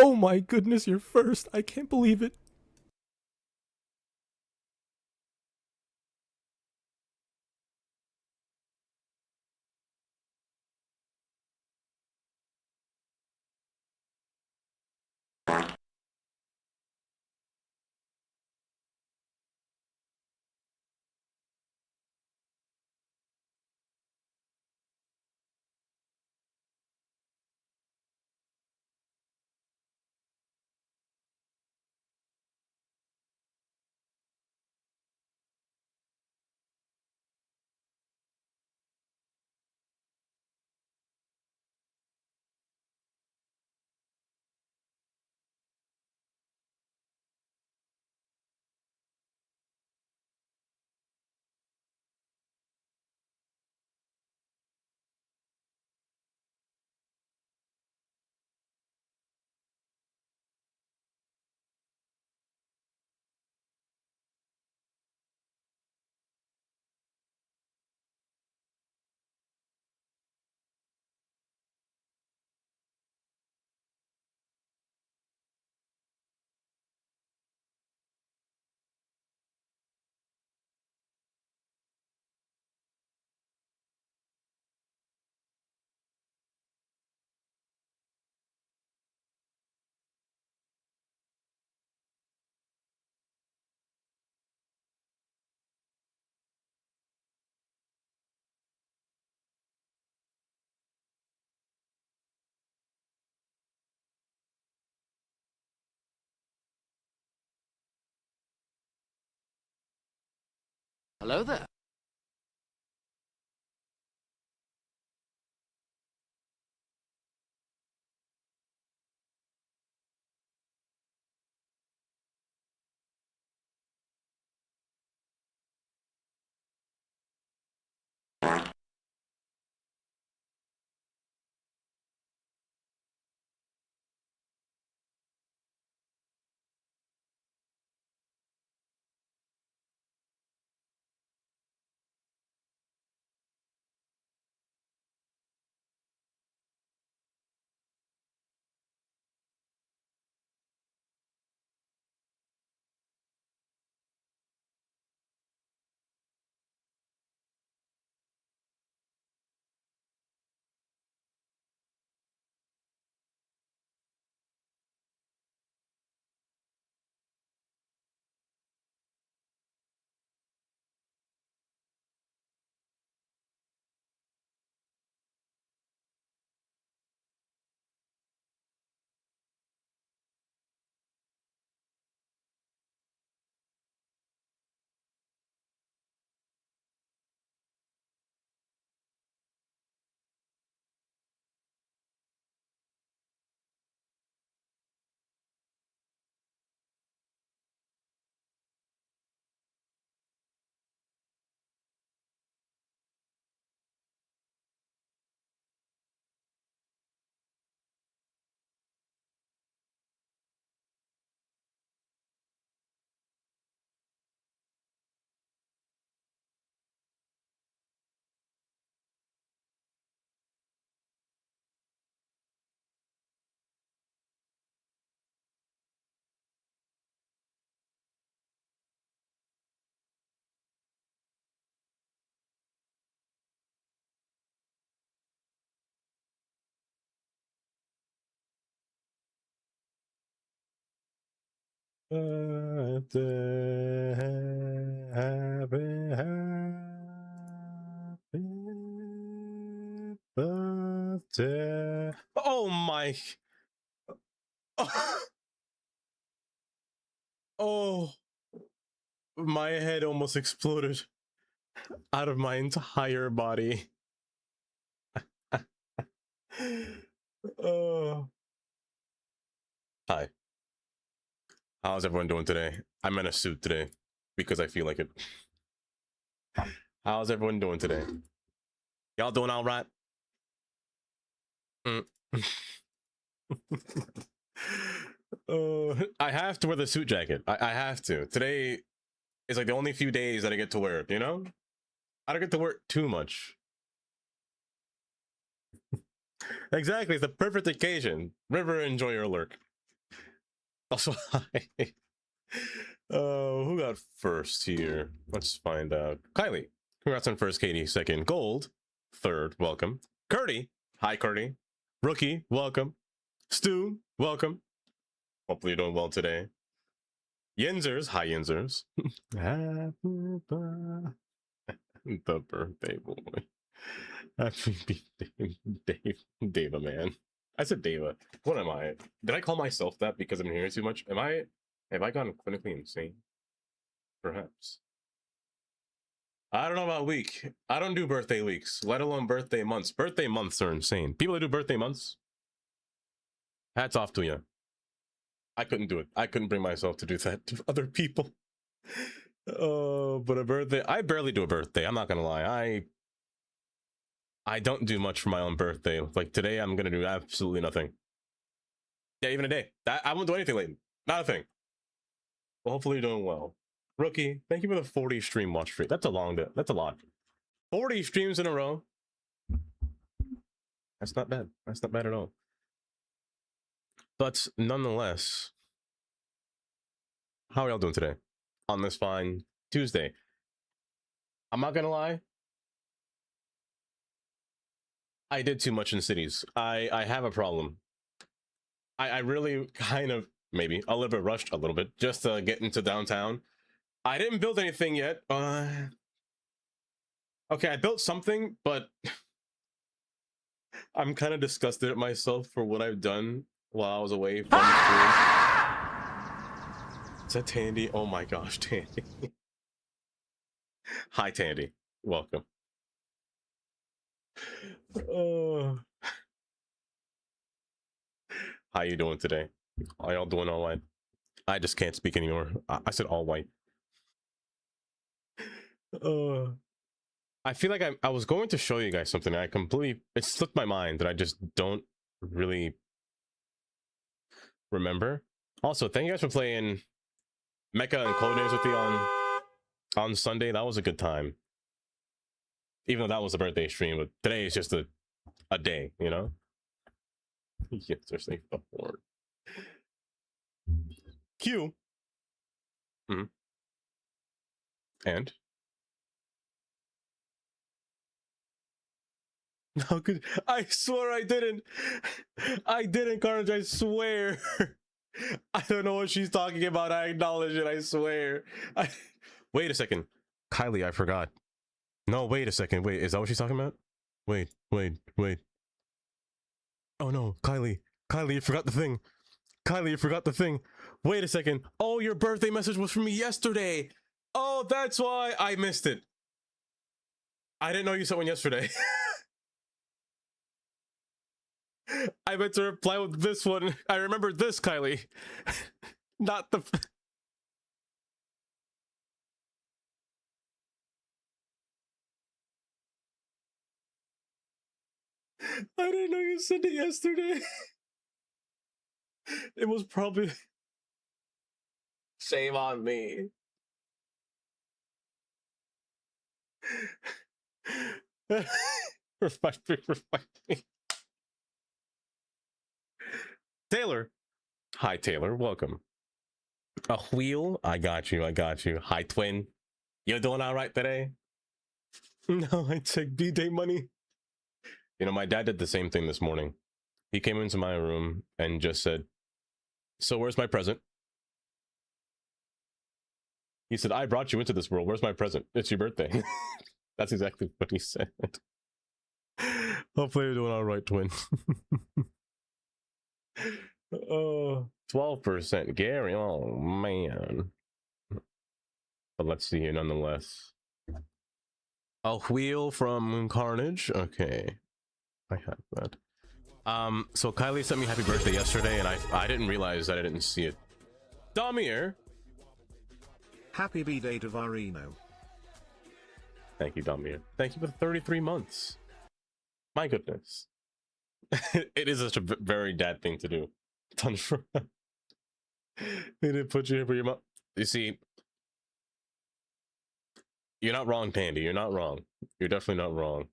Oh my goodness, you're first. I can't believe it. Hello there. Birthday, happy birthday. Oh my. Oh, my head almost exploded out of my entire body. Oh. Hi. How's everyone doing today? I'm in a suit today because I feel like it. How's everyone doing today? Y'all doing all right? Mm. I have to wear the suit jacket. I have to. Today is like the only few days that I get to wear it, you know? I don't get to wear it too much. Exactly, it's the perfect occasion. River, enjoy your lurk. Also, hi. Who got first here? Let's find out. Kylie, congrats on first. Katie, second. Gold, third. Welcome. Curdy, hi, Curdy. Rookie, welcome. Stu, welcome. Hopefully you're doing well today. Yinzers, hi, Yinzers. Happy the birthday boy. Happy birthday, Dave. Deva, man. I said Deva. What am I? Did I call myself that because I'm hearing too much? Have I gone clinically insane? Perhaps. I don't know about week. I don't do birthday weeks, let alone birthday months. Birthday months are insane. People that do birthday months, hats off to you. I couldn't do it. I couldn't bring myself to do that to other people. Oh, but a birthday, I barely do a birthday. I'm not gonna lie. I don't do much for my own birthday. Like today, I'm gonna do absolutely nothing. Yeah, even a day. I won't do anything late. Not a thing. Well, hopefully you're doing well. Rookie, thank you for the 40 stream watch streak. That's a long day. That's a lot. 40 streams in a row. That's not bad. That's not bad at all. But nonetheless, how are y'all doing today on this fine Tuesday? I'm not gonna lie. I did too much in cities. I have a problem. I really kind of maybe a little bit rushed a little bit just to get into downtown. I didn't build anything yet. Okay, I built something, but I'm kind of disgusted at myself for what I've done while I was away from school. Is that Tandy? Oh my gosh, Tandy. Hi, Tandy. Welcome. How you doing today? Are y'all doing all right? I just can't speak anymore. I said all white. I feel like I was going to show you guys something. It slipped my mind that I just don't really remember. Also, thank you guys for playing Mecha and Codenames with me on Sunday. That was a good time. Even though that was a birthday stream, but today is just a day, you know? Yes, they're saying the board. Q. Mm-hmm. And? How could I swear I didn't. I didn't, Carnage, I swear. I don't know what she's talking about. I acknowledge it, I swear. Wait a second. Kylie, I forgot. No, wait a second. Wait, is that what she's talking about? Wait. Oh no, Kylie, you forgot the thing. Kylie, you forgot the thing. Wait a second. Oh, your birthday message was from me yesterday. Oh, that's why I missed it. I didn't know you sent one yesterday. I meant to reply with this one. I remembered this, Kylie. Not the... I didn't know you sent it yesterday. It was probably... Shame on me. Reflect me. Taylor. Hi, Taylor. Welcome. A wheel? I got you. Hi, twin. You doing all right today? No, I took B-Day money. You know, my dad did the same thing this morning. He came into my room and just said, so where's my present? He said, I brought you into this world. Where's my present? It's your birthday. That's exactly what he said. Hopefully you're doing all right, twin. Oh, 12%. Gary, oh man. But let's see here nonetheless. A wheel from Carnage. Okay. I have that. So Kylie sent me happy birthday yesterday, and I didn't realize that I didn't see it. Damir. Happy B-Day to Varino. Thank you, Damir. Thank you for 33 months. My goodness. It is such a very dad thing to do. They didn't put you here for your mom. You see, you're not wrong, Tandy. You're not wrong. You're definitely not wrong.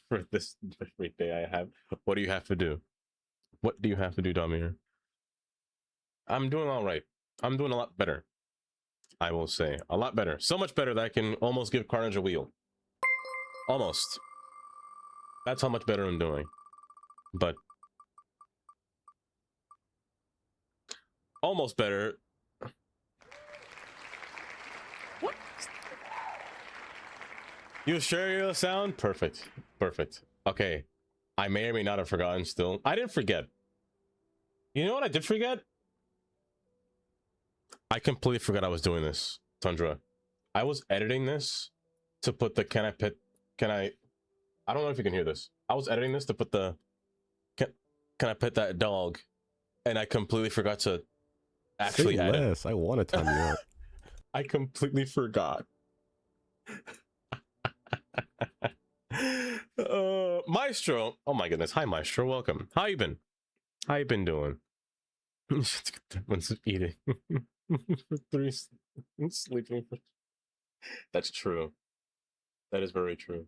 For this birthday I have. What do you have to do? What do you have to do, Damir? I'm doing all right. I'm doing a lot better. I will say a lot better. So much better that I can almost give Carnage a wheel. Almost. That's how much better I'm doing. But almost better. What? You share your sound? Perfect. Perfect. Okay. I may or may not have forgotten still. I didn't forget. You know what I did forget? I completely forgot I was doing this, Tundra. I was editing this to put the can I don't know if you can hear this. I was editing this to put the can I pet that dog, and I completely forgot to actually Say edit. less. I want to time you out. I completely forgot. Maestro. Oh my goodness. Hi, Maestro. Welcome. How you been? How you been doing? That one's eating for 3, sleeping for. That's true. That is very true.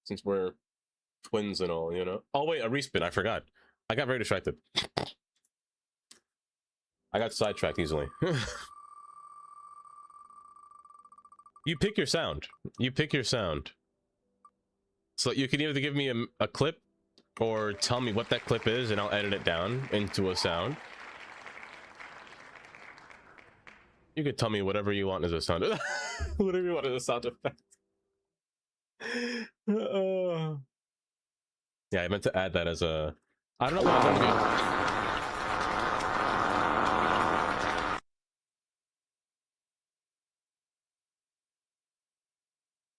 Since we're twins and all, you know. Oh wait, a respin. I forgot. I got very distracted. I got sidetracked easily. You pick your sound. You pick your sound. So you can either give me a clip or tell me what that clip is and I'll edit it down into a sound. You could tell me whatever you want as a sound. Whatever you want as a sound effect. Yeah, I meant to add that as a... I don't know what I'm going to do.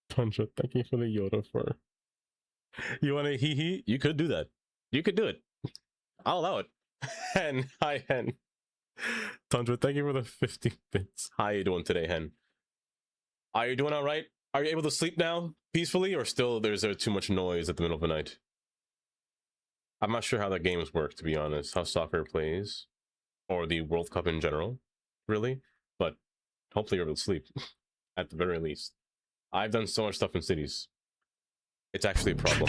Tundra, thank you for the Yoda fur. You want to hee? You could do that. You could do it. I'll allow it. Hen, hi Hen. Tundra, thank you for the 50 bits. How you doing today, Hen? Are you doing all right? Are you able to sleep now peacefully, or still there's too much noise at the middle of the night? I'm not sure how the games work, to be honest. How soccer plays, or the World Cup in general, really. But hopefully you're able to sleep, at the very least. I've done so much stuff in cities. It's actually a problem.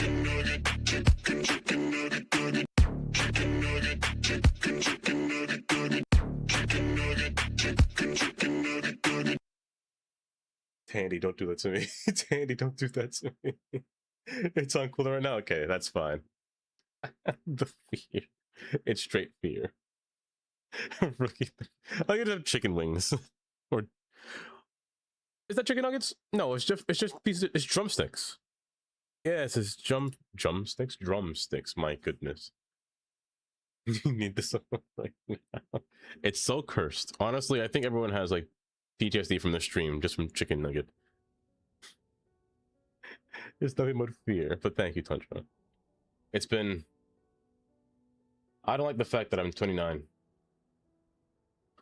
Tandy, don't do that to me. Tandy, don't do that to me. It's on cooler right now? Okay, that's fine. The fear. It's straight fear. Rookie. I could have chicken wings. Or is that chicken nuggets? No, it's just pieces. It's drumsticks. Yes, it's drumsticks. My goodness. You need this right now. It's so cursed. Honestly, I think everyone has like PTSD from the stream just from chicken nugget. It's nothing but fear. But thank you, Tundra. It's been. I don't like the fact that I'm 29.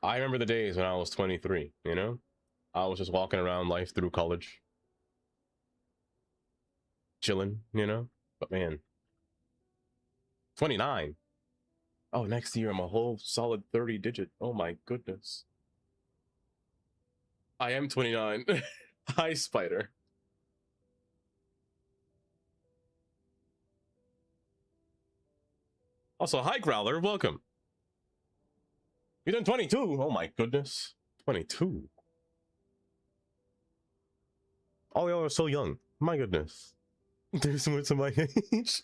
I remember the days when I was 23. You know, I was just walking around life through college, chilling. You know, but man, 29. Oh, next year I'm a whole solid 30 digit. Oh my goodness. I am 29. Hi, Spider. Also, hi, Growler. Welcome. You done 22? Oh my goodness. 22. All y'all are so young. My goodness. They're similar to my age.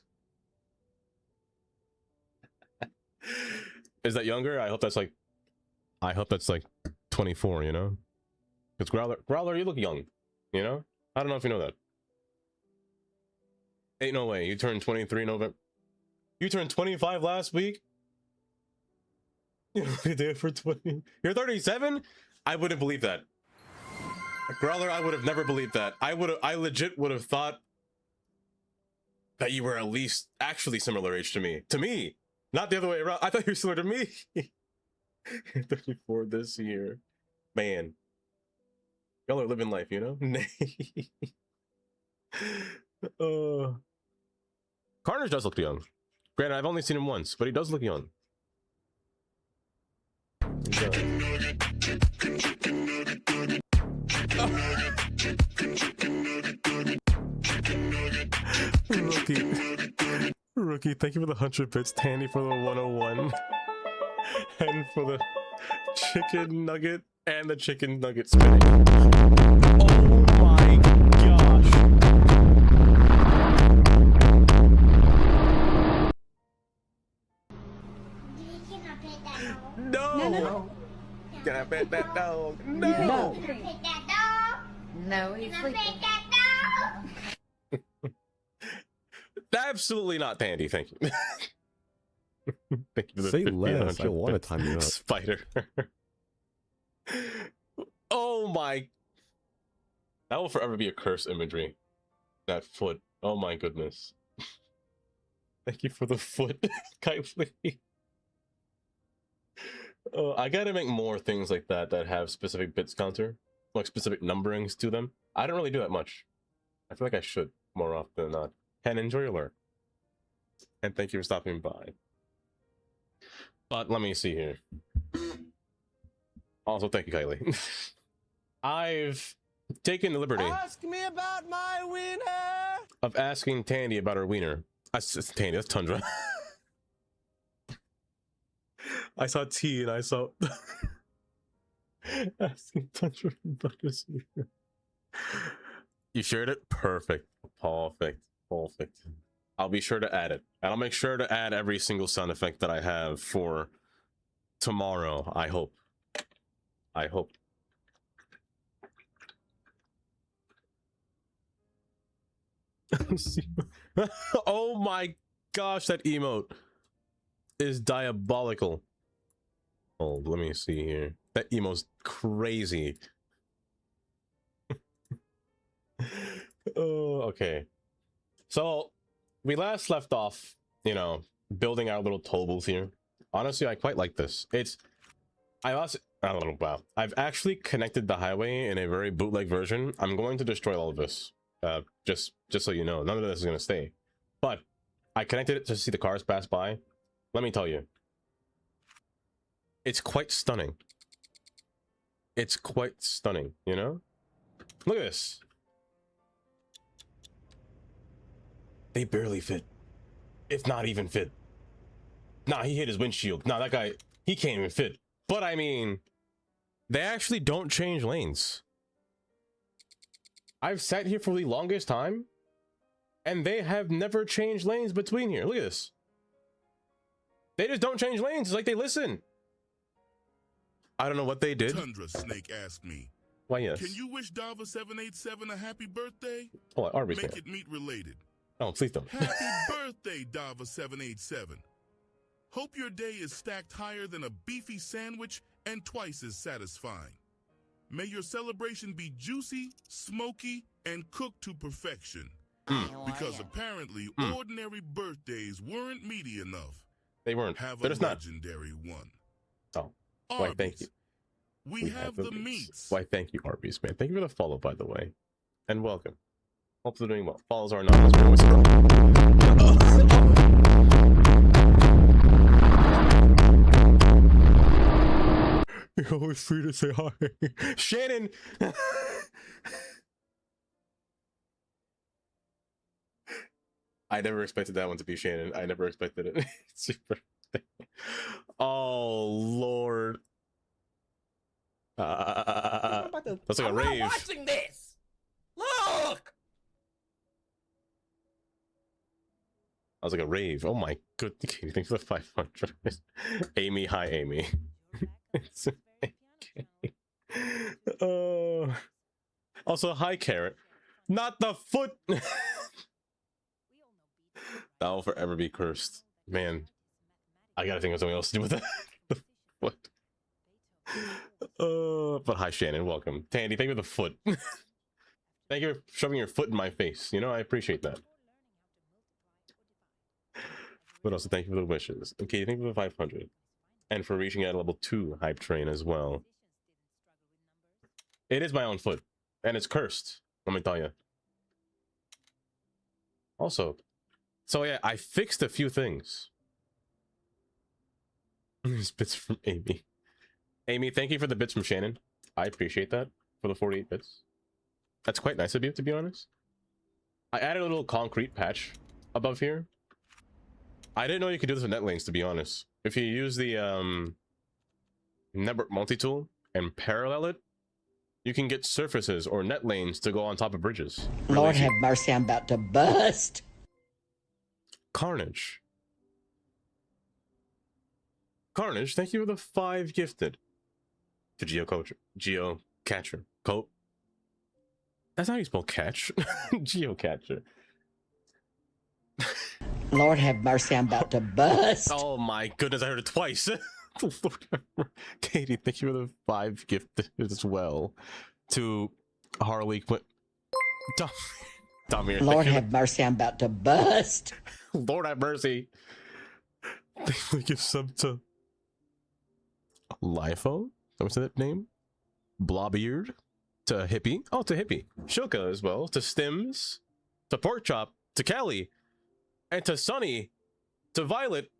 Is that younger? I hope that's like 24, you know? Because Growler, you look young, you know? I don't know if you know that. Ain't no way. You turned 23 in November. You turned 25 last week? You're there for 20. You're 37? I wouldn't believe that. Growler, I would have never believed that. I legit would have thought that you were at least actually similar age to me. To me! Not the other way around. I thought you were similar to me. You're 34 this year. Man. Y'all are living life, you know? Carnage does look young. Granted, I've only seen him once, but he does look young. Rookie, thank you for the 100 bits. Tandy for the 101. And for the Chicken nugget and the chicken nugget spinning. Oh my gosh. No. Can I pet that dog? No. Can I pet that dog? No, he's sleeping. Can I pet that dog? Absolutely not, Tandy. Thank you. Thank you for the Say less. I 1500 want to time you up. Spider. Oh my. That will forever be a curse imagery. That foot. Oh my goodness. Thank you for the foot, Kylie. I gotta make more things like that that have specific bits counter, like specific numberings to them. I don't really do that much. I feel like I should more often than not. And enjoy your lure. And thank you for stopping by. But let me see here. Also, thank you, Kylie. I've taken the liberty. Ask me about my wiener. Of asking Tandy about her wiener. That's Tandy, that's Tundra. I saw T and I saw asking Tundra about his wiener. You shared it? Perfect. Perfect. Perfect. I'll be sure to add it. And I'll make sure to add every single sound effect that I have for tomorrow, I hope. I hope. Oh my gosh, that emote is diabolical. Oh, let me see here. That emote's crazy. Oh, okay. So we last left off, you know, building our little toll booth here. Honestly, I quite like this. I don't know, wow. I've actually connected the highway in a very bootleg version. I'm going to destroy all of this. Just so you know, none of this is going to stay. But I connected it to see the cars pass by. Let me tell you. It's quite stunning. It's quite stunning, you know? Look at this. They barely fit. If not even fit. Nah, he hit his windshield. Nah, that guy, he can't even fit. But I mean, they actually don't change lanes. I've sat here for the longest time, and they have never changed lanes between here. Look at this. They just don't change lanes. It's like they listen. I don't know what they did. Tundra Snake asked me, Why, yes. can you wish Dava787 a happy birthday? Oh, Arby's Make man. it meat related. Oh, please don't. Happy birthday, Dava787. Hope your day is stacked higher than a beefy sandwich and twice as satisfying. May your celebration be juicy, smoky, and cooked to perfection. Because apparently ordinary birthdays weren't meaty enough. They weren't. Have They're a just not. legendary one. Oh, why, thank you. We have the meats. Why, thank you, Arby's, man. Thank you for the follow, by the way. And welcome. Hope they're doing well. Follows are anonymous. You're always free to say hi. Shannon! I never expected that one to be Shannon. I never expected it. Super. Oh, Lord. That's like a rave. I'm watching this. Look. I was like a rave. Oh my goodness. Thanks for the 500. Amy, hi, Amy. It's okay. Also, hi, Carrot. Not the foot. That will forever be cursed. Man, I gotta think of something else to do with that. The foot. But hi, Shannon. Welcome. Tandy, thank you for the foot. Thank you for shoving your foot in my face. You know, I appreciate that. But also, thank you for the wishes. Okay, thank you for the 500. And for reaching out level 2 hype train as well. It is my own foot. And it's cursed. Let me tell you. Also, so yeah, I fixed a few things. These bits from Amy. Amy, thank you for the bits from Shannon. I appreciate that for the 48 bits. That's quite nice of you, to be honest. I added a little concrete patch above here. I didn't know you could do this with net lanes, to be honest. If you use the network multi-tool and parallel it, you can get surfaces or net lanes to go on top of bridges. Real Lord easy. have mercy, I'm about to bust. Carnage. Carnage, thank you for the 5 gifted. To Geo Catcher. Cope. That's how you spell catch. Geo Catcher. Lord have mercy, I'm about to bust. Oh my goodness, I heard it twice. Katie, thank you for the 5 gifted as well. To Harley Quinn. Damir, Lord have mercy, I'm about to bust. Lord have mercy. Thank you for give sub to Lifo. What's that name? Blobbeard. To Hippie. Oh, to Hippie. Shilka as well. To Stims. To Porkchop. To Kelly. And to Sunny. To Violet.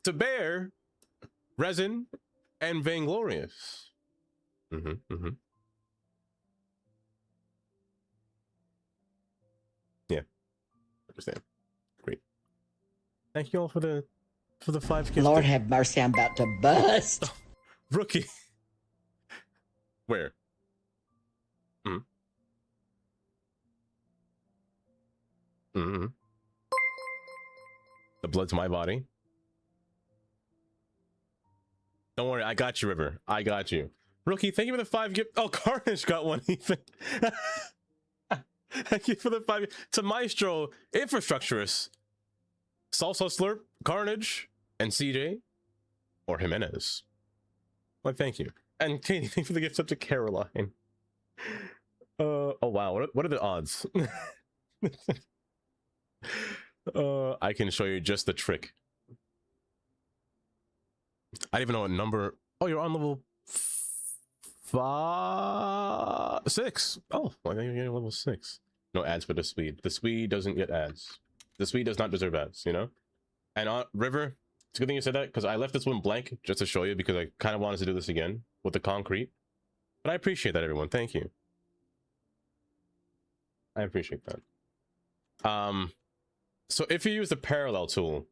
To Bear. Resin. And Vainglorious. Yeah. Understand. Great. Thank you all for the 5 gifted. Lord have mercy, I'm about to bust. Oh, rookie. Where? The blood to my body. Don't worry, I got you, River. I got you. Rookie, thank you for the 5 gift. Oh, Carnage got one even. Thank you for the 5 to Maestro, Infrastructurist, Salsa Slurp, Carnage, and CJ or Jimenez. Well, thank you. And Katie, thank you for the gift up to Caroline. Oh wow, what are the odds? I can show you just the trick. I don't even know what number. Oh, you're on level 6. Oh, well, I think you're getting level 6. No ads for the Swede. The Swede doesn't get ads. The Swede does not deserve ads, you know? And River, it's a good thing you said that, because I left this one blank just to show you, because I kind of wanted to do this again with the concrete. But I appreciate that, everyone. Thank you. I appreciate that. So if you use the parallel tool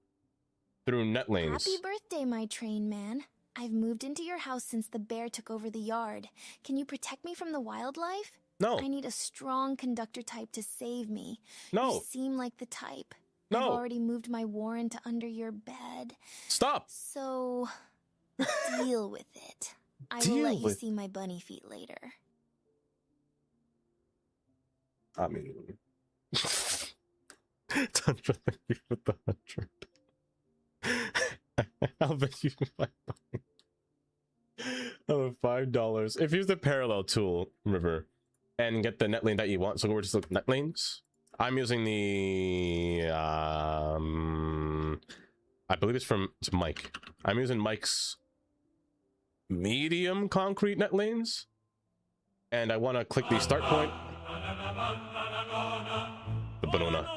through net lanes. Happy birthday, my train man. I've moved into your house since the bear took over the yard. Can you protect me from the wildlife? No. I need a strong conductor type to save me. No. You seem like the type. No. I've already moved my warren to under your bed. Stop. So, deal with it. I will Deal let you with- see my bunny feet later. I mean, Tundra, thank you for the 100. I'll bet you $5. If you use the parallel tool, River, and get the net lane that you want, so we're just looking net lanes. I'm using the I believe it's Mike. I'm using Mike's medium concrete net lanes, and I want to click the start point. The banana.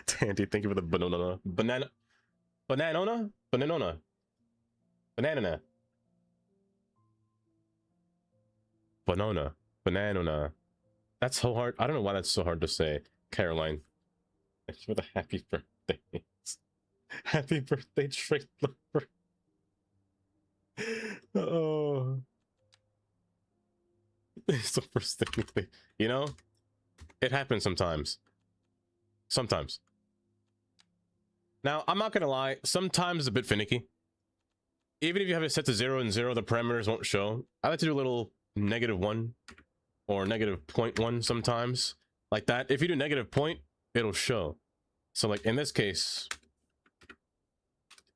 Tandy, thank you for the banana. Banana. Banana. That's so hard. I don't know why that's so hard to say. Caroline, thank you for the happy birthday. Happy birthday, trailer. Oh. It's the first thing. You know? It happens sometimes. Sometimes. Now, I'm not gonna lie, sometimes it's a bit finicky. Even if you have it set to 0 and 0, the parameters won't show. I like to do a little -1 or -0.1 sometimes. Like that. If you do -0, it'll show. So like in this case,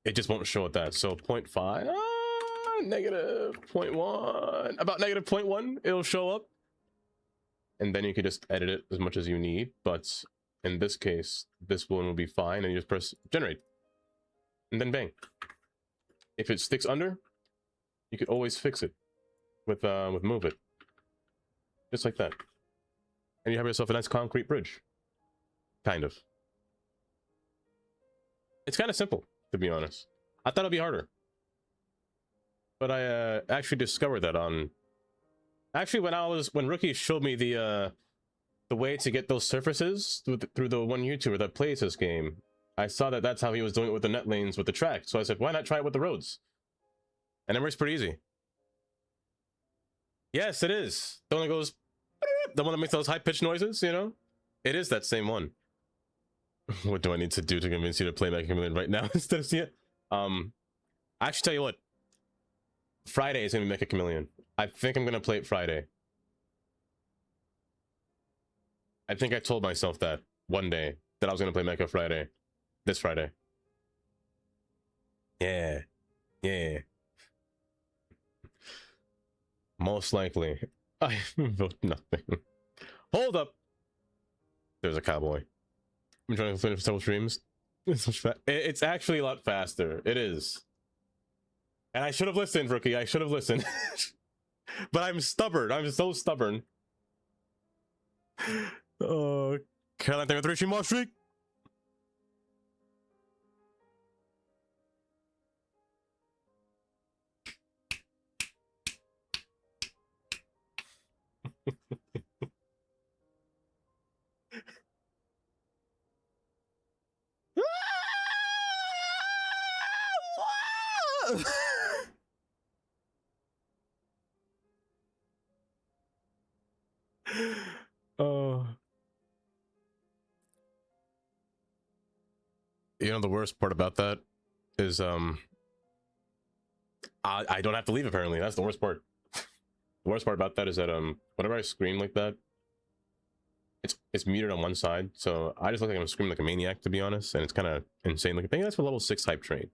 it just won't show at that. So 0.5, -0.1, about -0.1, it'll show up. And then you can just edit it as much as you need. But in this case, this one will be fine, and you just press generate. And then bang. If it sticks under, you could always fix it with move it. Just like that. And you have yourself a nice concrete bridge. Kind of. It's kind of simple, to be honest. I thought it'd be harder. But I actually discovered that on... Actually, when Rookie showed me the the way to get those surfaces through the one YouTuber that plays this game. I saw that that's how he was doing it with the net lanes with the track. So I said, why not try it with the roads? And it works pretty easy. Yes, it is. The one that goes, the one that makes those high-pitched noises, you know? It is that same one. What do I need to do to convince you to play Mega Chameleon right now instead of see it? I actually tell you what. Friday is gonna be Mega Chameleon. I think I'm gonna play it Friday. I think I told myself that one day that I was gonna play Mecha Friday. This Friday. Yeah. Yeah. Most likely. I vote nothing. Hold up. There's a cowboy. I'm trying to finish several streams. It's actually a lot faster. It is. And I should have listened, rookie. I should have listened. But I'm stubborn. I'm so stubborn. Caroline, thank you for 3 more streak. Oh. You know, the worst part about that is I don't have to leave, apparently. That's the worst part. The worst part about that is that whenever I scream like that, it's muted on one side, so I just look like I'm screaming like a maniac, to be honest, and it's kind of insane. Like, I think that's for level 6 hype train.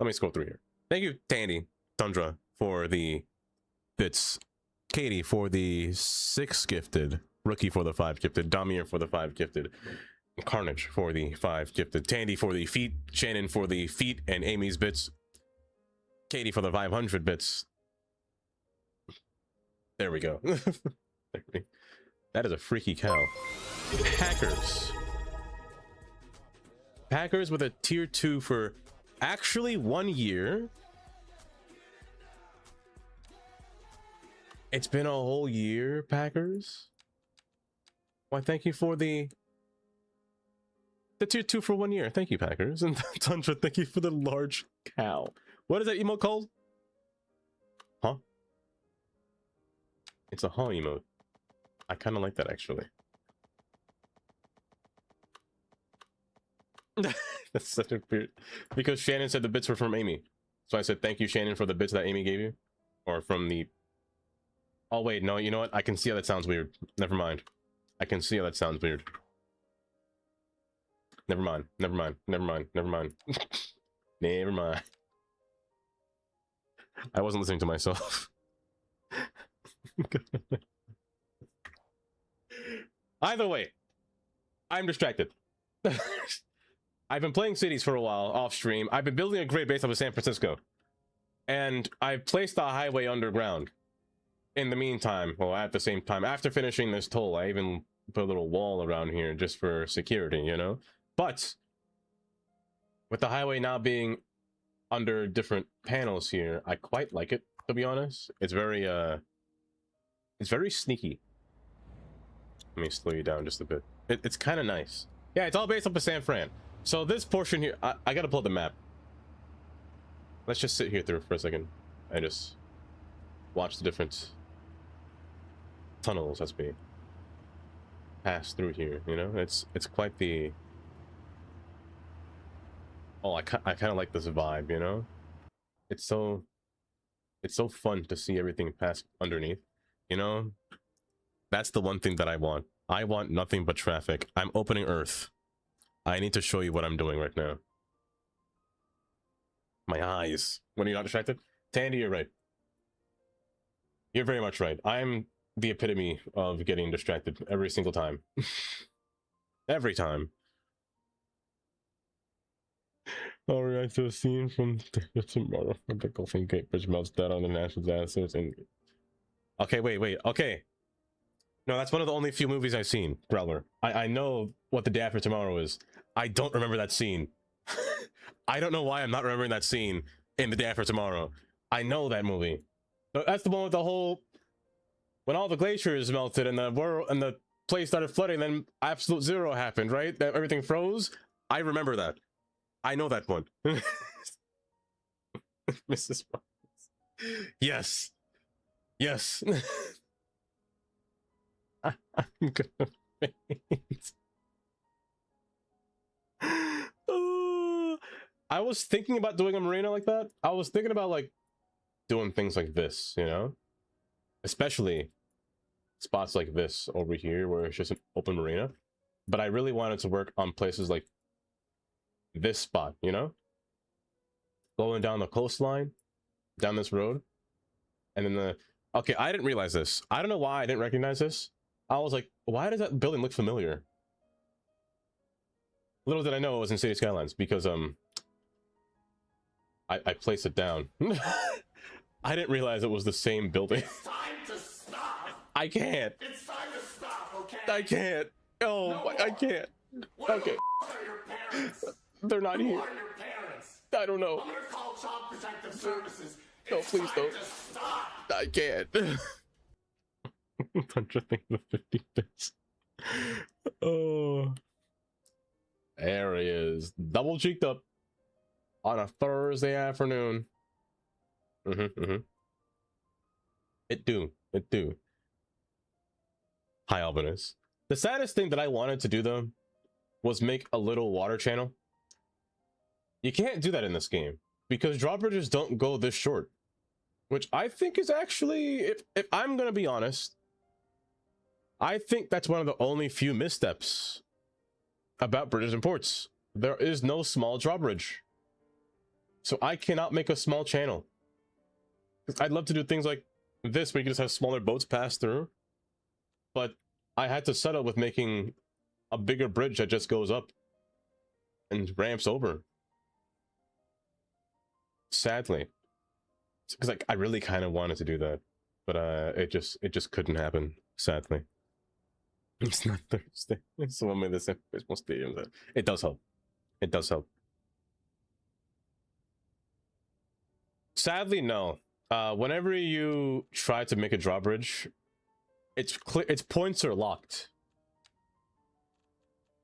Let me scroll through here. Thank you, Tandy, Tundra, for the bits, Katie for the 6 gifted, Rookie for the 5 gifted, Damir for the 5 gifted, Carnage for the 5 gifted, Tandy for the feet, Shannon for the feet and Amy's bits, Katie for the 500 bits. There we go. That is a freaky cow. Packers. Packers with a tier 2 for actually 1 year. It's been a whole year, Packers. Why, thank you for the tier 2 for 1 year. Thank you, Packers. And Tundra, thank you for the large cow. What is that emote called? Huh? It's a huh emote. I kind of like that, actually. That's such a weird... Because Shannon said the bits were from Amy. So I said, thank you, Shannon, for the bits that Amy gave you. Or from the... Oh, wait, no, you know what? I can see how that sounds weird. Never mind. I can see how that sounds weird. Never mind. Never mind. Never mind. Never mind. Never mind. I wasn't listening to myself. Either way, I'm distracted. I've been playing cities for a while off stream. I've been building a grid based off of San Francisco, and I've placed the highway underground. In the meantime, well, at the same time, after finishing this toll, I even put a little wall around here just for security, you know. But with the highway now being under different panels here, I quite like it, to be honest. It's very sneaky. Let me slow you down just a bit. It's kind of nice. Yeah, it's all based off of San Fran. So this portion here, I gotta pull up the map. Let's just sit here through for a second and just watch the different tunnels as we pass through here. You know, it's quite the... Oh, I kind of like this vibe. You know, it's so fun to see everything pass underneath. You know. That's the one thing that I want. I want nothing but traffic. I'm opening Earth. I need to show you what I'm doing right now. My eyes. When you're not distracted? Tandy, you're right. You're very much right. I'm the epitome of getting distracted every single time. Every time. I'll react to a scene from tomorrow. The Golden Gate Bridge melts down on the national disasters and... Okay, wait. Okay. No, that's one of the only few movies I've seen, Growler. I know what The Day After Tomorrow is. I don't remember that scene. I don't know why I'm not remembering that scene in The Day After Tomorrow. I know that movie. But that's the one with the whole... When all the glaciers melted and the world and the place started flooding, then absolute zero happened, right? That everything froze. I remember that. I know that one. Mrs. Roberts. Yes. Yes. I'm gonna faint. I was thinking about doing a marina like that. I was thinking about like doing things like this, you know, especially spots like this over here where it's just an open marina. But I really wanted to work on places like this spot, you know, going down the coastline, down this road, and then the okay. I didn't realize this. I don't know why I didn't recognize this. I was like, why does that building look familiar? Little did I know it was in City Skylines because I placed it down. I didn't realize it was the same building. It's time to stop. I can't. It's time to stop, okay? I can't. Oh, No I more. can't. What Okay, are your parents? they're not Who here. are your parents? I don't know. I'm gonna call Child Protective Services. No, It's please time don't. to stop. I can't. Bunch of things with 50 bits. Oh, there he is, double cheeked up on a Thursday afternoon. It do. Hi, Albanus. The saddest thing that I wanted to do though was make a little water channel. You can't do that in this game because drawbridges don't go this short, which I think is actually, if I'm gonna be honest, I think that's one of the only few missteps about bridges and ports. There is no small drawbridge, so I cannot make a small channel. I'd love to do things like this where you can just have smaller boats pass through, but I had to settle with making a bigger bridge that just goes up and ramps over. Sadly, because like I really kind of wanted to do that, but it just couldn't happen. Sadly, it's not Thursday. It's the one with the baseball stadium. It does help. It does help. Sadly, no. Whenever you try to make a drawbridge, its points are locked.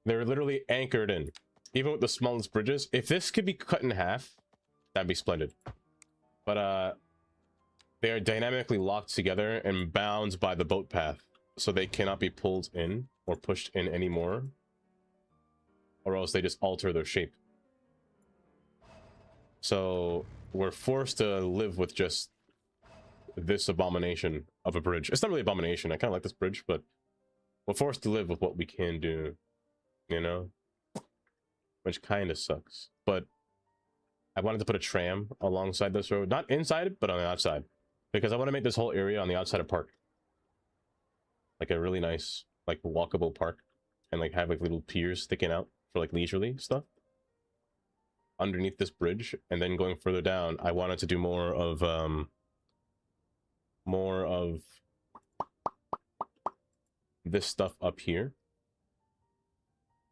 They're literally anchored in. Even with the smallest bridges, if this could be cut in half, that'd be splendid. But they are dynamically locked together and bound by the boat path, so they cannot be pulled in or pushed in anymore, or else they just alter their shape. So we're forced to live with just this abomination of a bridge. It's not really abomination. I kind of like this bridge, but we're forced to live with what we can do, you know, which kind of sucks. But I wanted to put a tram alongside this road, not inside it, but on the outside, because I want to make this whole area on the outside a park, like a really nice, like walkable park, and like have like little piers sticking out for like leisurely stuff underneath this bridge. And then going further down, I wanted to do more of this stuff up here,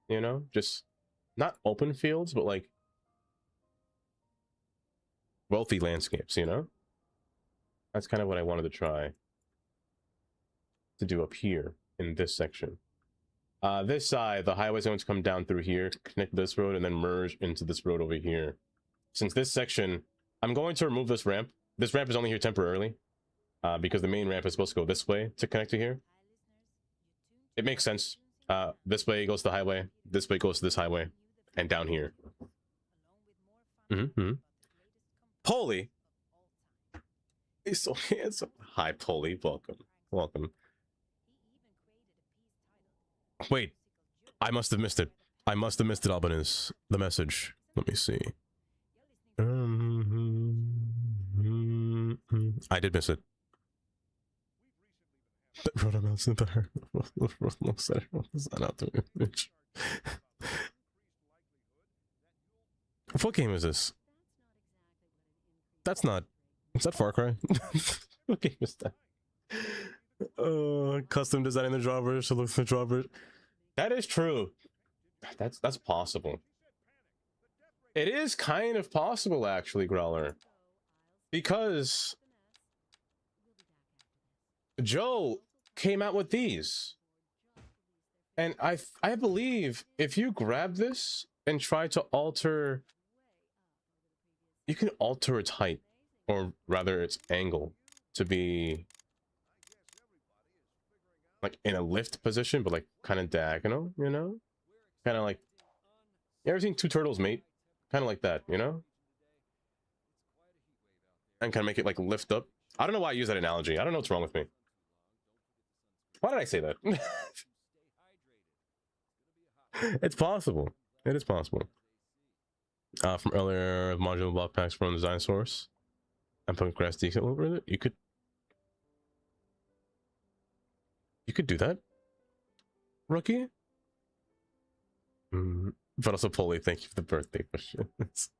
you know, just not open fields, but like wealthy landscapes, you know. That's kind of what I wanted to try to do up here in this section. This side, the highway's going to come down through here, connect this road, and then merge into this road over here. Since this section, I'm going to remove this ramp. This ramp is only here temporarily, because the main ramp is supposed to go this way to connect to here. It makes sense. This way goes to the highway, this way goes to this highway, and down here. Polly! He's so handsome. Hi, Polly. Welcome. Welcome. Wait, I must have missed it. I must have missed it, Albanese. The message. Let me see. I did miss it. What game is this? That's not. Is that Far Cry? What game is that? Custom designing the drawbridge to look for the drawbridge. That is true. That's possible. It is kind of possible, actually, Growler, because Joe came out with these. And I believe if you grab this and try to alter, you can alter its height, or rather its angle, to be like in a lift position, but like kind of diagonal, you know? Kind of like, you ever seen Two Turtles Mate? Kind of like that, you know? And kind of make it like lift up. I don't know why I use that analogy. I don't know what's wrong with me. Why did I say that? It's possible. It is possible. From earlier modular block packs from design source. And progress decent over it. You could do that, rookie. But also, Polly, thank you for the birthday questions.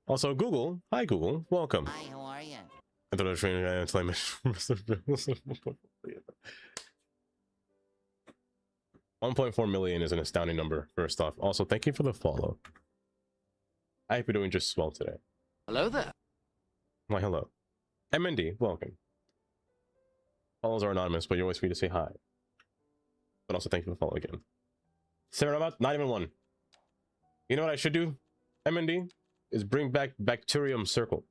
Also, Google. Hi, Google. Welcome. Hi, how are you? I thought I was training until I missed 1.4 million is an astounding number, first off. Also, thank you for the follow. I hope you're doing just well today. Hello there. Why, hello. MND, welcome. Follows are anonymous, but you're always free to say hi. But also, thank you for the follow again. Serenabot, not even one. You know what I should do, MND? Is bring back Bacterium Circle.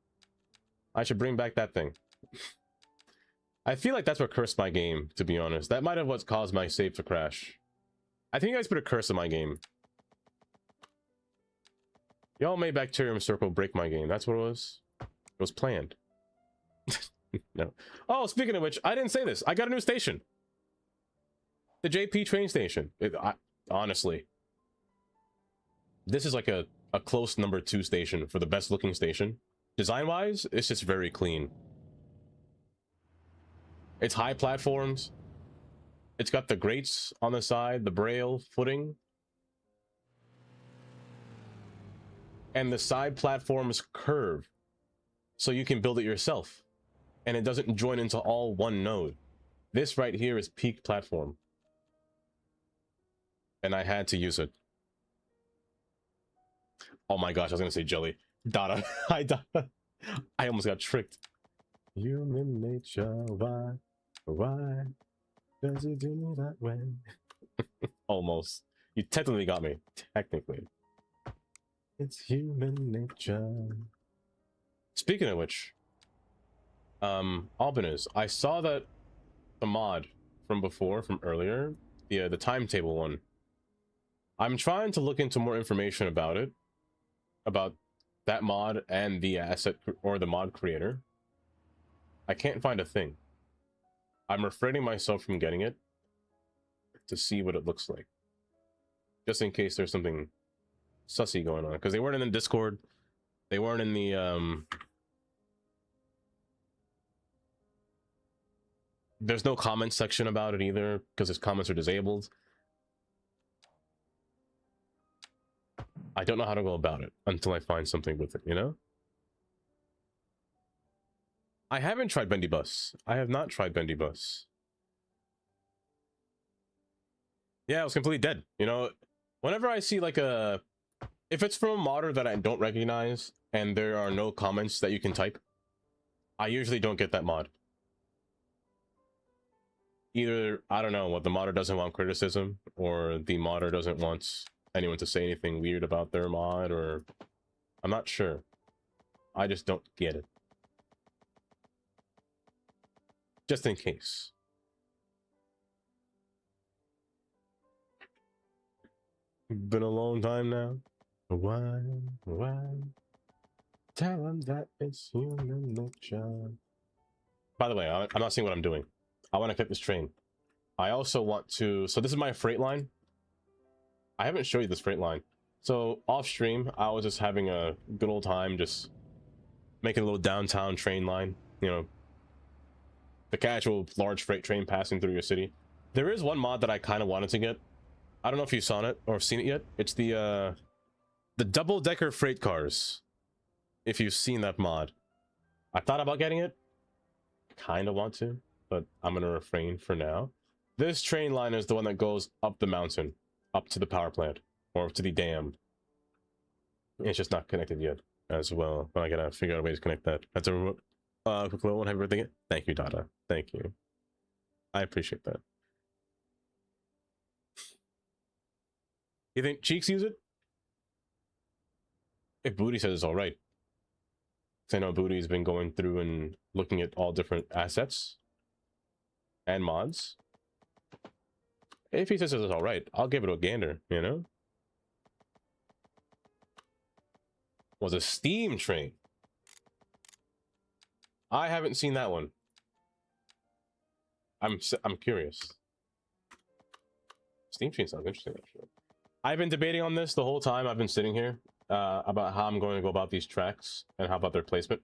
I should bring back that thing. I feel like that's what cursed my game, to be honest. That might have what's caused my save to crash. I think you guys put a curse on my game. Y'all made Bacterium Circle break my game. That's what it was. It was planned. No. Oh, speaking of which, I didn't say this. I got a new station. The JP train station. Honestly, this is like a close number 2 station for the best looking station. Design wise, it's just very clean. It's high platforms. It's got the grates on the side, the braille footing. And the side platforms curve, so you can build it yourself. And it doesn't join into all one node. This right here is peak platform. And I had to use it. Oh my gosh, I was gonna say jelly. Dada. I almost got tricked. Human nature, why does it do me that way? Almost. You technically got me. Technically. It's human nature. Speaking of which, Albinus, I saw that the mod from before, from earlier, the timetable one. I'm trying to look into more information about it, about that mod and the asset or the mod creator. I can't find a thing. I'm refraining myself from getting it to see what it looks like, just in case there's something sussy going on, because they weren't in the Discord, they weren't in the there's no comment section about it either, because his comments are disabled. I don't know how to go about it until I find something with it, you know? I haven't tried Bendy Bus. I have not tried Bendy Bus. Yeah, it was completely dead. You know, whenever I see like a... If it's from a modder that I don't recognize and there are no comments that you can type, I usually don't get that mod. Either, I don't know, what the modder doesn't want criticism, or the modder doesn't want anyone to say anything weird about their mod, or I'm not sure. I just don't get it. Just in case. Been a long time now. Why? Tell them that it's human nature. By the way, I'm not seeing what I'm doing. I want to click this train. I also want to... So this is my freight line. I haven't showed you this freight line. So off stream, I was just having a good old time just making a little downtown train line. You know, the casual large freight train passing through your city. There is one mod that I kind of wanted to get. I don't know if you saw it or seen it yet. It's the double-decker freight cars. If you've seen that mod. I thought about getting it. Kind of want to, but I'm going to refrain for now. This train line is the one that goes up the mountain, up to the power plant, or to the dam. It's just not connected yet as well, but I gotta figure out a way to connect that. That's a quick little one. Happy birthday. Thank you, Dada. Thank you. I appreciate that. You think Cheeks use it? If Booty says it's all right. 'Cause I know Booty's been going through and looking at all different assets and mods. If he says it's all right, I'll give it a gander, you know? Was a steam train. I haven't seen that one. I'm curious. Steam train sounds interesting, actually. I've been debating on this the whole time I've been sitting here about how I'm going to go about these tracks and how about their placement.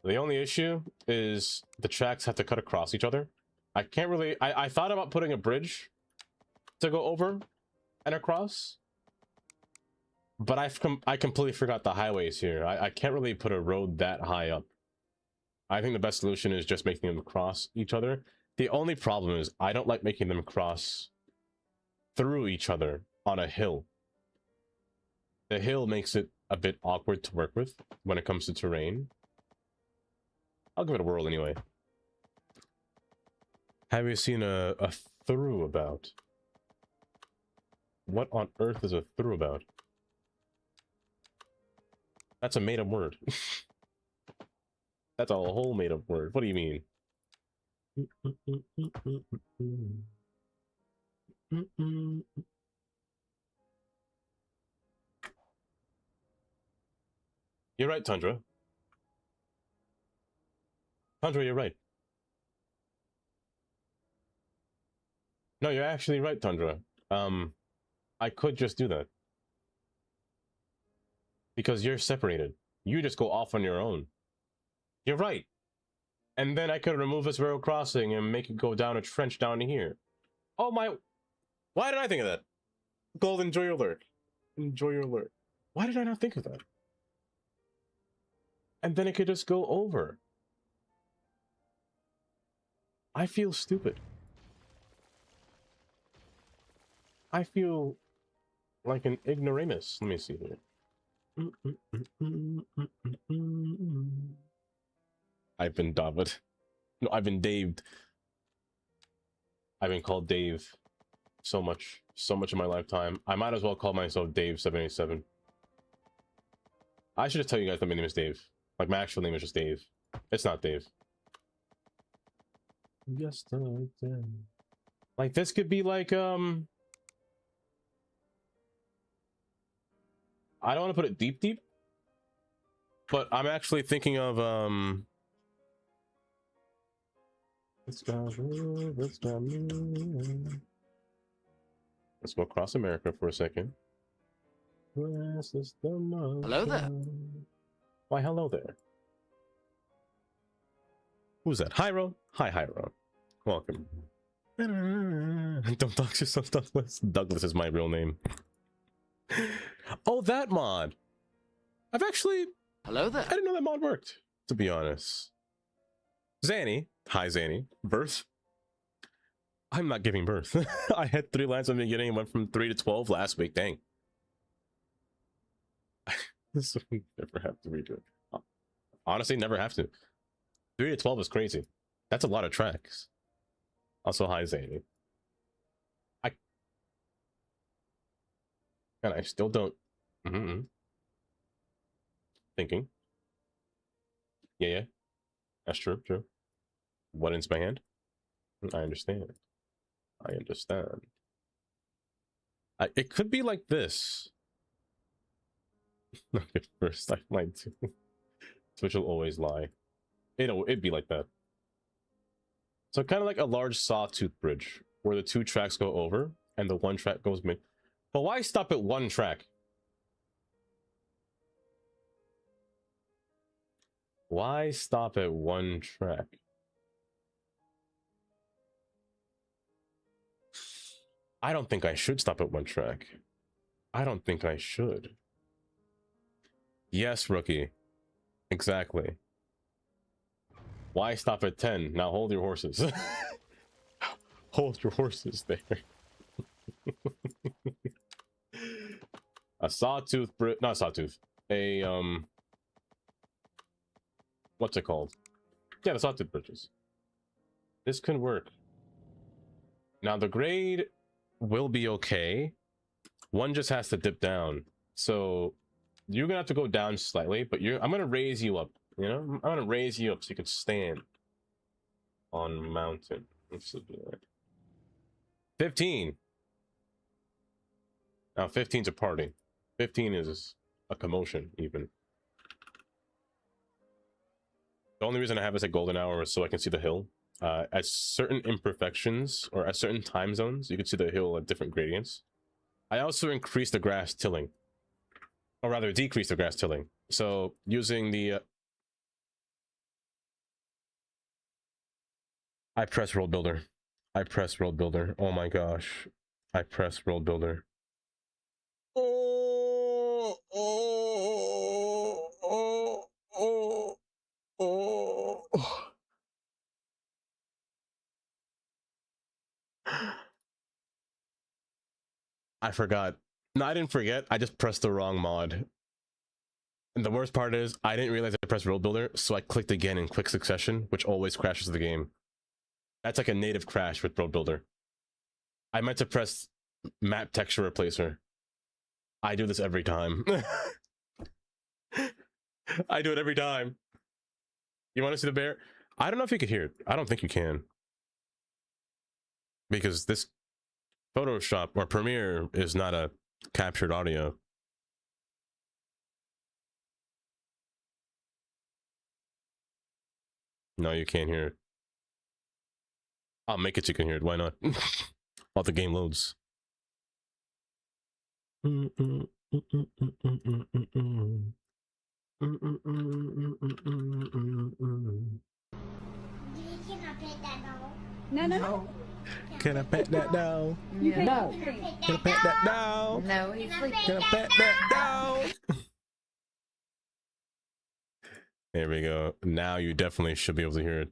The only issue is the tracks have to cut across each other. I can't really... I thought about putting a bridge to go over and across, but I completely forgot the highways here. I can't really put a road that high up. I think the best solution is just making them cross each other. The only problem is I don't like making them cross through each other on a hill. The hill makes it a bit awkward to work with when it comes to terrain. I'll give it a whirl anyway. Have you seen a through about? What on earth is a through about? That's a made-up word. That's a whole made-up word. What do you mean? You're right, Tundra. Tundra, you're right. No, you're actually right, Tundra. I could just do that. Because you're separated. You just go off on your own. You're right. And then I could remove this railroad crossing and make it go down a trench down to here. Oh my... Why did I think of that? Gold, enjoy your lurk. Enjoy your lurk. Why did I not think of that? And then it could just go over. I feel stupid. I feel like an ignoramus. Let me see here. I've been David. No, I've been Daved. I've been called Dave so much in my lifetime. I might as well call myself Dave787. I should just tell you guys that my name is Dave. Like, my actual name is just Dave. It's not Dave. Yes, like, this could be like, I don't want to put it deep, but I'm actually thinking of, let's go across America for a second. Hello there. Why, hello there. Who's that? Hyro? Hi, Hyro. Welcome. Don't dox yourself, Douglas. Douglas is my real name. Oh, that mod. I've actually... Hello there. I didn't know that mod worked, to be honest. Zanny. Hi, Zanny. Birth? I'm not giving birth. I had 3 lines in the beginning and went from 3 to 12 last week. Dang. This will never have to redo it. Honestly, never have to. 3 to 12 is crazy. That's a lot of tracks. Also, hi, Zanny. And I still don't... Thinking. Yeah. That's true. What in my hand? I understand. It could be like this. Not at first, I might too. Twitch will always lie. It'd be like that. So kind of like a large sawtooth bridge, where the 2 tracks go over, and the 1 track goes mid. But why stop at 1 track? Why stop at 1 track? I don't think I should stop at 1 track. I don't think I should. Yes, rookie. Exactly. Why stop at 10? Now hold your horses. Hold your horses there. A sawtooth not sawtooth. A what's it called? Yeah, the sawtooth bridges. This could work. Now the grade will be okay. One just has to dip down. So you're gonna have to go down slightly, but I'm gonna raise you up. You know, I'm gonna raise you up so you can stand on mountain. Let's see, 15. Now 15's a party. 15 is a commotion, even. The only reason I have this at golden hour is so I can see the hill. At certain imperfections or at certain time zones, you can see the hill at different gradients. I also increase the grass tilling, or rather decrease the grass tilling. So using the I press world builder. I press world builder. Oh my gosh. I press world builder. Oh, oh, oh, oh, oh. I forgot. No, I didn't forget. I just pressed the wrong mod. And the worst part is, I didn't realize I pressed world builder, so I clicked again in quick succession, which always crashes the game. That's like a native crash with world builder. I meant to press map texture replacer. I do this every time. I do it every time. You want to see the bear? I don't know if you can hear it. I don't think you can. Because this Photoshop or Premiere is not a captured audio. No, you can't hear it. I'll make it so you can hear it. Why not? While the game loads. No. Can I pet that down? No. Can I pet that down? No, he's sleeping. Can I pet that down? There we go. Now you definitely should be able to hear it.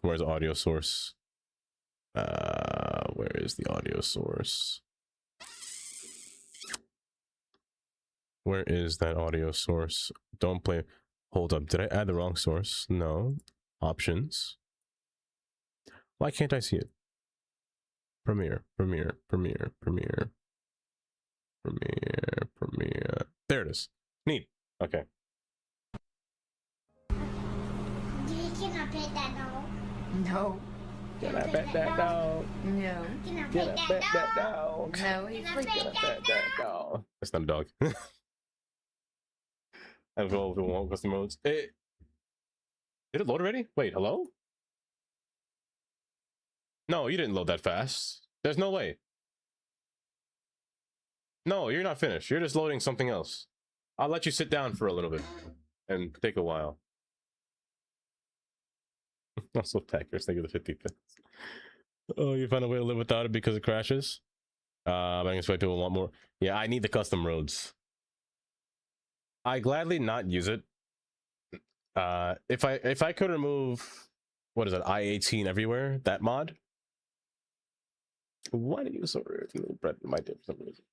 Where's the audio source? Where is the audio source? Where is that audio source? Don't play. Hold up. Did I add the wrong source? No. Options. Why can't I see it? Premiere. There it is. Neat. Okay. No. Can I pet that dog? No. Can I pet that dog? No, he's sleeping. Can I pet that dog? That's not a dog. I'll go over one custom modes. Did it load already? Wait, hello? No, you didn't load that fast. There's no way. No, you're not finished. You're just loading something else. I'll let you sit down for a little bit and take a while. Also, Packers, thank you for the 50 cents. Oh, you found a way to live without it because it crashes? But I guess I do want more. Yeah, I need the custom roads. I gladly not use it. If I could remove, what is it, I-18 everywhere, that mod. Why did you so bread in my dip for some reason?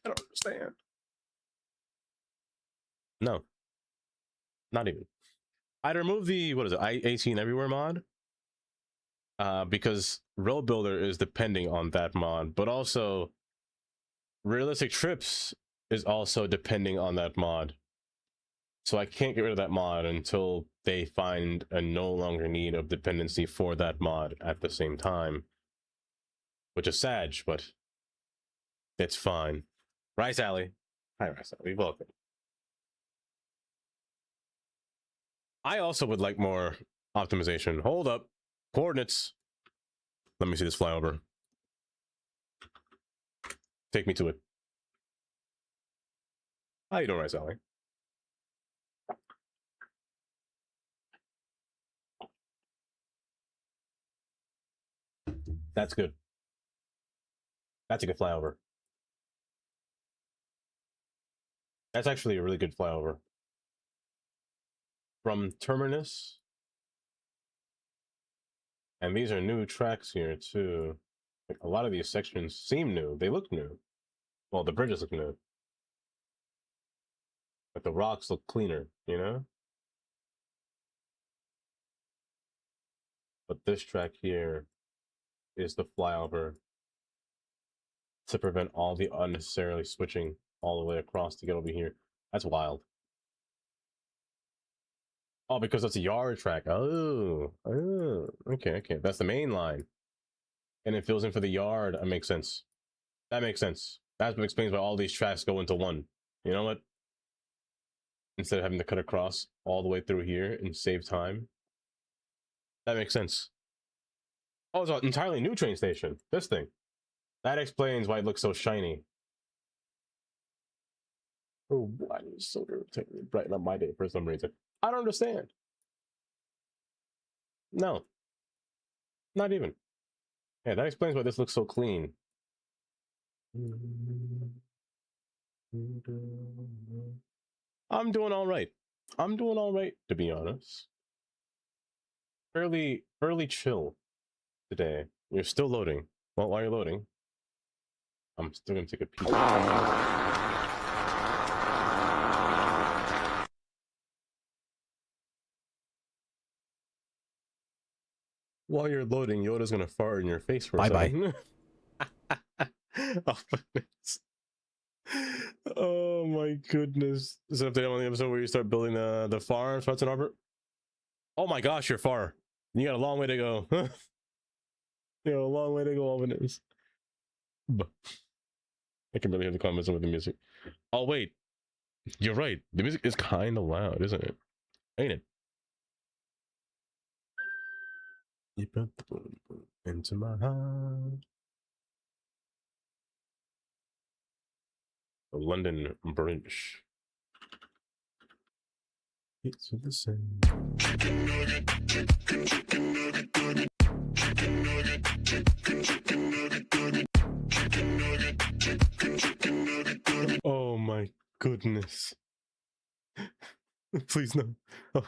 I don't understand. No, not even. I'd remove the, what is it, I-18 everywhere mod. Because Road Builder is depending on that mod, but also Realistic Trips is also depending on that mod. So I can't get rid of that mod until they find a no longer need of dependency for that mod at the same time. Which is sad, but it's fine. Rice Alley. Hi, Rice Alley. Welcome. I also would like more optimization. Hold up. Coordinates. Let me see this flyover. Take me to it. How you doing, Rice Alley? That's good. That's a good flyover. That's actually a really good flyover. From Terminus. And these are new tracks here too. Like, a lot of these sections seem new. They look new. Well, the bridges look new. But the rocks look cleaner, you know? But this track here is the flyover. to prevent all the unnecessarily switching all the way across to get over here. That's wild. Oh, because it's a yard track. Oh, okay, okay. That's the main line. And it fills in for the yard. That makes sense. That makes sense. That's what explains why all these tracks go into one. You know what? Instead of having to cut across all the way through here and save time. That makes sense. Oh, it's an entirely new train station. This thing. That explains why it looks so shiny. Oh, why is so irritating? Brighten up my day for some reason. I don't understand. No. Not even. Yeah, that explains why this looks so clean. I'm doing all right. I'm doing all right, to be honest. Fairly chill today. You're still loading. Well, while you're loading, I'm still gonna take a peek. While you're loading, Yoda's gonna fart in your face for a second. Oh, oh my goodness. Is it update on the episode where you start building the farm, Spencer Norbert? Oh my gosh, you're far. You got a long way to go. You got a long way to go, Alvinus. I can really hear the comments with the music. Oh wait, you're right. The music is kind of loud, isn't it? Ain't it? You put the boom boom into my heart. The London Bridge. It's the same. Oh my goodness. Please no. Oh.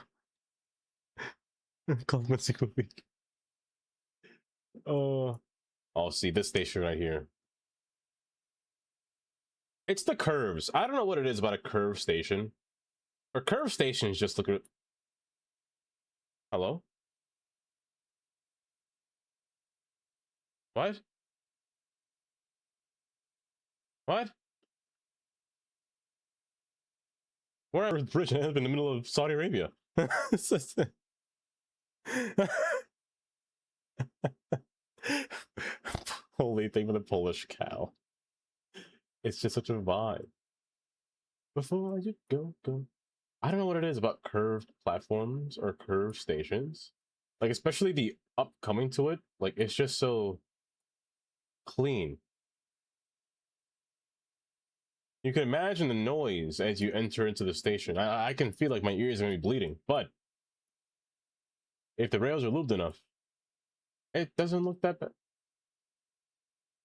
Cosmetic week. Oh, see this station right here. It's the curves. I don't know what it is about a curve station. For curve stations, just look at. Hello? What? What? We're at bridge in the middle of Saudi Arabia. Holy thing for the Polish cow. It's just such a vibe. Before you go. I don't know what it is about curved platforms or curved stations. Like, especially the upcoming to it. Like, it's just so clean. You can imagine the noise as you enter into the station. I can feel like my ears are going to be bleeding. But if the rails are lubed enough, it doesn't look that bad.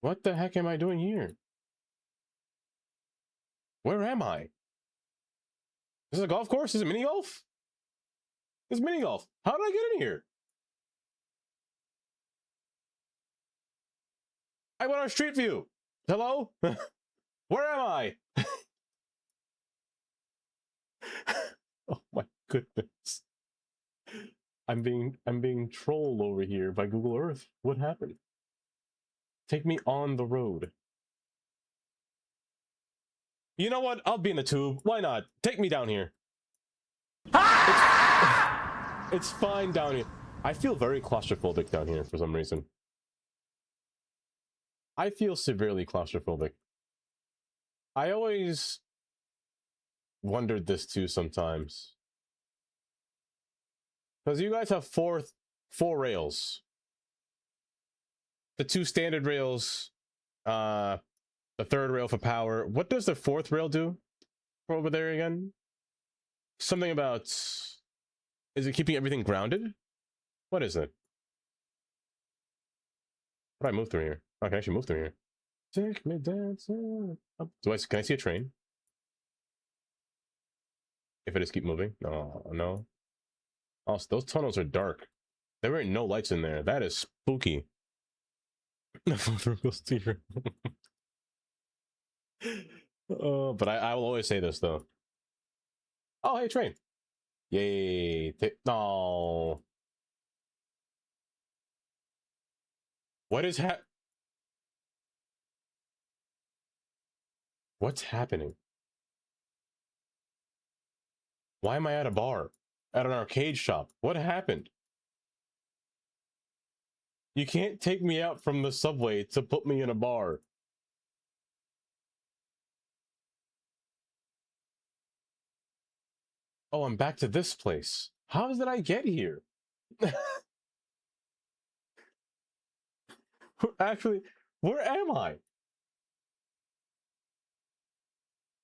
What the heck am I doing here? Where am I? Is this a golf course? Is it mini golf? It's mini golf. How did I get in here? I went on Street View. Hello? Where am I? Oh my goodness. I'm being trolled over here by Google Earth. What happened? Take me on the road. You know what? I'll be in the tube. Why not? Take me down here. It's fine down here. I feel very claustrophobic down here for some reason. I feel severely claustrophobic. I always wondered this too sometimes. Because you guys have four rails. The two standard rails, the third rail for power. What does the fourth rail do over there again? Something about, is it keeping everything grounded? What is it? How do I move through here? Oh, I can actually move through here. Take me dancing. Oh, can I see a train? If I just keep moving? No. Also, those tunnels are dark. There ain't no lights in there. That is spooky. But I will always say this though. Oh, hey, train. Yay. No. What is What's happening? Why am I at a bar? At an arcade shop? What happened? You can't take me out from the subway to put me in a bar. Oh, I'm back to this place. How did I get here? Actually, where am I?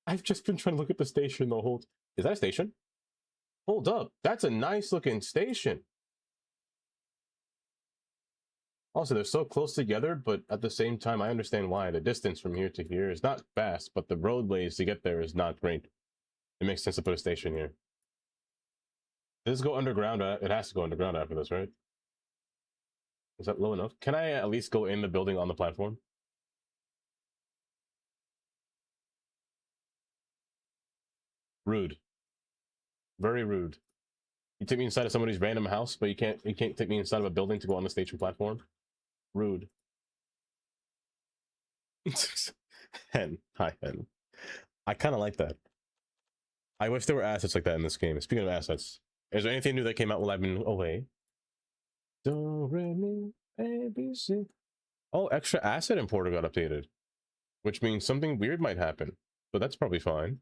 I've just been trying to look at the station the whole... Is that a station? Hold up. That's a nice looking station. Also, they're so close together, but at the same time, I understand why. The distance from here to here is not fast, but the roadways to get there is not great. It makes sense to put a station here. Does this go underground? It has to go underground after this, right? Is that low enough? Can I at least go in the building on the platform? Rude. Very rude. You take me inside of somebody's random house, but you can't take me inside of a building to go on the station platform? Rude. Hen. Hi, Hen. I kind of like that. I wish there were assets like that in this game. Speaking of assets, is there anything new that came out while I've been away? Do, re, mi, A, B, C. Oh, extra asset importer got updated, which means something weird might happen, but that's probably fine.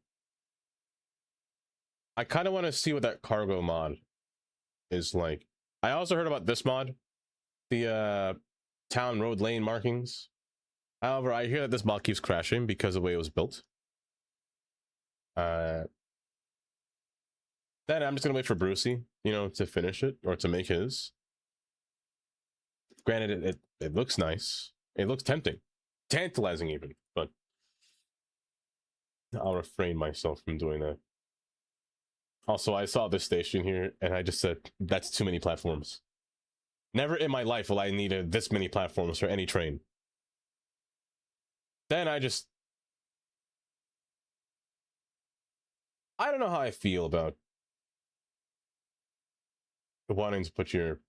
I kind of want to see what that cargo mod is like. I also heard about this mod, the town road lane markings. However, I hear that this mod keeps crashing because of the way it was built. Then I'm just gonna wait for Brucey, you know, to finish it or to make his. Granted, it looks nice. It looks tempting, tantalizing even, but I'll refrain myself from doing that. Also, I saw this station here, and I just said, that's too many platforms. Never in my life will I need this many platforms for any train. Then I don't know how I feel about wanting to put your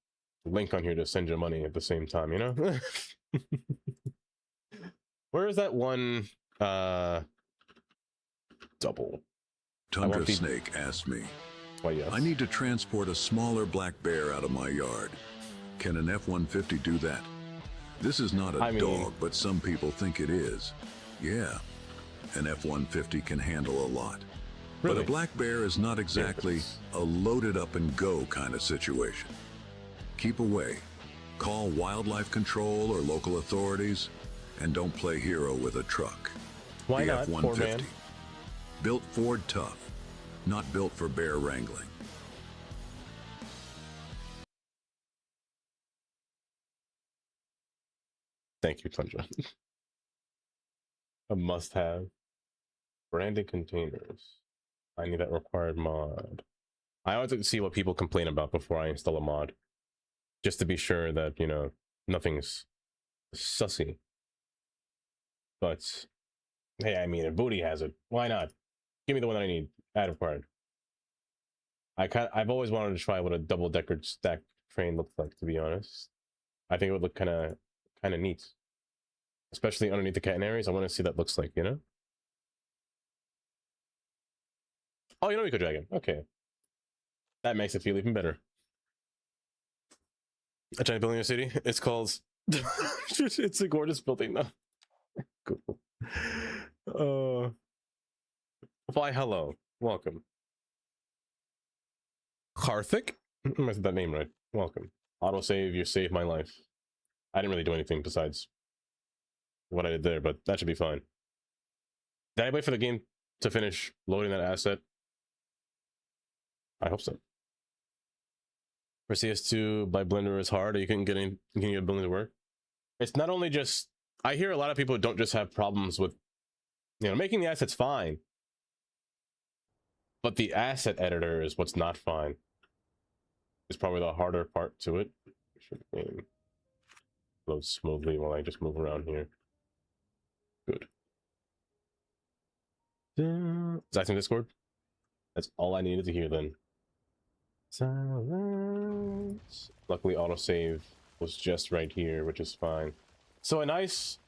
link on here to send you money at the same time, you know? Where is that one, double? Tundra Snake asked me, Why, yes. I need to transport a smaller black bear out of my yard. Can an F-150 do that? This is not a dog, but some people think it is. Yeah, an F-150 can handle a lot. Really? But a black bear is not exactly a loaded up and go kind of situation. Keep away. Call wildlife control or local authorities, and don't play hero with a truck. Why the not, poor man? F-150. Built Ford tough, not built for bear wrangling. Thank you, Tundra. A must-have. Branded containers. I need that required mod. I always like to see what people complain about before I install a mod. Just to be sure that, you know, nothing's sussy. But, hey, I mean, if Booty has it, why not? Give me the one that I need. Add required. I've always wanted to try what a double-decker stacked train looks like, to be honest. I think it would look kind of neat. Especially underneath the catenaries. I want to see what that looks like, you know? Oh, you know Eco Dragon. Okay. That makes it feel even better. A giant building in a city. It's called... it's a gorgeous building, though. Cool. Why, hello. Welcome. Karthik? I said that name right. Welcome. Autosave, you saved my life. I didn't really do anything besides what I did there, but that should be fine. Did I wait for the game to finish loading that asset? I hope so. For CS2 by Blender is hard, or you can get a building to work. It's not only just... I hear a lot of people don't just have problems with, you know, making the assets fine. But the asset editor is what's not fine. It's probably the harder part to it. Should load smoothly while I just move around here. Good. Is that in Discord? That's all I needed to hear then. Silence. Luckily, autosave was just right here, which is fine. So a nice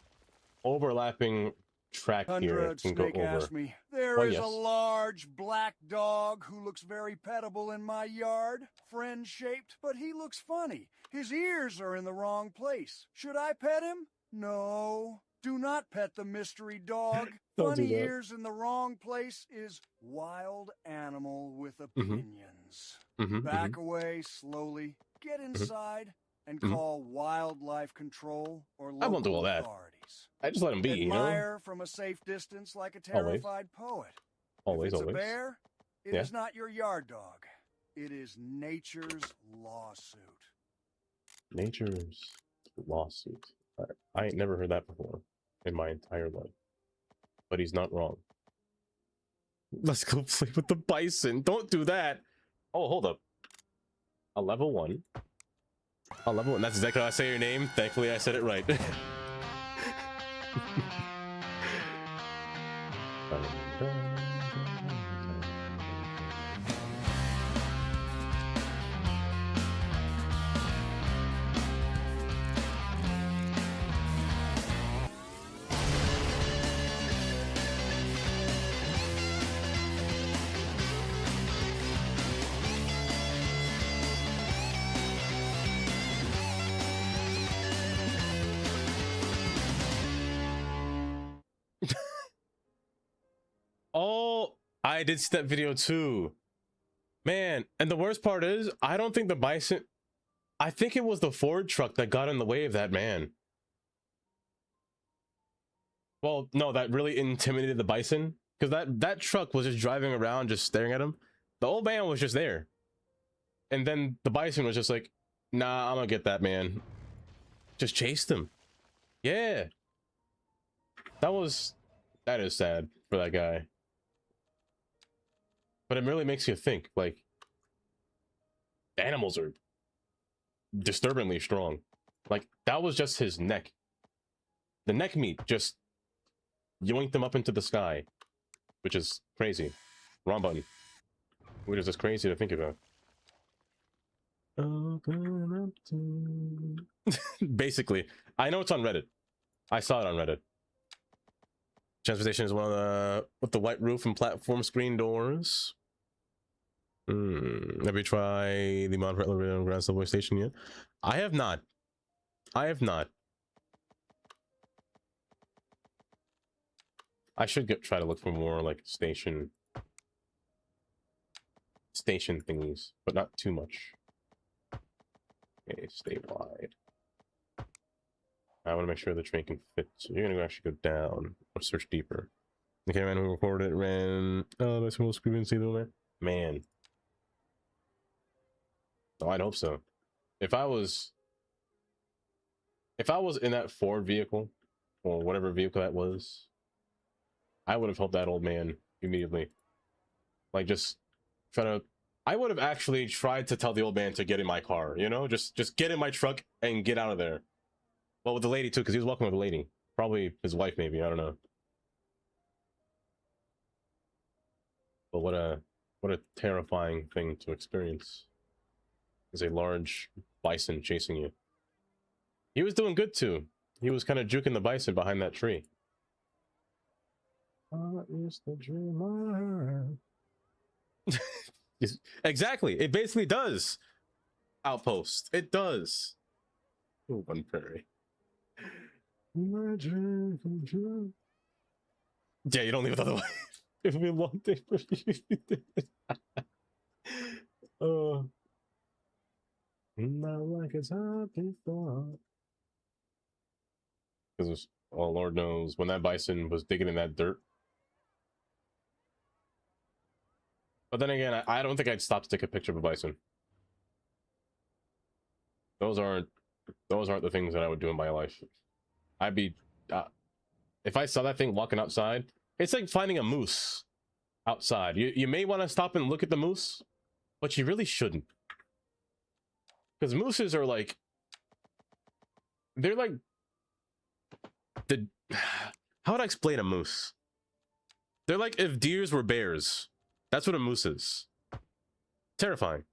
overlapping track here Tundra and go Snake over. asked me, there Oh, is yes. a large black dog who looks very pettable in my yard, friend-shaped, but he looks funny. His ears are in the wrong place. Should I pet him? No. Do not pet the mystery dog. Don't do Funny that. ears in the wrong place is wild animal with Mm-hmm. opinions. Back away slowly, get inside, and call wildlife control or I won't do local all that. authorities. I just let him be, you know? Admire from a safe distance like a Always. terrified poet. Always, If it's always. a bear, it Yeah. is not your yard dog. It is nature's lawsuit. Nature's lawsuit. I ain't never heard that before in my entire life. But he's not wrong. Let's go play with the bison. Don't do that. Oh, hold up. A level 1. A level 1. That's exactly how I say your name. Thankfully, I said it right. Oh, I did see that video too. Man, and the worst part is, I don't think the bison... I think it was the Ford truck that got in the way of that man. Well, no, that really intimidated the bison. Because that truck was just driving around, just staring at him. The old man was just there. And then the bison was just like, nah, I'm gonna get that man. Just chased him. Yeah. That is sad for that guy. But it really makes you think, like, animals are disturbingly strong. Like, that was just his neck. The neck meat just yoinked them up into the sky, which is crazy. Wrong button. Which is just crazy to think about. Basically, I know it's on Reddit. I saw it on Reddit. Transportation is one of the with the white roof and platform screen doors. Have you tried the mod for elevator and ground subway station yet? I have not. I have not. I should try to look for more like station thingies, but not too much. Okay, stay wide. I want to make sure the train can fit. So you're gonna actually go down or search deeper. The cameraman who recorded it ran. Oh, that's the most screaming see the man. Oh, I'd hope so. If I was in that Ford vehicle or whatever vehicle that was, I would have helped that old man immediately. Like, just try to. I would have actually tried to tell the old man to get in my car. You know, just get in my truck and get out of there. Well, with the lady too, because he was walking with a lady. Probably his wife, maybe. I don't know. But what a terrifying thing to experience. Is a large bison chasing you. He was doing good too. He was kind of juking the bison behind that tree. What is the dreamer? Exactly. It basically does. Outpost. It does. Ooh, one prairie. My dream come true. Yeah, you don't leave it other way. It'll be a long day for you. Oh. Not like it's hard before. Because, oh, Lord knows, when that bison was digging in that dirt. But then again, I don't think I'd stop to take a picture of a bison. Those aren't the things that I would do in my life. I'd be, if I saw that thing walking outside, it's like finding a moose outside. You may want to stop and look at the moose, but you really shouldn't. Because mooses are like, they're like how would I explain a moose? They're like if deers were bears. That's what a moose is. Terrifying.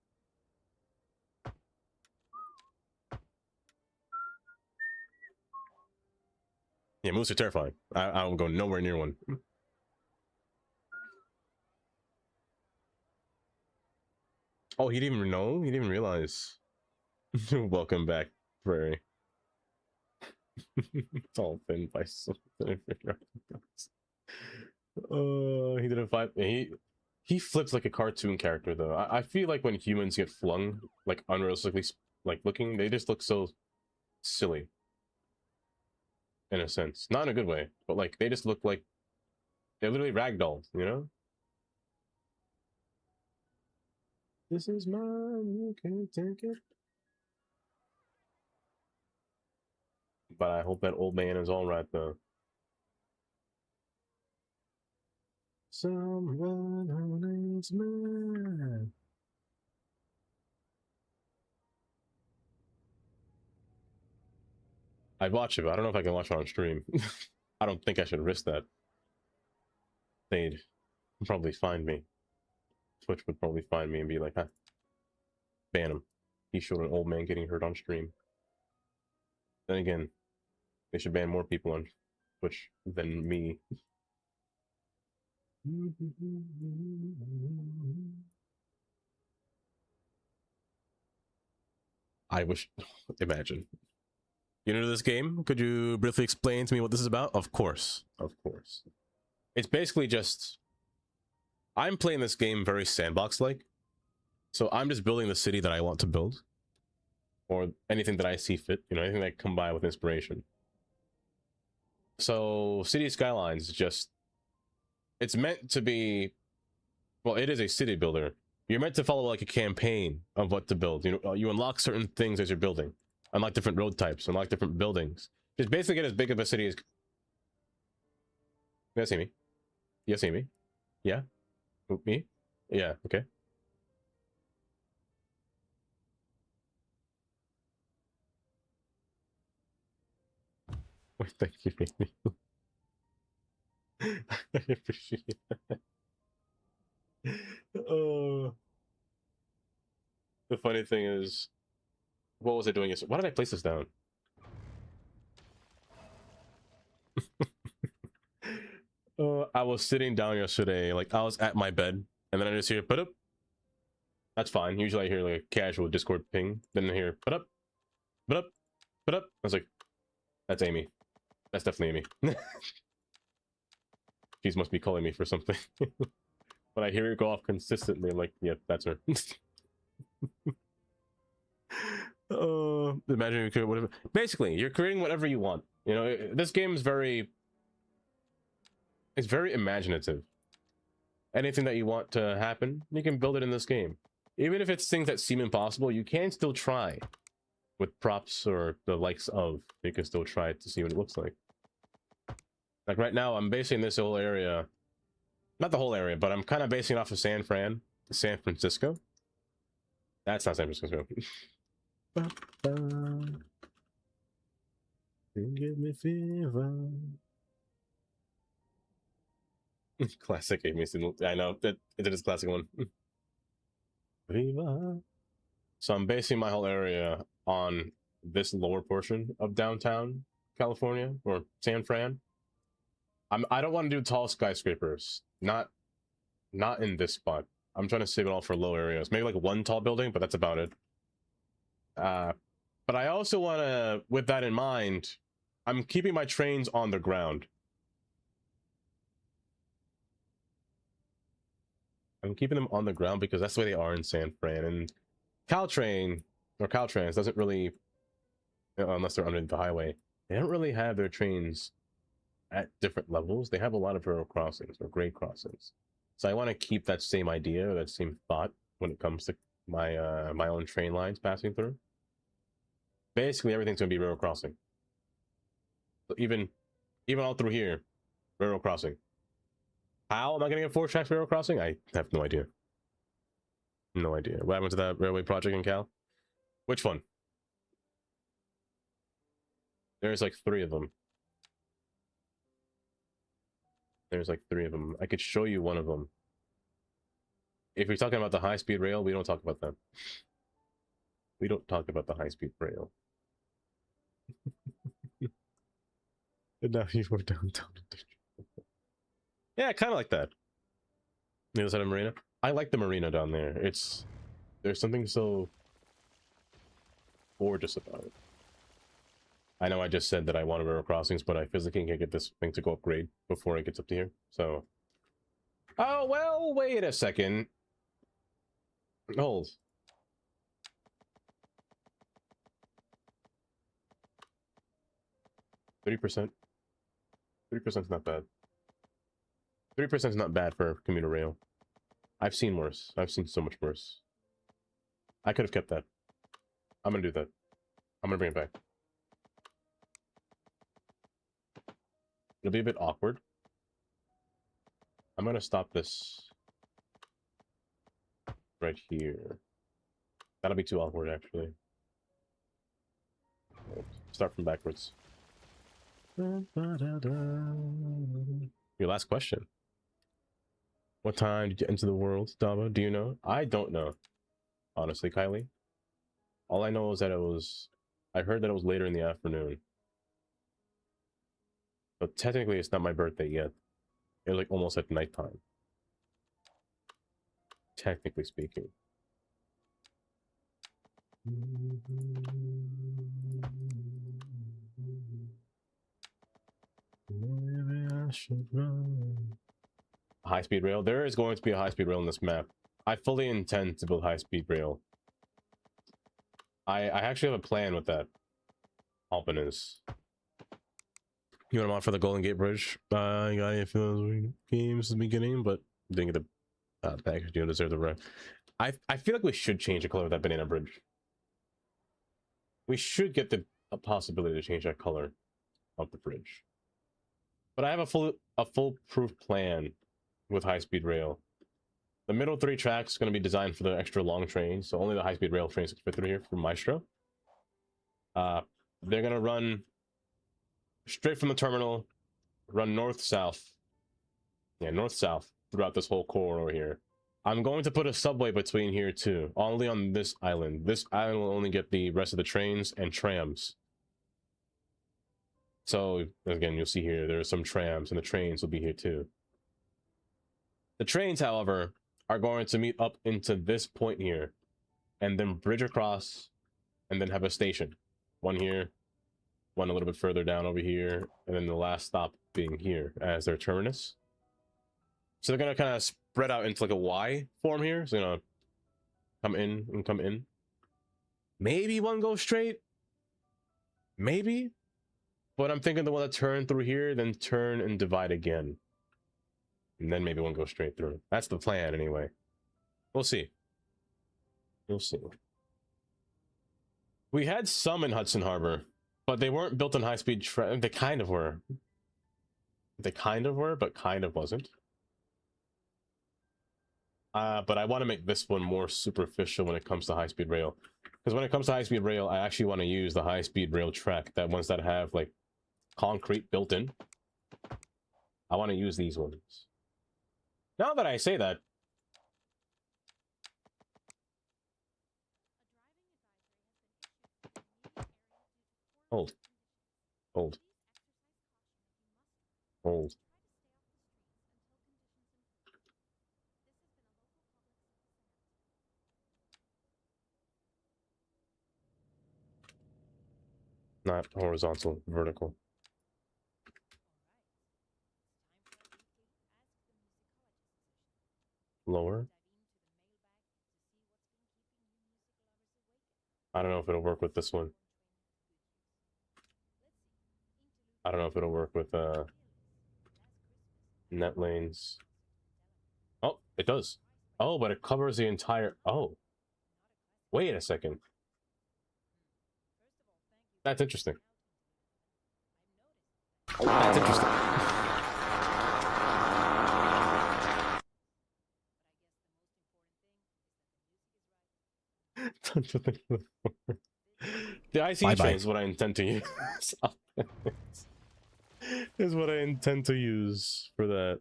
Yeah, moose are terrifying. I don't go nowhere near one. Oh, he didn't even know? He didn't even realize. Welcome back, Prairie. It's all thin by something. He didn't fight. He flips like a cartoon character though. I feel like when humans get flung, like unrealistically, like looking, they just look so silly. In a sense, not in a good way, but like they just look like they're literally ragdolls, you know? This is mine, you can't take it. But I hope that old man is all right though. Someone who needs me. I'd watch it, but I don't know if I can watch it on stream. I don't think I should risk that. They'd probably find me. Twitch would probably find me and be like, huh, ban him. He showed an old man getting hurt on stream. Then again, they should ban more people on Twitch than me. I wish, imagine. You know this game? Could you briefly explain to me what this is about? Of course, of course. It's basically just, I'm playing this game very sandbox-like. So I'm just building the city that I want to build. Or anything that I see fit, you know, anything that I come by with inspiration. So City Skylines is just, it's meant to be, well, it is a city builder. You're meant to follow like a campaign of what to build. You know, you unlock certain things as you're building. Unlock different road types, unlock different buildings. Just basically get as big of a city as... You guys see me? You guys see me? Yeah? Me? Yeah, okay. Wait, thank you, baby. I appreciate that. Oh. The funny thing is, what was I doing? Why did I place this down? I was sitting down yesterday, like I was at my bed, and then I just hear put up. That's fine. Usually I hear like a casual Discord ping. Then I hear put up, put up, put up. I was like, that's Amy. That's definitely Amy. She must be calling me for something. But I hear her go off consistently. I'm like, yep, that's her. Imagine you could whatever. Basically, you're creating whatever you want. You know, this game is it's very imaginative. Anything that you want to happen, you can build it in this game. Even if it's things that seem impossible, you can still try. With props or the likes of, you can still try to see what it looks like. Like right now, I'm basing this whole area, not the whole area, but I'm kind of basing it off of San Francisco. That's not San Francisco. Give me fever. Classic Amy. I know that it is a classic one. Viva. So I'm basing my whole area on this lower portion of downtown California or San Fran. I don't want to do tall skyscrapers. Not in this spot. I'm trying to save it all for low areas. Maybe like one tall building, but that's about it. But I also want to, with that in mind, I'm keeping my trains on the ground. I'm keeping them on the ground because that's the way they are in San Fran. And Caltrain, or Caltrans, doesn't really, unless they're under the highway, they don't really have their trains at different levels. They have a lot of rural crossings or grade crossings. So I want to keep that same idea, that same thought when it comes to my my own train lines passing through. Basically, everything's going to be railroad crossing. So even all through here, railroad crossing. How am I going to get 4 tracks railroad crossing? I have no idea. No idea. What happened to that railway project in Cal? Which one? There's like 3 of them. There's like 3 of them. I could show you one of them. If you're talking about the high-speed rail, we don't talk about that. We don't talk about the high-speed rail. And now you were downtown. Yeah, kind of like that. The other side of marina. I like the marina down there. There's something so gorgeous about it. I know I just said that I wanted river crossings, but I physically can't get this thing to go upgrade before it gets up to here. So, oh well, wait a second. Hold. %. 3% is not bad. 3% is not bad for commuter rail. I've seen worse. I've seen so much worse. I could have kept that. I'm gonna do that. I'm gonna bring it back. It'll be a bit awkward. I'm gonna stop this right here. That'll be too awkward, actually. Start from backwards. Your last question. What time did you enter the world, Dava? Do you know? I don't know. Honestly, Kylie. All I know is that I heard that it was later in the afternoon. But technically it's not my birthday yet. It was like almost at nighttime. Technically speaking. Maybe I should run. High-speed rail. There is going to be a high-speed rail in this map. I fully intend to build high-speed rail. I actually have a plan with that. Alpin is. You want to mod for the Golden Gate Bridge? I got a few of those games at the beginning, but didn't get the package. You don't deserve the rest. I feel like we should change the color of that banana bridge. We should get a possibility to change that color of the bridge. But I have a foolproof plan with high-speed rail. The middle 3 tracks going to be designed for the extra long trains, so only the high-speed rail trains can fit through here from Maestro. They're going to run straight from the terminal, run north-south. Yeah, north-south throughout this whole corridor here. I'm going to put a subway between here too, only on this island. This island will only get the rest of the trains and trams. So, again, you'll see here, there are some trams, and the trains will be here too. The trains, however, are going to meet up into this point here, and then bridge across, and then have a station. One here, one a little bit further down over here, and then the last stop being here as their terminus. So they're going to kind of spread out into like a Y form here. So, come in and come in. Maybe one goes straight. Maybe. But I'm thinking the one that turn through here, then turn and divide again. And then maybe one goes straight through. That's the plan anyway. We'll see. We'll see. We had some in Hudson Harbor, but they weren't built on high-speed They kind of were. They kind of were, but kind of wasn't. But I want to make this one more superficial when it comes to high-speed rail. Because when it comes to high-speed rail, I actually want to use the high-speed rail track, that ones that have like concrete built in. I want to use these ones. Now that I say that, hold. Not horizontal, vertical. Lower. I don't know if it'll work with this one. I don't know if it'll work with net lanes. Oh, it does. Oh, but it covers the entire... Oh. Wait a second. That's interesting. That's interesting. The IC train is what I intend to use. Is what I intend to use for that.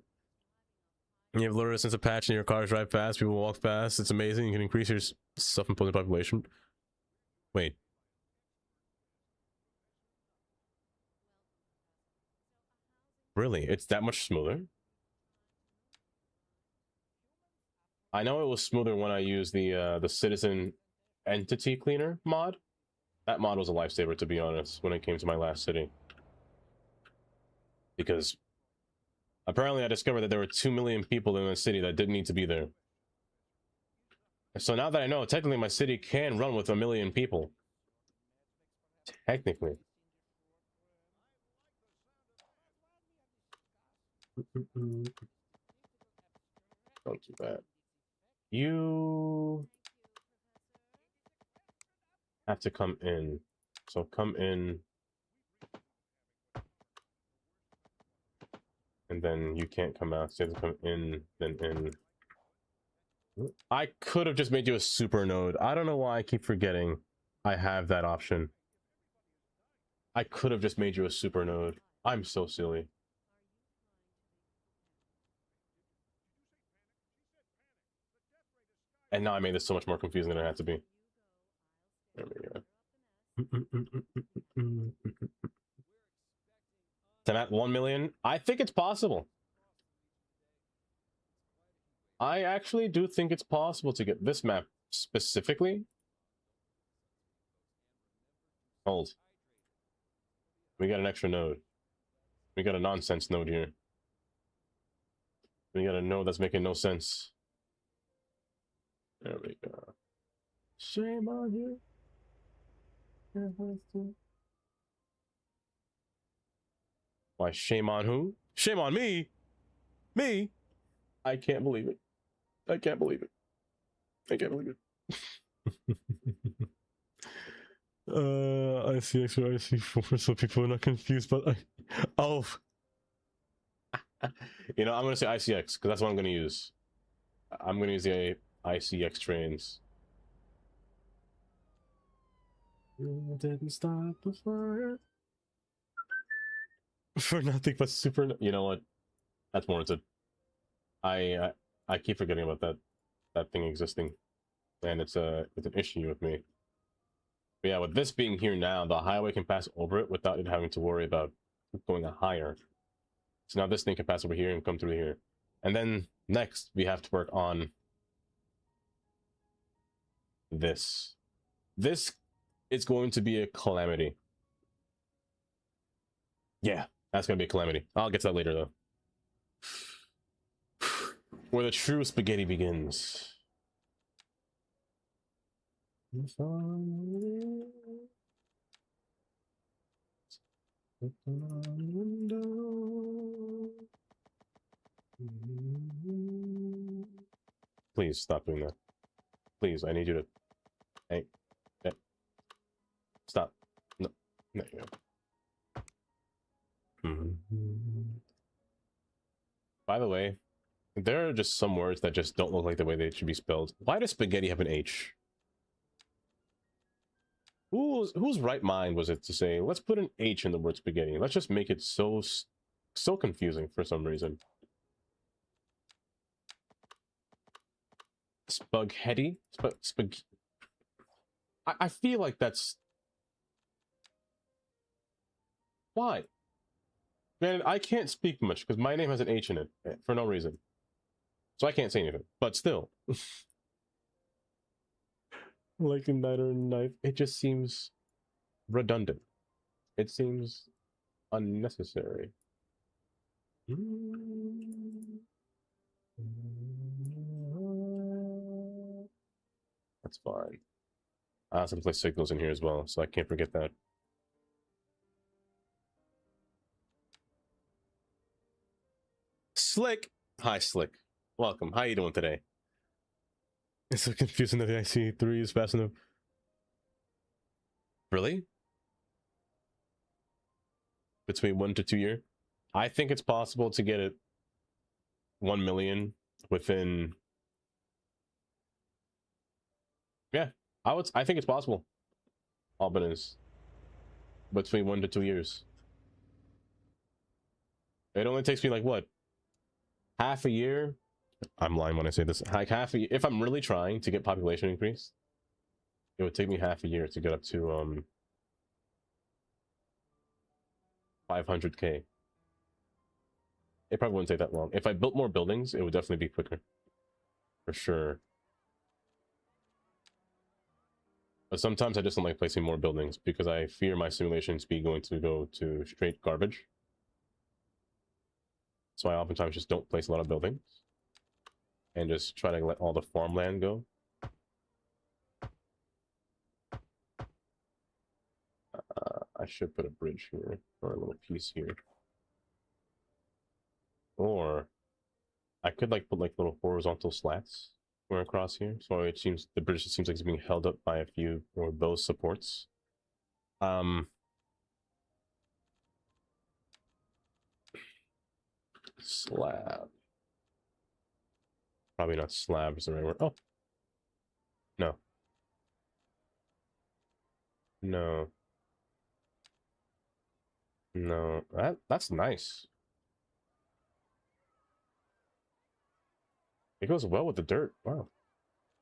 You have low resistance of patch and your cars drive fast, people walk fast. It's amazing. You can increase your self-employed population. Wait. Really? It's that much smoother? I know it was smoother when I used the citizen entity cleaner mod. That mod was a lifesaver, to be honest, when it came to my last city. Because apparently I discovered that there were 2 million people in the city that didn't need to be there. So now that I know, technically my city can run with 1 million people. Technically. Don't do that. You have to come in. So come in. And then you can't come out. So you have to come in, then in. I could have just made you a super node. I don't know why I keep forgetting I have that option. I could have just made you a super node. I'm so silly. And now I made this so much more confusing than it had to be. There we go. To at 1 million? I think it's possible. I actually do think it's possible to get this map specifically. Hold. We got an extra node. We got a nonsense node here. We got a node that's making no sense. There we go. Shame on you. Why, shame on who? Shame on me! Me! I can't believe it. I can't believe it. I can't believe it. ICX or IC4, so people are not confused, but oh. You know, I'm gonna say ICX, because that's what I'm gonna use. I'm gonna use the ICX trains. You didn't stop the fire. For nothing but super. You know what? That's warranted. I keep forgetting about that thing existing, and it's an issue with me. But yeah, with this being here now, the highway can pass over it without it having to worry about going higher. So now this thing can pass over here and come through here, and then next we have to work on this. This is going to be a calamity. Yeah, that's gonna be a calamity. I'll get to that later though. Where the true spaghetti begins. Please stop doing that. Please, I need you to. Hey, hey. Stop. No, there you go. By the way, there are just some words that just don't look like the way they should be spelled. Why does spaghetti have an H? Whose right mind was it to say, let's put an H in the word spaghetti? Let's just make it so confusing for some reason. Spaghetti? I feel like that's... Why? Man, I can't speak much because my name has an H in it for no reason. So I can't say anything, but still. Like a knight or a knife, it just seems redundant. It seems unnecessary. That's fine. I also play signals in here as well, so I can't forget that. Slick! Hi, Slick. Welcome. How you doing today? It's so confusing that the IC3 is fast enough. Really? Between 1 to 2 years? I think it's possible to get it 1 million within... Yeah, I think it's possible. Albin is between 1 to 2 years. It only takes me like what? Half a year? I'm lying when I say this. Like half a year. If I'm really trying to get population increase, it would take me half a year to get up to 500k. it probably wouldn't take that long. If I built more buildings, it would definitely be quicker. For sure. But sometimes I just don't like placing more buildings because I fear my simulation speed going to go to straight garbage. So I oftentimes just don't place a lot of buildings and just try to let all the farmland go. I should put a bridge here or a little piece here. Or I could like put like little horizontal slats going across here. So it seems the bridge seems like it's being held up by a few or those supports. Slab. Probably not slab is the right word. Oh. No. No. No. That's nice. It goes well with the dirt. Wow.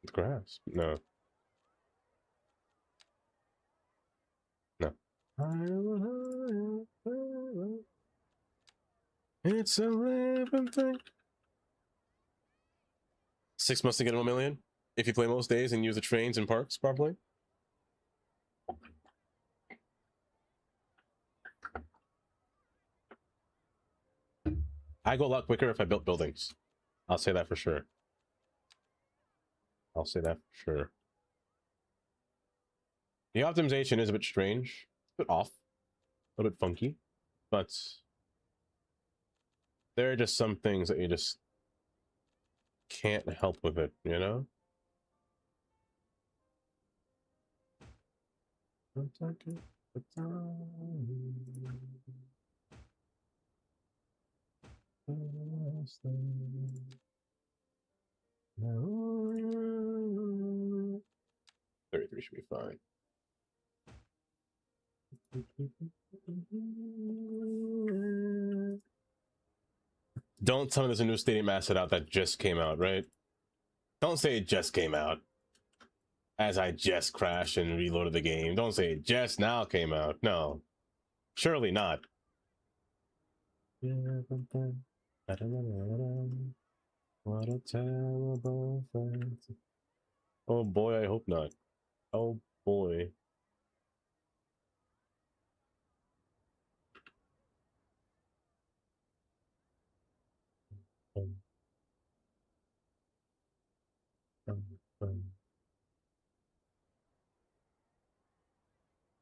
With grass. No. No. It's a living thing. 6 months to get 1 million if you play most days and use the trains and parks properly. I go a lot quicker if I built buildings. I'll say that for sure. I'll say that for sure. The optimization is a bit strange, a bit off, a little bit funky, but there are just some things that you just can't help with it, you know? No. 33 should be fine. Don't tell me there's a new stadium asset out that just came out, right? Don't say it just came out. As I just crashed and reloaded the game. Don't say it just now came out. No. Surely not. What a terrible fantasy. Oh boy, I hope not. Oh boy.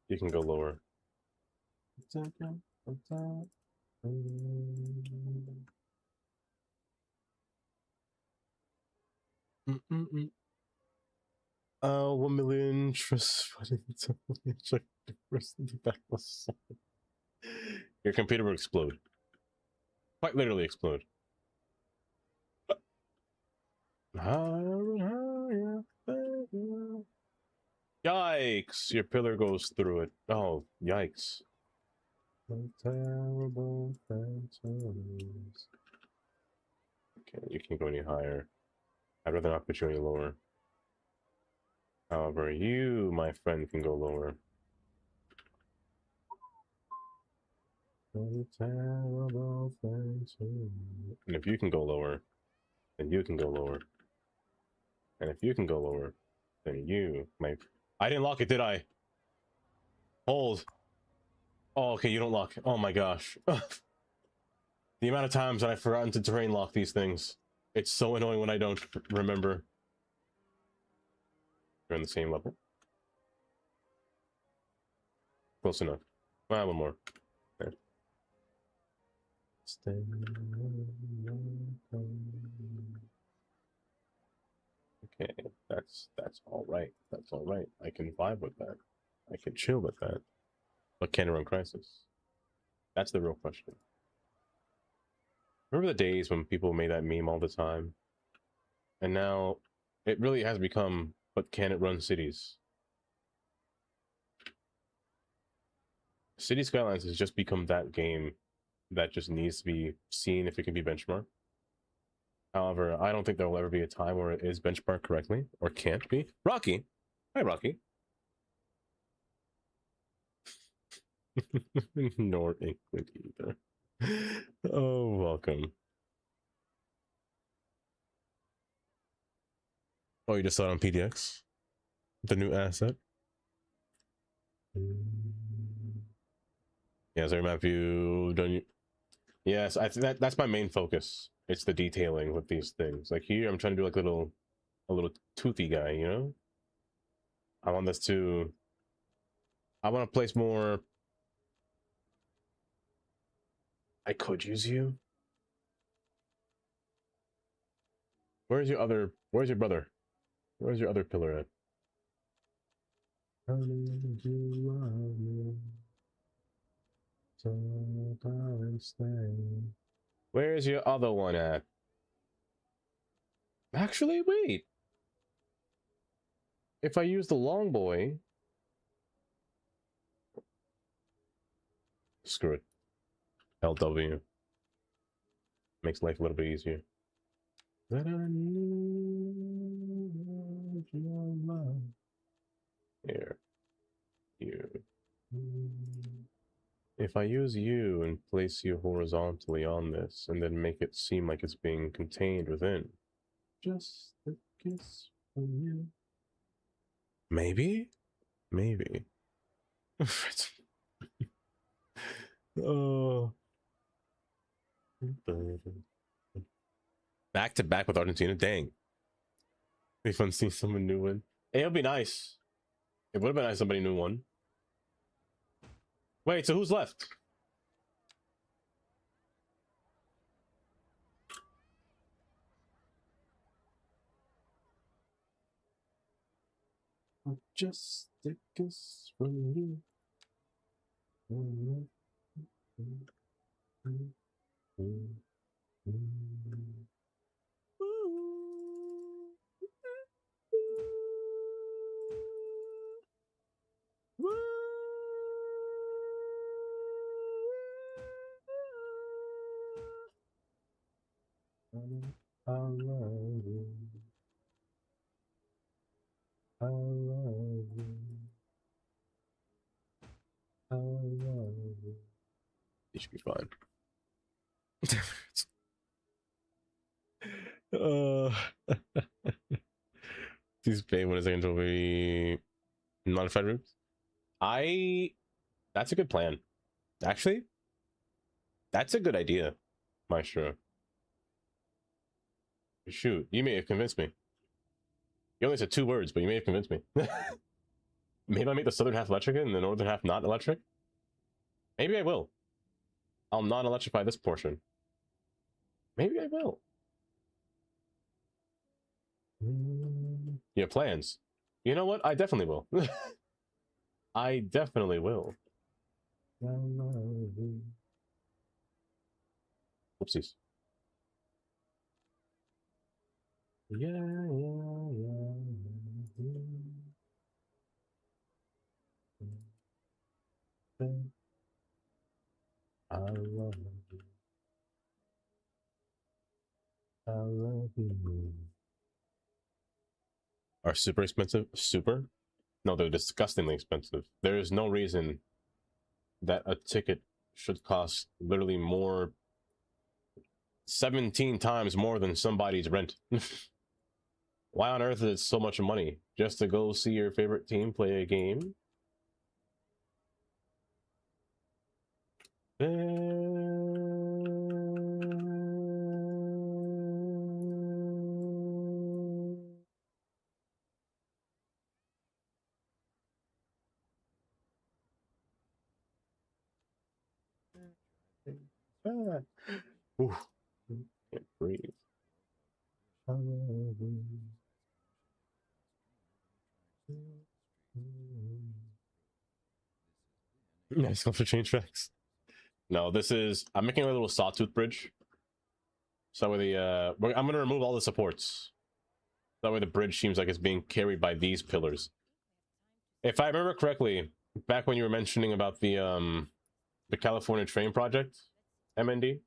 You can go lower. Oh, 1 million trust funding. Your computer will explode. Quite literally explode. Yikes! Your pillar goes through it. Oh, yikes. Terrible phantoms. Okay, you can't go any higher. I'd rather not put you any lower. However, you, my friend, can go lower. Terrible phantoms. And if you can go lower, then you can go lower. And if you can go lower, then you, my... I didn't lock it, did I? Hold. Oh, okay, you don't lock. Oh my gosh. The amount of times that I've forgotten to terrain lock these things. It's so annoying when I don't remember. You're on the same level. Close enough. One more. There. Okay, that's all right. That's all right. I can vibe with that. I can chill with that. But can it run Crisis? That's the real question. Remember the days when people made that meme all the time? And now it really has become, but can it run cities? City Skylines has just become that game that just needs to be seen if it can be benchmarked. However, I don't think there will ever be a time where it is benchmarked correctly, or can't be. Rocky! Hi, Rocky. Nor England either. Oh, welcome. Oh, you just saw it on PDX? The new asset? Yeah, so map view done you. Yes, I think that's my main focus. It's the detailing with these things. Like here, I'm trying to do like a little toothy guy, you know? I want this to I want to place more. I could use you. Where's your other? Where's your brother? Where's your other pillar at? How did you love me? So darling, stay. Where's your other one at? Actually, wait. If I use the long boy, screw it. LW makes life a little bit easier. That I need your love. Here, here. If I use you and place you horizontally on this, and then make it seem like it's being contained within, just a kiss from you. Maybe, maybe. Oh. Back to back with Argentina. Dang. Be fun seeing someone new win. Hey, it'll be nice. It would have been nice if somebody new one. Wait, so who's left? Just a kiss from you. I love you. I love you. I love you. It should be fine. These pay when is going to be modified rooms? That's a good plan. Actually, that's a good idea, Maestro. Shoot, you may have convinced me. You only said 2 words, but you may have convinced me. Maybe I make the southern half electric and the northern half not electric? Maybe I will. I'll non-electrify this portion. Maybe I will. You have plans? You know what? I definitely will. I definitely will. Oopsies. Yeah, yeah, yeah. I love you. I love you. Are super expensive? Super? No, they're disgustingly expensive. There is no reason that a ticket should cost literally more, 17 times more than somebody's rent. Why on earth is it so much money? Just to go see your favorite team play a game? Ooh, can't breathe. Nice sculpture change tracks. No, this is I'm making a little sawtooth bridge. So with the I'm gonna remove all the supports. That way the bridge seems like it's being carried by these pillars. If I remember correctly, back when you were mentioning about the California train project, MND,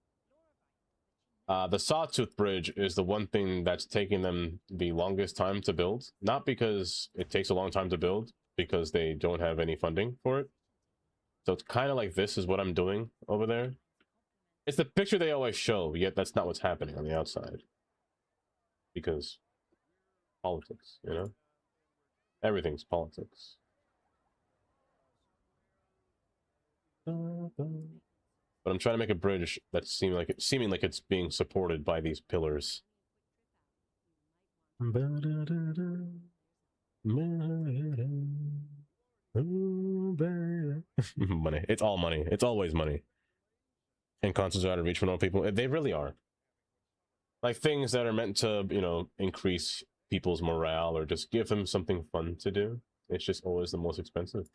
the sawtooth bridge is the one thing that's taking them the longest time to build. Not because it takes a long time to build, because they don't have any funding for it. So it's kind of like this is what I'm doing over there. It's the picture they always show, yet that's not what's happening on the outside. Because politics, you know? Everything's politics. But I'm trying to make a bridge that seeming like it's being supported by these pillars. Money. It's all money. It's always money. And concerts are out of reach for normal people. They really are. Like things that are meant to, you know, increase people's morale or just give them something fun to do. It's just always the most expensive.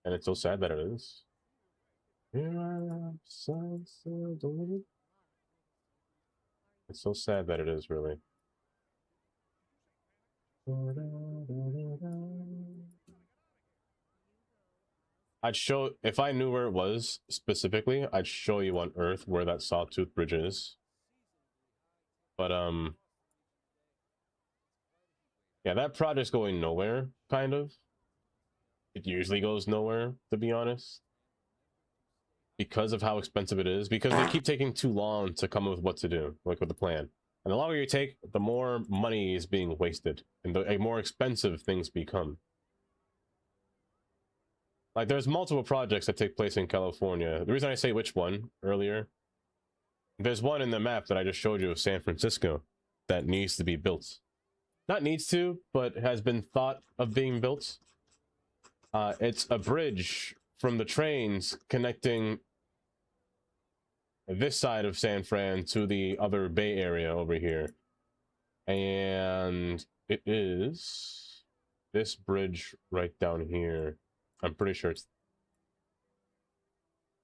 And it's so sad that it is. It's so sad that it is, really. I'd show, if I knew where it was specifically, I'd show you on Earth where that Sawtooth Bridge is. But, yeah, that project's going nowhere, kind of. It usually goes nowhere, to be honest. Because of how expensive it is. Because they keep taking too long to come up with what to do, like with the plan. And the longer you take, the more money is being wasted. And the more expensive things become. Like, there's multiple projects that take place in California. The reason I say which one earlier, there's one in the map that I just showed you of San Francisco that needs to be built. Not needs to, but has been thought of being built. It's a bridge from the trains connecting this side of San Fran to the other Bay Area over here. And it is this bridge right down here. I'm pretty sure it's...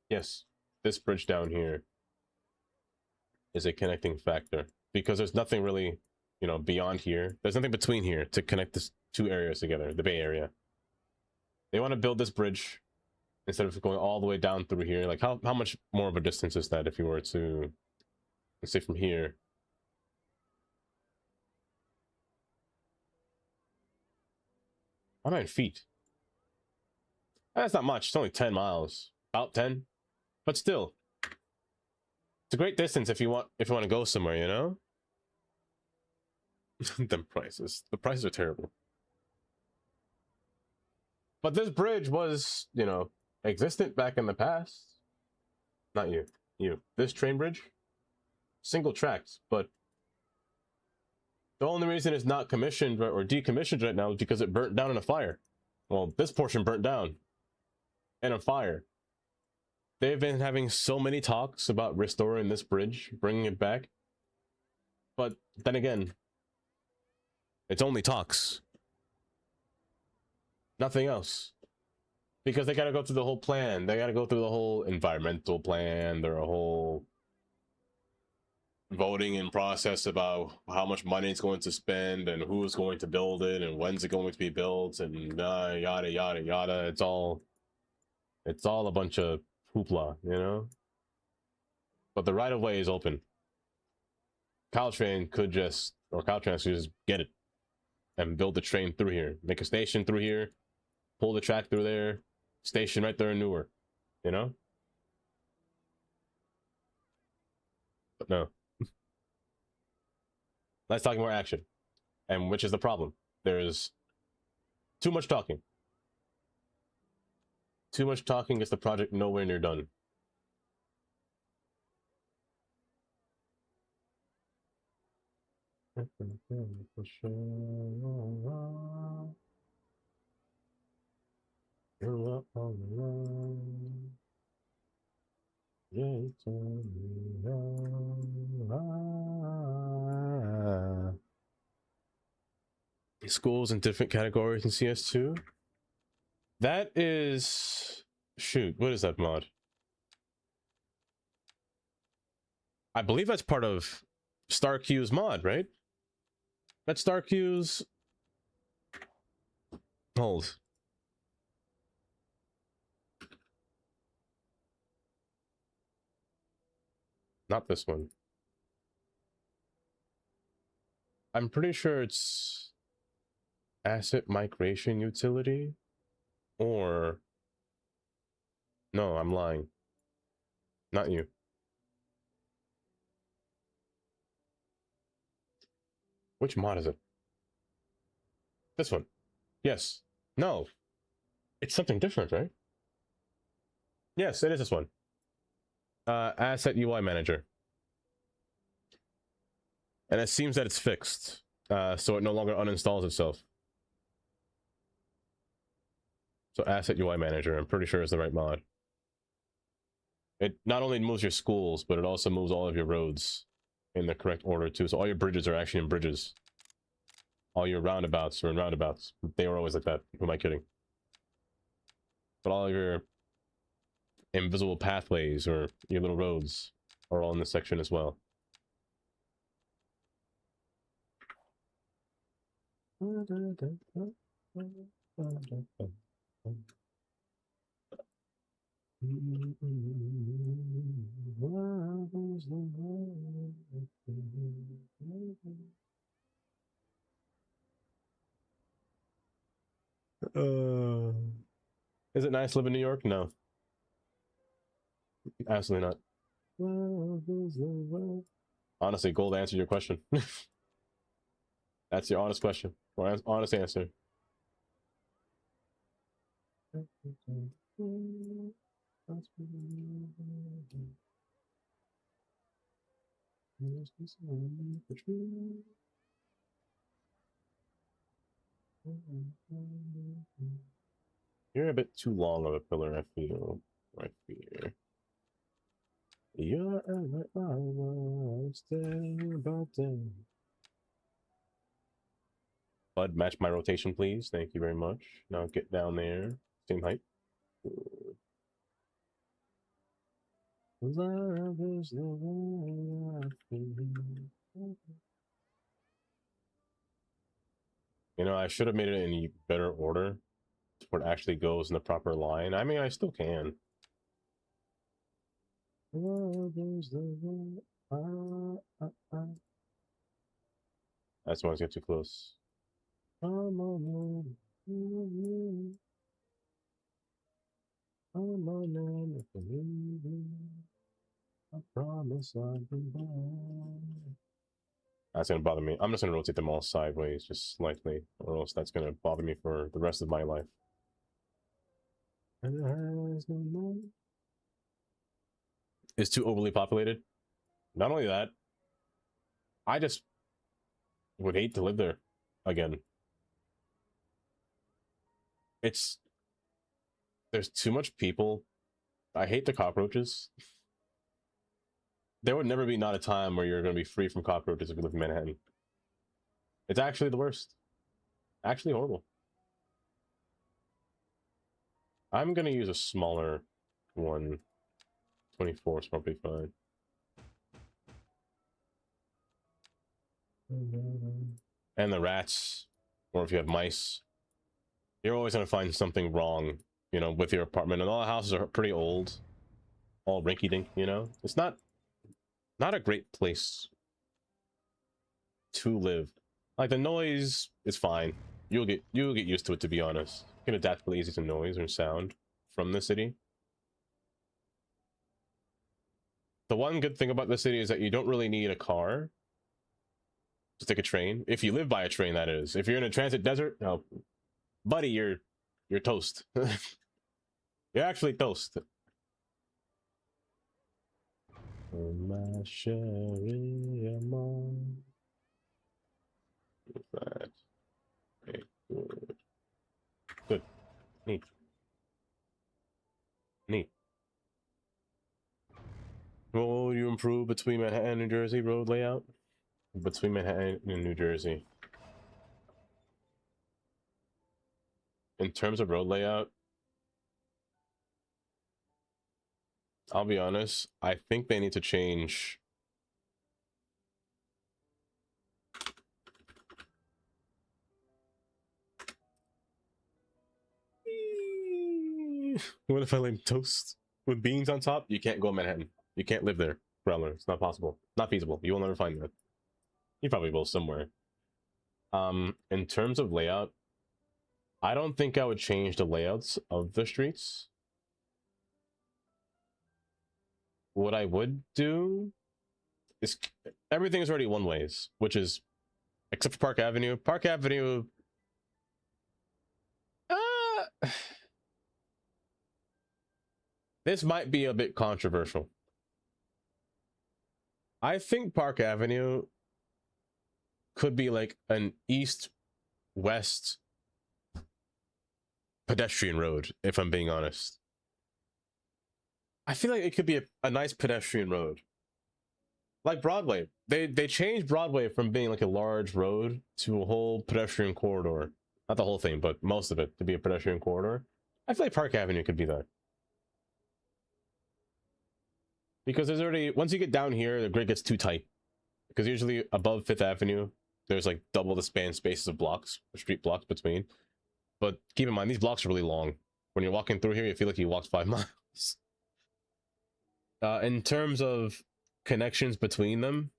Yes, this bridge down here is a connecting factor. Because there's nothing really, you know, beyond here. There's nothing between here to connect these two areas together, the Bay Area. They want to build this bridge instead of going all the way down through here. Like, how much more of a distance is that if you were to, let's say, from here? How 9 feet? That's not much. It's only 10 miles. About 10. But still. It's a great distance if you want to go somewhere, you know? Them prices. The prices are terrible. But this bridge was, you know, existent back in the past. Not you. You. This train bridge? Single tracked, but the only reason it's not commissioned or decommissioned right now is because it burnt down in a fire. Well, this portion burnt down in a fire. They've been having so many talks about restoring this bridge, bringing it back. But then again, it's only talks. Nothing else. Because they got to go through the whole plan. They got to go through the whole environmental plan, their whole voting and process about how much money it's going to spend and who is going to build it and when's it going to be built and yada yada yada. It's all a bunch of hoopla, you know. But the right of way is open. Caltrain could just get it and build the train through here, make a station through here, pull the track through there, station right there in Newark, you know. But no. Let's talk more action. And which is the problem? There's too much talking. Too much talking gets the project nowhere near done. Schools in different categories in CS2. That is... Shoot, what is that mod? I believe that's part of StarQ's mod, right? That's StarQ's... Hold. Not this one. I'm pretty sure it's asset migration utility, or no, I'm lying. Not you. Which mod is it? This one. Yes. No. It's something different, right? Yes, it is this one. Asset UI Manager. And it seems that it's fixed. So it no longer uninstalls itself. So Asset UI Manager, I'm pretty sure is the right mod. It not only moves your schools, but it also moves all of your roads in the correct order too. So all your bridges are actually in bridges. All your roundabouts are in roundabouts. They were always like that. Who am I kidding? But all of your invisible pathways or your little roads are all in this section as well. Is it nice to live in New York? No. Absolutely not. Honestly, Gold answered your question. That's your honest question. Or honest answer. You're a bit too long of a pillar, I feel. Right here. You're Bud, match my rotation, please. Thank you very much. Now get down there. Same height. Love is the way I feel. You know, I should have made it in better order where it actually goes in the proper line. I mean, I still can. Love is the way That's when I get too close. I'm on I promise I'll be back. That's gonna bother me. I'm just gonna rotate them all sideways, just slightly, or else that's gonna bother me for the rest of my life. It's too overly populated. Not only that, I just would hate to live there again. There's too much people. I hate the cockroaches. There would never be not a time where you're going to be free from cockroaches if you live in Manhattan. It's actually the worst. Actually horrible. I'm going to use a smaller one. 24 is probably fine. And the rats, or if you have mice, you're always going to find something wrong, you know, with your apartment. And all the houses are pretty old. All rinky-dink, you know? It's not a great place to live. Like, the noise is fine. You'll get used to it, to be honest. You can adapt really easy to noise or sound from the city. The one good thing about the city is that you don't really need a car to take a train. If you live by a train, that is. If you're in a transit desert, no, buddy, you're toast. You're actually toast. My sherry among that. Okay, good. Good. Neat. Neat. What will you improve between Manhattan and New Jersey road layout? Between Manhattan and New Jersey. In terms of road layout, I'll be honest, I think they need to change what if I like toast with beans on top? You can't go Manhattan. You can't live there, Growler. It's not possible. Not feasible. You will never find that. You probably will somewhere. In terms of layout, I don't think I would change the layouts of the streets. what I would do is everything is already one ways, which is except for Park Avenue. Park Avenue. This might be a bit controversial. I think Park Avenue could be like an east-west pedestrian road, if I'm being honest. I feel like it could be a nice pedestrian road. Like Broadway. They changed Broadway from being like a large road to a whole pedestrian corridor. Not the whole thing, but most of it to be a pedestrian corridor. I feel like Park Avenue could be that. Because there's already, once you get down here, the grid gets too tight. Because usually above 5th Avenue, there's like double the span spaces of blocks, street blocks between. But keep in mind, these blocks are really long. When you're walking through here, you feel like you walked 5 miles. In terms of connections between them,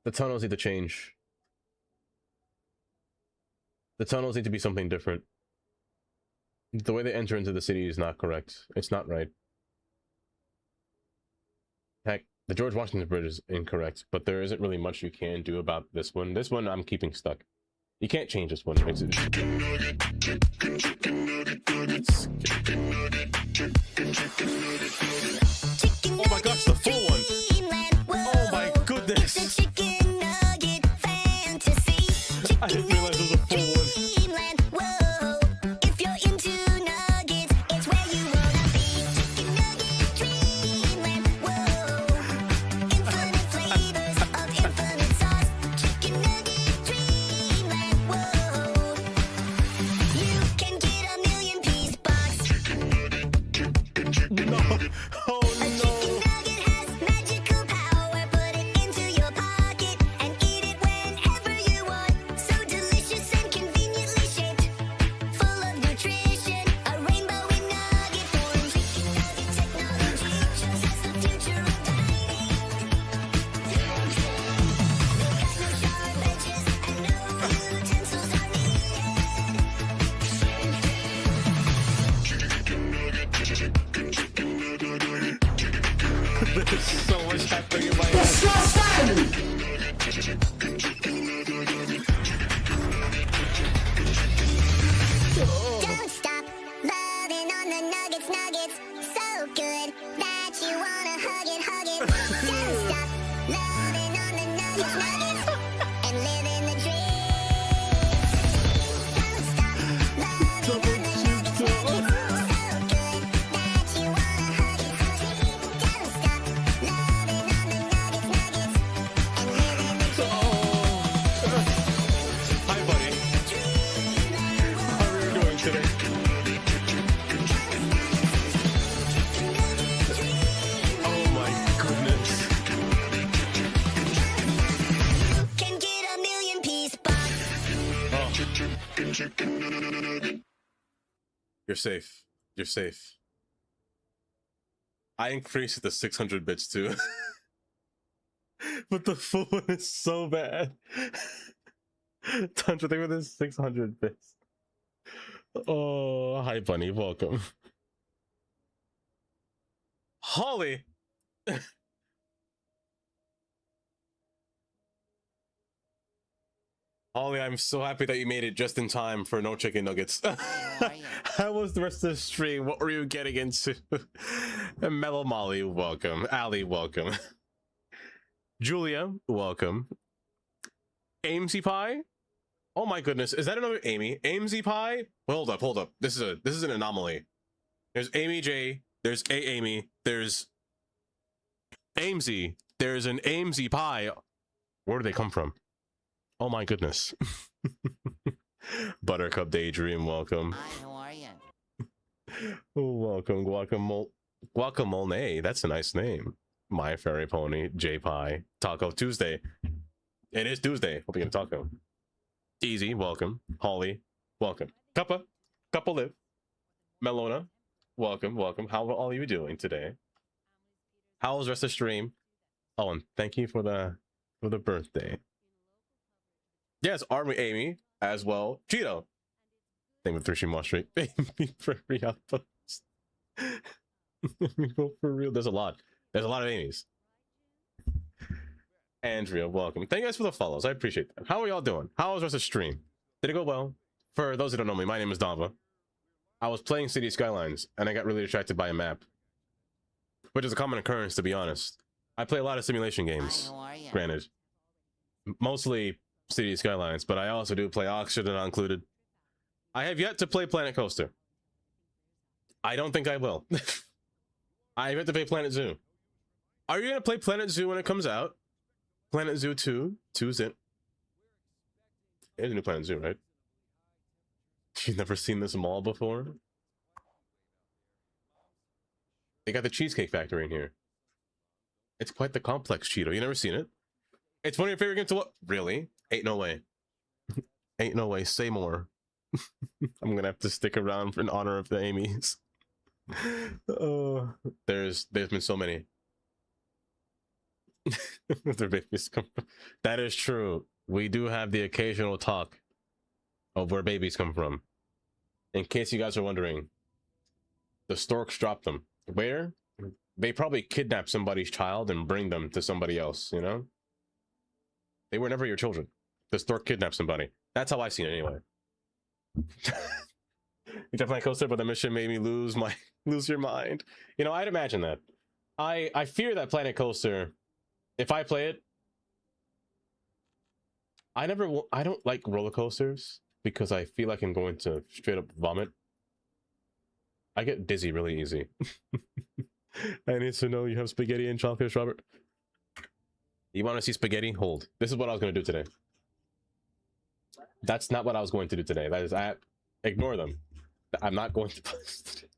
the tunnels need to change. The tunnels need to be something different. The way they enter into the city is not correct. It's not right. Heck, the George Washington Bridge is incorrect, but there isn't really much you can do about this one. This one I'm keeping stuck. You can't change this one. Oh my gosh, the full one! Oh my goodness! I didn't realize it was a full one. There's so much happening in my head. Don't stop loving on the nuggets, so good that you wanna hug it. Don't stop loving on the nuggets, and living the dream. Don't stop loving on the nuggets, so good that you wanna hug it. Don't stop loving on the nuggets, and living the dream. Hi, buddy. How are you doing today? Oh my goodness. Can get a million piece box. You're safe. You're safe. I increased it to 600 bits too. But the full one is so bad. Don't you think with this 600 bits? Oh, hi Bunny, welcome. Holly! Holly, I'm so happy that you made it just in time for no chicken nuggets. How was the rest of the stream? What were you getting into? Mellow Molly, welcome. Ali, welcome. Julia, welcome. Amesy Pie? Oh my goodness, is that another Amy? Amesy Pie? Hold up. This is an anomaly. There's Amy J, there's A Amy, there's Amesy, there's an Amesy Pie. Where do they come from? Oh my goodness. Buttercup Daydream, welcome. Hi, how are you? Welcome, Guacamole. That's a nice name. My Fairy Pony, J Pie, Taco Tuesday. It is Tuesday. Hope you get a taco. Easy, welcome. Holly, welcome. Cuppa Live. Melona, welcome. How are all you doing today? How was the rest of the stream? Oh, and thank you for the birthday. Yes, Army Amy. as well. Cheeto. Same with 3 Wall Street. Baby Prairie Outpost. For real, there's a lot. There's a lot of Amy's. Andrea, welcome. Thank you guys for the follows. I appreciate that. How are y'all doing? How was the rest of the stream? Did it go well? For those who don't know me, my name is Dava. I was playing City Skylines, and I got really distracted by a map. Which is a common occurrence, to be honest. I play a lot of simulation games, granted. Mostly City Skylines, but I also do play Oxford, not included. I have yet to play Planet Coaster. I don't think I will. I have yet to play Planet Zoo. Are you going to play Planet Zoo when it comes out? Planet Zoo 2? 2's in. There's a new Planet Zoo, right? You've never seen this mall before? They got the Cheesecake Factory in here. It's quite the complex, Cheeto. You never seen it? It's one of your favorite games to what? Really? Ain't no way. Ain't no way. Say more. I'm gonna have to stick around in honor of the Amy's. There's been so many. Their babies come from. That is true. We do have the occasional talk of where babies come from. In case you guys are wondering, the storks dropped them. Where? They probably kidnap somebody's child and bring them to somebody else, you know? They were never your children. The stork kidnapped somebody. That's how I seen it anyway. You definitely coaster, but the mission made me lose your mind. You know, I'd imagine that. I fear that Planet Coaster, if I play it, I don't like roller coasters because I feel like I'm going to straight up vomit. I get dizzy really easy. I need to know you have spaghetti and chocolate, Robert. You want to see spaghetti? Hold. This is what I was going to do today. That's not what I was going to do today. That is, ignore them. I'm not going to post it.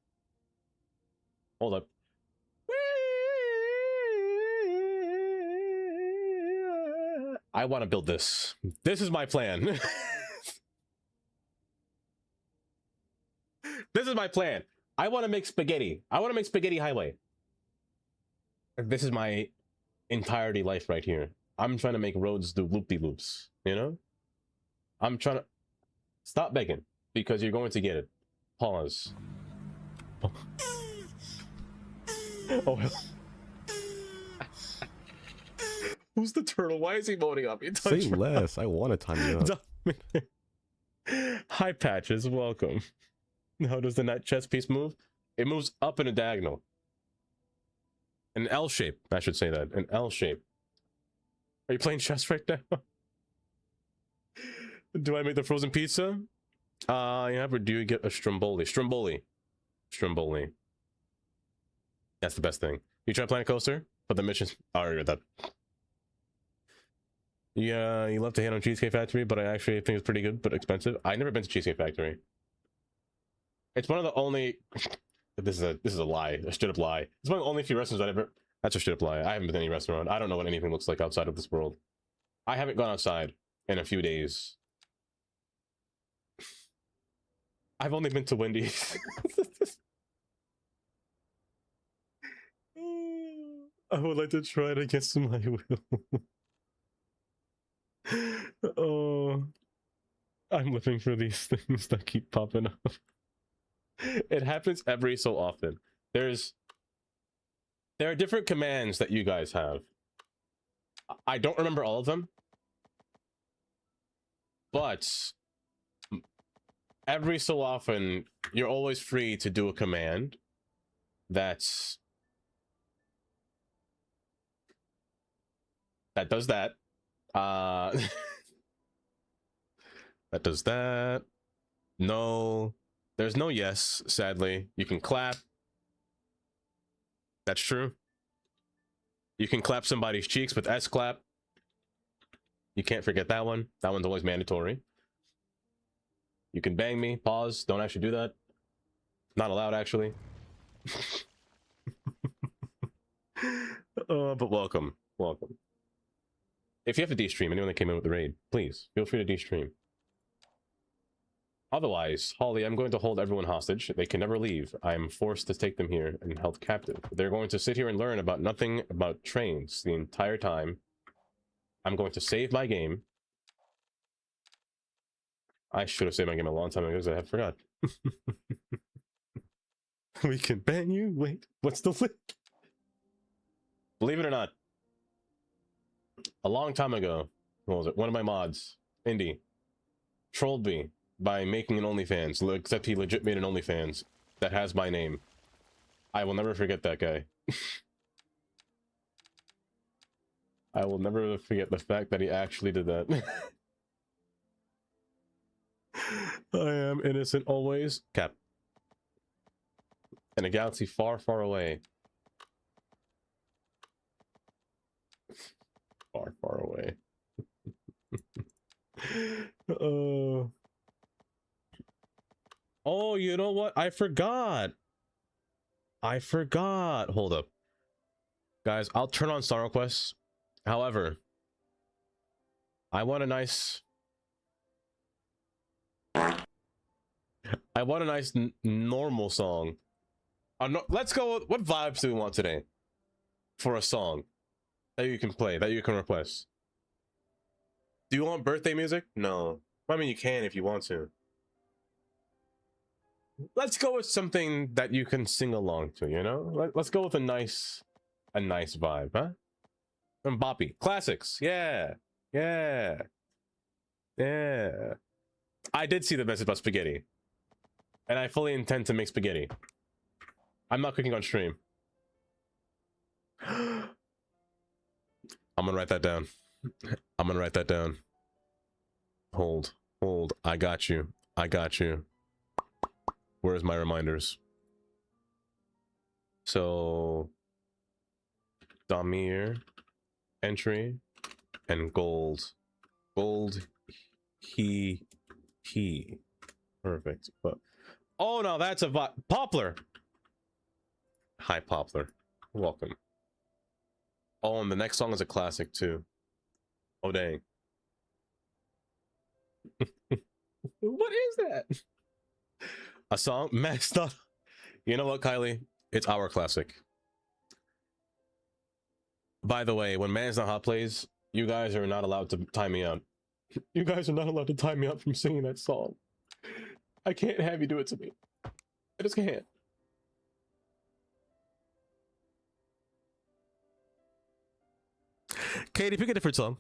Hold up. I want to build this. This is my plan. This is my plan. I want to make spaghetti. I want to make spaghetti highway. This is my entirety life right here. I'm trying to make roads do loop-de-loops, you know? I'm trying to... Stop begging, because you're going to get it. Pause. Oh, who's the turtle? Why is he moaning up? Say less. I want to time you up. Hi, Patches. Welcome. How does the net chess piece move? It moves up in a diagonal. An L shape. I should say that. An L shape. Are you playing chess right now? Do I make the frozen pizza? Yeah, or do you get a stromboli? Stromboli. That's the best thing. You try Planet Coaster? But the missions are that. Yeah, you love to hate on Cheesecake Factory, but I actually think it's pretty good, but expensive. I've never been to Cheesecake Factory. It's one of the only... This is a lie, a straight up lie. It's one of the only few restaurants I've ever... That's a straight up lie. I haven't been to any restaurant. I don't know what anything looks like outside of this world. I haven't gone outside in a few days. I've only been to Wendy's. I would like to try it against my will. Oh, I'm living for these things that keep popping up. It happens every so often. There are different commands that you guys have. I don't remember all of them, but every so often you're always free to do a command that does that. That does that. No, there's no yes, sadly. You can clap. That's true. You can clap somebody's cheeks with S clap. You can't forget that one. That one's always mandatory. You can bang me. Pause. Don't actually do that. Not allowed, actually. But welcome. Welcome. If you have to de-stream, anyone that came in with the raid, please feel free to de-stream. Otherwise, Holly, I'm going to hold everyone hostage. They can never leave. I am forced to take them here and held captive. They're going to sit here and learn about nothing about trains the entire time. I'm going to save my game. I should have saved my game a long time ago because I have forgot. We can ban you. Wait, what's the link? Believe it or not, a long time ago, what was it? One of my mods, Indy, trolled me by making an OnlyFans, except he legit made an OnlyFans that has my name. I will never forget that guy. I will never forget the fact that he actually did that. I am innocent always. Cap. In a galaxy far, far away. Far, far away. Oh, you know what? I forgot. Hold up. Guys, I'll turn on song requests. However, I want a nice normal song. Let's go with, what vibes do we want today for a song that you can play, that you can request? Do you want birthday music? No. I mean, you can if you want to. Let's go with something that you can sing along to, you know? Let's go with a nice vibe, huh? And boppy. Classics. Yeah. Yeah. Yeah. I did see the message about spaghetti. And I fully intend to make spaghetti. I'm not cooking on stream. I'm gonna write that down. I'm gonna write that down. Hold. I got you. Where's my reminders? So Damir, entry, and gold. He. Perfect. But oh no, that's a Poplar. Hi Poplar. Welcome. Oh, and the next song is a classic too. Oh dang. What is that? A song? Max not. You know what, Kylie? It's our classic. By the way, when Man's Not Hot plays, you guys are not allowed to time me out. You guys are not allowed to time me out from singing that song. I can't have you do it to me. I just can't. Katie, pick a different song.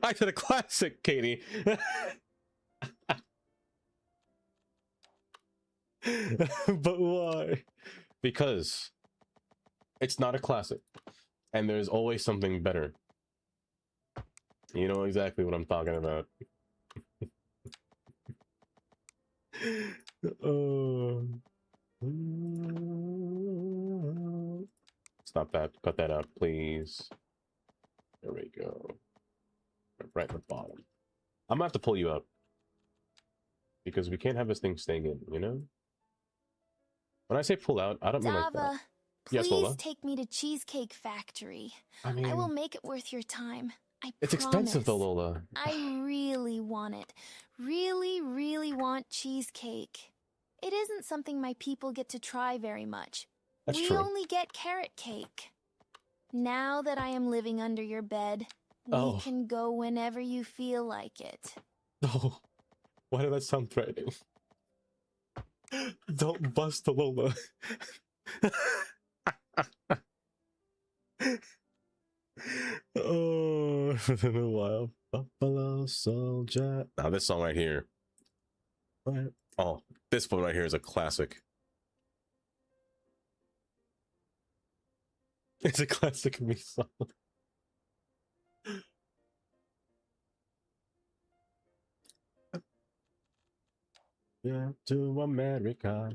I said a classic, Katie. But why? Because it's not a classic, and there's always something better. You know exactly what I'm talking about. Stop that. Cut that out, please. There we go. Right in the bottom. I'm gonna have to pull you up. Because we can't have this thing staying in, you know? When I say pull out, I don't mean like that. Yes, Lola? Please take me to Cheesecake Factory. I mean, I will make it worth your time. It's expensive though, Lola. I really want it. Really, really want cheesecake. It isn't something my people get to try very much. That's we true. only get carrot cake. Now that I am living under your bed, we can go whenever you feel like it. Oh, why did that sound threatening? Don't bust the Lola. Oh, within a while. Buffalo Soldier. Now this song right here. What? Oh, this one right here is a classic. It's a classic me song. Yeah, to America.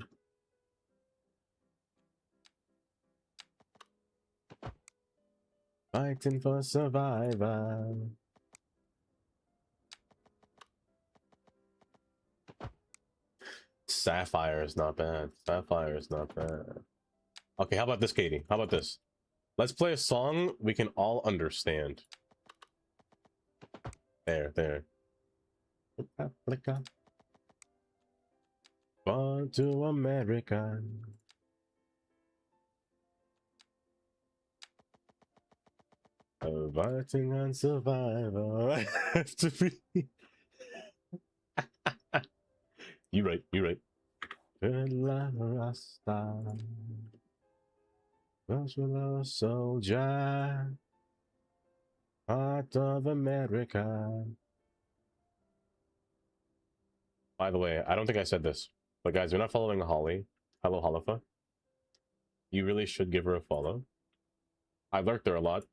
Fighting for survival. Sapphire is not bad. Sapphire is not bad. Okay, how about this, Katie? How about this? Let's play a song we can all understand. There. Africa. Born to America. Fighting on survival. have to be. You right. You right. Rasta, Buffalo soldier, heart of America. By the way, I don't think I said this, but guys, you're not following Holly. Hello, Halifa. You really should give her a follow. I lurked there a lot,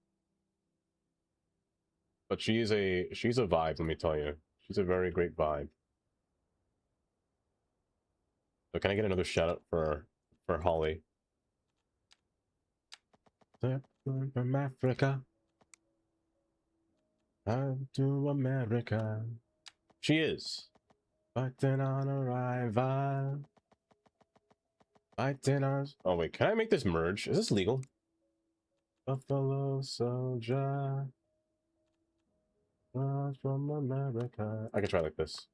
but she's a vibe. Let me tell you, she's a very great vibe. So can I get another shout out for Holly? From Africa, to America. She is fighting on arrival. Fighting on. Oh wait, can I make this merge? Is this legal? Buffalo soldier, from America. I can try like this.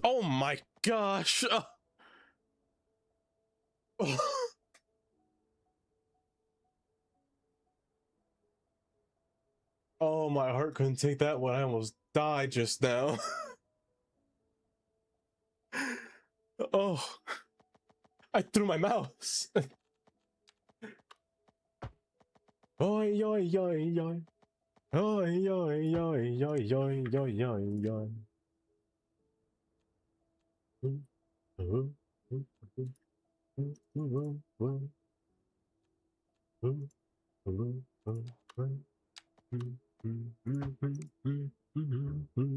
Oh my gosh! Oh. Oh, my heart couldn't take that one. I almost died just now. Oh, I threw my mouse. Oi, oi, oi, oi. Oi, oi, oi, oi, oi, oi, oi, oi.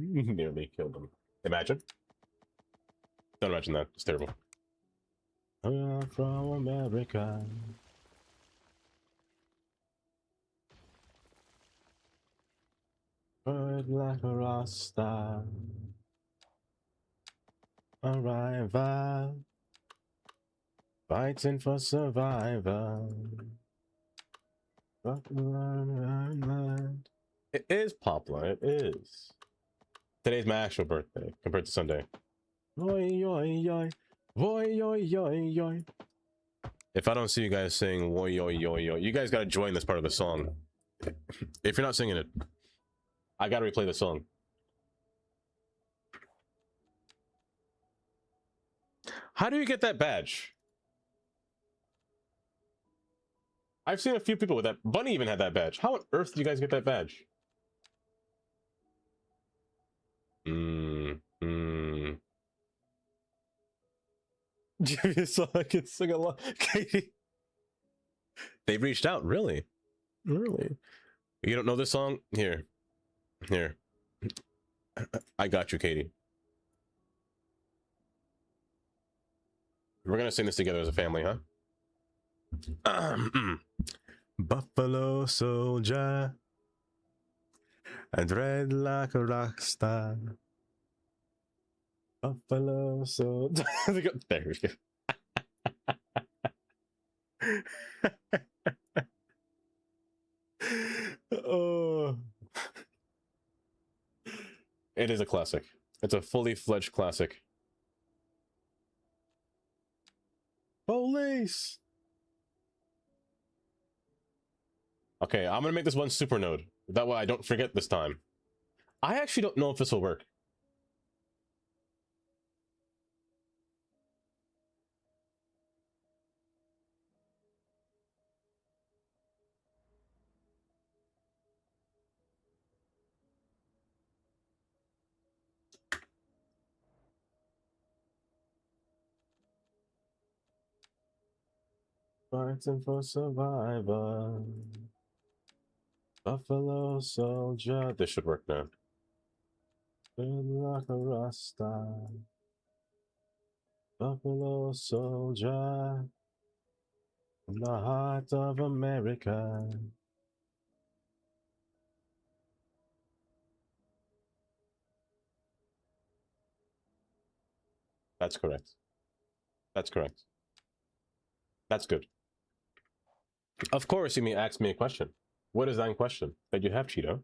Nearly killed him. Imagine. Don't imagine that. It's terrible. I'm from America. Bird like a rasta. Arrival. Fighting for survival. It is Poplar, it is. Today's my actual birthday compared to Sunday. Oi, oi, oi. Oi, oi, oi, oi. If I don't see you guys sing oi, oi, oi, oi, you guys gotta join this part of the song. If you're not singing it, I gotta replay the song. How do you get that badge? I've seen a few people with that. Bunny even had that badge. How on earth did you guys get that badge? Give me a song I can sing along. Katie. They reached out, really? Really? You don't know this song? Here. Here. I got you, Katie. We're gonna sing this together as a family, huh? Buffalo soldier and red like a rock star. Buffalo soldier. There we go. Oh, it is a classic. It's a fully fledged classic. Police. Okay, I'm gonna make this one super node. That way I don't forget this time. I actually don't know if this will work. Fighting for survival. Buffalo soldier. This should work now. Like a rasta. Buffalo soldier. In the heart of America. That's correct. That's correct. That's good. Of course, you may ask me a question. What is that question that you have, Cheeto?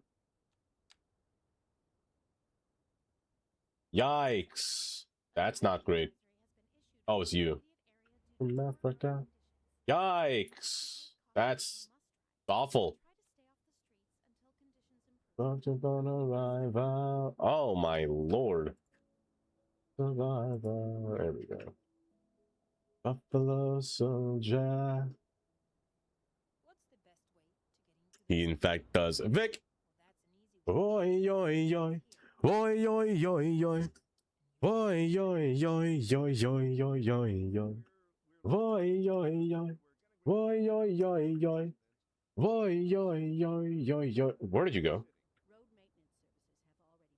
Yikes. That's not great. Oh, it's you. From Africa. Yikes. That's awful. Arrival. Oh my lord. Survivor. There we go. Buffalo Soldier. He in fact does. Vic! Oi, oi, oi. Oi, oi, oi, oi. Oi, oi, oi, oi, oi, oi, oi, oi. Oi, oi, oi. Oi, oi, oi, oi. Oi, oi, oi, oi, oi. Where did you go?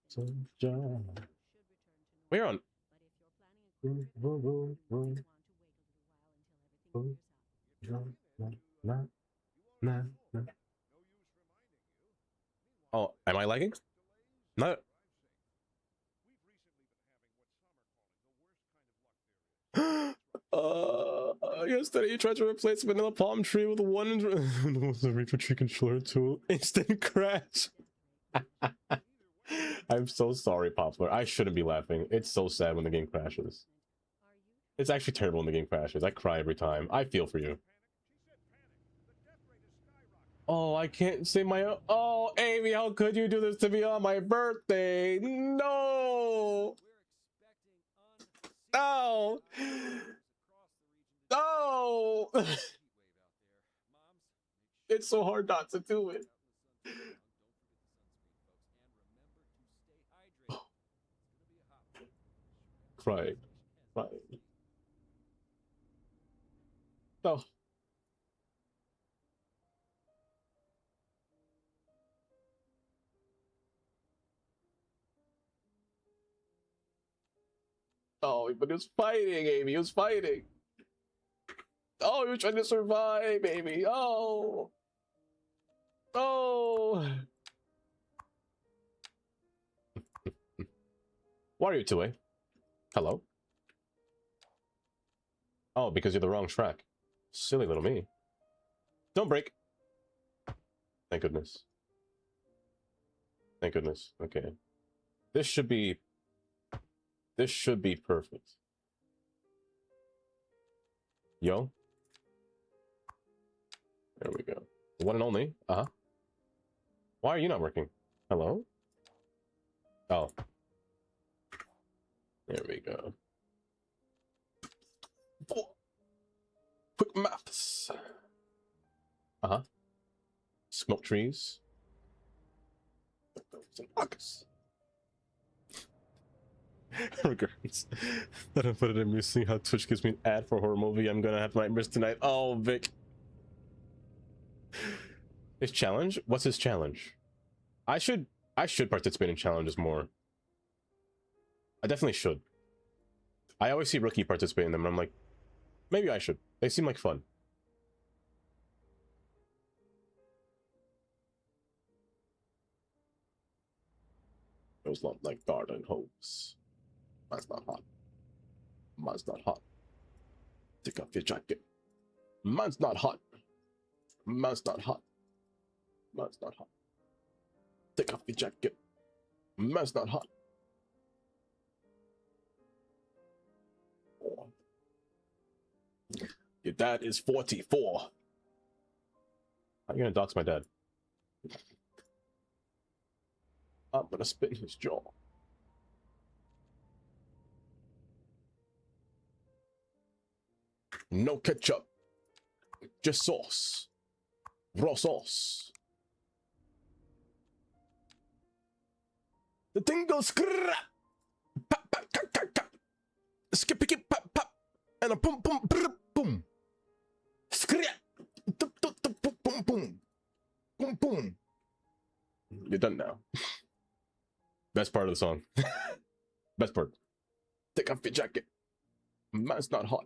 Soldier. We're on. Oh, am I lagging? No. Yesterday you tried to replace vanilla palm tree with one was a Reaper tree controller tool. Instant crash. I'm so sorry, Poplar. I shouldn't be laughing. It's so sad when the game crashes. It's actually terrible when the game crashes. I cry every time. I feel for you. Oh, I can't say my own. Oh, Amy, how could you do this to me on my birthday? No! No! No! It's so hard not to do it. Crying. Crying. No. Oh, but he was fighting, Amy. He was fighting. Oh, he was trying to survive, Amy. Oh. Oh. Why are you 2A? Hello? Oh, because you're the wrong track. Silly little me. Don't break. Thank goodness. Thank goodness. Okay. This should be perfect. Yo. There we go. One and only. Uh-huh. Why are you not working? Hello? Oh. There we go. Quick maths. Uh-huh. Smoke trees. Regards. I don't put it in me seeing how Twitch gives me an ad for a horror movie. I'm gonna have nightmares tonight. Oh, Vic. His challenge? What's his challenge? I should participate in challenges more. I definitely should. I always see Rookie participate in them, and I'm like, maybe I should. They seem like fun. Those look like garden hose. Mine's not hot. Mine's not hot. Take off your jacket. Mine's not hot. Mine's not hot. Mine's not hot. Take off your jacket. Mine's not hot. Oh. Your dad is 44. How are you gonna dox my dad? I'm gonna spit in his jaw. No ketchup. Just sauce. Raw sauce. The thing goes scrap. Pop, pop, cut, cut, cut. Skip, skip, pop, pop. And a boom, boom, boom, boom. Scrap. Boom, boom, boom, boom. Boom, boom. You're done now. Best part of the song. Best part. Take off your jacket. Man's not hot.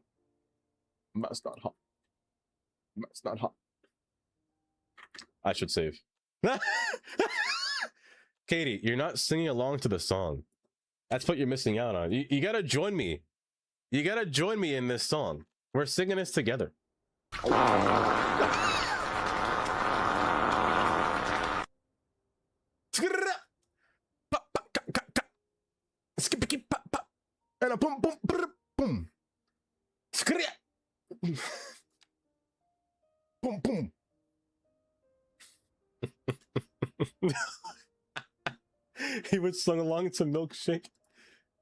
Man's not hot. Man's not hot. I should save. Katie, you're not singing along to the song. That's what you're missing out on. You gotta join me. You gotta join me in this song. We're singing this together. And a boom, boom, boom, boom. Boom, boom. he would sung along to Milkshake.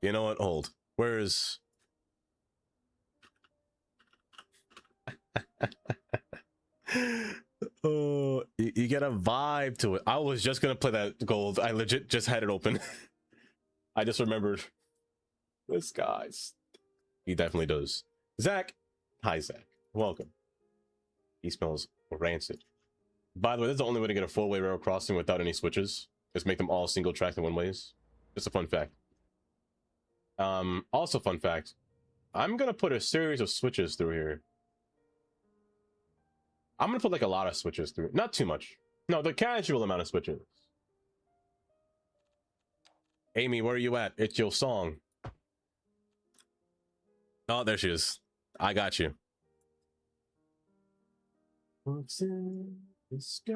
You know what? Hold. Where is... Oh, you get a vibe to it. I was just gonna play that gold. I legit just had it open. I just remembered. This guy's... He definitely does. Zach. Hi, Zach. Welcome. He smells rancid. By the way, this is the only way to get a four-way rail crossing without any switches. Just make them all single track and one ways. Just a fun fact. Also fun fact. I'm gonna put a series of switches through here. I'm gonna put like a lot of switches through. Not too much. No, the casual amount of switches. Amy, where are you at? It's your song. Oh, there she is. I got you. What's in the sky?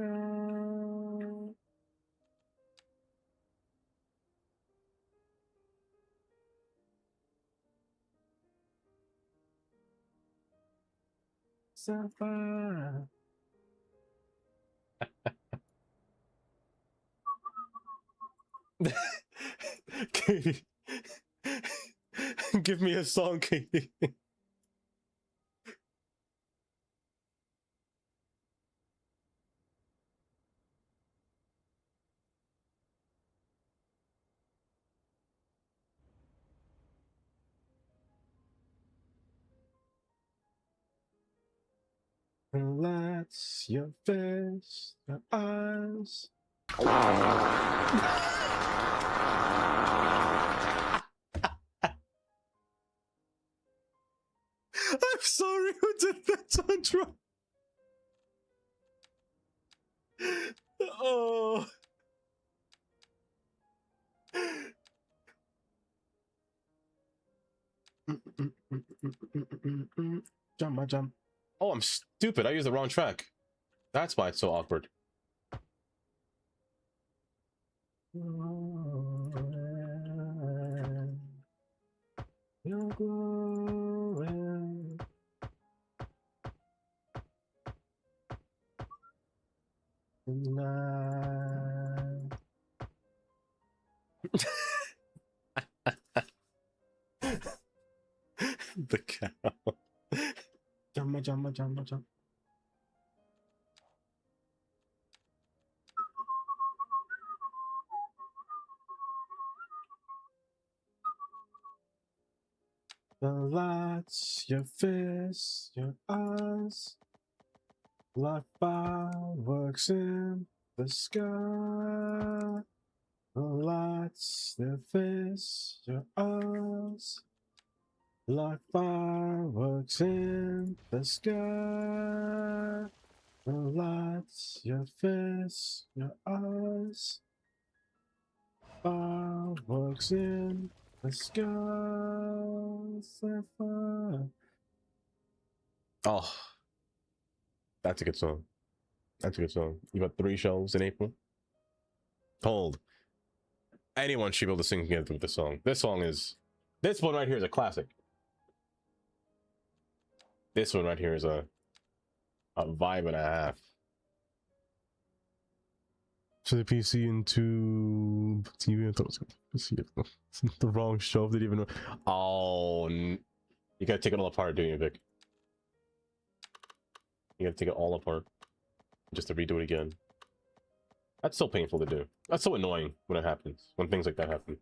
Sapphire. Katie. Give me a song, Katie. Relax your face, your eyes. I'm sorry, who did that, Tundra? Oh. Jump, jump. Oh, I'm stupid. I used the wrong track. That's why it's so awkward. You're glowing. Tonight. The cow. Jump, jump, jump, jump. The lights, your face, your eyes, like fireworks in the sky. The lights, their face, your eyes, like fireworks in the sky. The lights, your face, your eyes, fireworks in the sky. Sapphire. Oh, that's a good song. That's a good song. You got 3 shows in April. Hold. Anyone should be able to sing together with this song. This one right here is a classic. This one right here is a vibe and a half. To the PC into TV. I thought it was going to see the wrong show. Didn't even know. Oh, you gotta take it all apart, don't you, Vic? You gotta take it all apart just to redo it again. That's so painful to do. That's so annoying when it happens. When things like that happen.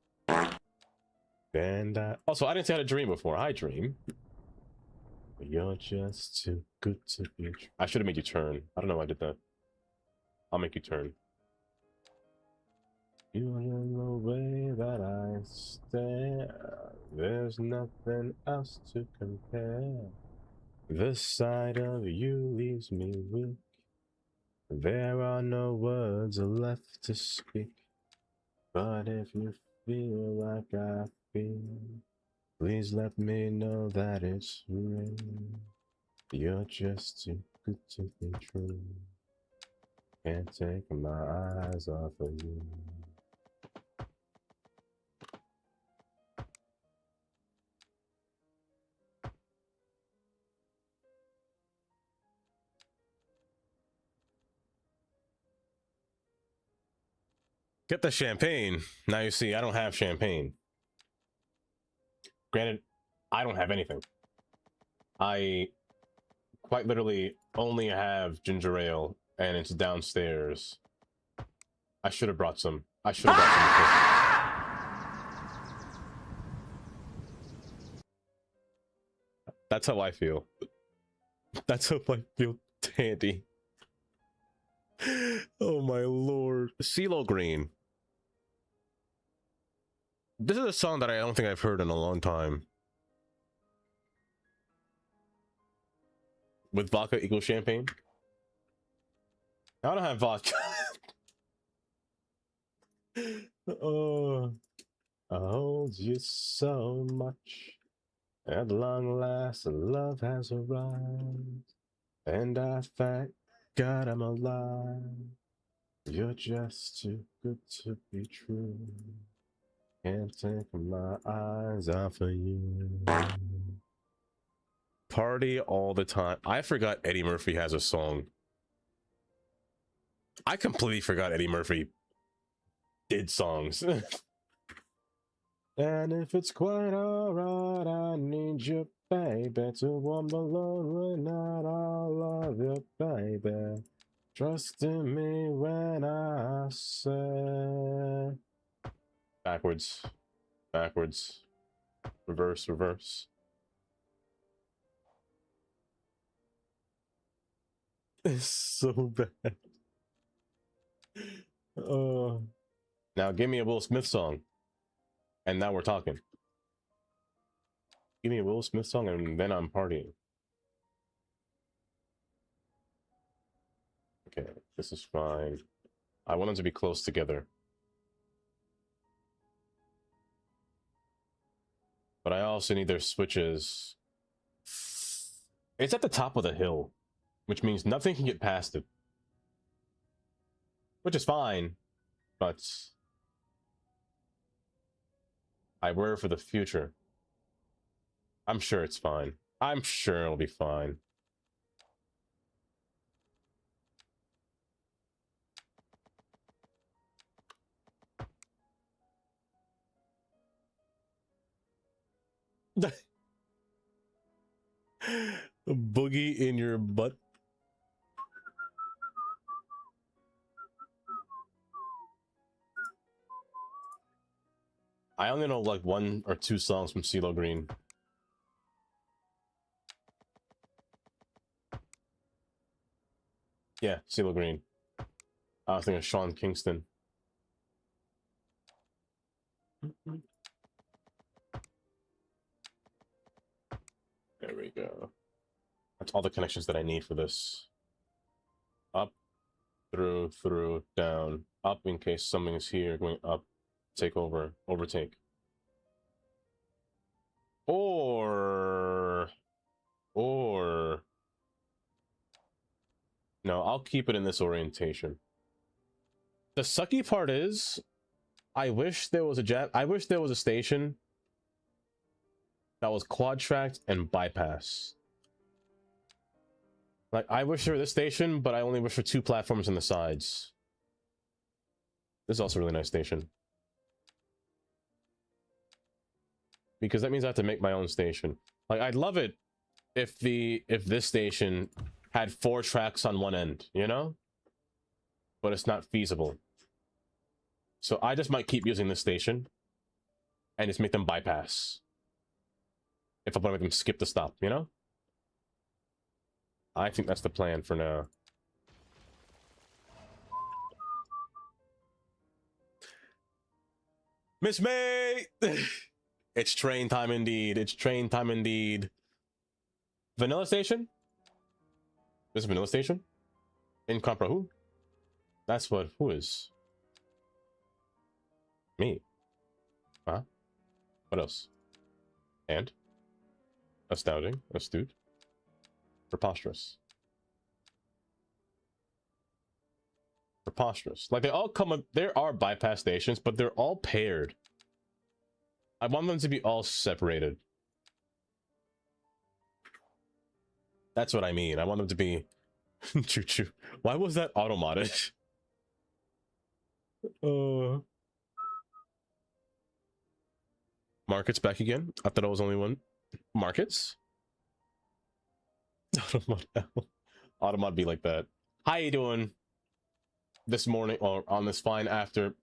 And also, I didn't say I had a dream before. I dream. You're just too good to be true. I should have made you turn. I don't know why I did that. I'll make you turn. You in the way that I stare. There's nothing else to compare. The sight of you leaves me weak. There are no words left to speak. But if you feel like I feel, please let me know that it's real. You're just too good to be true. Can't take my eyes off of you. Get the champagne. Now you see, I don't have champagne. Granted, I don't have anything. I quite literally only have ginger ale, and it's downstairs. I should have brought some. I should have brought some. That's how I feel. That's how I feel, Tandy. Oh my lord. CeeLo Green. This is a song that I don't think I've heard in a long time. With vodka equals champagne? I don't have vodka. Oh, I hold you so much. At long last, love has arrived. And I thank God I'm alive. You're just too good to be true. Can't take my eyes off of you. Party all the time. I forgot Eddie Murphy has a song. I completely forgot Eddie Murphy did songs. And if it's quite alright, I need you, baby, to warm the lonely night. I love you, baby. Trust in me when I say. Backwards. Backwards. Reverse, reverse. It's so bad. Now give me a Will Smith song. And now we're talking. Give me a Will Smith song and then I'm partying. Okay, this is fine. I want them to be close together. But I also need their switches. It's at the top of the hill, which means nothing can get past it. Which is fine, but I worry for the future. I'm sure it's fine. I'm sure it'll be fine. Boogie in your butt. I only know like 1 or 2 songs from CeeLo Green. Yeah, CeeLo Green. I was thinking of Sean Kingston. There we go. That's all the connections that I need for this. Up, through, down. Up in case something is here, going up. Take over, overtake. Or... No, I'll keep it in this orientation. The sucky part is, I wish there was a station that was quad tracked and bypass. Like, I wish there was this station, but I only wish for 2 platforms on the sides. This is also a really nice station. Because that means I have to make my own station. Like, I'd love it if this station had 4 tracks on one end, you know? But it's not feasible. So I just might keep using this station and just make them bypass. If I want to make them skip the stop, you know? I think that's the plan for now. Miss May! It's train time indeed. It's train time indeed. Vanilla Station? This is Vanilla Station? Incompra who? That's what who is? Me. Huh? What else? And? Astounding. Astute. Preposterous. Preposterous. Like, they all come up. There are bypass stations, but they're all paired. I want them to be all separated. That's what I mean. I want them to be... Choo-choo. Why was that auto-modded? Markets back again. I thought I was only one. Markets. Automod L. Automod be like that. How you doing? This morning or on this fine after.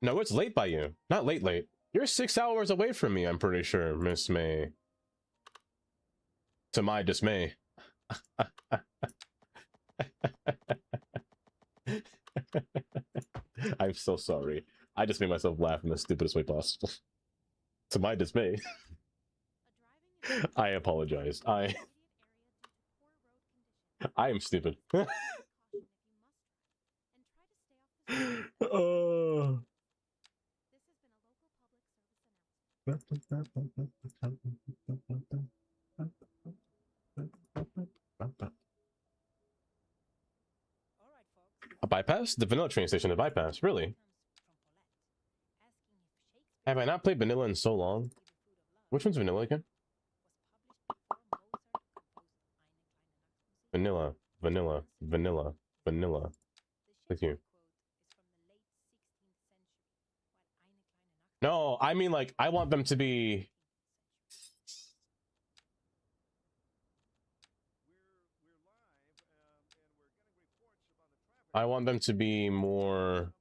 No, it's late by you. Not late. You're 6 hours away from me, I'm pretty sure, Miss May. To my dismay. I'm so sorry. I just made myself laugh in the stupidest way possible. To my dismay. I apologize. I am stupid. Oh. A bypass? The vanilla train station, a bypass, really? Have I not played vanilla in so long? Which one's vanilla again? Vanilla, vanilla, vanilla, vanilla. Thank you. No, I mean, like, I want them to be... I want them to be more...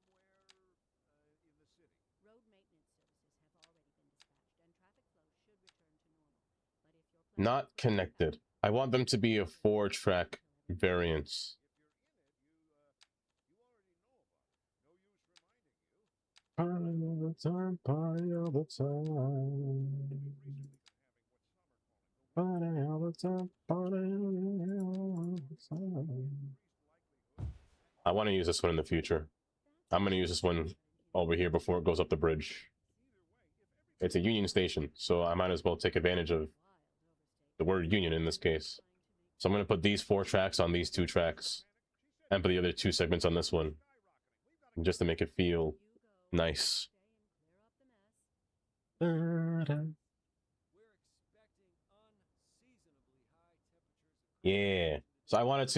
not connected. I want them to be a 4-track variance. Party all the time, party all the time. Party all the time, party all the time. I want to use this one in the future. I'm going to use this one over here before it goes up the bridge. It's a union station, so I might as well take advantage of the word union in this case. So I'm going to put these 4 tracks on these 2 tracks and put the other 2 segments on this one, just to make it feel nice. Yeah. So I wanted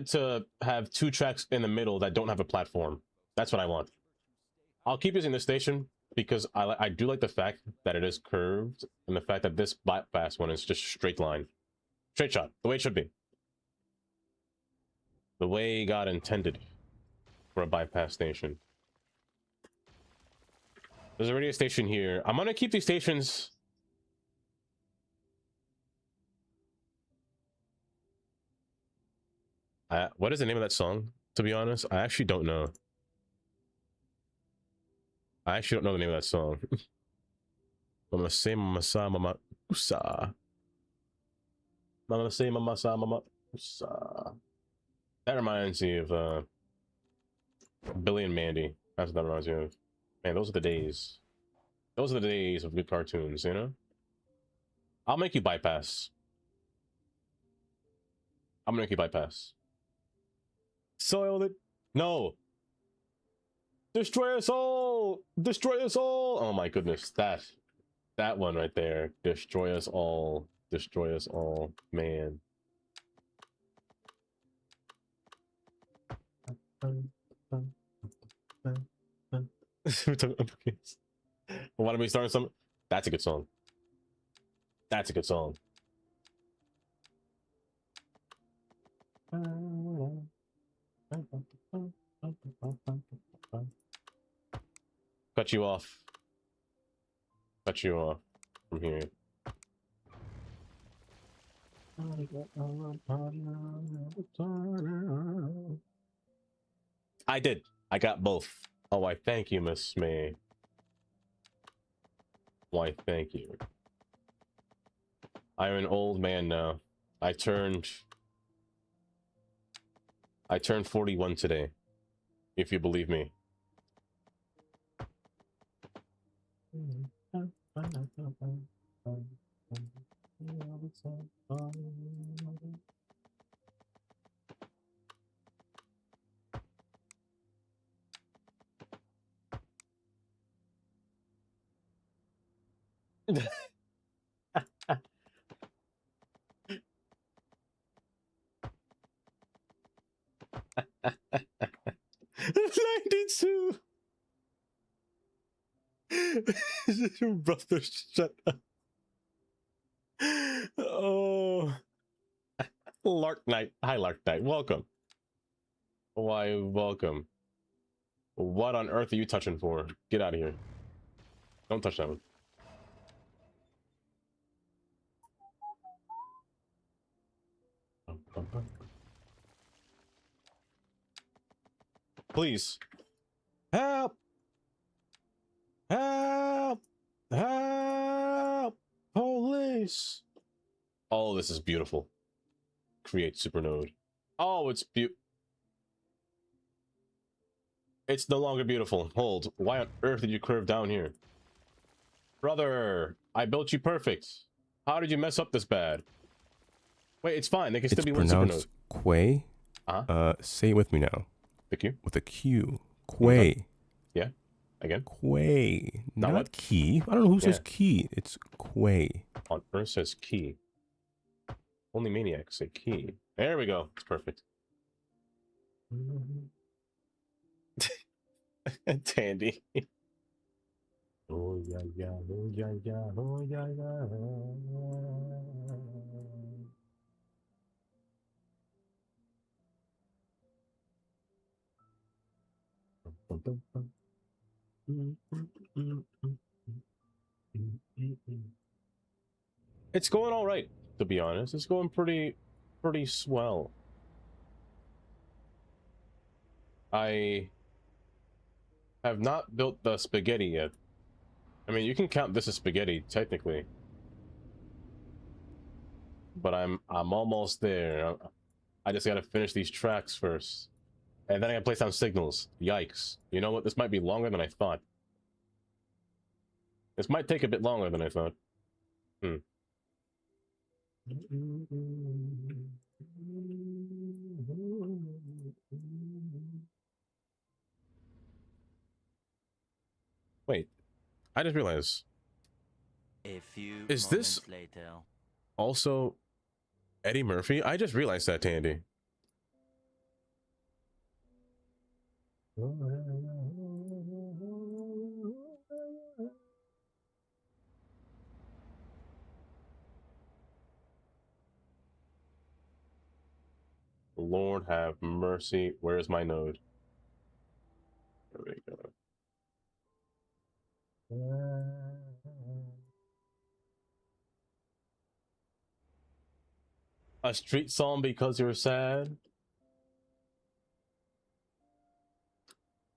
to have 2 tracks in the middle that don't have a platform. That's what I want. I'll keep using this station because I do like the fact that it is curved and the fact that this bypass one is just straight line. Straight shot, the way it should be. The way God intended for a bypass station. There's already a station here. I'm gonna keep these stations. What is the name of that song? To be honest, I actually don't know. I actually don't know the name of that song. Mama say mama sa mama usa. Mama say mama sa mama usa. That reminds me of Billy and Mandy. That's what that reminds me of. Man, those are the days. Those are the days of good cartoons, you know? I'll make you bypass. I'm gonna make you bypass. Soiled it. No. Destroy us all. Destroy us all. Oh my goodness. That one right there. Destroy us all. Destroy us all. Man. Why don't we start some? That's a good song. That's a good song. Cut you off. Cut you off from here. I did. I got both. Oh, why thank you, Miss May. Why thank you. I'm an old man now. I turned 41 today, if you believe me. 92. Brother, shut up. Oh, Lark Knight. Hi, Lark Knight. Welcome. Why, welcome. What on earth are you touching for? Get out of here. Don't touch that one. Please. Help! Help! Help! Police! Oh, this is beautiful. Create supernode. Oh, it's It's no longer beautiful. Hold. Why on earth did you curve down here? Brother, I built you perfect. How did you mess up this bad? Wait, it's fine. They can still be one supernode. Quay. Say it with me now. The Q? With a Q. Quay. Yeah. Again? Quay. Not what? key. I don't know who says key. It's Quay. On earth says key. Only maniacs say key. There we go. It's perfect. Tandy. Oh yeah yeah, oh yeah yeah, oh yeah yeah. It's going all right, to be honest. It's going pretty swell. I have not built the spaghetti yet. I mean, you can count this as spaghetti technically, but I'm almost there. I just gotta finish these tracks first, and then I gotta place down signals. Yikes! You know what? This might be longer than I thought. This might take a bit longer than I thought. Wait, I just realized. Is this also Eddie Murphy? I just realized that, Tandy. Lord have mercy. Where's my node? There we go. A street song because you're sad?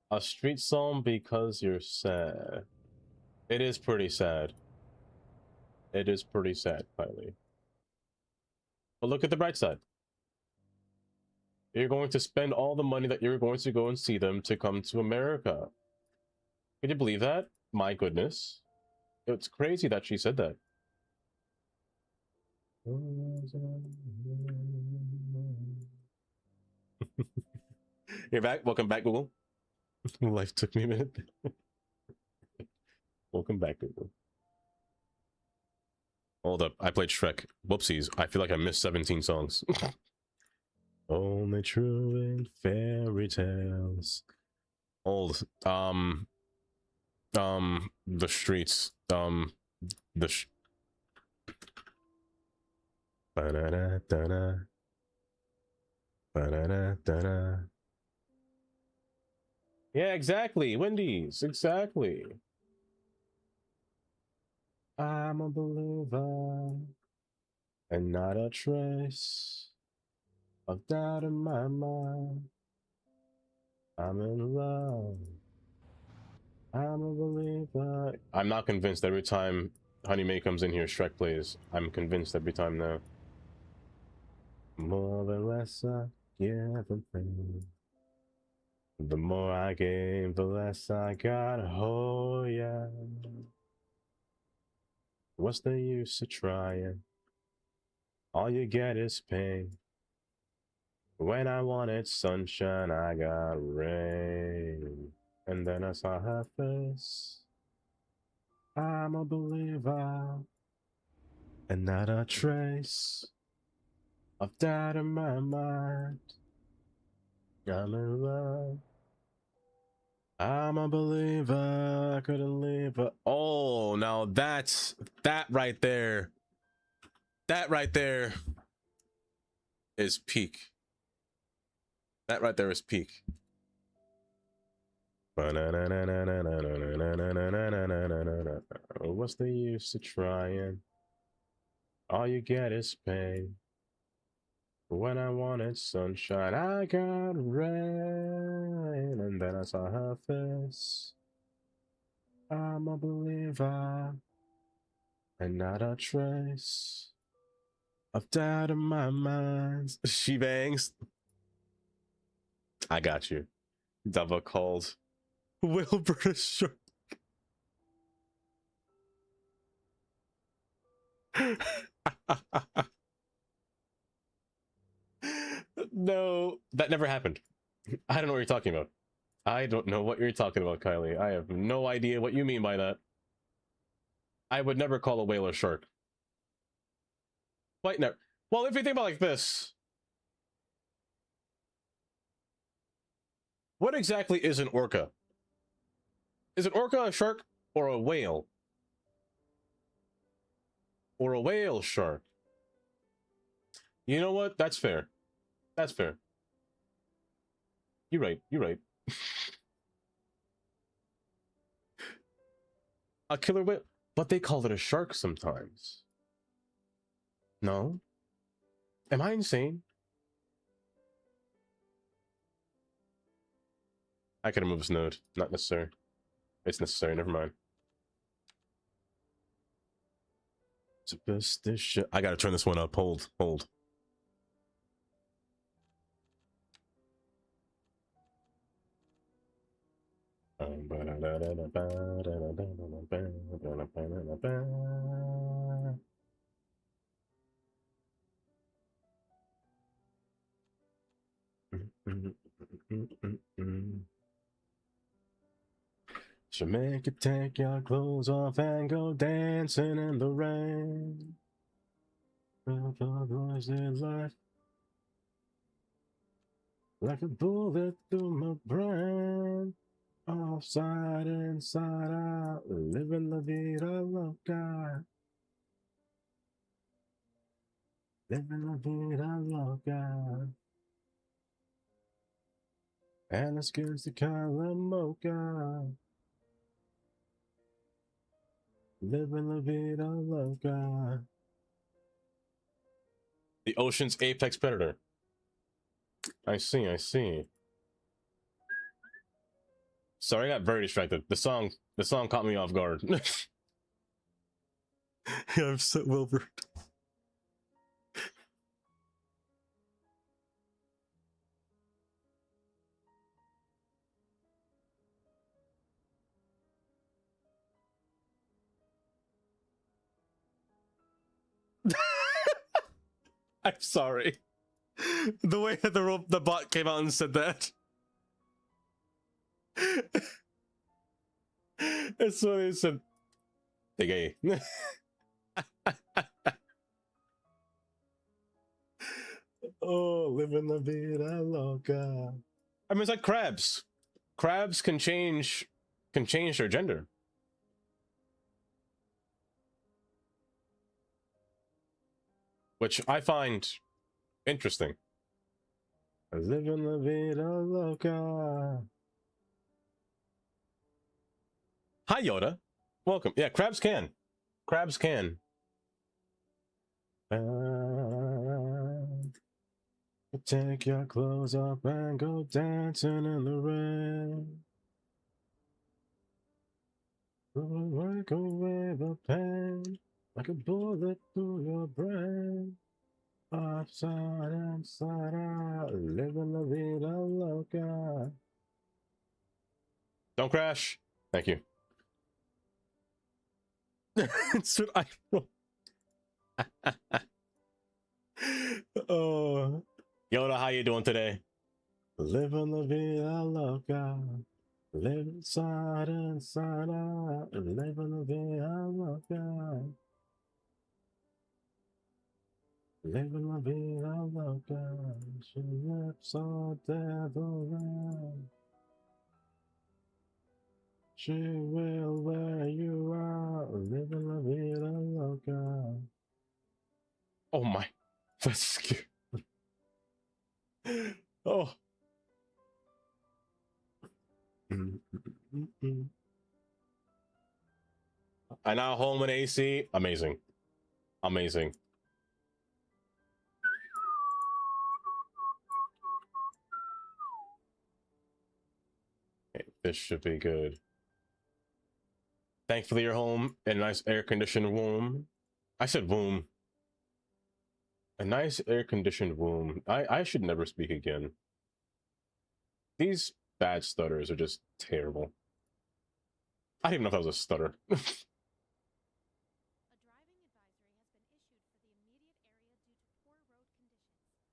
A street song because you're sad. It is pretty sad. It is pretty sad, Kylie. But look at the bright side. You're going to spend all the money that you're going to go and see them to come to America. Can you believe that? My goodness. It's crazy that she said that. You're back. Welcome back, Google. Life took me a minute. Welcome back, Google. Hold up. I played Shrek. Whoopsies. I feel like I missed 17 songs. Only true in fairy tales. Old. The streets. Ba-da-da-da-da. Ba-da-da-da-da. Yeah, exactly. Wendy's. Exactly. I'm a believer and not a trace of doubt in my mind. I'm in love. I'm a believer. I'm not convinced every time Honey May comes in here, Shrek plays. I'm convinced every time now. More than less I give and pay. The more I gave, the less I got. Oh yeah. What's the use of trying? All you get is pain. When I wanted sunshine, I got rain. And then I saw her face. I'm a believer, and not a trace of doubt in my mind. I'm in love. I'm a believer. I couldn't leave. Oh, now that right there. That right there is peak. That right there is peak. What's the use of trying? All you get is pain. When I wanted sunshine, I got rain, and then I saw her face. I'm a believer, and not a trace of doubt in my mind. She bangs. I got you. Double called Wilbur Short. No, that never happened. I don't know what you're talking about. I don't know what you're talking about, Kylie. I have no idea what you mean by that. I would never call a whale a shark. Wait, no. Well, if you think about it like this, what exactly is an orca? Is an orca a shark or a whale? Or a whale shark? You know what? That's fair. That's fair. You're right. You're right. A killer whale. But they call it a shark sometimes. No? Am I insane? I could remove this node. Not necessary. It's necessary. Never mind. Superstition. I gotta turn this one up. Hold. Hold. Should make you take your clothes off and go dancing in the rain. Life like a bullet through my brain. Offside, inside out, living la vida loca. Living la vida loca. And it's good to color mocha. Living la vida loca. The ocean's apex predator. I see, I see. Sorry, I got very distracted. The song caught me off guard. I'm so Wilbur. I'm sorry. The way that the bot came out and said that. It's what he said. They gay. Oh, living la vida loca. I mean, it's like crabs. Crabs can change their gender. Which I find interesting. Living la vida loca. Hi, Yoda. Welcome. Yeah, crabs can. Crabs can. Take your clothes off and go dancing in the rain. Work away the pain like a bullet through your brain. Upside inside out, living la vida loca. Don't crash. Thank you. It's what I know. Oh, Yoda, how you doing today? Living la vida loca. Live inside out. Living la vida loca. Living la vida loca. She lips all devil red. She will where you are, living la vida loca. Oh my, that's scary. Oh. And now home and AC, amazing, amazing. Okay, this should be good. Thankfully, you're home in a nice air-conditioned room. I said womb. A nice air-conditioned womb. I should never speak again. These bad stutters are just terrible. I didn't even know if that was a stutter.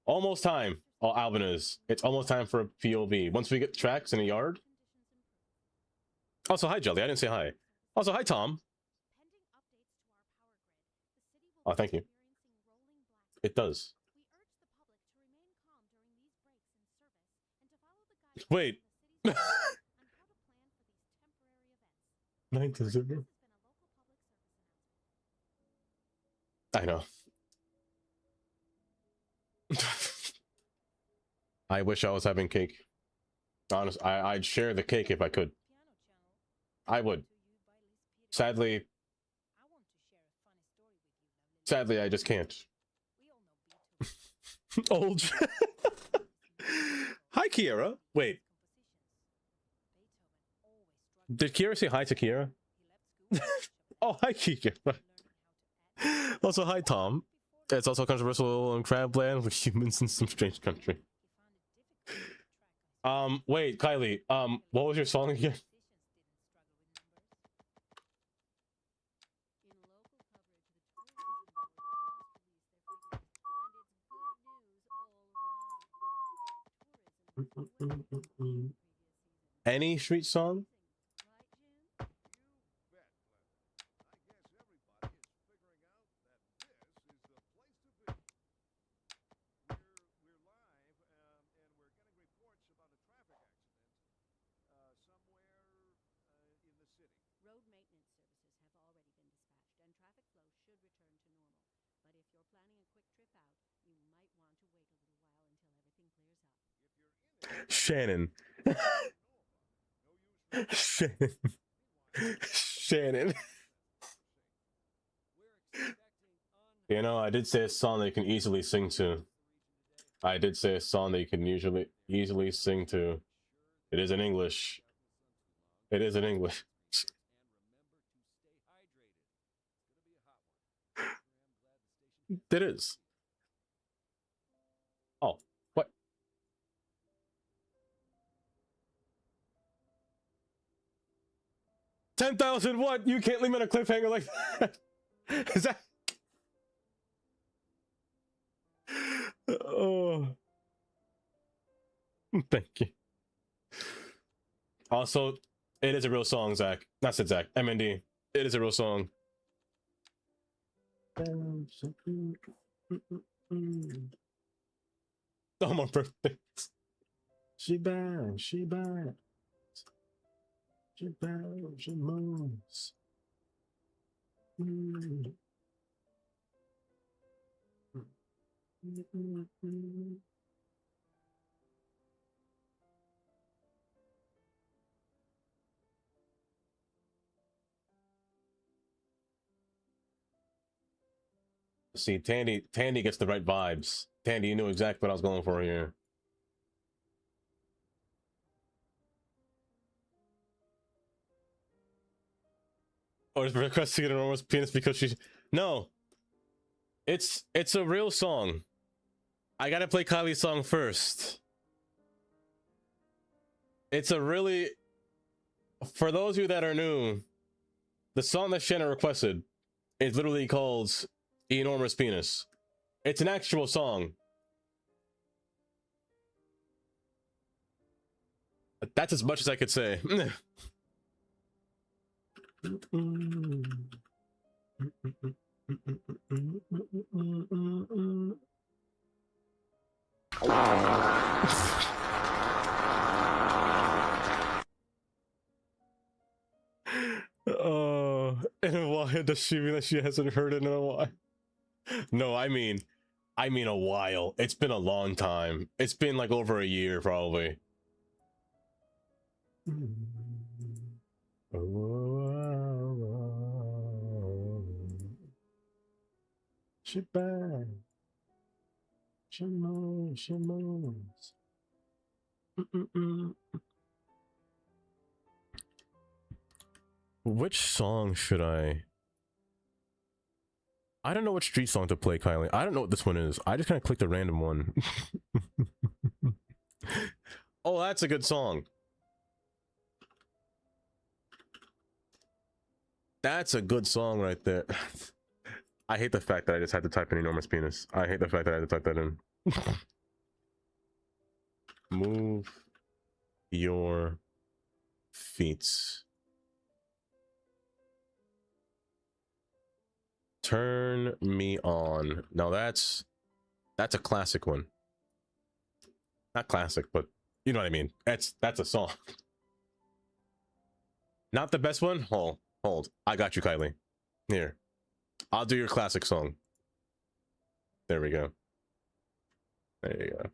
Almost time. Oh, Alvin is. It's almost time for a POV. Once we get tracks in the yard. Also, hi, Jelly. I didn't say hi. Also, hi, Tom. Oh, thank you. It does. Wait. 9-0. I know. I wish I was having cake. Honest, I'd share the cake if I could. I would. Sadly, I just can't. Old. Hi, Kiera. Wait. Did Kiera say hi to Kiera? Oh, hi, Kiera. Also, hi, Tom. It's also controversial in Crabland with humans in some strange country. Wait, Kylie. What was your song again? Any street song? Shannon. Shannon. Shannon. You know, I did say a song that you can easily sing to. I did say a song that you can easily sing to. It is in English. It is in English. It is. Oh, what? $10,000 what? You can't leave me on a cliffhanger like that. Is that? Oh. Thank you. Also, it is a real song, Zach. Not said Zach. MND. It is a real song. Oh, my birthday. She bad, she bad. She bad, she moves. See, Tandy gets the right vibes. Tandy, you knew exactly what I was going for here. Or is requesting an enormous penis because she's no. It's a real song. I gotta play Kylie's song first. It's a really, for those of you that are new, the song that Shannon requested is literally called Enormous Penis. It's an actual song. That's as much as I could say. In a while, does she mean that she hasn't heard it in a while? No, I mean a while. It's been a long time. It's been like over a year, probably. She bad. She moves. She moves. Which song should I don't know what street song to play, Kylie. I don't know what this one is. I just kind of clicked a random one. Oh, that's a good song. That's a good song right there. I hate the fact that I just had to type in enormous penis. I hate the fact that I had to type that in. Move your feet. Turn me on. Now that's a classic one. Not classic, but you know what I mean. That's a song. Not the best one? Hold. I got you, Kylie. Here. I'll do your classic song. There we go. There you go.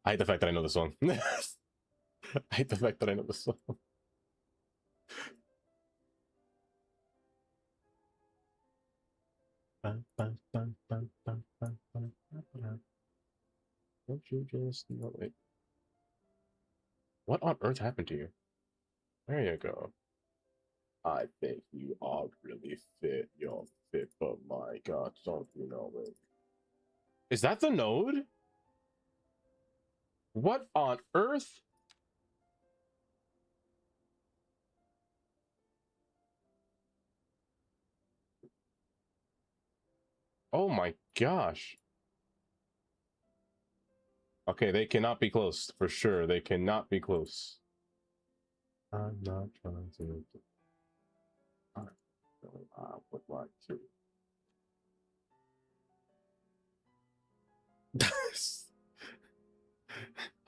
I hate the fact that I know the song. I hate the fact that I know the song. Don't you just know it? What on earth happened to you? There you go. I think you are really fit. You're fit, but my God, don't you know it? Is that the node? What on earth? Oh my gosh. Okay, they cannot be close for sure. They cannot be close. I'm not trying to. I would like to.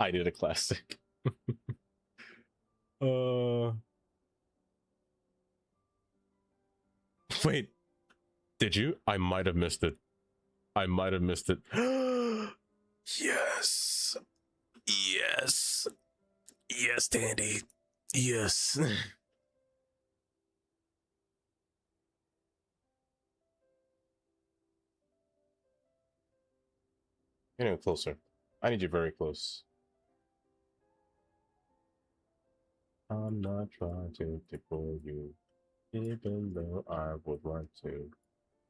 I did a classic. Wait, did you? I might have missed it. I might have missed it. Yes. Yes. Yes, Dandy. Yes. Getting closer. I need you very close. I'm not trying to tickle you, even though I would like to.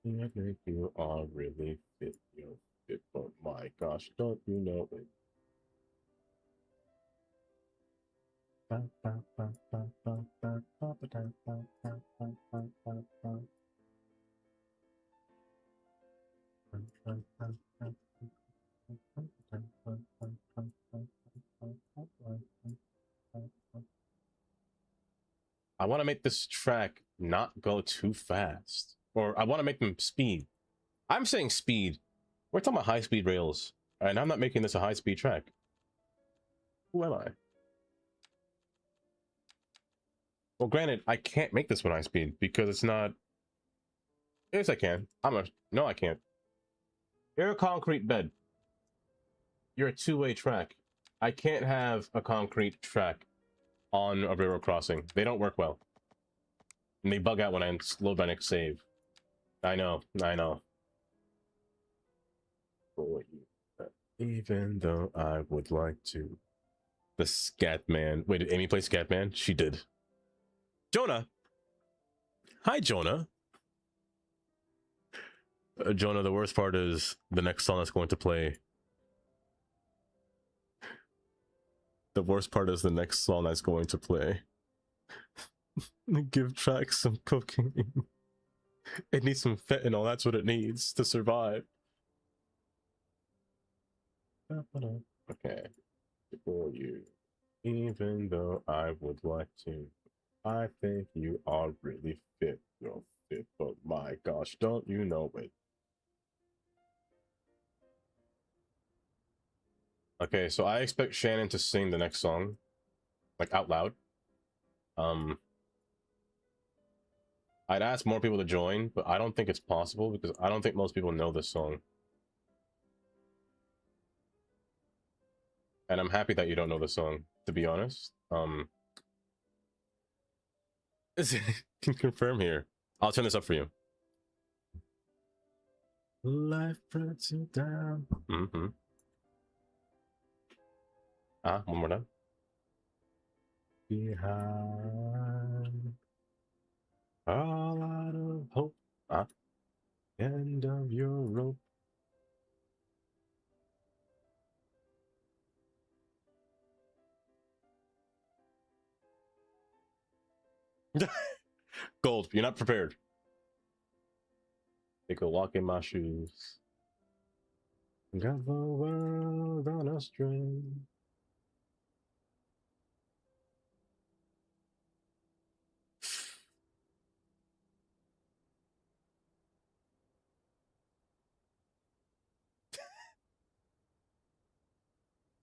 I think you are really fit. You're fit, but my gosh, don't you know it? I want to make this track not go too fast, or I want to make them speed. I'm saying speed. We're talking about high-speed rails, and I'm not making this a high-speed track. Who am I? Well, granted, I can't make this one high-speed because it's not. Yes, I can. No, I can't. You're a concrete bed. You're a two-way track. I can't have a concrete track on a railroad crossing. They don't work well. And they bug out when I load my next save. I know. Even though I would like to. The Scatman. Wait, did Amy play Scatman? She did. Jonah! Hi, Jonah. Jonah, the worst part is the next song that's going to play. The worst part is the next song that's going to play. Give tracks some cooking. It needs some fentanyl. That's what it needs to survive. Okay. For you. Even though I would like to. I think you are really fit. You're fit, but my gosh, don't you know it? Okay, so I expect Shannon to sing the next song, like out loud. I'd ask more people to join, but I don't think it's possible because I don't think most people know this song. And I'm happy that you don't know the song, to be honest. Can confirm here. I'll turn this up for you. Life puts you down. Mm-hmm. One more time. Behind all out of hope. End of your rope. Gold, you're not prepared. Take a walk in my shoes. Got the world on a string.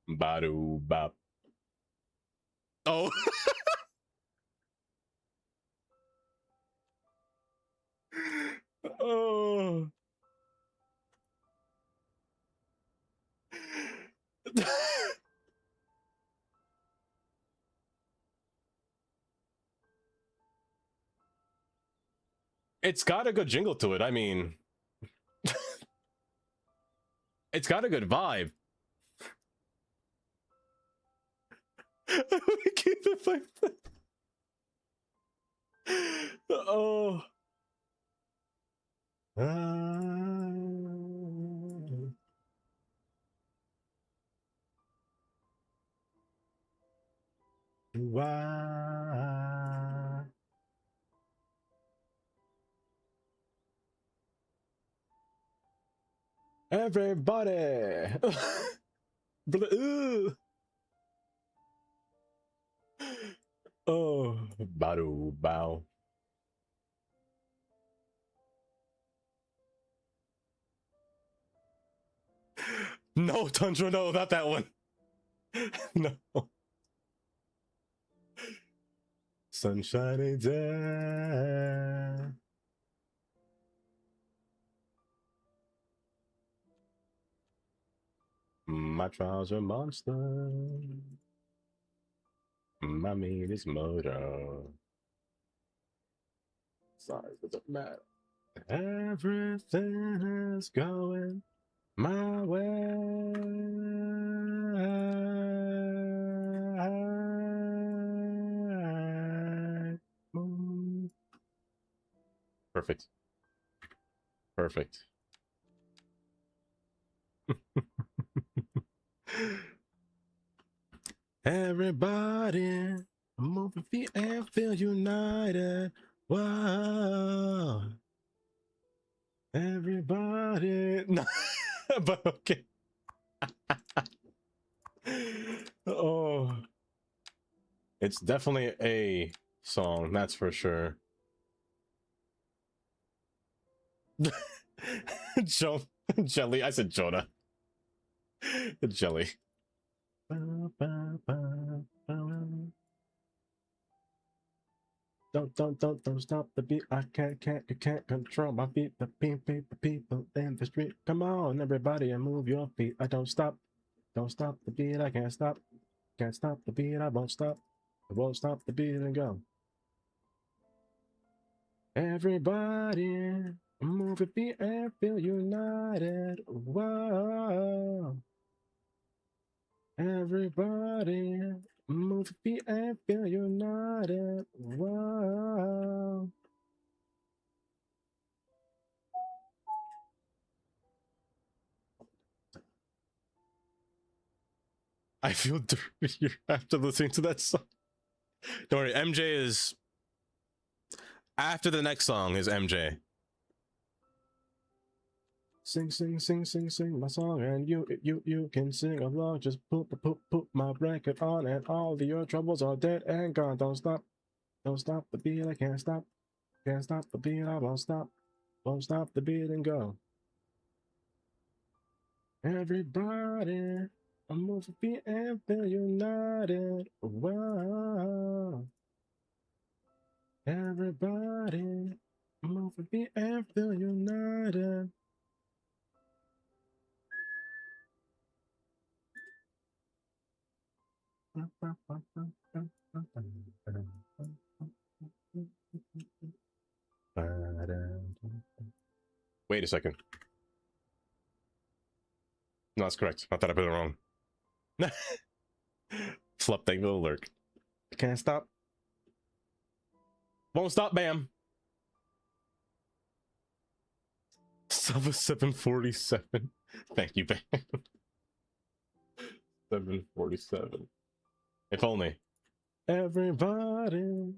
Badu bop. Oh. Oh. It's got a good jingle to it. I mean, it's got a good vibe. Keep it like that. Oh. Why? Everybody. Oh, badu bow. No, Tundra, no, not that one. No. Sunshiny day. My trouser monster. My meat is motor. Sorry, it doesn't matter. Everything is going my way. Perfect. Perfect. Everybody, move your feet and feel united. Wow. Everybody. No, but okay. Oh, it's definitely a song, that's for sure. Jelly. I said Jonah. Jelly. Don't stop the beat. I can't control my feet. The people in the street. Come on, everybody, and move your feet. I don't stop the beat. I can't stop the beat. I won't stop the beat and go. Everybody, move your feet and feel united. Whoa. Everybody, move your feet and feel united. Whoa. I feel dirty after listening to that song. Don't worry, MJ is... After the next song is MJ. Sing my song, and you can sing along. Just put my record on, and all of your troubles are dead and gone. Don't stop Don't stop the beat, I can't stop. Can't stop the beat, I won't stop. Won't stop the beat and go. Everybody, I'm moving feet and feel united. Wow. Everybody, move with me and feel united. Wait a second. No, that's correct. I thought I put it wrong. Flop, thank you for the lurk. Can't stop. Won't stop, bam. Sub 747. Thank you, bam. 747. If only. Everybody,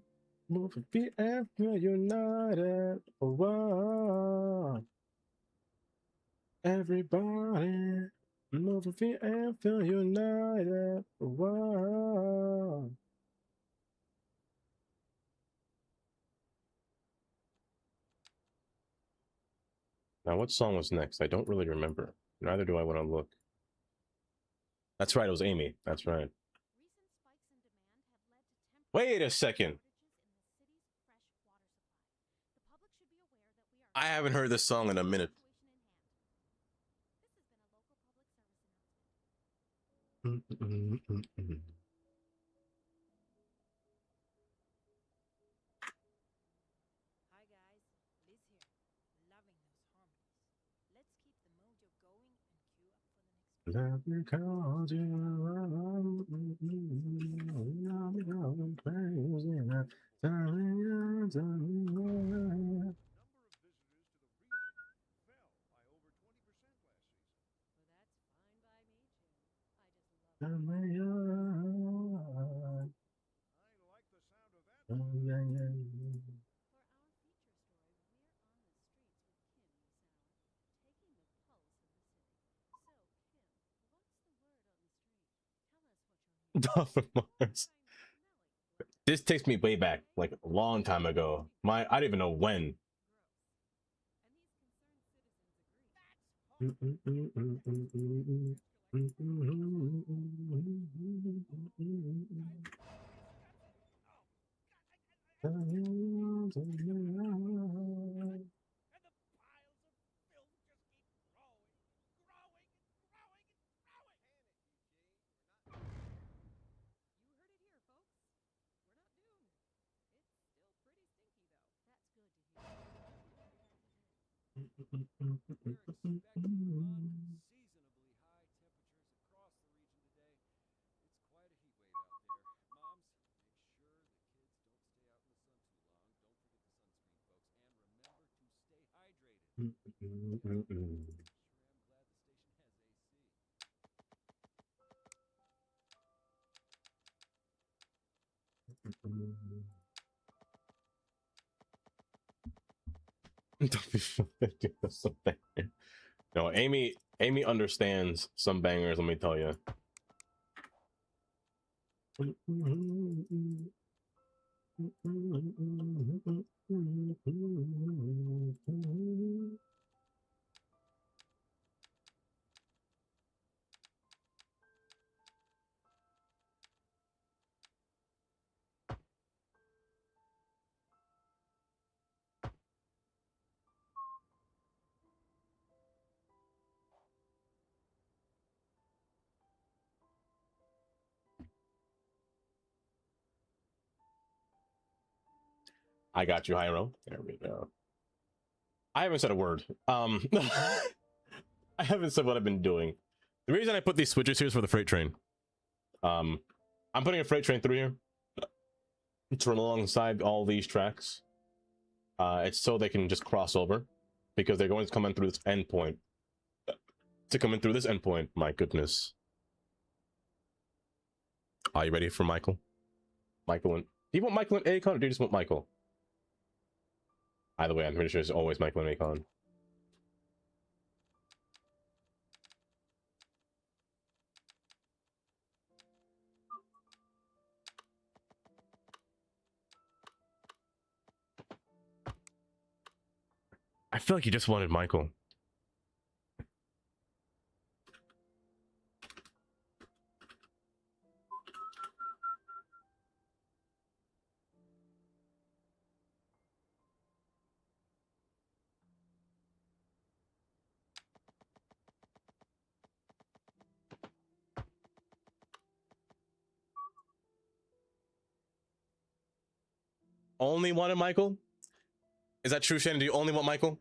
move your feet and feel united. Whoa. Everybody, move your feet and feel united. Whoa. Now, what song was next? I don't really remember. Neither do I want to look. That's right, it was Amy. That's right. Wait a second. I haven't heard this song in a minute. Let me call you. Mars. This takes me way back, like a long time ago. I don't even know when. No, Amy understands some bangers, let me tell you. I got you, Hyro. There we go. I haven't said a word. I haven't said what I've been doing. The reason I put these switches here is for the freight train. I'm putting a freight train through here to run alongside all these tracks. It's so they can just cross over because they're going to come in through this endpoint. To come in through this endpoint, my goodness. Are you ready for Michael? Michael and... Do you want Michael and Akon or do you just want Michael? Either way, I'm pretty sure it's always Michael and Akon. I feel like you just wanted Michael. Only wanted Michael? Is that true, Shannon? Do you only want Michael?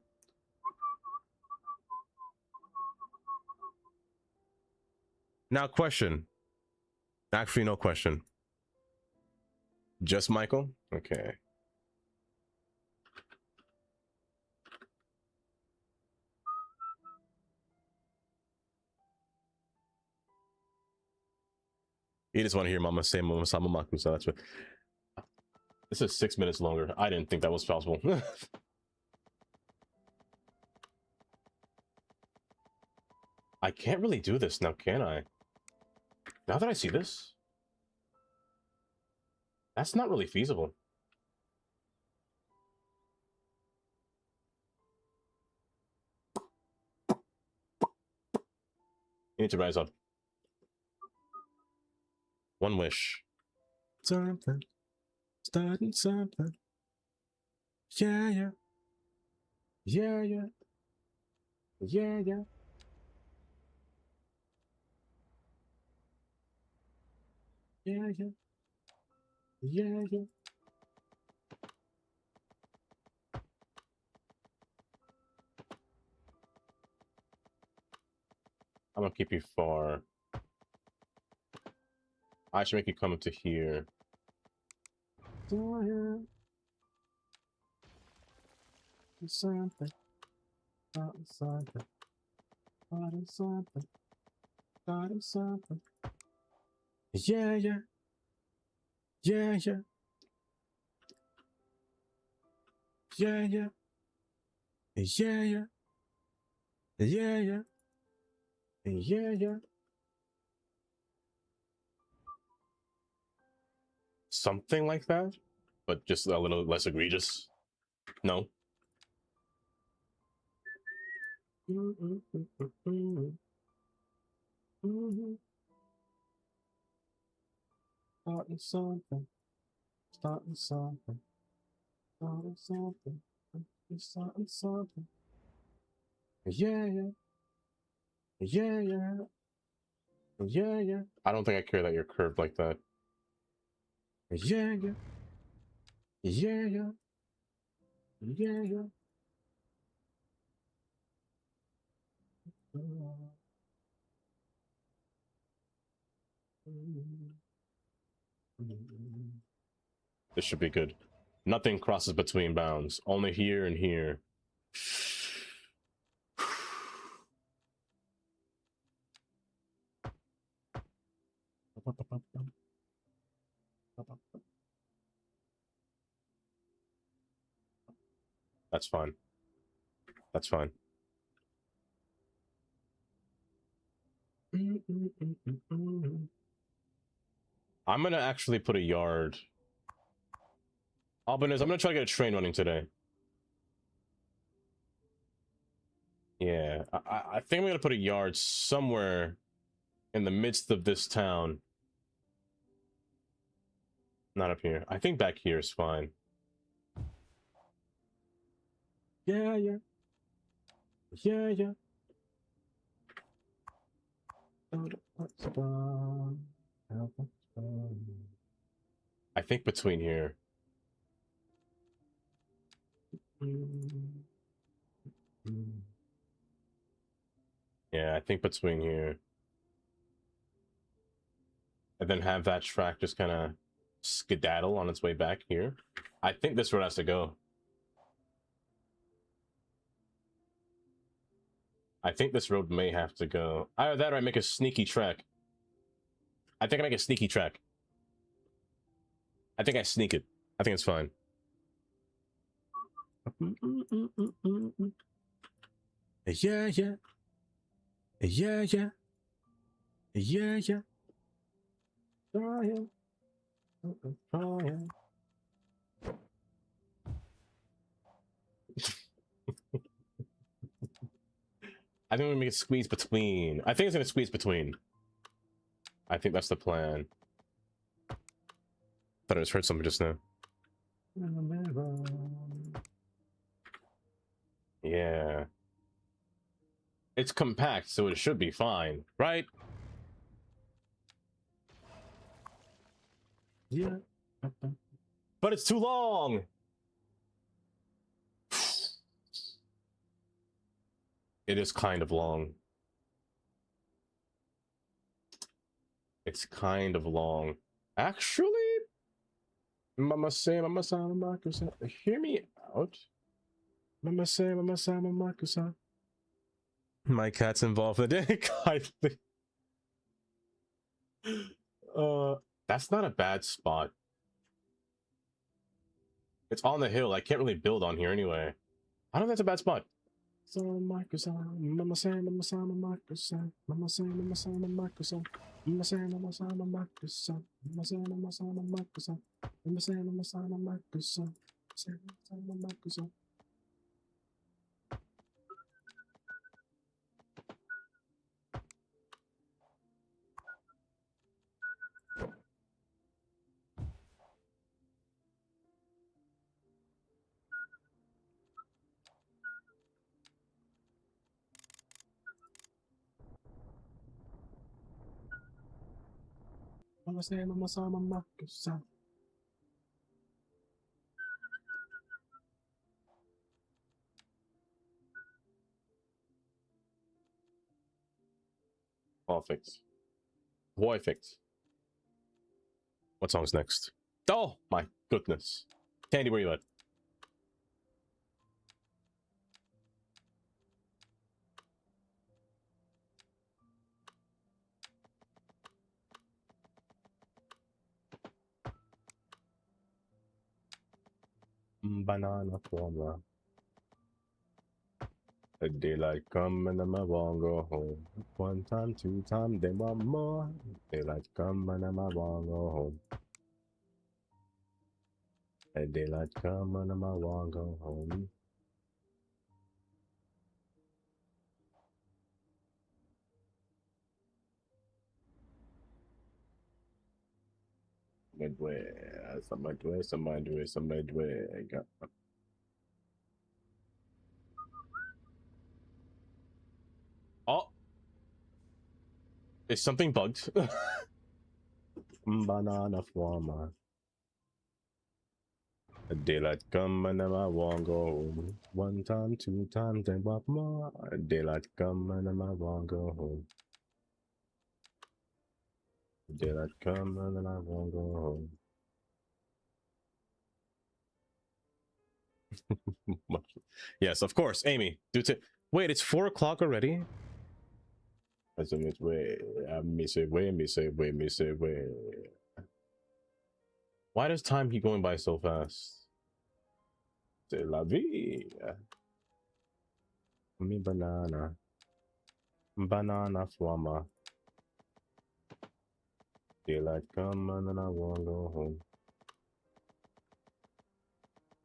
Now, question. Actually, no question. Just Michael? Okay. You just want to hear Mama say Mama Sama Maku, so that's what. This is 6 minutes longer. I didn't think that was possible. I can't really do this now, can I? Now that I see this, that's not really feasible. You need to rise up. One wish. Something. Starting something. Yeah, yeah. Yeah, yeah. Yeah, yeah. Yeah, yeah. Yeah, yeah. I'm gonna keep you far. I should make you come to here. Something. Something. Something. Something. Something. Yeah, yeah. Yeah, yeah. Yeah, yeah. Yeah, yeah. Yeah, yeah. Yeah, yeah. Something like that, but just a little less egregious. No. Starting something. Starting something. Starting something. Starting something. Yeah, yeah. Yeah, yeah. Yeah, yeah. I don't think I care that you're curved like that. Yeah, yeah. Yeah, yeah. Yeah, yeah. This should be good. Nothing crosses between bounds. Only here and here. That's fine. That's fine. I'm gonna actually put a yard. Albin is, I'm gonna try to get a train running today. Yeah, I think I'm gonna put a yard somewhere in the midst of this town. Not up here. I think back here is fine. Yeah, yeah. Yeah, yeah. I think between here. Yeah, I think between here. And then have that track just kind of skedaddle on its way back here. I think this road has to go. I think this road may have to go. Either that or I make a sneaky track. I think I make a sneaky track. I think I sneak it. I think it's fine. Yeah, yeah. Yeah, yeah. Yeah, yeah. Trying. Trying. I think we're gonna make it squeeze between. I think it's gonna squeeze between. I think that's the plan. Thought I just heard something just now. Yeah. It's compact, so it should be fine, right? Yeah. But it's too long! It is kind of long. It's kind of long. Actually, Mama say, Mama san, Mama kusan. Hear me out. Mama say, Mama san, Mama kusan. My cat's involved in it. Kindly. That's not a bad spot. It's on the hill. I can't really build on here anyway. I don't think that's a bad spot. So Microsoft, Mama say, Mama say, Mama Microsoft, Mama say, Mama say, Mama Microsoft, Mama say, Mama say, Mama Microsoft, Mama say, Mama say, Mama Microsoft, Mama say, Mama say, Mama Microsoft, say, Mama Microsoft. Mama say, Mama say, Mama Microsoft. Perfect. Perfect. What song's next? Oh my goodness. Candy, where you at? Banana formula. The daylight come and I won't go home. One time, two time, then one more. Daylight come and I won't go home. The daylight come and I won't go home. Midway, somebody. Oh, is something bugged? Banana farmer. The daylight come and I won't go home. One time, two time, then one more. Daylight come and I won't go home. Daylight come and I won't go home. Yes, of course, Amy. Wait, it's 4 o'clock already? As in it's way. Me say way. Why does time keep going by so fast? C'est la vie. Me banana. Banana flama. Daylight come and I won't go home.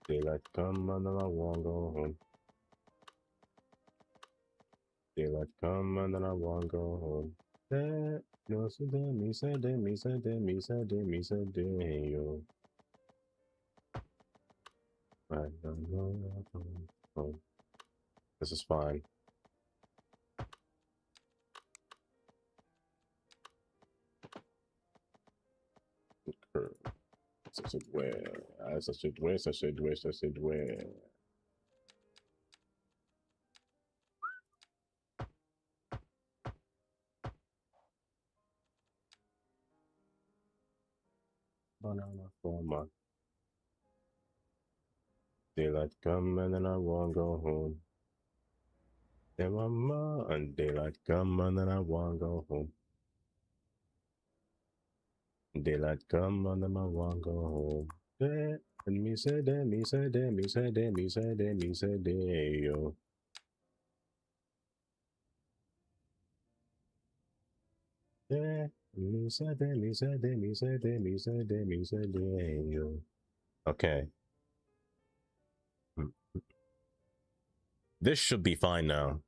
Daylight come and I won't go home. Daylight come and I won't go home. No, so me say, yo. I don't know. This is fine. Such a way. Banana forma. Daylight come and then I won't go home. Then one more and daylight come and then I won't go home. Daylight come and then I won't go home. And me say, yo. Yeah, me say, yo. Okay. This should be fine now.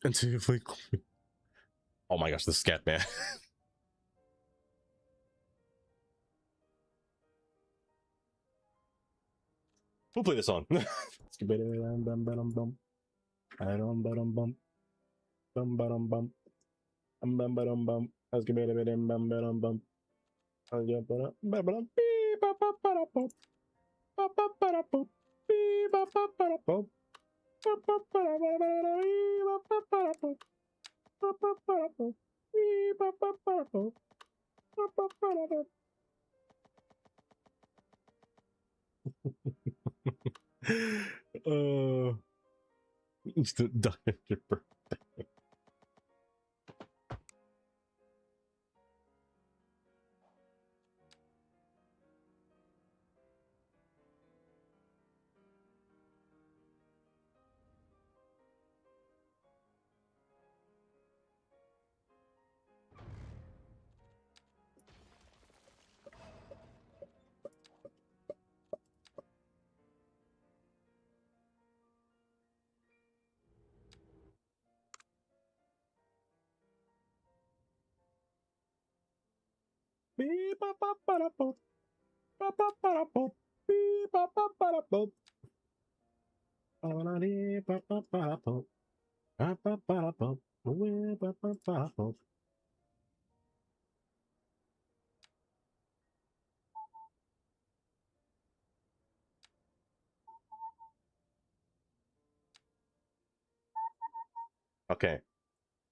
Until you flee. Oh my gosh, the scat man. We'll play the song. It's the Dr. birthday. Okay,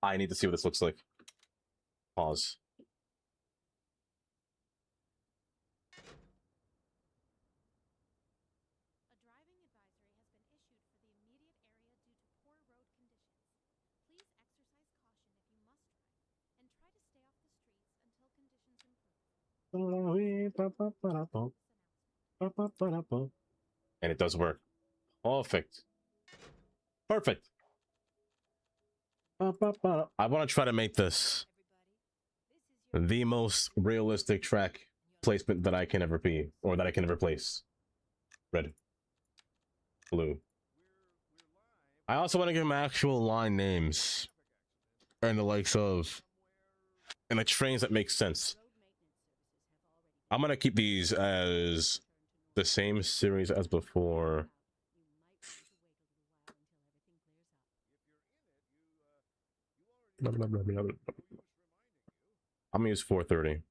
I need to see what this looks like. Pause. And it does work. Perfect. Perfect. I want to try to make this the most realistic track placement that I can ever be, or that I can ever place. Red. Blue. I also want to give them actual line names. And the likes of... and like trains that make sense. I'm gonna keep these as the same series as before. I'm gonna use 430.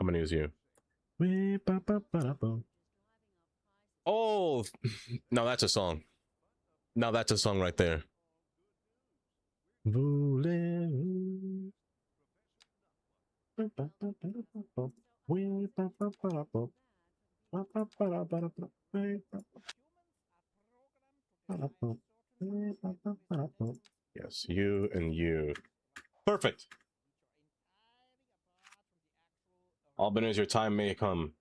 I'm gonna use you. Oh, now that's a song. Now that's a song right there. Yes, you and you. Perfect. Albanese, your time may come.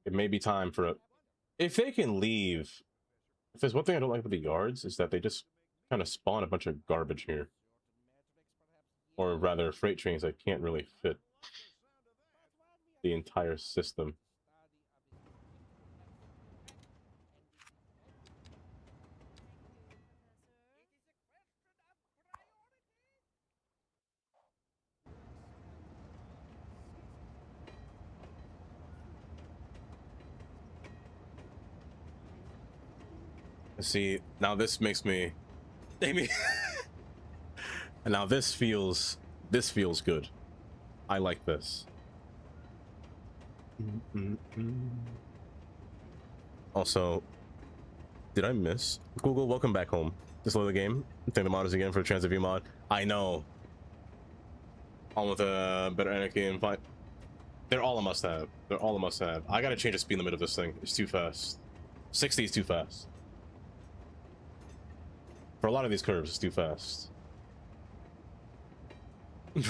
It may be time for it. If they can leave, if there's one thing I don't like with the yards, is that they just kind of spawn a bunch of garbage here. Or rather, freight trains that can't really fit the entire system. See, now this makes me... Amy. And now this feels good. I like this. Also, did I miss? Google, welcome back home. Just load the game. Thank the modders again for the transit view mod. I know. On with a better anarchy and fight. They're all a must-have. They're all a must-have. I gotta change the speed limit of this thing. It's too fast. 60 is too fast. For a lot of these curves, it's too fast. Okay.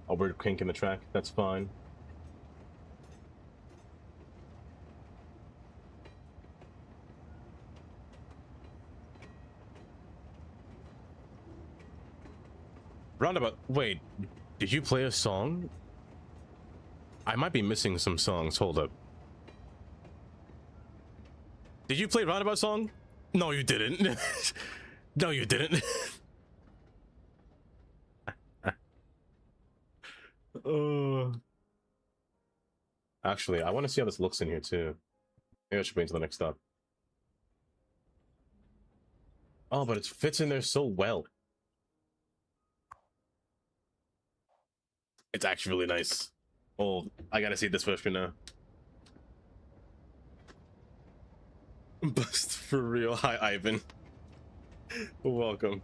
Oh, we're kinking the track. That's fine. Roundabout. Wait, did you play a song? I might be missing some songs. Hold up. Did you play Roundabout song? No, you didn't. No, you didn't. Actually, I want to see how this looks in here too. Maybe I should wait until the next stop. Oh, but it fits in there so well. It's actually really nice. Oh, I gotta see this version now. Bust for real. Hi, Ivan. Welcome.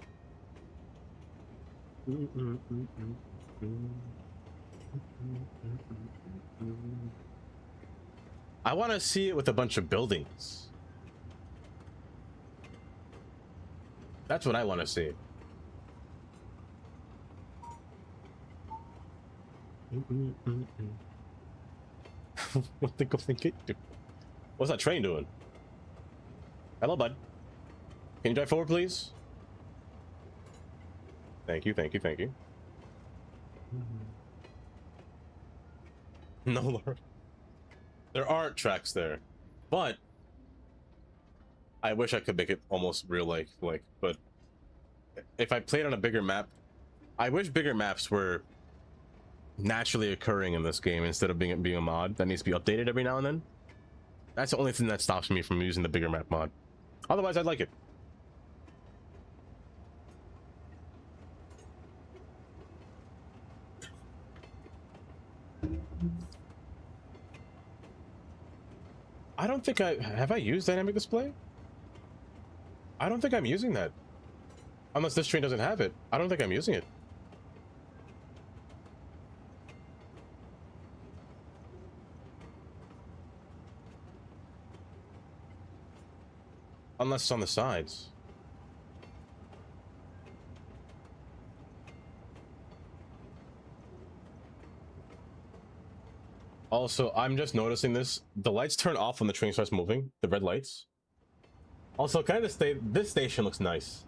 I want to see it with a bunch of buildings. That's what I want to see. What the golden gate do? What's that train doing? Hello, bud. Can you drive forward, please? Thank you, thank you, thank you. No, Lord. There aren't tracks there, but I wish I could make it almost real life, but if I played on a bigger map, I wish bigger maps were naturally occurring in this game instead of being a mod that needs to be updated every now and then. That's the only thing that stops me from using the bigger map mod. Otherwise, I'd like it. I don't think have I used dynamic display? I don't think I'm using that. Unless this train doesn't have it. I don't think I'm using it. Unless it's on the sides. Also, I'm just noticing this. The lights turn off when the train starts moving. The red lights. Also, kind of this station looks nice.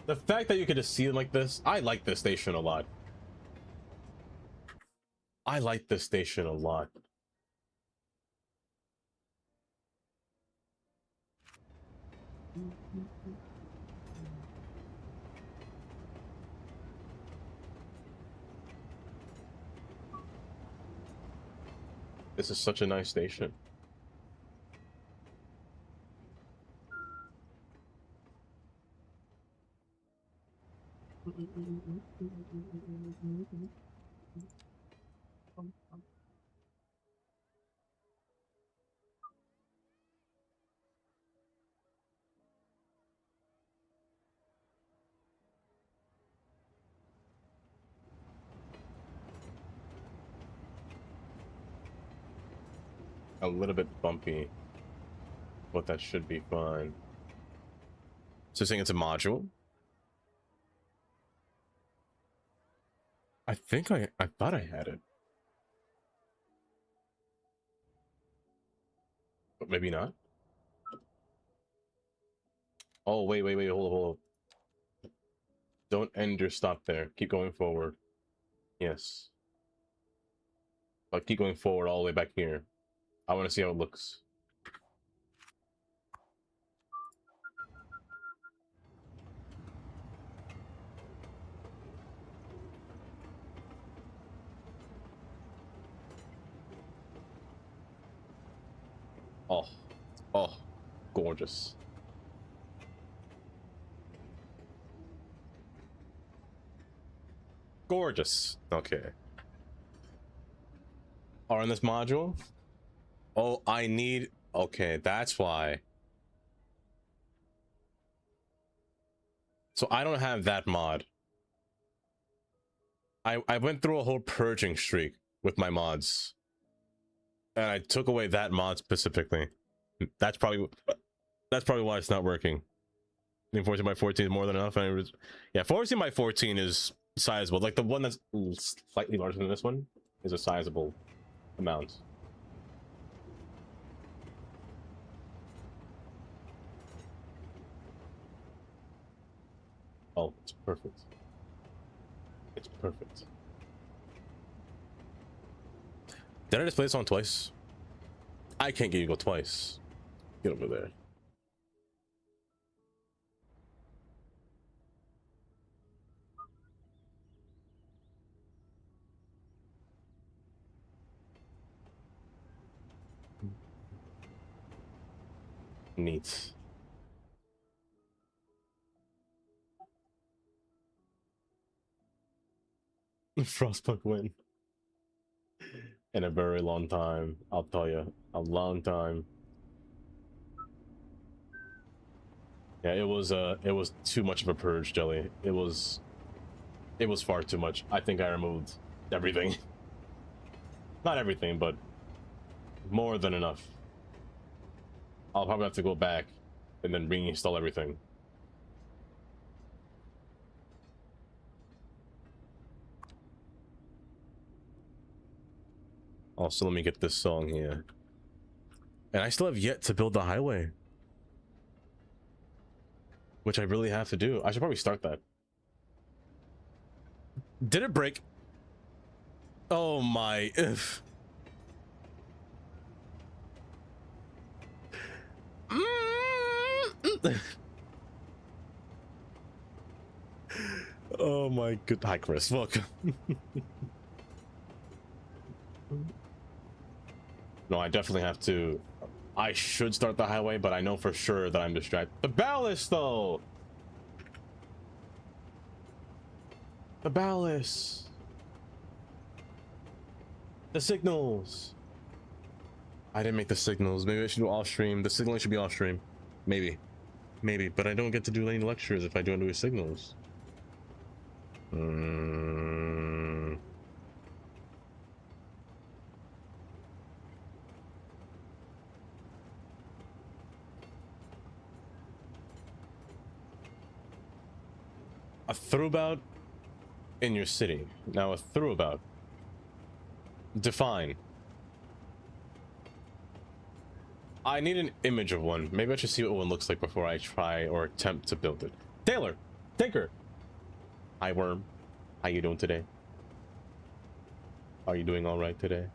The fact that you could just see them like this, I like this station a lot. I like this station a lot. This is such a nice station. A little bit bumpy, but that should be fine. So saying it's a module. I think I thought I had it, but maybe not. Oh, wait, hold up. Don't end your stop there. Keep going forward. Yes. But keep going forward all the way back here. I want to see how it looks. Oh, oh, gorgeous. Gorgeous. Okay. Are in this module? Oh, I need... Okay, that's why. So I don't have that mod. I went through a whole purging streak with my mods. And I took away that mod specifically. That's probably why it's not working. I think 14 by 14 is more than enough. Yeah, 14 by 14 is sizable. Like the one that's slightly larger than this one is a sizable amount. Oh, it's perfect. perfect. Did I just play this song twice? I can't get you go twice. Get over there. Neat. Frostpunk win. In a very long time. I'll tell you. A long time. Yeah, it was too much of a purge, Jelly. It was far too much. I think I removed everything. Not everything, but more than enough. I'll probably have to go back and then reinstall everything. Also, let me get this song here. And I still have yet to build the highway, which I really have to do. I should probably start that. Did it break? Oh my. Oh my good. Hi, Chris. Welcome. No, I definitely have to. I should start the highway, but I know for sure that I'm distracted. The ballast, though. The ballast. The signals. I didn't make the signals. Maybe I should do off stream. The signaling should be off stream. Maybe. Maybe. But I don't get to do any lectures if I don't do signals. A throughbout in your city. Now, a throughbout. Define. I need an image of one. Maybe I should see what one looks like before I try or attempt to build it. Taylor! Tinker! Hi, Worm. How you doing today? Are you doing all right today?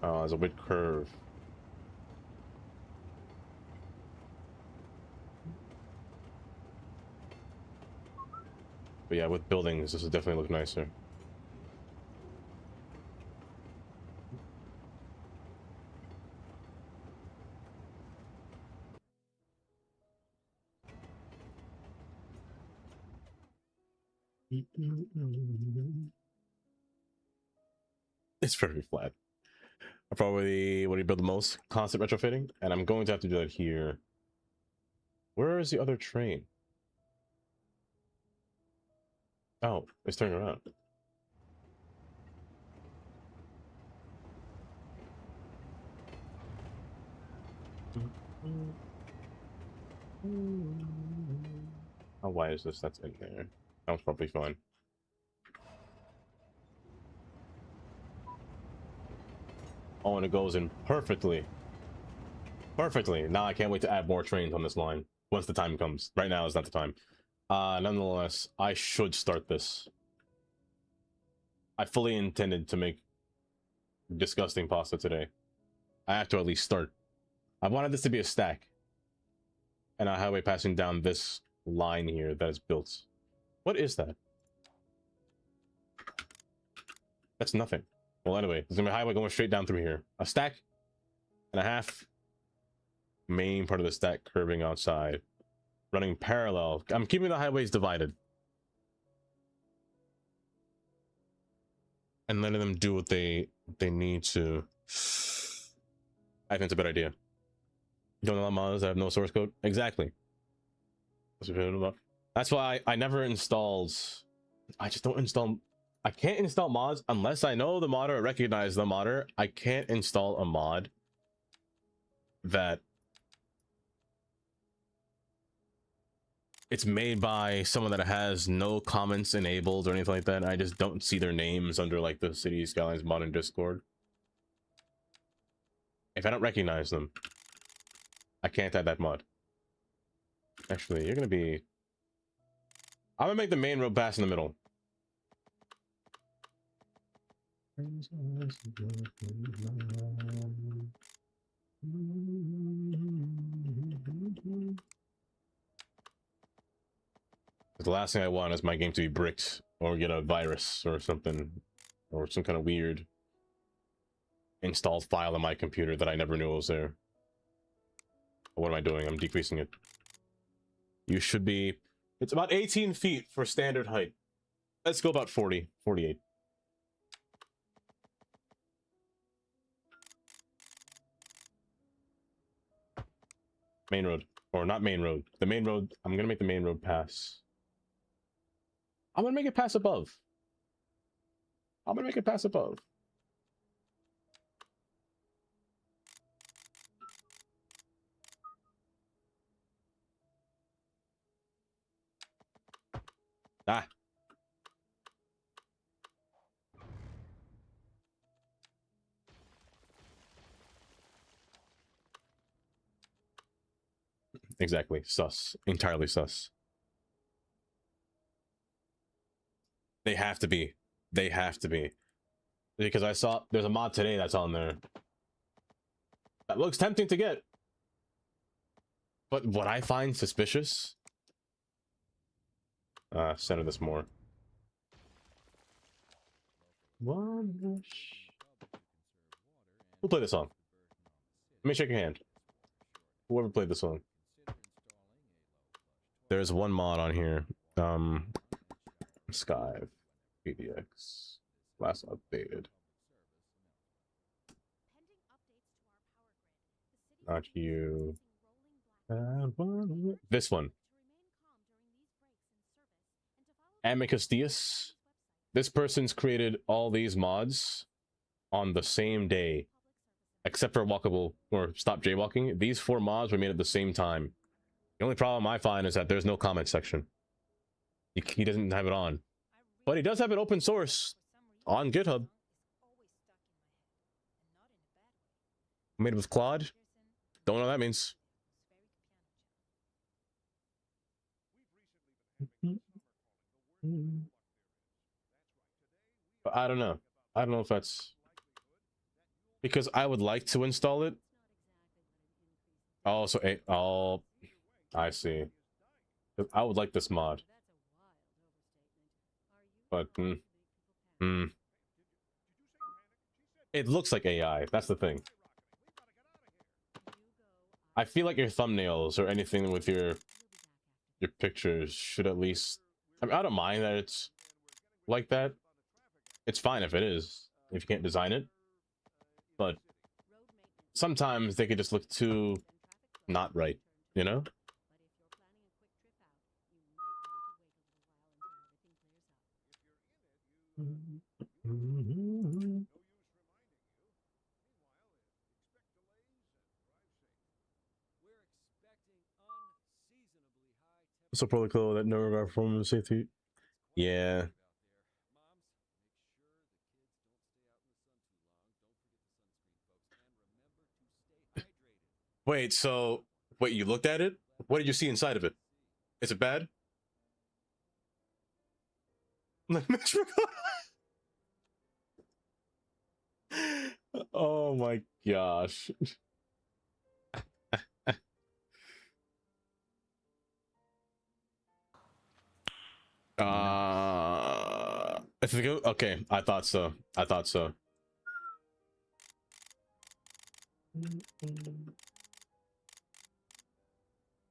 Oh, there's a weird curve. But yeah, with buildings, this will definitely look nicer. It's very flat. I probably, what do you build the most? Constant retrofitting? And I'm going to have to do that here. Where is the other train? Oh, it's turning around. How wide is this? That's in there. That was probably fine. Oh, and it goes in perfectly. Perfectly. Now I can't wait to add more trains on this line once the time comes. Right now is not the time. Nonetheless, I should start this. I fully intended to make disgusting pasta today. I have to at least start. I wanted this to be a stack. And a highway passing down this line here that is built. What is that? That's nothing. Well, anyway, there's gonna be a highway going straight down through here. A stack and a half. Main part of the stack curving outside. Running parallel. I'm keeping the highways divided. And letting them do what they need to. I think it's a bad idea. You don't allow mods that have no source code? Exactly. That's why I never installed. I just don't install. I can't install mods unless I know the modder or recognize the modder. I can't install a mod that it's made by someone that has no comments enabled or anything like that. I just don't see their names under like the City Skylines mod in Discord. If I don't recognize them, I can't add that mod. Actually, you're gonna be I'm gonna make the main road pass in the middle. The last thing I want is my game to be bricked or get a virus or something, or some kind of weird installed file on my computer that I never knew was there. What am I doing? I'm decreasing it. You should be... It's about 18 feet for standard height. Let's go about 40, 48. Main road. Or not main road. The main road, I'm gonna make the main road pass. I'm gonna make it pass above. I'm gonna make it pass above. Ah. Exactly. Sus. Entirely sus. They have to be. They have to be. Because I saw there's a mod today that's on there. That looks tempting to get. But what I find suspicious... center this more. Who played this song? Let me shake your hand. Whoever played this song. There's one mod on here. Sky PDX. Last updated. Not you. This one. Amicus Deus. This person's created all these mods on the same day. Except for walkable or stop jaywalking. These 4 mods were made at the same time. The only problem I find is that there's no comment section. He doesn't have it on. But he does have it open source on GitHub. Made with Claude. Don't know what that means. But I don't know. I don't know if that's... Because I would like to install it. Oh, so... Oh, I see. I would like this mod. But... It looks like AI. That's the thing. I feel like your thumbnails or anything with your pictures should at least... I mean, I don't mind that it's like that. It's fine if it is, if you can't design it. But sometimes they could just look too not right, you know? So protocol that no regard for safety. Yeah. Wait, so wait, you looked at it? What did you see inside of it? Is it bad? Oh my gosh. If it go, okay, I thought so. I thought so.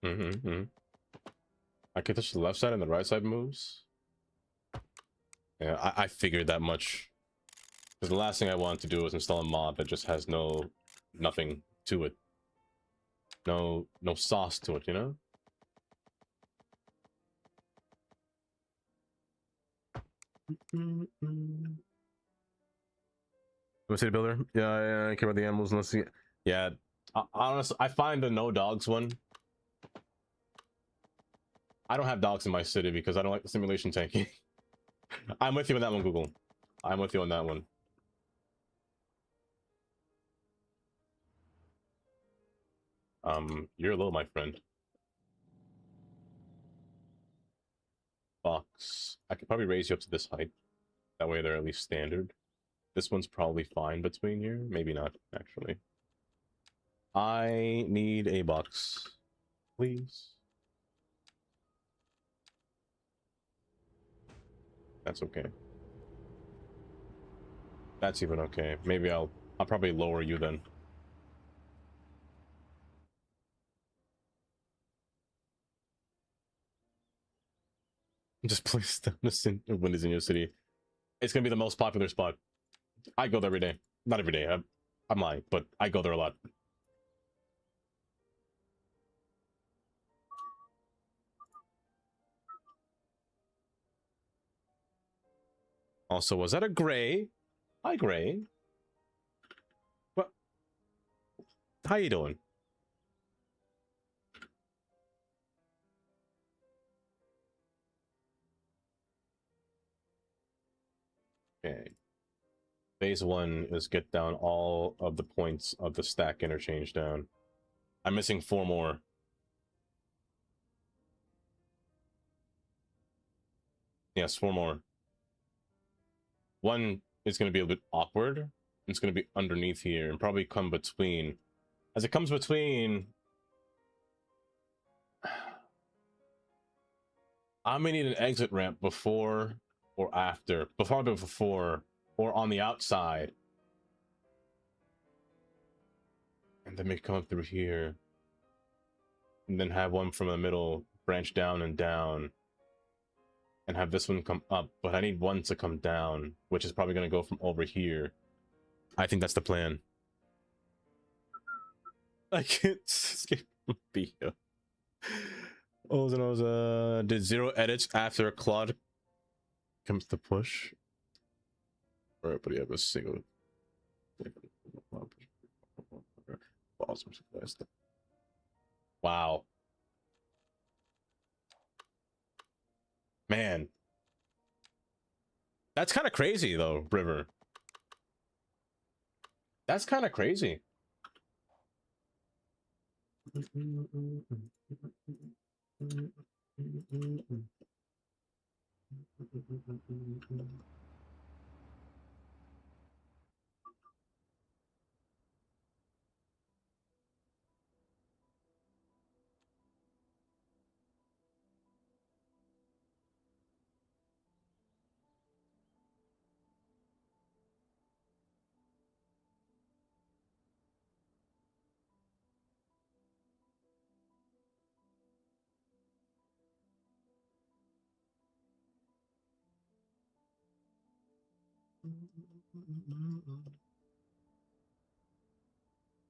I could touch the left side and the right side moves. Yeah, I figured that much. Because the last thing I wanted to do was install a mod that just has nothing to it. No sauce to it, you know? City builder? Yeah, I care about the animals unless you... Yeah, honestly, I find the no dogs one. I don't have dogs in my city because I don't like the simulation tanking. I'm with you on that one, Google. I'm with you on that one. You're low, my friend. box. I could probably raise you up to this height. That way they're at least standard. This one's probably fine between here. Maybe not, actually. I need a box, please. That's okay. That's even okay. Maybe I'll probably lower you then. Just place down the windows in your city. It's gonna be the most popular spot. I go there every day. Not every day. I'm lying, but I go there a lot. Also, was that a gray? Hi, Gray. What? How you doing? Okay. Phase 1 is get down all of the points of the stack interchange down. I'm missing 4 more. Yes, 4 more. One is going to be a bit awkward. It's going to be underneath here and probably come between. As it comes between, I'm going to need an exit ramp before or after. Before or on the outside. And then we come up through here. And then have one from the middle branch down and down. And have this one come up. But I need one to come down, which is probably going to go from over here. I think that's the plan. I can't escape from Bio. Did 0 edits after Claude comes to push? Alright, but you have a single. Wow. Man. That's kind of crazy, though, River. That's kind of crazy.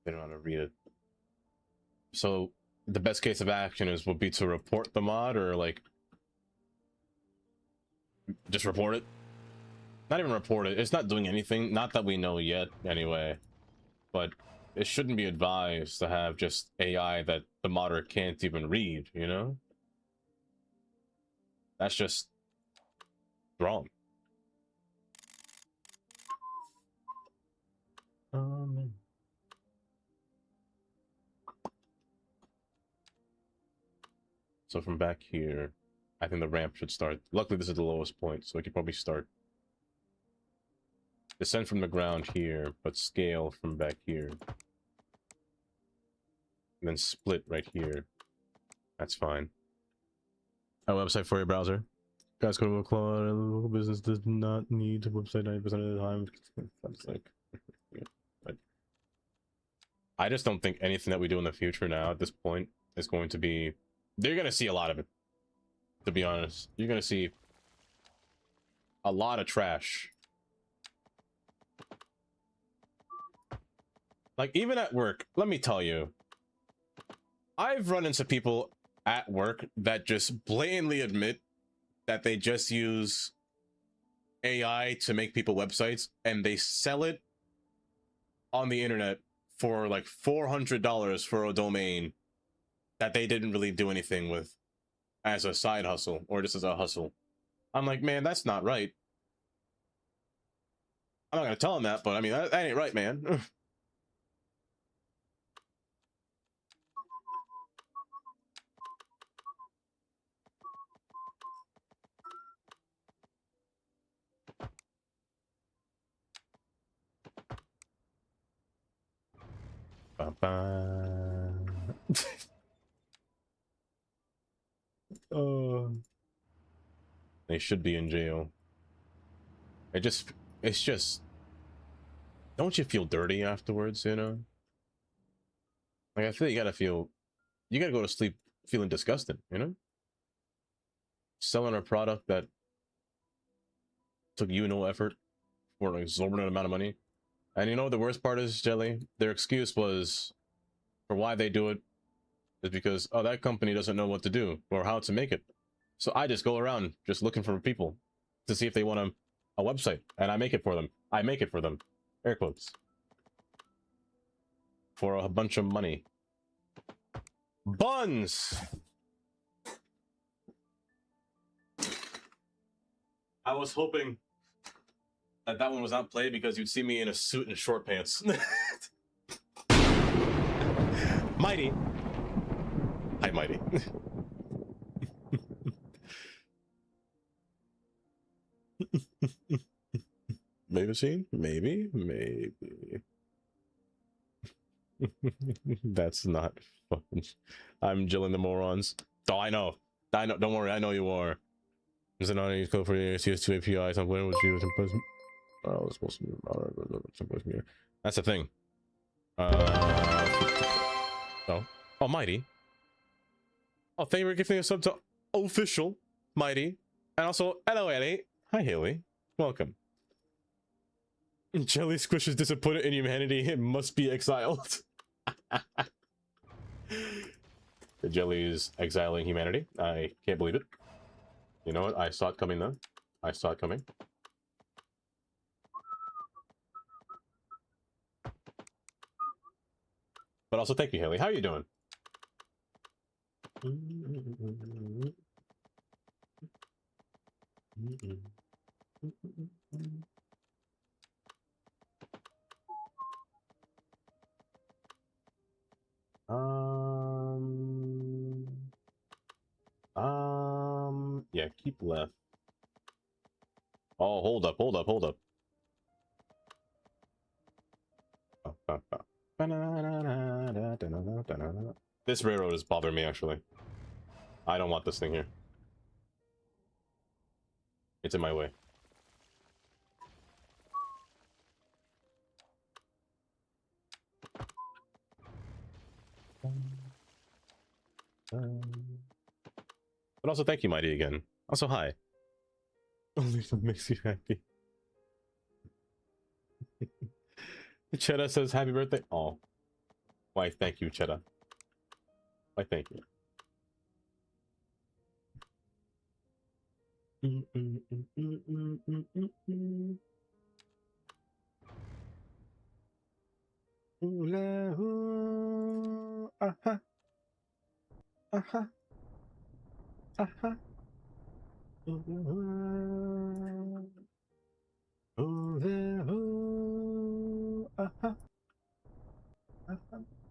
They don't want to read it. So the best case of action would be to report the mod, or like just report it. Not even report it. It's not doing anything. Not that we know yet, anyway. But it shouldn't be advised to have just AI that the modder can't even read. You know, that's just wrong. So from back here, I think the ramp should start. Luckily, this is the lowest point, so we could probably start. Descend from the ground here, but scale from back here. And then split right here. That's fine. A website for your browser. Guys, go to a cloud. Local business does not need a website 90% of the time. That's like, yeah, but I just don't think anything that we do in the future now at this point is going to be. They're going to see a lot of it. To be honest, you're going to see a lot of trash. Like, even at work, let me tell you, I've run into people at work that just blatantly admit that they just use AI to make people websites, and they sell it on the internet for like $400 for a domain that they didn't really do anything with as a side hustle or just as a hustle. I'm like, man, that's not right. I'm not gonna tell them that, but I mean, that ain't right, man. Oh, they should be in jail. It's just, don't you feel dirty afterwards, you know? Like, I feel you gotta go to sleep feeling disgusted, you know? Selling a product that took you no effort for an exorbitant amount of money. And you know what the worst part is, Jelly? Their excuse was for why they do it is because, oh, that company doesn't know what to do or how to make it. So I just go around just looking for people to see if they want a website, and I make it for them. I make it for them. Air quotes. For a bunch of money. Buns! I was hoping that one was not played because you'd see me in a suit and short pants. Mighty. Hi, Mighty. Maybe scene? Maybe. That's not fun. I'm Jilling the morons. Oh, I know. Don't worry, I know you are. Is it not any code for the CS2 APIs? I'm playing with you in person. Oh, it's supposed to be. That's the thing. Oh, Mighty. Oh, thank you for giving a sub to official Mighty, and also hello Ellie. Hi Haley, welcome. Jelly Squish is disappointed in humanity. It must be exiled. The Jelly is exiling humanity. I can't believe it. You know what? I saw it coming though. I saw it coming. But also, thank you, Haley. How are you doing? Yeah, keep left. Oh, hold up. This railroad is bothering me, actually. I don't want this thing here. It's in my way. But also, thank you, Mighty, again. Also, hi. Only if it makes you happy. Cheddar says, happy birthday. Oh. Why, thank you, Cheddar. Why, thank you. Aha. Aha. Aha. Aha. Aha. Aha.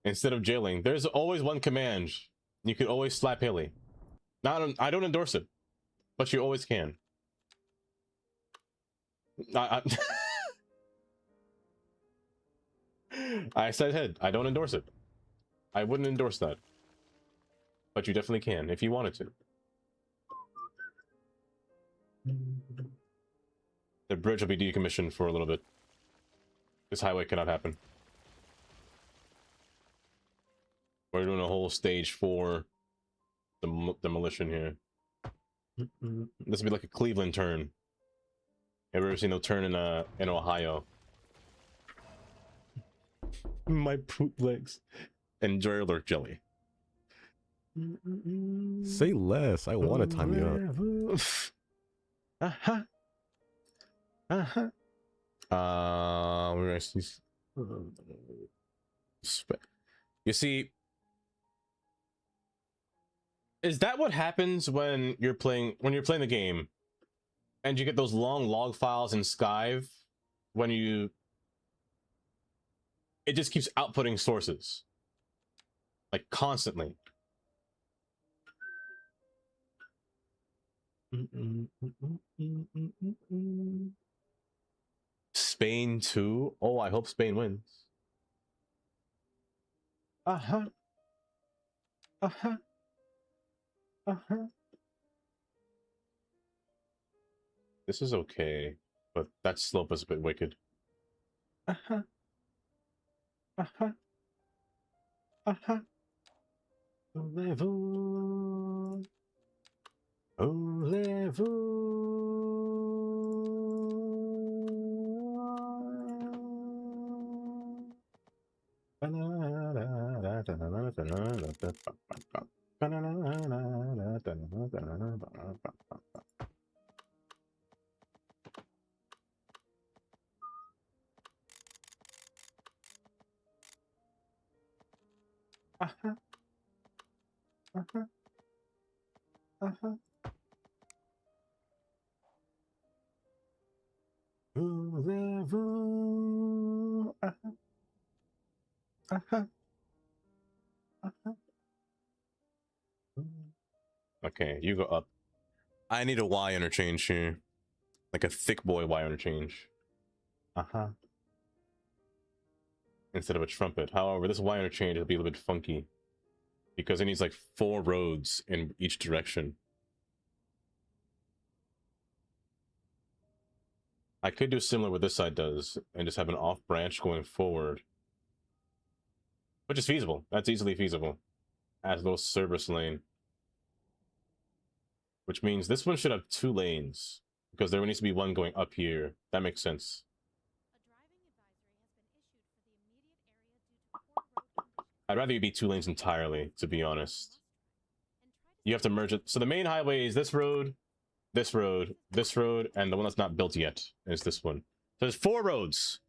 Instead of jailing, there's always one command. You could always slap Haley. I don't endorse it, but you always can. I said I don't endorse it. I wouldn't endorse that. But you definitely can if you wanted to. The bridge will be decommissioned for a little bit. This highway cannot happen. We're doing a whole stage 4 demolition here. This would be like a Cleveland turn. Have you ever seen a turn in Ohio? My poop legs. Enjoy your lurk jelly. Say less. I want to time you up. You see, is that what happens when you're playing the game and you get those long log files in Skive when it just keeps outputting sources? Like constantly. Spain too? Oh, I hope Spain wins. Uh-huh. Uh-huh. Uh-huh. This is okay, but that slope is a bit wicked. Uh-huh. Uh-huh. Uh-huh. Voulez-vous? Uh-huh. Uh-huh. Uh-huh. Voulez-vous? Uh-huh. Uh-huh. Uh-huh. Okay, you go up. I need a Y interchange here. Like a thick boy Y interchange. Uh-huh. Instead of a trumpet. However, this Y interchange will be a little bit funky. Because it needs like 4 roads in each direction. I could do similar what this side does and just have an off branch going forward. Which is feasible. That's easily feasible. As a little service lane. Which means this one should have 2 lanes. Because there needs to be one going up here. That makes sense. I'd rather it be 2 lanes entirely, to be honest. You have to merge it. So the main highway is this road, this road, this road, and the one that's not built yet is this one. So there's 4 roads.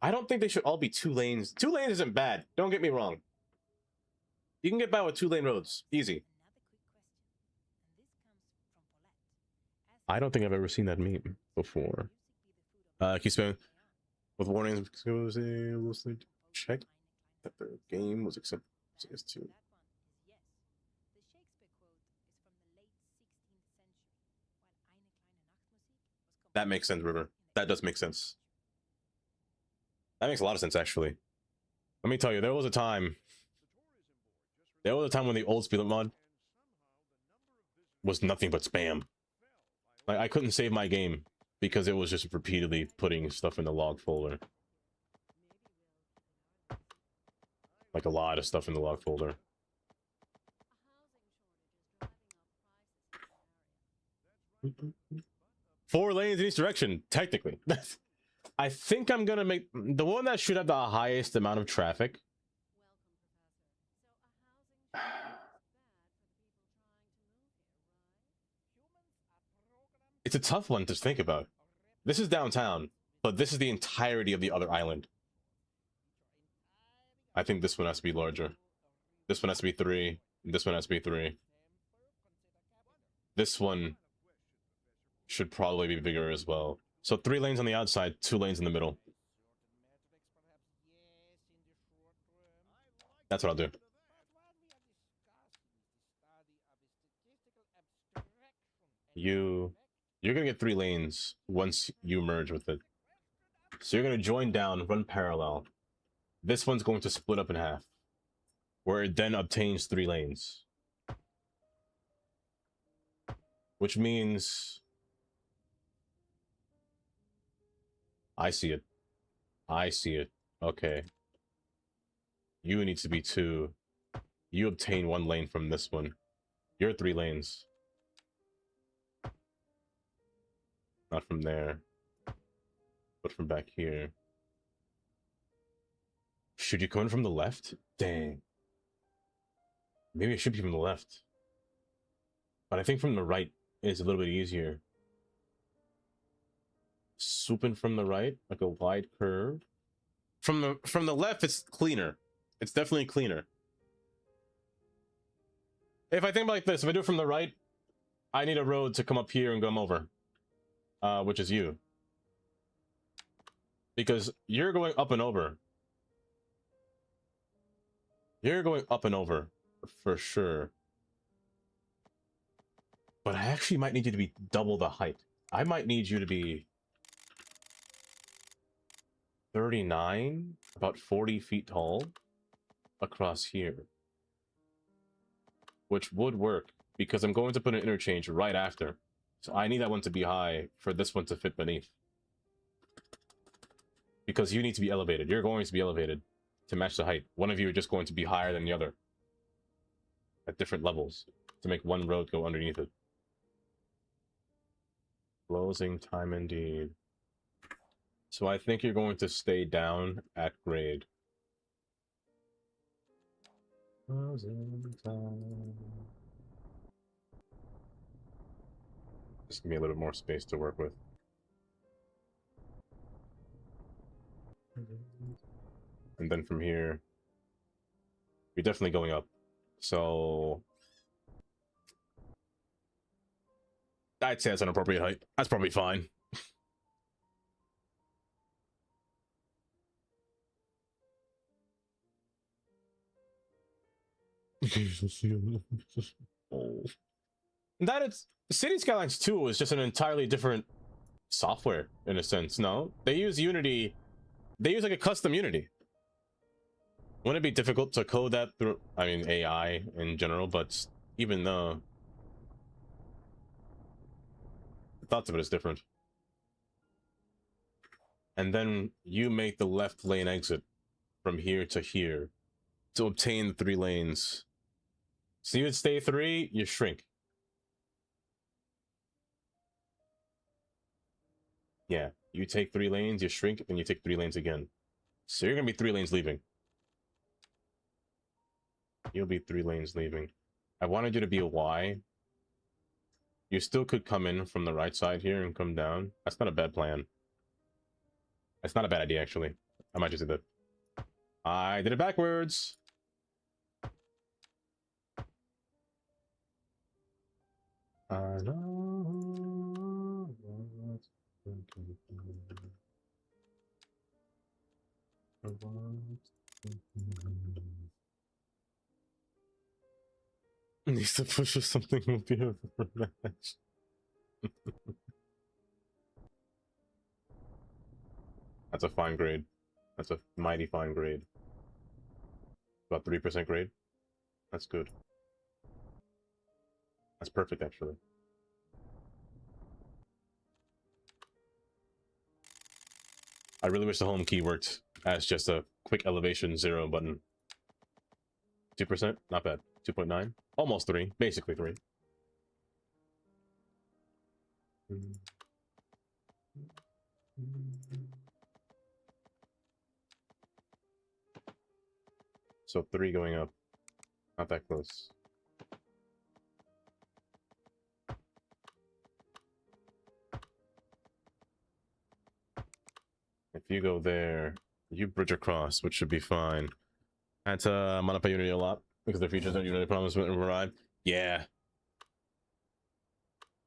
I don't think they should all be 2 lanes. 2 lanes isn't bad. Don't get me wrong. You can get by with 2-lane roads. Easy. I don't think I've ever seen that meme before. Keep spelling with warnings because they will check that the game was accepted as to. That makes sense, River. That does make sense. That makes a lot of sense, actually. Let me tell you, there was a time when the old Speedlit mod was nothing but spam. Like, I couldn't save my game because it was just repeatedly putting stuff in the log folder. Like a lot of stuff in the log folder. Four lanes in each direction, technically. I think I'm gonna make the one that should have the highest amount of traffic. It's a tough one to think about. This is downtown, but this is the entirety of the other island. I think this one has to be larger. This one has to be 3. This one has to be 3. This one should probably be bigger as well. So 3 lanes on the outside, 2 lanes in the middle. That's what I'll do. You're gonna get 3 lanes once you merge with it. So you're gonna join down, run parallel. This one's going to split up in half, where it then obtains 3 lanes. Which means... I see it. I see it. Okay. You need to be 2. You obtain 1 lane from this one. You're 3 lanes. Not from there, but from back here. Should you come in from the left? Dang. Maybe it should be from the left. But I think from the right is a little bit easier. Swooping from the right, like a wide curve. From the left, it's cleaner. It's definitely cleaner. If I think about it like this, if I do it from the right, I need a road to come up here and come over. Which is you. Because you're going up and over. You're going up and over for sure. But I actually might need you to be double the height. I might need you to be 39, about 40 feet tall across here. Which would work because I'm going to put an interchange right after. So I need that one to be high for this one to fit beneath. Because you need to be elevated. You're going to be elevated to match the height. One of you are just going to be higher than the other at different levels to make one road go underneath it. Closing time indeed. So I think you're going to stay down at grade. Closing time. Just give me a little bit more space to work with. And then from here, you're definitely going up. So I'd say that's an appropriate height. That's probably fine. That it's City Skylines 2 is just an entirely different software in a sense. No, they use Unity. They use like a custom Unity. Wouldn't it be difficult to code that through, I mean, AI in general, but even though the thoughts of it is different. And then you make the left lane exit from here to here to obtain the 3 lanes. So you would stay 3, you shrink. Yeah, you take 3 lanes, you shrink, and you take 3 lanes again. So you're gonna be 3 lanes leaving. You'll be 3 lanes leaving. I wanted you to be a Y. You still could come in from the right side here and come down. That's not a bad plan. That's not a bad idea, actually. I might just do that. I did it backwards. I know what's thinking. Needs to push or something will be a match. That's a fine grade. That's a mighty fine grade. About 3% grade. That's good. That's perfect, actually. I really wish the home key worked as just a quick elevation 0 button. 2%? Not bad. 2.9? Almost 3. Basically 3. So 3 going up. Not that close. If you go there, you bridge across, which should be fine. That's I'm gonna play Unity a lot because the features that Unity promise to provide. Yeah.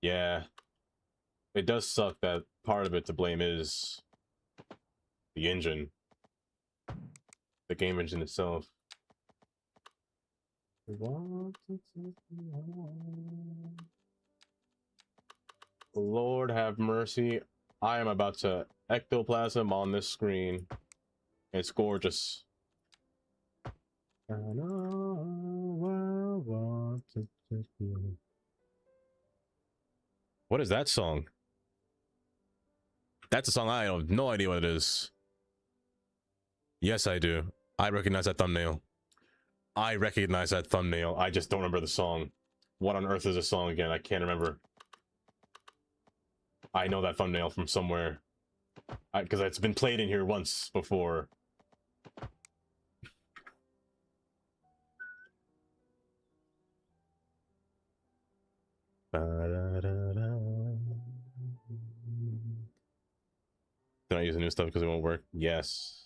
Yeah. It does suck that part of it to blame is the engine. The game engine itself. Lord have mercy. I am about to ectoplasm on this screen. It's gorgeous. What is that song? That's a song I have no idea what it is. Yes, I do. I recognize that thumbnail. I recognize that thumbnail. I just don't remember the song. What on earth is the song again? I can't remember. I know that thumbnail from somewhere. Because it's been played in here once before. Did I use the new stuff because it won't work? Yes.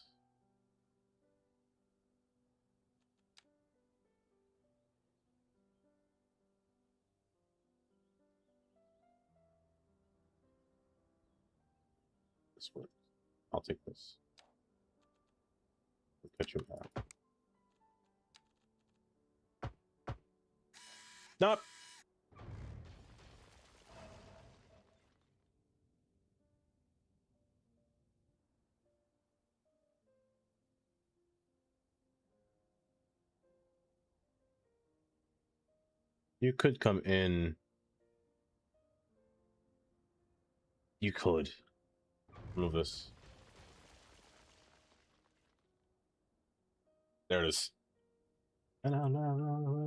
This works. I'll take this. Cut you back. Nope. You could come in. You could move this. There it is. And I'll never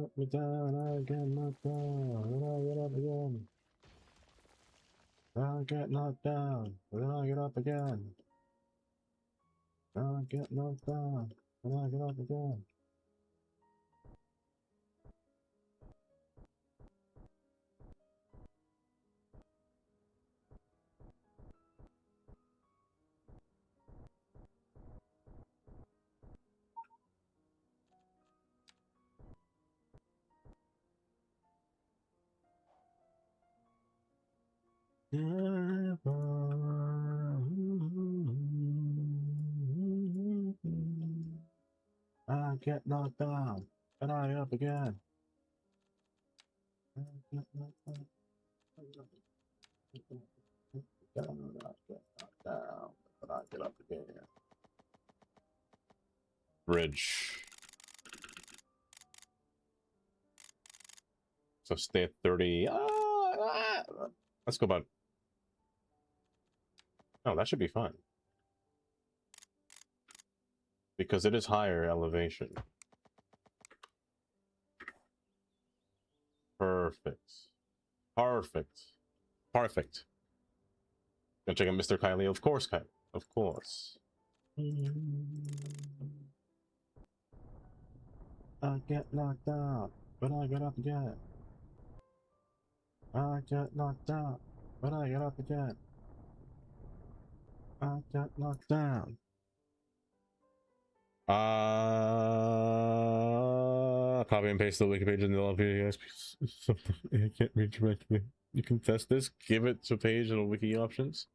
let me down. I get knocked down. And I get up again. I'll get knocked down. And then I'll get up again. I'll get knocked down. And I'll get up again. I get knocked down, and I get up again. I get knocked down, and I get up again. Bridge. So stay at 30. Let's go about. Oh, that should be fine. Because it is higher elevation. Perfect. Perfect. Perfect. Gonna check out Mr. Kylie. Of course, Kylie. Of course. I get knocked out, but I get up again. I get knocked out, but I get up again. I got knocked down. Copy and paste the wiki page in the LP. I can't read directly. You can test this. Give it to page in the wiki options.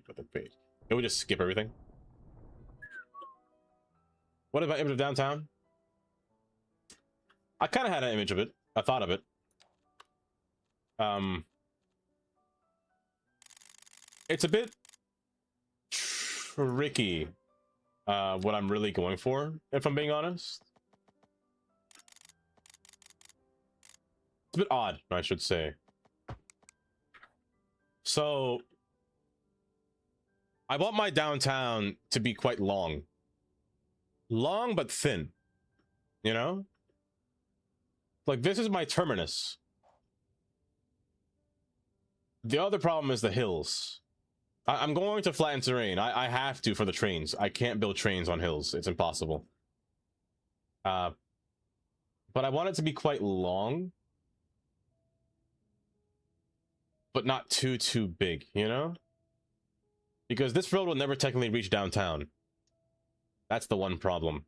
Got the page. Can we just skip everything? What about image of downtown? I kind of had an image of it. I thought of it. It's a bit tricky, what I'm really going for, if I'm being honest. It's a bit odd, I should say. So, I want my downtown to be quite long. Long, but thin. You know? Like, this is my terminus. The other problem is the hills. I'm going to flatten terrain. I have to for the trains. I can't build trains on hills. It's impossible. But I want it to be quite long. But not too big, you know? Because this road will never technically reach downtown. That's the one problem.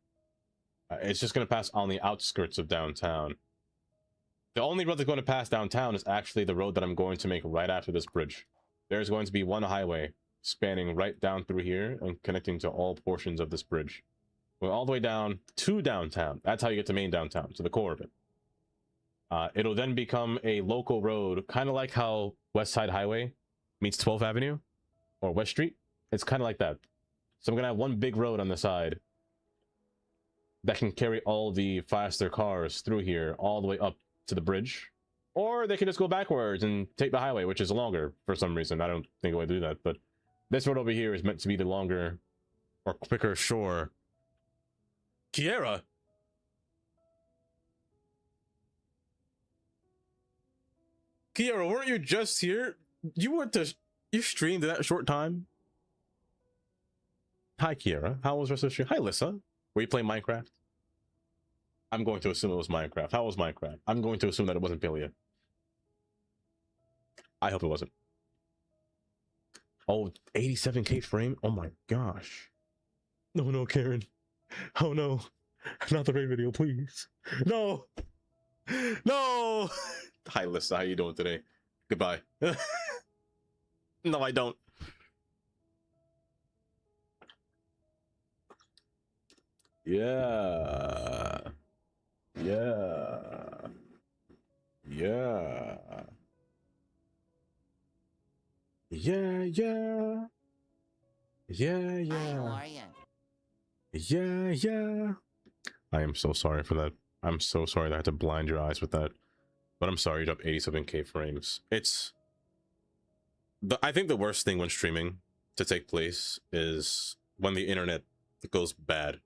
It's just going to pass on the outskirts of downtown. The only road that's going to pass downtown is actually the road that I'm going to make right after this bridge. There's going to be one highway spanning right down through here and connecting to all portions of this bridge. Going all the way down to downtown. That's how you get to main downtown, to the core of it. It'll then become a local road, kind of like how West Side Highway meets 12th Avenue or West Street. It's kind of like that. So I'm going to have one big road on the side that can carry all the faster cars through here all the way up to the bridge. Or they can just go backwards and take the highway, which is longer for some reason. I don't think I would do that, but this road over here is meant to be the longer or quicker shore. Kiera! Kiera, weren't you just here? You streamed in that short time? Hi, Kiera. How was the rest of the stream? Hi, Lissa. Were you playing Minecraft? I'm going to assume it was Minecraft. How was Minecraft? I'm going to assume that it wasn't Pilia. I hope it wasn't. Oh, 87k frame? Oh my gosh. No, Karen. Oh no. Not the raid video, please. No! No! Hi, Lissa. How you doing today? Goodbye. No, I don't. Yeah. Yeah. Yeah. Yeah, yeah. Yeah, Hi, how yeah. are you? Yeah, yeah. I am so sorry for that. I'm so sorry that I had to blind your eyes with that. But I'm sorry you're up 87k frames. It's I think the worst thing when streaming to take place is when the internet goes bad.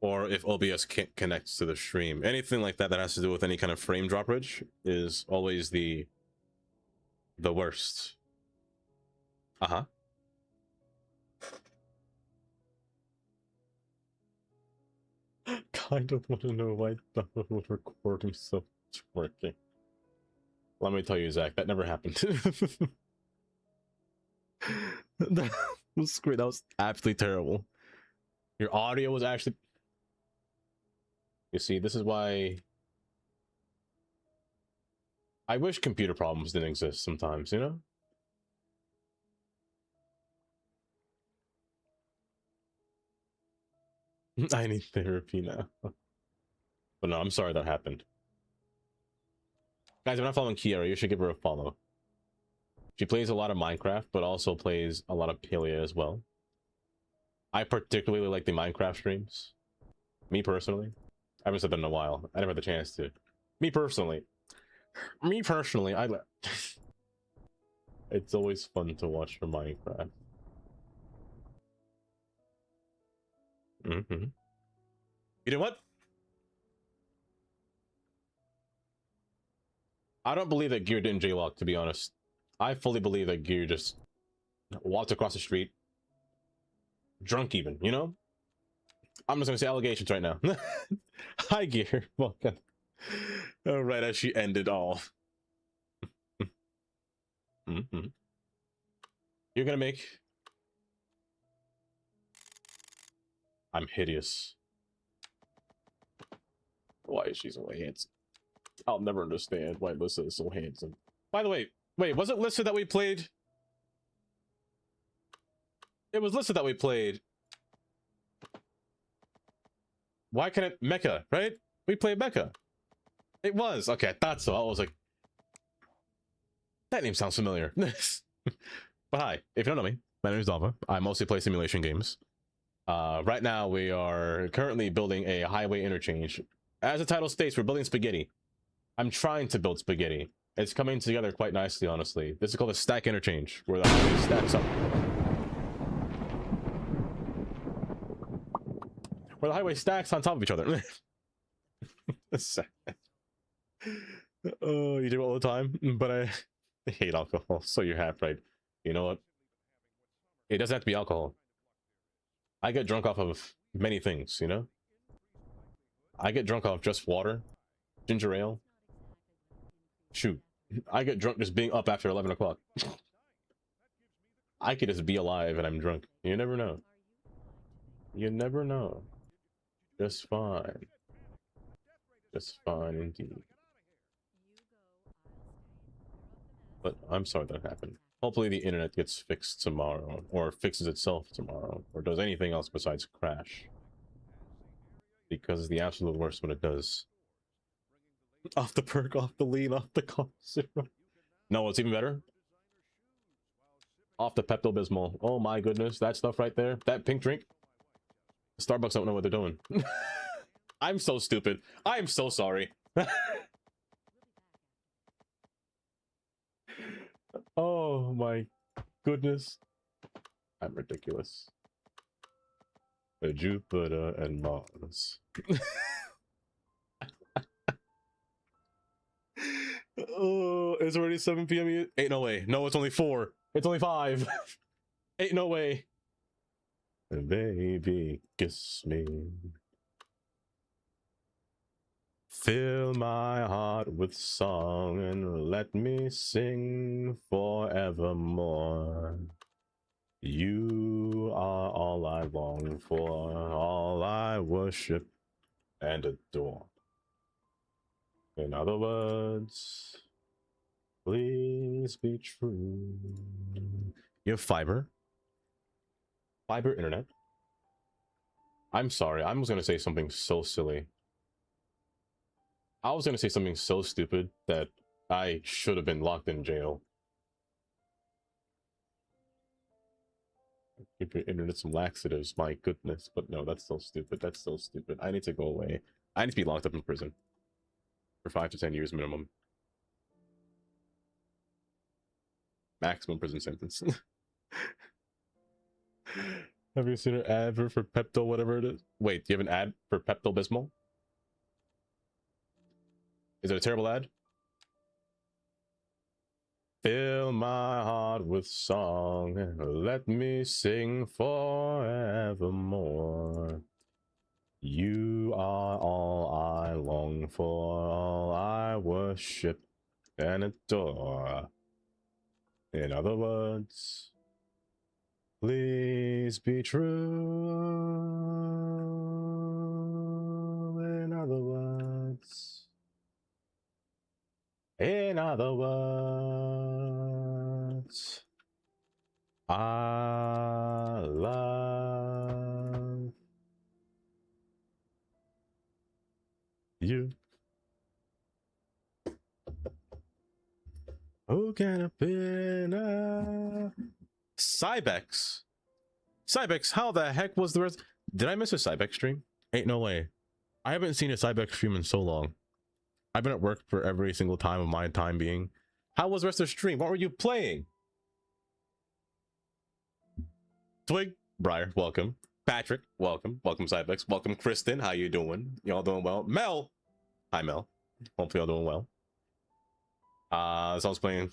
Or if OBS can't connect to the stream. Anything like that that has to do with any kind of frame droppage is always the worst. Uh-huh. Kind of want to know why the recording so much working. Let me tell you, Zach, that never happened. That was great. That was absolutely terrible. Your audio was actually... You see, this is why... I wish computer problems didn't exist sometimes, you know? I need therapy now. But no, I'm sorry that happened. Guys, if you're not following Kiara, you should give her a follow. She plays a lot of Minecraft, but also plays a lot of Palea as well. I particularly like the Minecraft streams. Me personally. I haven't said that in a while. I never had the chance to. Me personally. Me personally, it's always fun to watch her Minecraft. Mm-hmm. You know what? I don't believe that Gear didn't jaywalk, to be honest. I fully believe that Gear just walked across the street. Drunk even, you know? I'm just gonna say allegations right now. Hi, Gear. Welcome. All right, as she ended all. Mm-hmm. You're gonna make... I'm hideous. Why is she so handsome? I'll never understand why Lissa is so handsome. By the way, wait, was it Lissa that we played? It was Lissa that we played. Why can't it... Mecha, right? We played Mecha. It was. Okay, I thought so. I was like... That name sounds familiar. But hi, if you don't know me, my name is Dava. I mostly play simulation games. Right now, we are currently building a highway interchange. As the title states, we're building spaghetti. I'm trying to build spaghetti. It's coming together quite nicely, honestly. This is called a stack interchange, where the highway stacks up. Where the highway stacks on top of each other. Oh, you do it all the time, but I hate alcohol, so you're half right. You know what? It doesn't have to be alcohol. I get drunk off of many things, you know? I get drunk off just water, ginger ale. Shoot, I get drunk just being up after 11 o'clock. I could just be alive and I'm drunk. You never know. You never know. Just fine. Just fine indeed. But I'm sorry that happened. Hopefully the internet gets fixed tomorrow, or fixes itself tomorrow, or does anything else besides crash. Because it's the absolute worst when it does. Off the perk, off the lean, off the cough syrup. No, what's even better? Off the Pepto-Bismol. Oh my goodness, that stuff right there, that pink drink. Starbucks don't know what they're doing. I'm so stupid. I'm so sorry. Oh my goodness. I'm ridiculous. Jupiter and Mars. Oh, it's already 7 p.m. Ain't no way. No, it's only 4. It's only 5. Ain't no way. Baby, kiss me. Fill my heart with song and let me sing forevermore. You are all I long for, all I worship and adore. In other words, please be true. You have fiber? Fiber internet? I'm sorry. I was gonna say something so silly. I was gonna say something so stupid that I should have been locked in jail. Give your internet some laxatives, my goodness. But no, that's so stupid. That's so stupid. I need to go away. I need to be locked up in prison for 5 to 10 years minimum. Maximum prison sentence. Have you seen an ad for Pepto, whatever it is? Wait, do you have an ad for Pepto Bismol? Is it a terrible ad? Fill my heart with song, let me sing forevermore. You are all I long for, all I worship and adore. In other words, please be true. In other words. In other words, I love you. Who can have been Cybex? Cybex, how the heck was the rest? Did I miss a Cybex stream? Ain't no way. I haven't seen a Cybex stream in so long. I've been at work for every single time of my time being. How was the rest of the stream? What were you playing? Twig, Briar, welcome. Patrick, welcome. Welcome, Cybex. Welcome, Kristen. How you doing? Y'all doing well? Mel. Hi, Mel. Hopefully y'all doing well. So I was playing.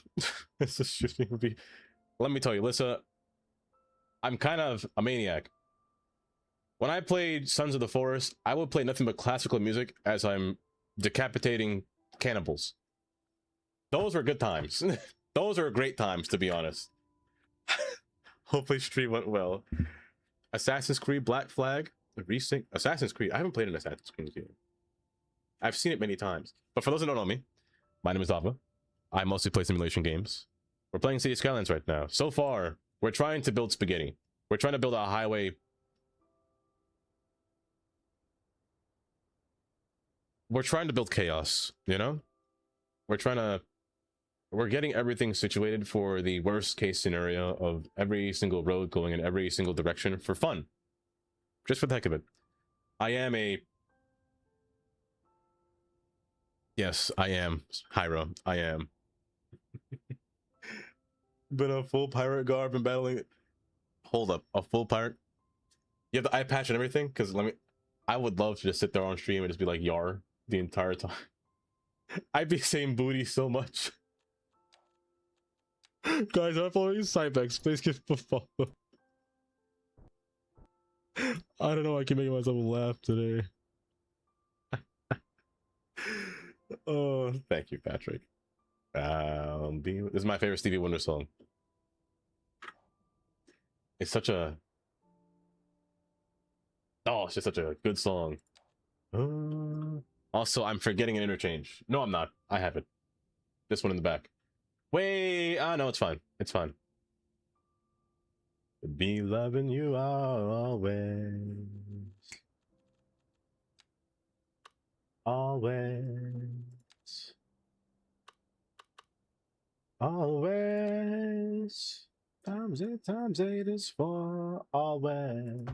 This is shooting movie. Let me tell you, Lissa, I'm kind of a maniac. When I played Sons of the Forest, I would play nothing but classical music as I'm decapitating cannibals. Those were good times. Those are great times, to be honest. Hopefully stream went well. Assassin's Creed Black Flag Resync. Assassin's Creed, I haven't played an Assassin's Creed game. I've seen it many times, but for those who don't know me, my name is Ava. I mostly play simulation games. We're playing City Skylines right now. So far, we're trying to build spaghetti. We're trying to build a highway. We're trying to build chaos, you know? We're getting everything situated for the worst case scenario of every single road going in every single direction for fun. Just for the heck of it. Yes, I am. Hyro, I am. But a full pirate garb and battling. Hold up, a full pirate? You have the eye patch and everything? Because I would love to just sit there on stream and just be like Yar the entire time. I'd be saying booty so much. Guys, I'm following Cybex. Please give a follow. I don't know, I can make myself laugh today. Oh, thank you, Patrick. This is my favorite Stevie Wonder song. It's such a... Oh, it's just such a good song. Also, I'm forgetting an interchange. No, I'm not. I have it. This one in the back. Wait, no, it's fine. It's fine. Be loving you always. Always. Always. Times eight is for always.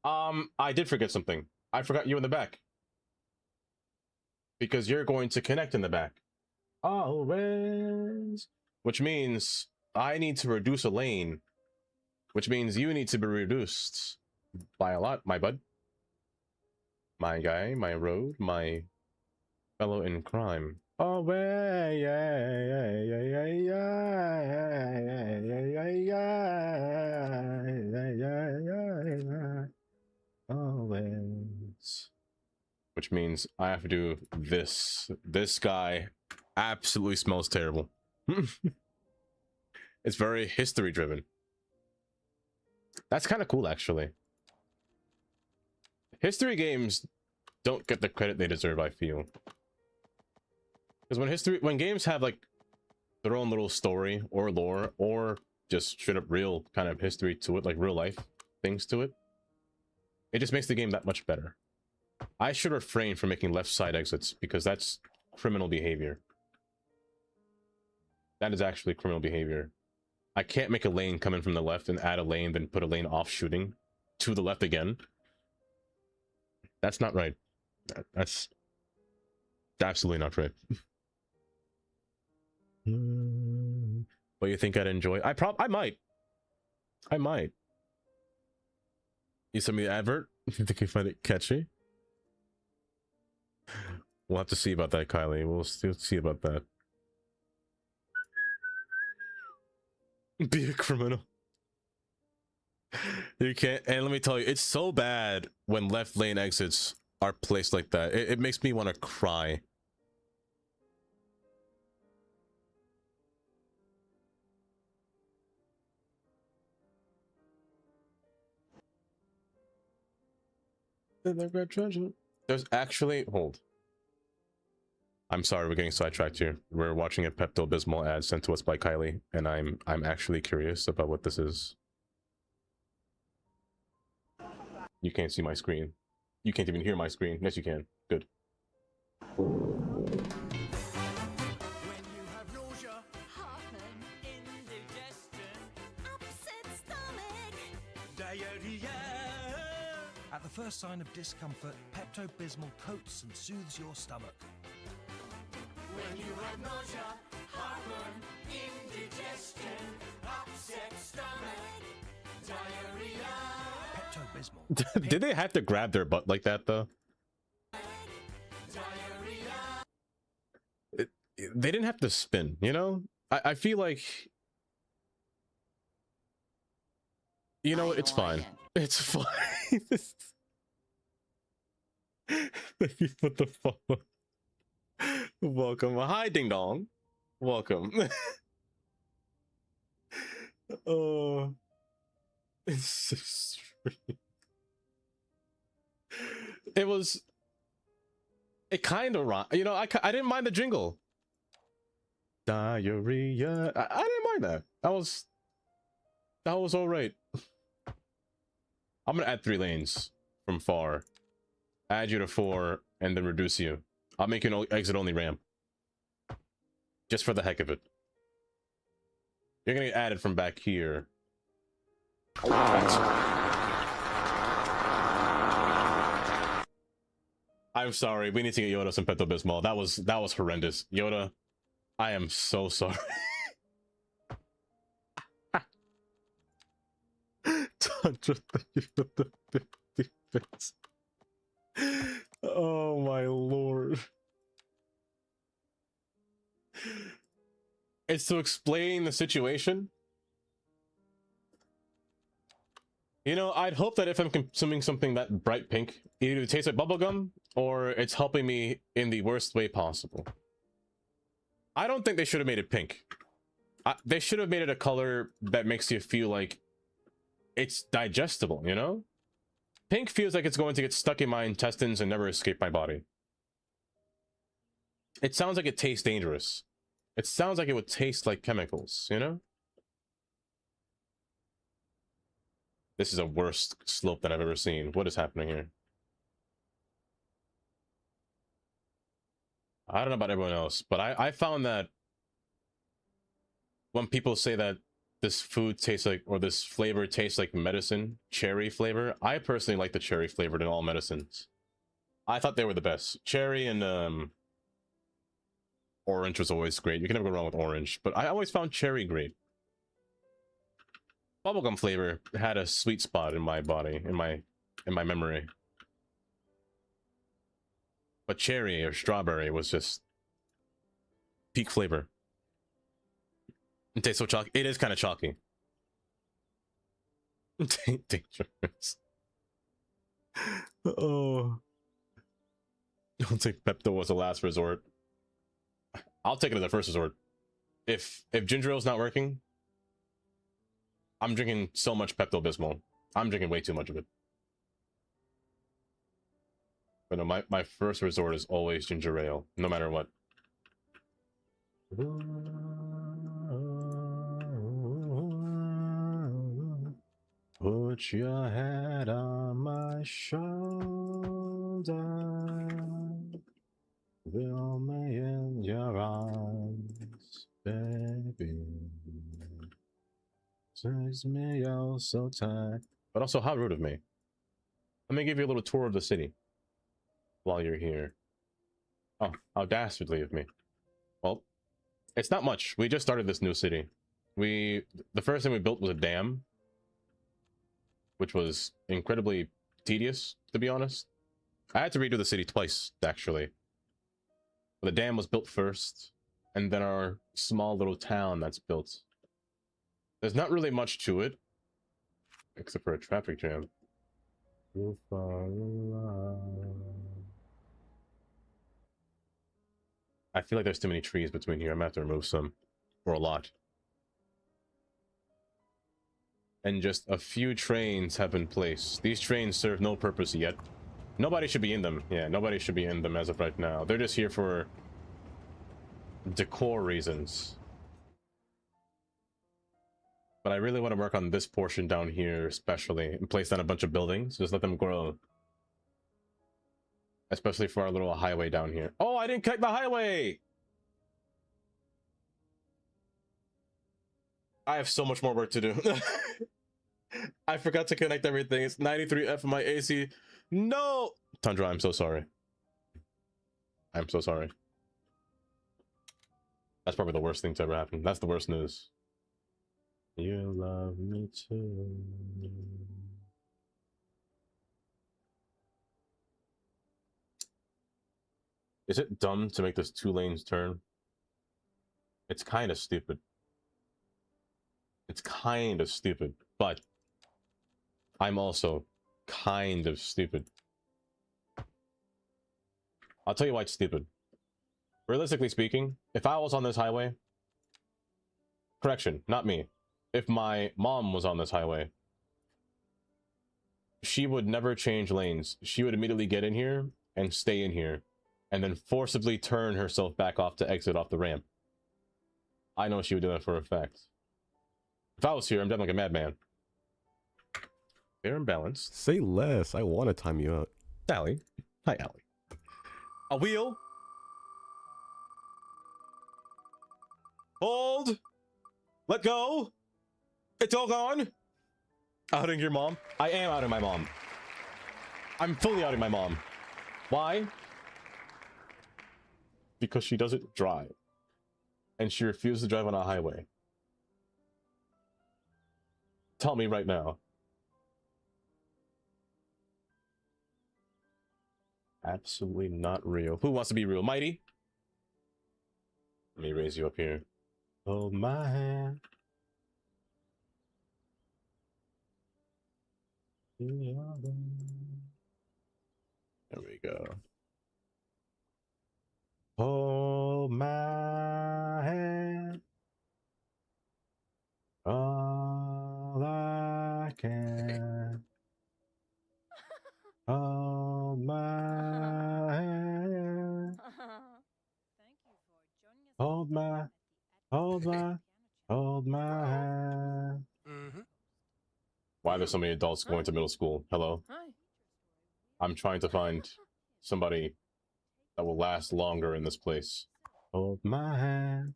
I did forget something. I forgot you in the back. Because you're going to connect in the back. Always. Which means I need to reduce a lane. Which means you need to be reduced by a lot, my bud. My guy, my road, my fellow in crime. Always. Always. Which means I have to do this. This guy absolutely smells terrible. It's very history driven. That's kind of cool, actually. History games don't get the credit they deserve, I feel. Because when games have like their own little story or lore or just straight up real kind of history to it, like real life things to it, It just makes the game that much better. I should refrain from making left side exits because that's criminal behavior. That is actually criminal behavior. I can't make a lane come in from the left and add a lane, then put a lane off shooting to the left again. That's not right. That's absolutely not right. But you think I'd enjoy? I might. You send me the advert? You think you find it catchy? We'll have to see about that, Kylie. We'll still see about that. Be a criminal. You can't. And let me tell you, it's so bad when left lane exits are placed like that. It makes me want to cry. There's actually hold. I'm sorry, we're getting sidetracked here. We're watching a Pepto-Bismol ad sent to us by Kylie, and I'm actually curious about what this is. You can't see my screen. You can't even hear my screen. Yes, you can. Good. At the first sign of discomfort, Pepto-Bismol coats and soothes your stomach. When you have nausea, heartburn, indigestion, upset stomach, diarrhea. Pepto-Bismol. Did they have to grab their butt like that though? They didn't have to spin, you know? I feel like, you know, it's fine. It's fine. Thank you for the follow. Welcome. Hi, Ding Dong. Welcome. Oh, it's so strange. It kind of rhymed. You know, I didn't mind the jingle. Diarrhea. I didn't mind that. That was all right. I'm gonna add 3 lanes from far, add you to 4, and then reduce you. I'll make an exit only ramp, just for the heck of it. You're gonna get added from back here. I'm sorry. We need to get Yoda some Pepto-Bismol. That was horrendous. Yoda, I am so sorry. Oh my lord. It's to explain the situation. You know, I'd hope that if I'm consuming something that bright pink, either it tastes like bubblegum or it's helping me in the worst way possible. I don't think they should have made it pink. They should have made it a color that makes you feel like it's digestible, you know? Pink feels like it's going to get stuck in my intestines and never escape my body. It sounds like it tastes dangerous. It sounds like it would taste like chemicals, you know? This is a worse slope than I've ever seen. What is happening here? I don't know about everyone else, but I found that when people say that this food tastes like, or this flavor tastes like medicine, cherry flavor, I personally like the cherry flavored in all medicines. I thought they were the best. Cherry and orange was always great. You can never go wrong with orange, but I always found cherry great. Bubblegum flavor had a sweet spot in my body, in my memory. But cherry or strawberry was just peak flavor. It tastes so chalky. It is kind of chalky. Dangerous. Oh. Don't think Pepto was the last resort. I'll take it as a first resort. If ginger ale's not working, I'm drinking so much Pepto-Bismol. I'm drinking way too much of it. But no, my first resort is always ginger ale, no matter what. Put Put your head on my shoulder. Feel me in your arms, baby. Takes me oh so tight. But also, how rude of me. Let me give you a little tour of the city while you're here. Oh, how dastardly of me. Well, it's not much. We just started this new city. The first thing we built was a dam, which was incredibly tedious, to be honest. I had to redo the city twice, actually. The dam was built first, and then our small little town that's built. There's not really much to it, except for a traffic jam. Too far along. I feel like there's too many trees between here. I'm gonna have to remove some, or a lot. And just a few trains have been placed. These trains serve no purpose yet. Nobody should be in them. Yeah, nobody should be in them as of right now. They're just here for decor reasons. But I really want to work on this portion down here especially, and place down a bunch of buildings. Just let them grow. Especially for our little highway down here. Oh, I didn't connect the highway! I have so much more work to do. I forgot to connect everything. It's 93F of my AC. No! Tundra, I'm so sorry. I'm so sorry. That's probably the worst thing to ever happen. That's the worst news. You love me too. Is it dumb to make this 2 lanes turn? It's kind of stupid. It's kind of stupid, but I'm also kind of stupid. I'll tell you why it's stupid. Realistically speaking, if I was on this highway, correction, not me. If my mom was on this highway, she would never change lanes. She would immediately get in here and stay in here, and then forcibly turn herself back off to exit off the ramp. I know she would do that for a fact. If I was here, I'm definitely like a madman. Fair and balanced. Say less. I want to time you out. Allie. Hi, Allie. A wheel. Hold. Let go. It's all gone. Outing your mom? I am outing my mom. I'm fully outing my mom. Why? Because she doesn't drive. And she refused to drive on a highway. Tell me right now. Absolutely not real. Who wants to be real? Mighty? Let me raise you up here. Hold my hand. There we go. Hold my hand. All I can. Hold my hand. Hold my hand. Why are there so many adults going to middle school? Hello? I'm trying to find somebody that will last longer in this place. Hold my hand.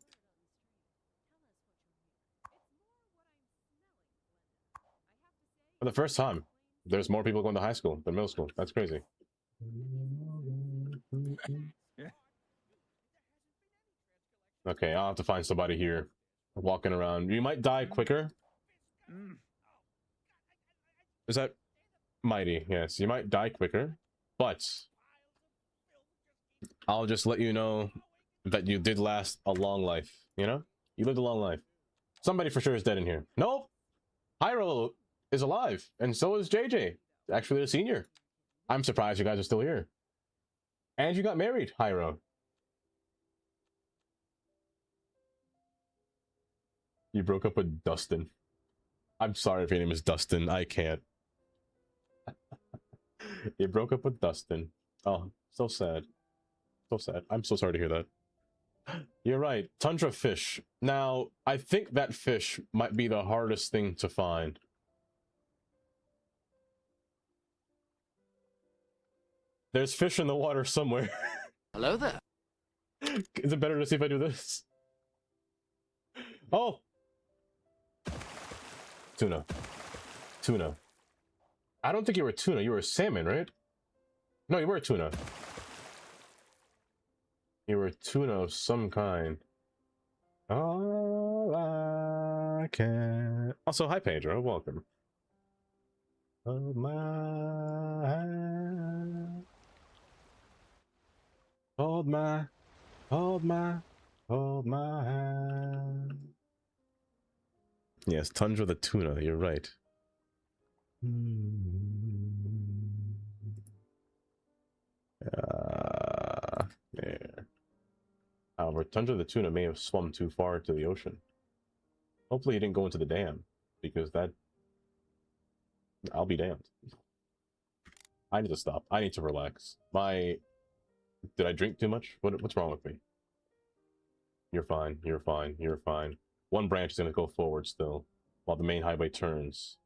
For the first time, there's more people going to high school than middle school. That's crazy. Okay, I'll have to find somebody here walking around. You might die quicker. Is that Mighty? Yes, you might die quicker, but I'll just let you know that you did last a long life, you know? You lived a long life. Somebody for sure is dead in here. Nope! Hyro is alive, and so is JJ. Actually, a senior. I'm surprised you guys are still here. And you got married, Hyro. You broke up with Dustin. I'm sorry if your name is Dustin. I can't. You broke up with Dustin. Oh, so sad. So sad. I'm so sorry to hear that. You're right. Tundra fish. Now, I think that fish might be the hardest thing to find. There's fish in the water somewhere. Hello there. Is it better to see if I do this? Oh! Tuna. Tuna. I don't think you were tuna. You were salmon, right? No, you were tuna. You were tuna of some kind. All I can. Also, hi Pedro. Welcome. Hold my hand. Hold my hand. Yes, Tundra the tuna, you're right. There. However, Tundra the tuna may have swum too far into the ocean. Hopefully he didn't go into the dam, because that... I'll be damned. I need to stop. I need to relax. Did I drink too much? What's wrong with me? You're fine. You're fine. You're fine. One branch is going to go forward still, while the main highway turns.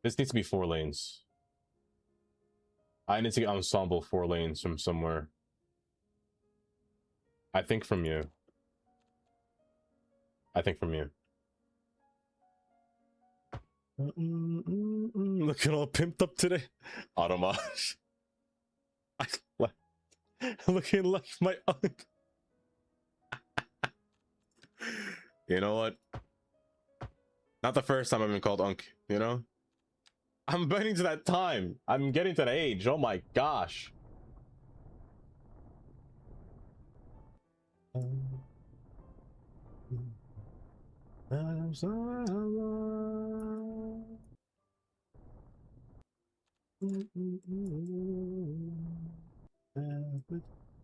This needs to be 4 lanes. I need to get ensemble 4 lanes from somewhere. I think from you. I think from you. Looking all pimped up today. Automage. Looking like my uncle. You know what? Not the first time I've been called Unk, you know? I'm getting to that time. I'm getting to the age. Oh my gosh.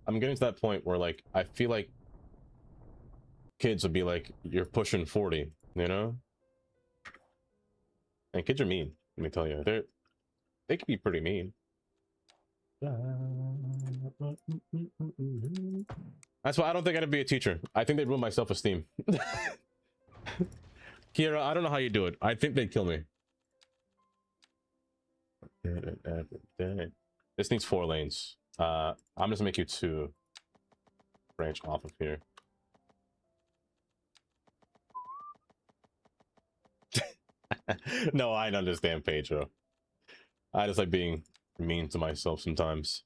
I'm getting to that point where, like, I feel like kids would be like, you're pushing 40, you know? And kids are mean, let me tell you. They can be pretty mean. That's why I don't think I'd be a teacher. I think they'd ruin my self-esteem. Kira, I don't know how you do it. I think they'd kill me. This needs 4 lanes. I'm just gonna make you 2 branch off of here. No, I understand, Pedro. I just like being mean to myself sometimes.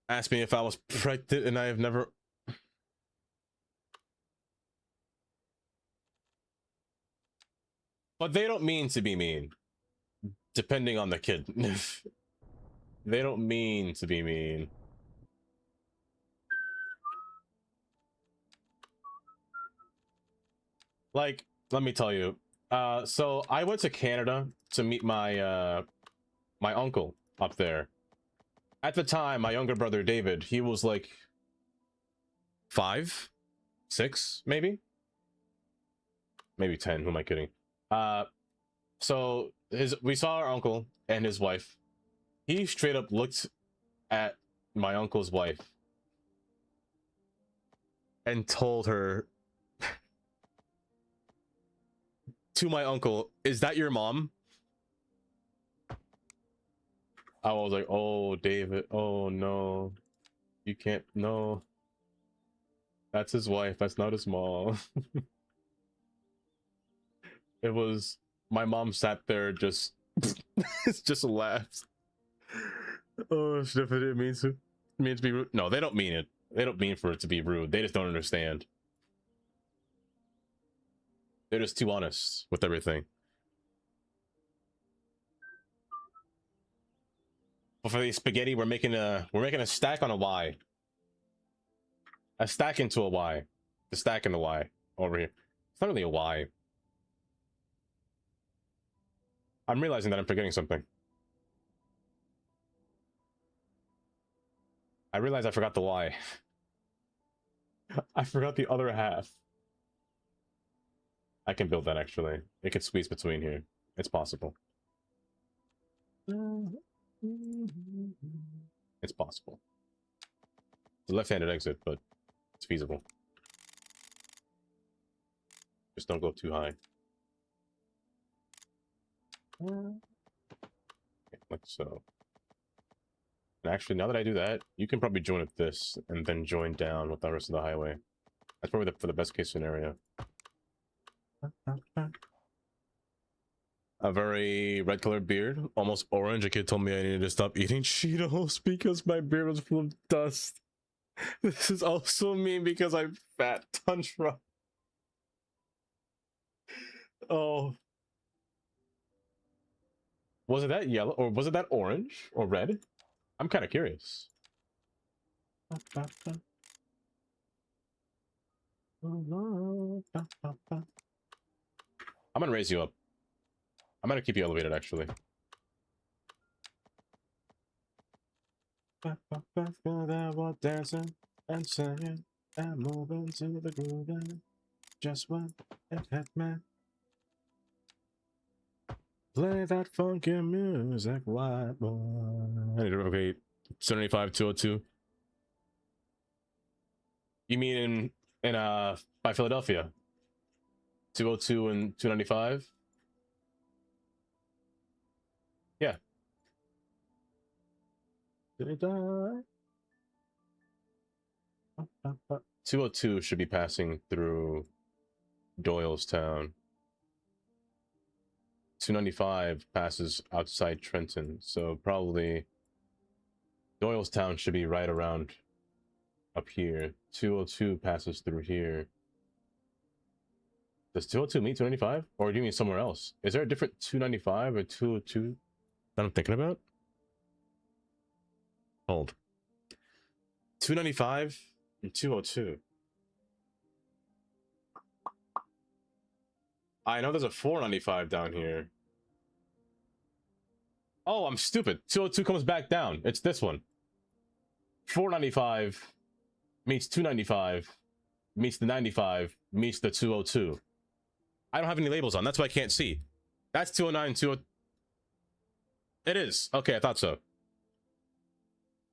Ask me if I was pregnant, and I have never... But they don't mean to be mean. Depending on the kid. They don't mean to be mean. Like, let me tell you. So I went to Canada to meet my my uncle up there. At the time, my younger brother David, he was like 5, 6, maybe 10. Who am I kidding? So we saw our uncle and his wife. He straight up looked at my uncle's wife and told her to my uncle, "Is that your mom?" I was like, "Oh, David, oh no, you can't, no, that's his wife, that's not his mom." It was, my mom sat there just just laughed. Oh, if it didn't mean to be rude. No, they don't mean it. They don't mean for it to be rude. They just don't understand. They're just too honest with everything. But for the spaghetti, we're making a stack on a Y. A stack into a Y. The stack in the Y over here. It's not really a Y. I'm realizing that I'm forgetting something. I realize I forgot the Y. I forgot the other half. I can build that actually. It can squeeze between here. It's possible. It's possible. It's a left-handed exit, but it's feasible. Just don't go too high. Okay, like so. And actually, now that I do that, you can probably join at this and then join down with the rest of the highway. That's probably for the best case scenario. A very red colored beard, almost orange. A kid told me I needed to stop eating Cheetos because my beard was full of dust. This is also me because I'm fat. Tundra. Oh. Was it that yellow or was it that orange or red? I'm kind of curious. I'm gonna raise you up. I'm gonna keep you elevated, actually. We're dancing and singing and moving to the groove. Just when it hit me. Play that funky music, white boy. I need to okay, 75, 202. You mean in by Philadelphia? 202 and 295? Yeah. Did it die? 202 should be passing through Doylestown. 295 passes outside Trenton, so probably Doylestown should be right around up here. 202 passes through here. Does 202 meet 295? Or do you mean somewhere else? Is there a different 295 or 202 that I'm thinking about? Hold. 295 and 202. I know there's a 495 down here. Oh, I'm stupid. 202 comes back down. It's this one. 495 meets 295 meets the 95 meets the 202. I don't have any labels on. That's why I can't see. That's 209, 20. It is. Okay, I thought so.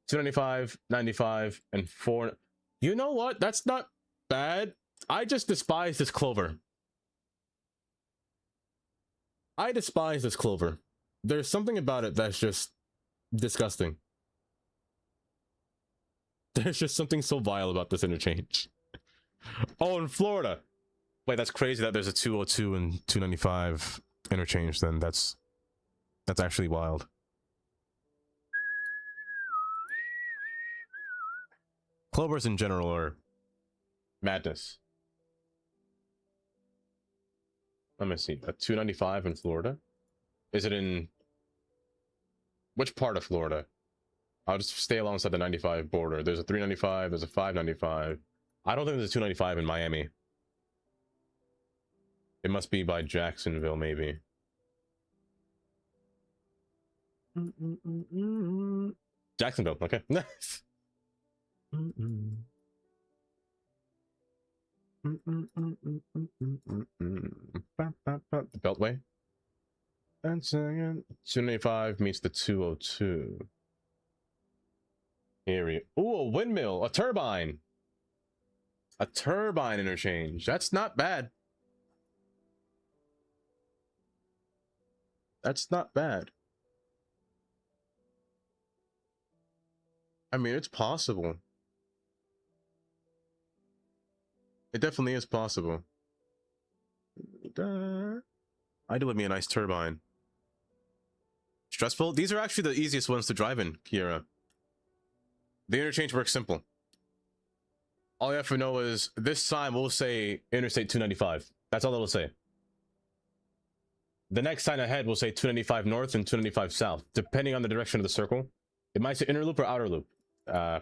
295, 95, and 4. You know what? That's not bad. I just despise this clover. I despise this clover. There's something about it that's just disgusting. There's just something so vile about this interchange. Oh, in Florida. Wait, that's crazy that there's a 202 and 295 interchange then. That's actually wild. Clovers in general are madness. Let me see. A 295 in Florida? Is it in which part of Florida? I'll just stay alongside the 95 border. There's a 395, there's a 595. I don't think there's a 295 in Miami. It must be by Jacksonville, maybe. Jacksonville, okay. Nice. The Beltway. And second, 295 meets the 202. Here we go. Ooh, a windmill, a turbine. A turbine interchange. That's not bad. That's not bad. I mean, it's possible. It definitely is possible. I do love me a nice turbine. Stressful? These are actually the easiest ones to drive in, Kiera. The interchange works simple. All you have to know is this sign will say Interstate 295. That's all it'll say. The next sign ahead will say 295 north and 295 south, depending on the direction of the circle. It might say inner loop or outer loop. I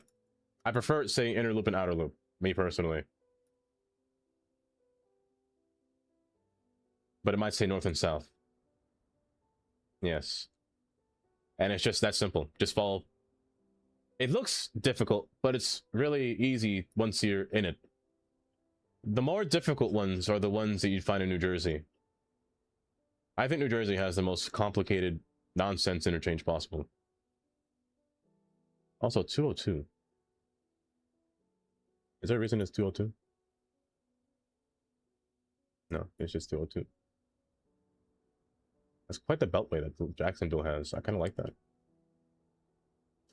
prefer saying inner loop and outer loop, me personally. But it might say north and south. Yes. And it's just that simple. Just follow. It looks difficult, but it's really easy once you're in it. The more difficult ones are the ones that you'd find in New Jersey. I think New Jersey has the most complicated nonsense interchange possible. Also, 202. Is there a reason it's 202? No, it's just 202. That's quite the beltway that the Jacksonville has. I kind of like that.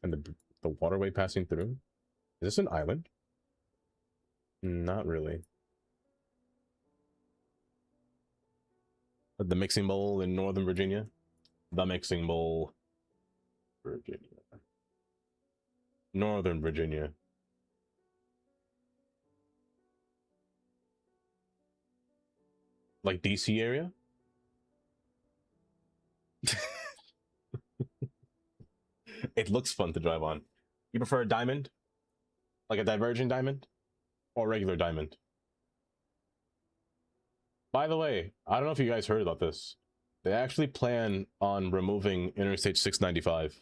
And the waterway passing through. Is this an island? Not really. The Mixing Bowl in Northern Virginia. The Mixing Bowl, Virginia. Northern Virginia. Like DC area? It looks fun to drive on. You prefer a diamond? Like a divergent diamond? Or regular diamond? By the way, I don't know if you guys heard about this. They actually plan on removing Interstate 695.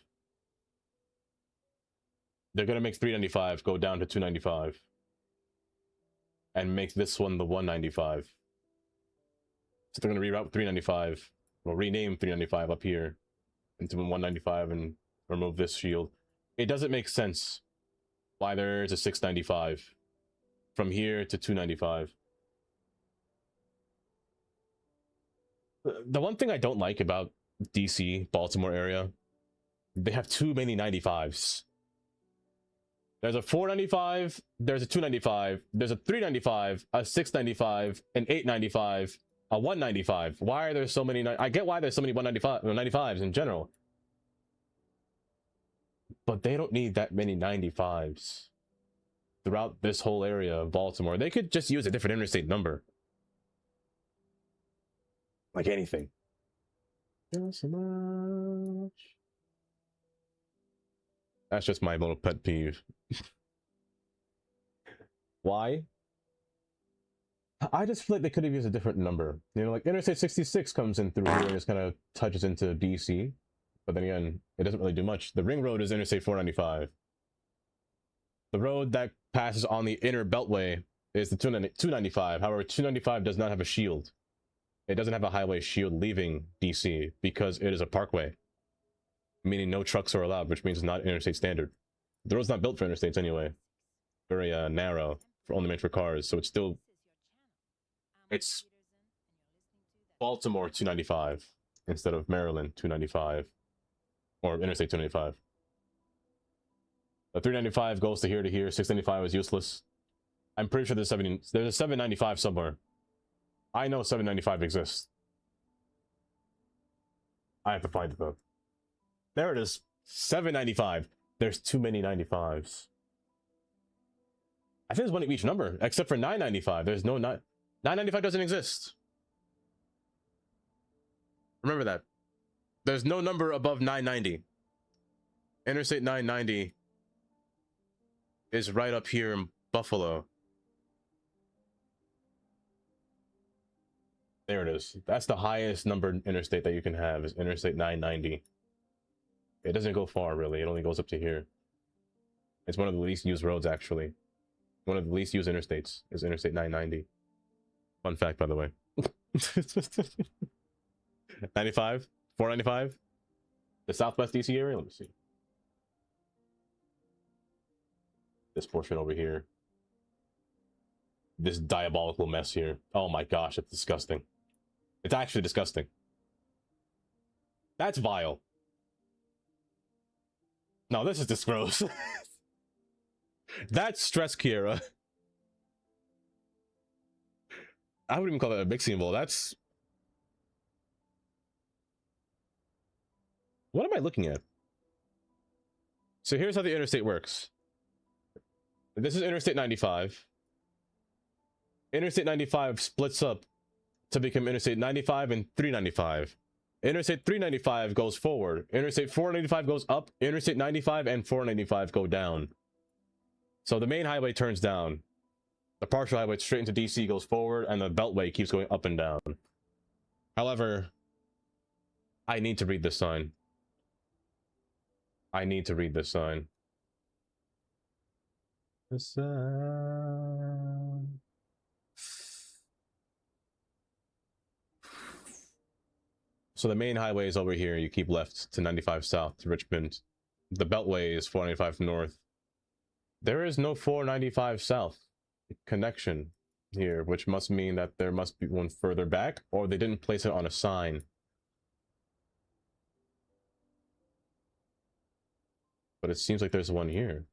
They're going to make 395 go down to 295. And make this one the 195. So they're going to reroute 395. Well, rename 395 up here into 195 and remove this shield. It doesn't make sense why there's a 695 from here to 295. The one thing I don't like about DC, Baltimore area, they have too many 95s. There's a 495, there's a 295, there's a 395, a 695, an 895, a 195. Why are there so many? I get why there's so many 95s in general. But they don't need that many 95s throughout this whole area of Baltimore. They could just use a different interstate number. Like anything. So much. That's just my little pet peeve. Why? I just feel like they could have used a different number. You know, like Interstate 66 comes in through here and just kind of touches into DC. But then again, it doesn't really do much. The ring road is Interstate 495. The road that passes on the inner beltway is the 295. However, 295 does not have a shield. It doesn't have a highway shield leaving DC because it is a parkway. Meaning no trucks are allowed, which means it's not interstate standard. The road's not built for interstates anyway. Very narrow, only meant for cars, so it's still... It's Baltimore 295 instead of Maryland 295. Or Interstate 295. The 395 goes to here, 695 is useless. I'm pretty sure there's a 795 somewhere. I know 795 exists. I have to find it though. There it is. 795. There's too many 95s. I think there's one at each number, except for 995. There's no 995 doesn't exist. Remember that. There's no number above 990. Interstate 990 is right up here in Buffalo. There it is. That's the highest numbered interstate that you can have, is Interstate 990. It doesn't go far, really. It only goes up to here. It's one of the least used roads, actually. One of the least used interstates is Interstate 990. Fun fact, by the way. 95? 495? The Southwest DC area? Let me see. This portion over here. This diabolical mess here. Oh my gosh, it's disgusting. It's actually disgusting. That's vile. No, this is just gross. That's stress, Kira. I wouldn't even call that a mixing bowl. That's... What am I looking at? So here's how the interstate works. This is Interstate 95. Interstate 95 splits up to become Interstate 95 and 395. Interstate 395 goes forward. Interstate 495 goes up. Interstate 95 and 495 go down. So the main highway turns down. The partial highway straight into DC goes forward, and the beltway keeps going up and down. However, I need to read this sign. I need to read this sign. The sign. So the main highway is over here. You keep left to 95 south to Richmond. The beltway is 495 north. There is no 495 south connection here, which must mean that there must be one further back, or they didn't place it on a sign. But it seems like there's one here.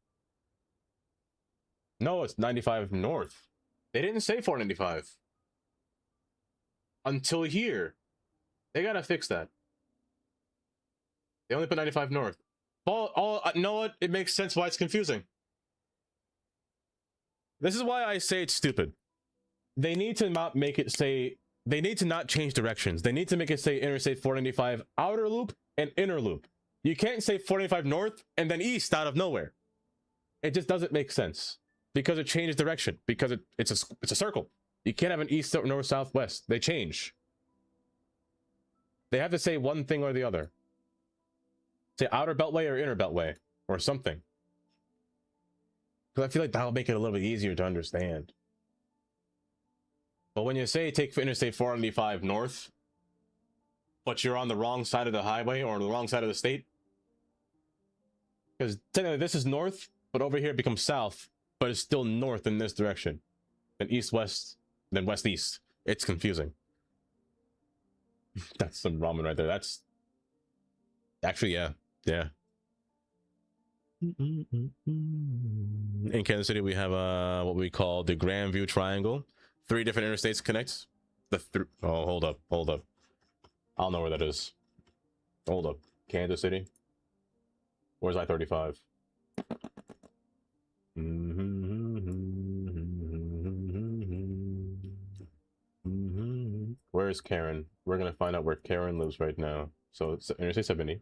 No, it's 95 north. They didn't say 495. Until here. They gotta fix that. They only put 95 north. Know what? It makes sense why it's confusing. This is why I say it's stupid. They need to not make it say... They need to not change directions. They need to make it say Interstate 495 outer loop and inner loop. You can't say 495 north and then east out of nowhere. It just doesn't make sense. Because it changes direction. Because it's a circle. You can't have an east, north, south, west. They change. They have to say one thing or the other. Say outer beltway or inner beltway. Or something. Because I feel like that'll make it a little bit easier to understand. But when you say take Interstate 495 north, but you're on the wrong side of the highway or the wrong side of the state, because technically this is north, but over here it becomes south, but it's still north in this direction. Then east-west, then west-east. It's confusing. That's some ramen right there. That's... Actually, yeah. Yeah. In Kansas City, we have what we call the Grandview Triangle. 3 different interstates connect. Oh, hold up. I don't know where that is. Hold up. Kansas City. Where's I-35? Where's Karen? We're gonna find out where Karen lives right now. So it's Interstate 70,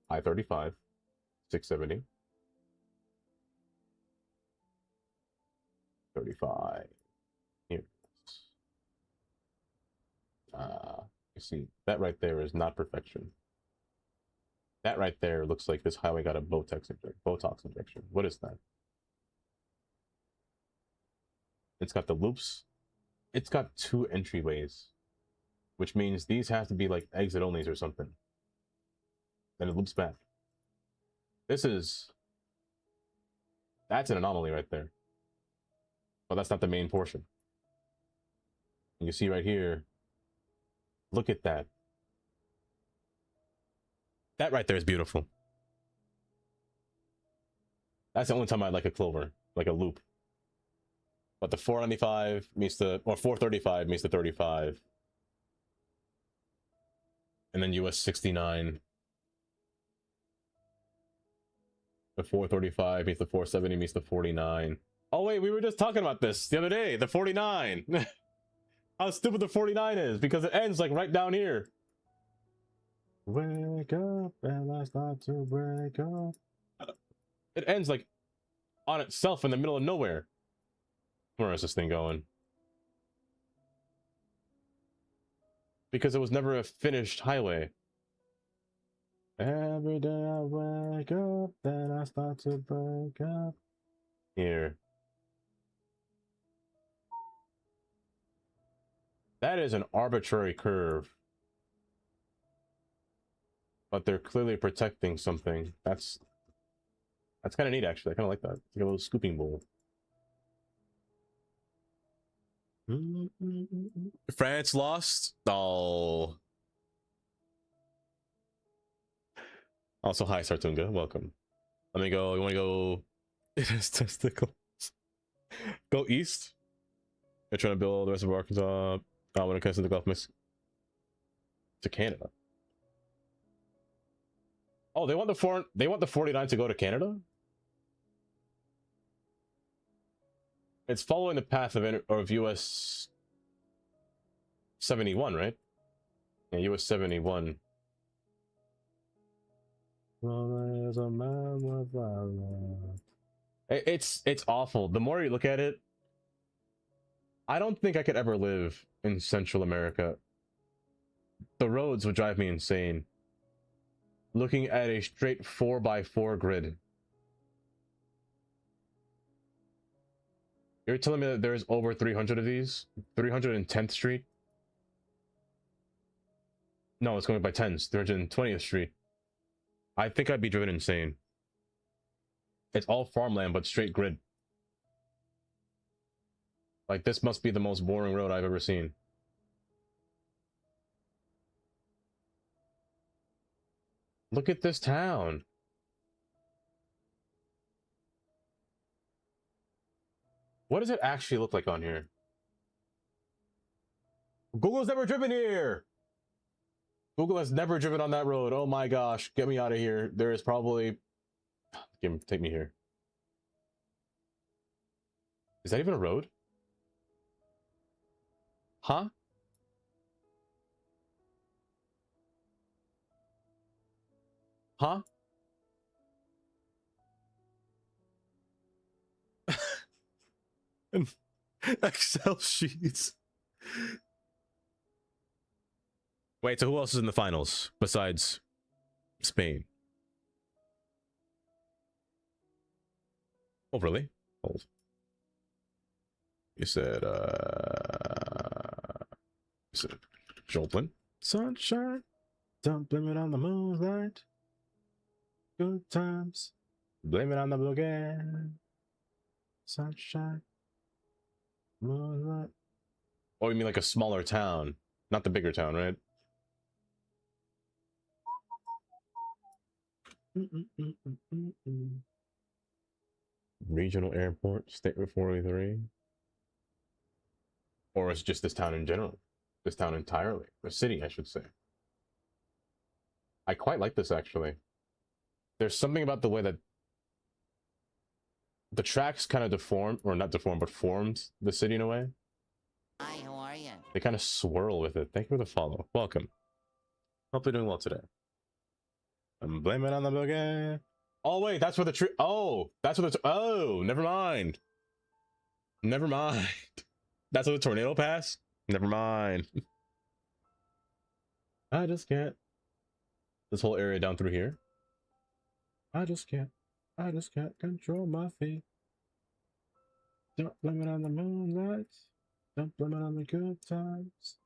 I-35, 670, 35. Here. You see, that right there is not perfection. That right there looks like this highway got a Botox injection. What is that? It's got the loops. It's got 2 entryways, which means these have to be like exit onlys or something. Then it loops back. That's an anomaly right there. But that's not the main portion. You can see right here, look at that. That right there is beautiful. That's the only time I like a clover, like a loop. But the 495 meets the, or 435 meets the 35. And then US 69. The 435 meets the 470 meets the 49. Oh wait, we were just talking about this the other day, the 49. How stupid the 49 is, because it ends like right down here. Wake up and I start to wake up. It ends like on itself in the middle of nowhere. Where is this thing going? Because it was never a finished highway. Every day I wake up, then I start to break up. Here. That is an arbitrary curve. But they're clearly protecting something. That's kind of neat, actually. I kind of like that. It's like a little scooping bowl. France lost? Oh. Also, hi, Sartunga. Welcome. Let me go. You want to go? It has testicles. Go east. They're trying to build the rest of Arkansas. When it comes to the Gulf Mexico. To Canada. Oh, they want the 49 to go to Canada? It's following the path of US 71, right? Yeah, US 71. It's awful. The more you look at it, I don't think I could ever live in Central America. The roads would drive me insane. Looking at a straight 4x4 grid. You're telling me that there's over 300 of these? 310th Street? No, it's going by 10s. 320th Street. I think I'd be driven insane. It's all farmland, but straight grid. Like, this must be the most boring road I've ever seen. Look at this town. What does it actually look like on here? Google's never driven here. Google has never driven on that road. Oh my gosh, get me out of here. There is probably... Take me here. Is that even a road? Huh? Huh? Excel sheets. Wait, so who else is in the finals besides Spain? Oh, really? Hold. You said Joplin. Sunshine. Don't blame it on the moonlight. Good times. Blame it on the boogie. Sunshine. Moonlight. Oh, you mean like a smaller town, not the bigger town, right? Regional airport, State Route 43. Or it's just this town in general. This town entirely. The city, I should say. I quite like this, actually. There's something about the way that the tracks kind of deform, or not deform, but formed the city in a way. Hi, how are you? They kind of swirl with it. Thank you for the follow. Welcome. Hope you're doing well today. I'm blaming on the boogie. Oh, wait, that's where the tree... Oh, that's where the... Oh, never mind. Never mind. That's where the tornado passed? Never mind. I just can't. This whole area down through here. I just can't control my feet. Don't blame it on the moonlight. Don't blame it on the good times.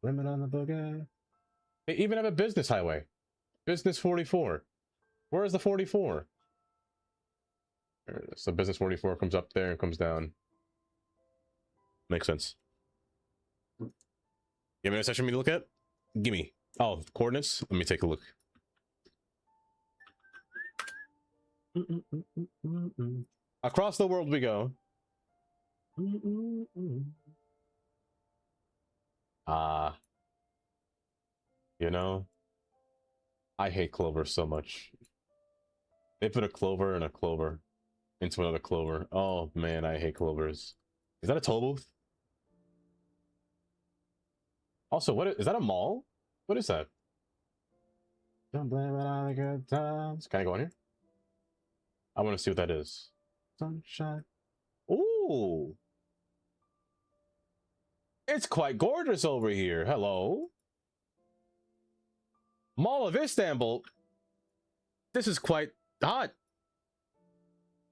Blame it on the boogie. They even have a business highway. Business 44. Where is the 44? There it is. So business 44 comes up there and comes down. Makes sense. Give me a section for me to look at? Gimme. Oh, coordinates? Let me take a look. Across the world we go. You know, I hate clover so much. They put a clover and a clover into another clover. Oh man, I hate clovers. Is that a toll booth? Also, what is that, a mall? What is that? Don't blame it on the good times. Can I go in here? I want to see what that is. Sunshine. Ooh. It's quite gorgeous over here. Hello. Mall of Istanbul. This is quite hot.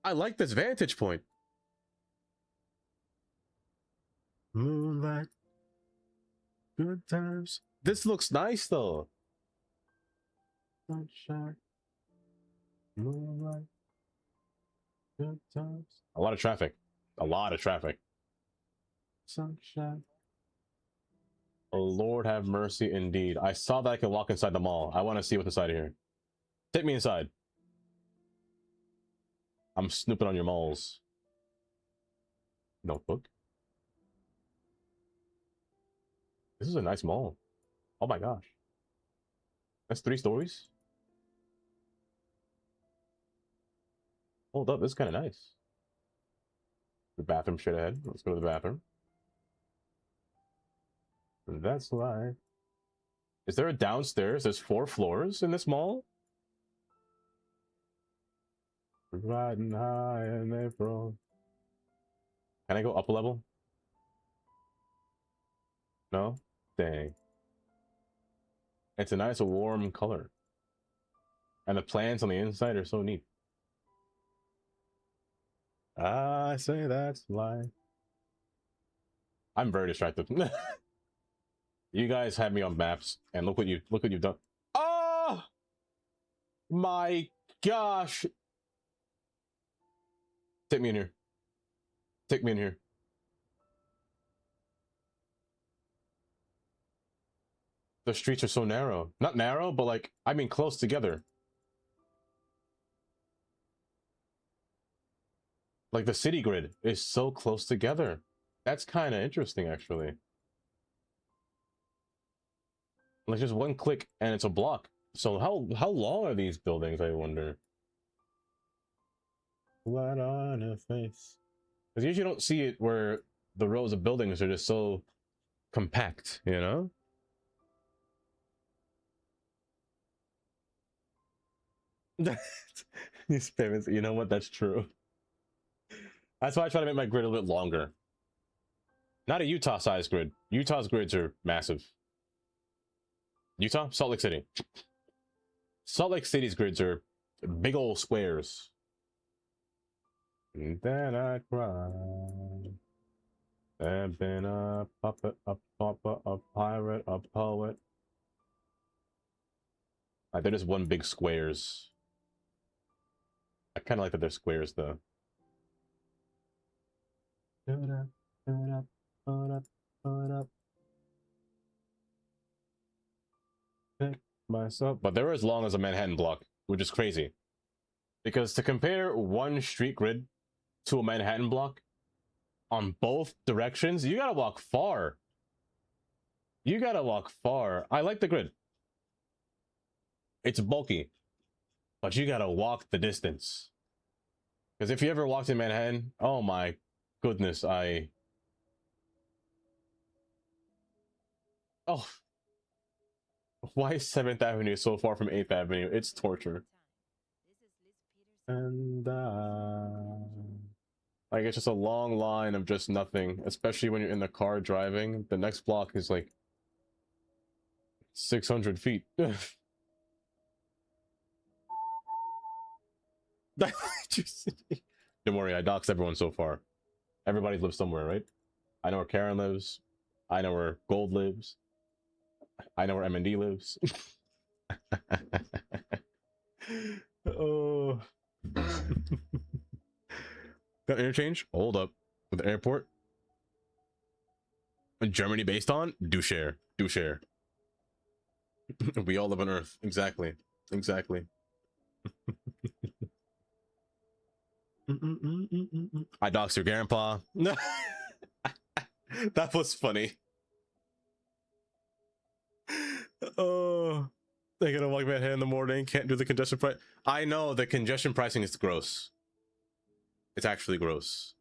I like this vantage point. Moonlight. Good times. This looks nice though. Sunshine. Moonlight. Good times. A lot of traffic. A lot of traffic. Sunshine. Oh, Lord have mercy indeed. I saw that I could walk inside the mall. I want to see what's inside of here. Take me inside. I'm snooping on your malls. Notebook. This is a nice mall. Oh my gosh. That's 3 stories? Hold up, this is kind of nice. The bathroom straight ahead. Let's go to the bathroom. That's life. Is there a downstairs? There's 4 floors in this mall? Riding high in April. Can I go up a level? No? Dang. It's a nice warm color. And the plants on the inside are so neat. I say that's life. I'm very distracted. You guys have me on maps, and look what you've done. Oh my gosh! Take me in here. Take me in here. The streets are so narrow. Not narrow, but like, I mean close together. Like the city grid is so close together. That's kind of interesting, actually. Like just one click and it's a block. So how long are these buildings, I wonder? What on a face? Because usually you don't see it where the rows of buildings are just so compact, you know? These payments, you know what? That's true. That's why I try to make my grid a little bit longer. Not a Utah size grid. Utah's grids are massive. Utah? Salt Lake City. Salt Lake City's grids are big old squares. And then I cry. I've been a puppet, a pauper, a pirate, a poet. They're just one big squares. I kind of like that they're squares, though. Pick myself. But they're as long as a Manhattan block, which is crazy. Because to compare one street grid to a Manhattan block on both directions, you gotta walk far. You gotta walk far. I like the grid. It's bulky, but you gotta walk the distance. Because if you ever walked in Manhattan, oh my goodness, oh, why is 7th Avenue so far from 8th Avenue? It's torture. And like it's just a long line of just nothing, especially when you're in the car driving. The next block is like 600 feet. Don't worry, I doxed everyone so far. Everybody lives somewhere, right? I know where Karen lives. I know where Gold lives. I know where MND lives. Oh. Got interchange? Hold up. With the airport? Germany based on? Do share. Do share. We all live on Earth. Exactly. Exactly. I doxed your grandpa. That was funny. Oh, they gotta walk Manhattan in the morning. Can't do the congestion price. I know the congestion pricing is gross. It's actually gross.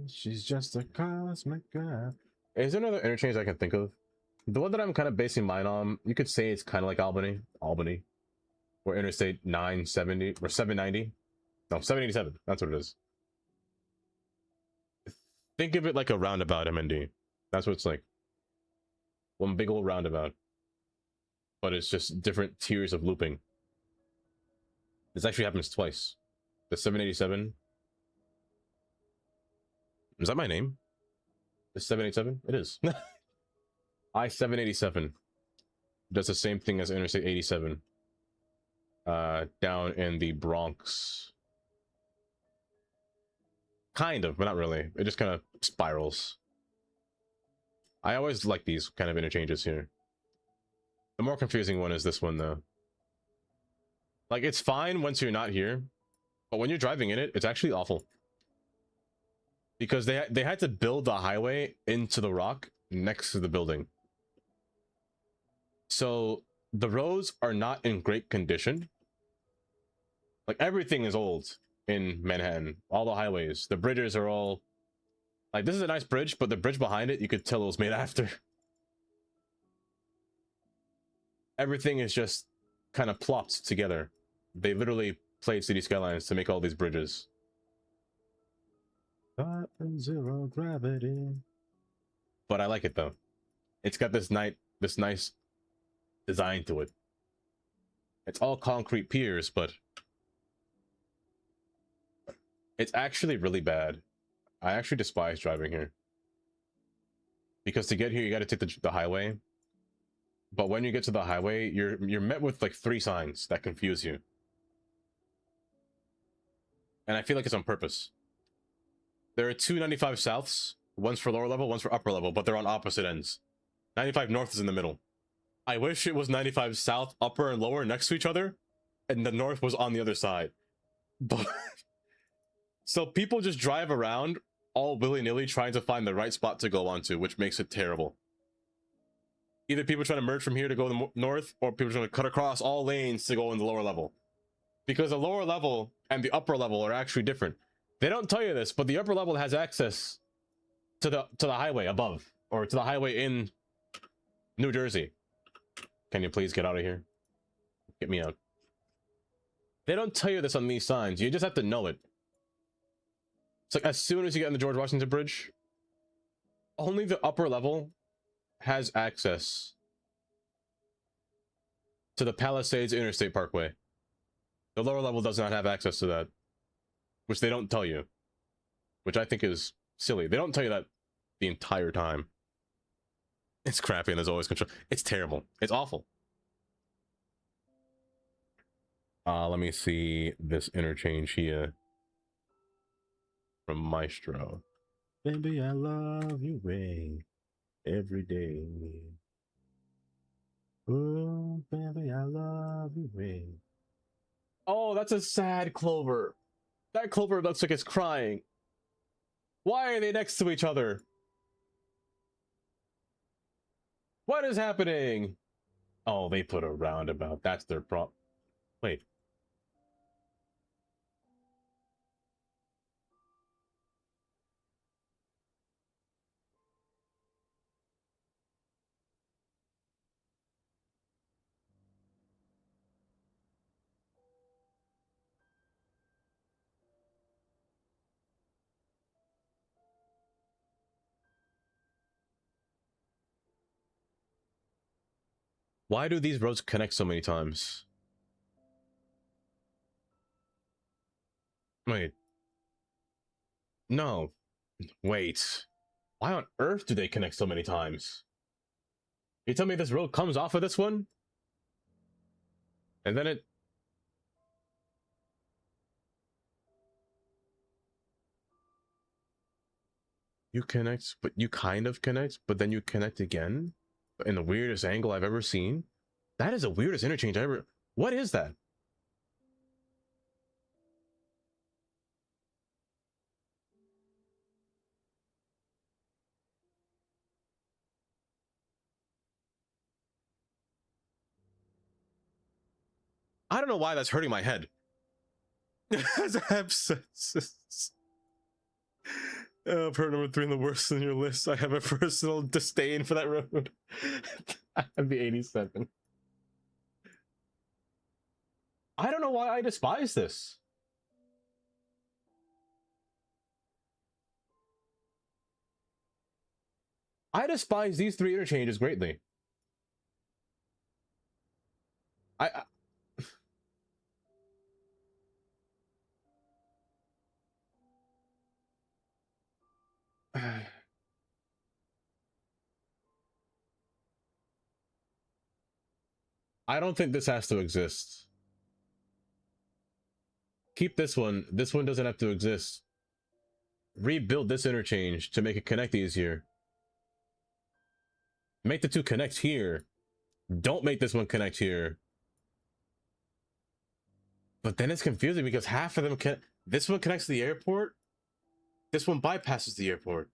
She's just a cosmic girl. Is there another interchange I can think of? The one that I'm kind of basing mine on, you could say it's kind of like Albany, or Interstate 970 or 790. No, 787. That's what it is. Think of it like a roundabout, MND. That's what it's like. One big old roundabout. But it's just different tiers of looping. This actually happens twice. The 787. Is that my name? The 787? It is. I-787 does the same thing as Interstate 87. Down in the Bronx. Kind of, but not really. It just kind of spirals. I always like these kind of interchanges here. The more confusing one is this one, though. Like, it's fine once you're not here, but when you're driving in it, it's actually awful. Because they had to build the highway into the rock next to the building. So, the roads are not in great condition. Like, everything is old in Manhattan. All the highways. The bridges are all... Like, this is a nice bridge, but the bridge behind it, you could tell it was made after. Everything is just kind of plopped together. They literally played City Skylines to make all these bridges. Zero gravity. But I like it, though. It's got this nice design to it. It's all concrete piers, but it's actually really bad. I actually despise driving here. Because to get here, you got to take the highway. But when you get to the highway, you're met with like 3 signs that confuse you. And I feel like it's on purpose. There are two 95 Souths. One's for lower level, one's for upper level, but they're on opposite ends. 95 North is in the middle. I wish it was 95 South, upper and lower next to each other, and the North was on the other side. But so people just drive around all willy-nilly trying to find the right spot to go onto, which makes it terrible. Either people trying to merge from here to go to the north, or people trying to cut across all lanes to go in the lower level. Because the lower level and the upper level are actually different. They don't tell you this, but the upper level has access to the highway above, or to the highway in New Jersey. Can you please get out of here? Get me out. They don't tell you this on these signs. You just have to know it. It's like as soon as you get on the George Washington Bridge, only the upper level has access to the Palisades Interstate Parkway. The lower level does not have access to that, which they don't tell you, which I think is silly. They don't tell you that the entire time. It's crappy and there's always control. It's terrible. It's awful. Let me see this interchange here from Maestro. Baby, I love you way every day. Oh, baby, I love you way. Oh, that's a sad Clover. That Clover looks like it's crying. Why are they next to each other? What is happening? Oh, they put a roundabout. That's their problem. Wait. Why do these roads connect so many times? Wait. No. Wait. Why on earth do they connect so many times? You tell me this road comes off of this one? And then it... You connect, but you kind of connect, but then you connect again? In the weirdest angle I've ever seen? That is the weirdest interchange I ever... What is that? I don't know why that's hurting my head. Part number 3 in the worst on your list. I have a personal disdain for that road. I'd be 87. I don't know why I despise this. I despise these 3 interchanges greatly. I don't think this has to exist. Keep this one. This one doesn't have to exist. Rebuild this interchange to make it connect easier. Make the 2 connect here. Don't make this one connect here. But then it's confusing because half of them can... This one connects to the airport. This one bypasses the airport.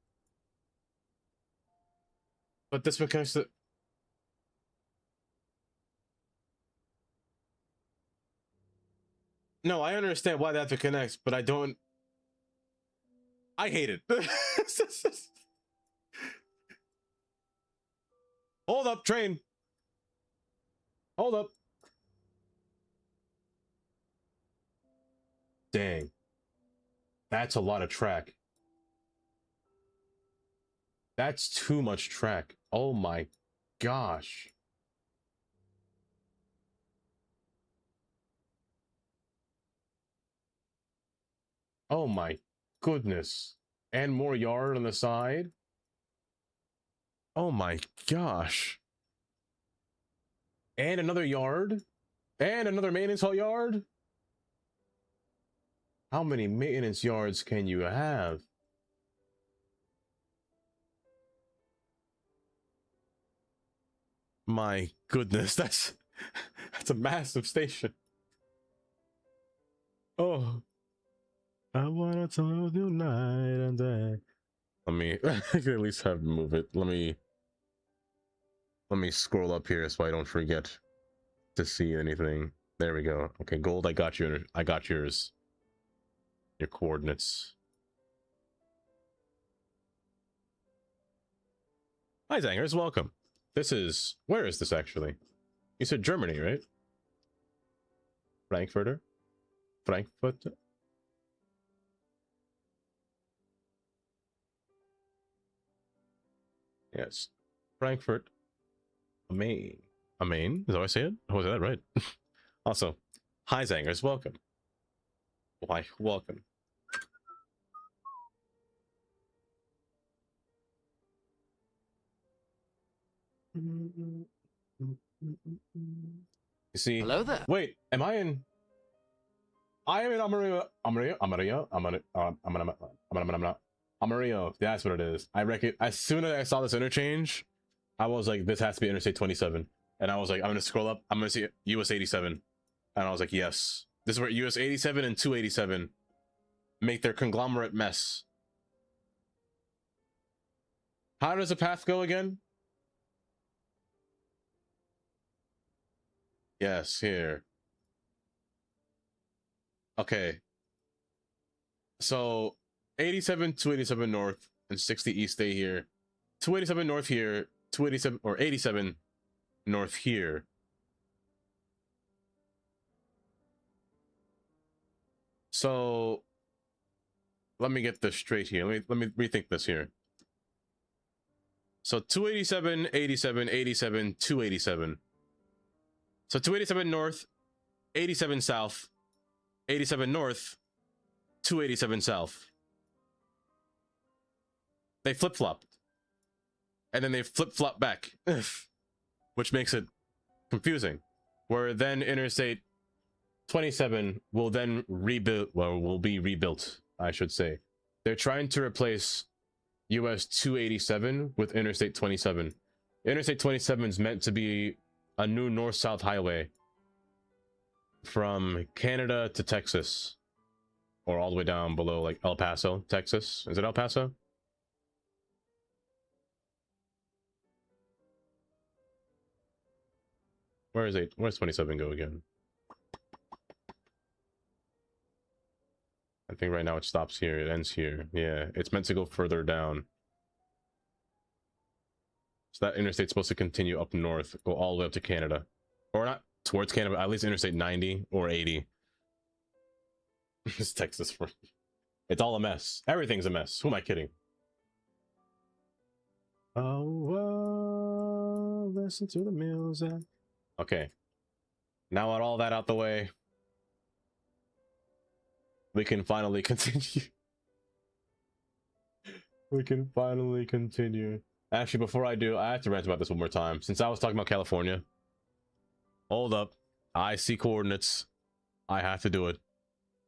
But this one connects to... No, I understand why they have to connect, but I don't... I hate it. Hold up, train. Hold up. Dang. That's a lot of track. That's too much track. Oh my gosh. Oh my goodness. And more yard on the side. Oh my gosh. And another yard. And another maintenance hall yard. How many maintenance yards can you have? My goodness, that's a massive station. Oh, I wanna tell you night and day. Let me I can at least have move it. Let me scroll up here so I don't forget to see anything. There we go. Okay, gold, I got you. I got yours. Your coordinates. Hi Zangers, welcome. This is, where is this actually? You said Germany, right? Frankfurt. Yes. Frankfurt. Maine. A Maine? Is that how I say it? Oh, is that right? Also, hi Zangers, welcome. Why, welcome. You see, Hello there. Wait, am I in? I am in Amarillo. Amarillo. That's what it is. I reckon. As soon as I saw this interchange, I was like, this has to be Interstate 27. And I was like, I'm gonna scroll up. I'm gonna see US 87, and I was like, yes, this is where US 87 and 287 make their conglomerate mess. How does the path go again? Yes, here. Okay. So 87, 287 north, and 60 east stay here. 287 north here, 287 or 87 north here. So let me get this straight here. Let me rethink this here. So 287, 87, 87, 287. So 287 north, 87 south, 87 north, 287 south. They flip-flopped. And then they flip-flop back, which makes it confusing. Where then Interstate 27 will then rebuild, well, will be rebuilt, I should say. They're trying to replace US 287 with Interstate 27. Interstate 27 is meant to be a new north-south highway from Canada to Texas, or all the way down below, like El Paso, Texas. Is it El Paso? Where's 27 go again? I think right now it stops here. It ends here. Yeah, it's meant to go further down. So that interstate's supposed to continue up north, go all the way up to Canada. Or not towards Canada, but at least Interstate 90 or 80. It's Texas. It's all a mess. Everything's a mess. Who am I kidding? Oh, listen to the music. Okay. Now with all that out the way, we can finally continue. We can finally continue. Actually, before I do, I have to rant about this one more time. Since I was talking about California. Hold up. I see coordinates. I have to do it.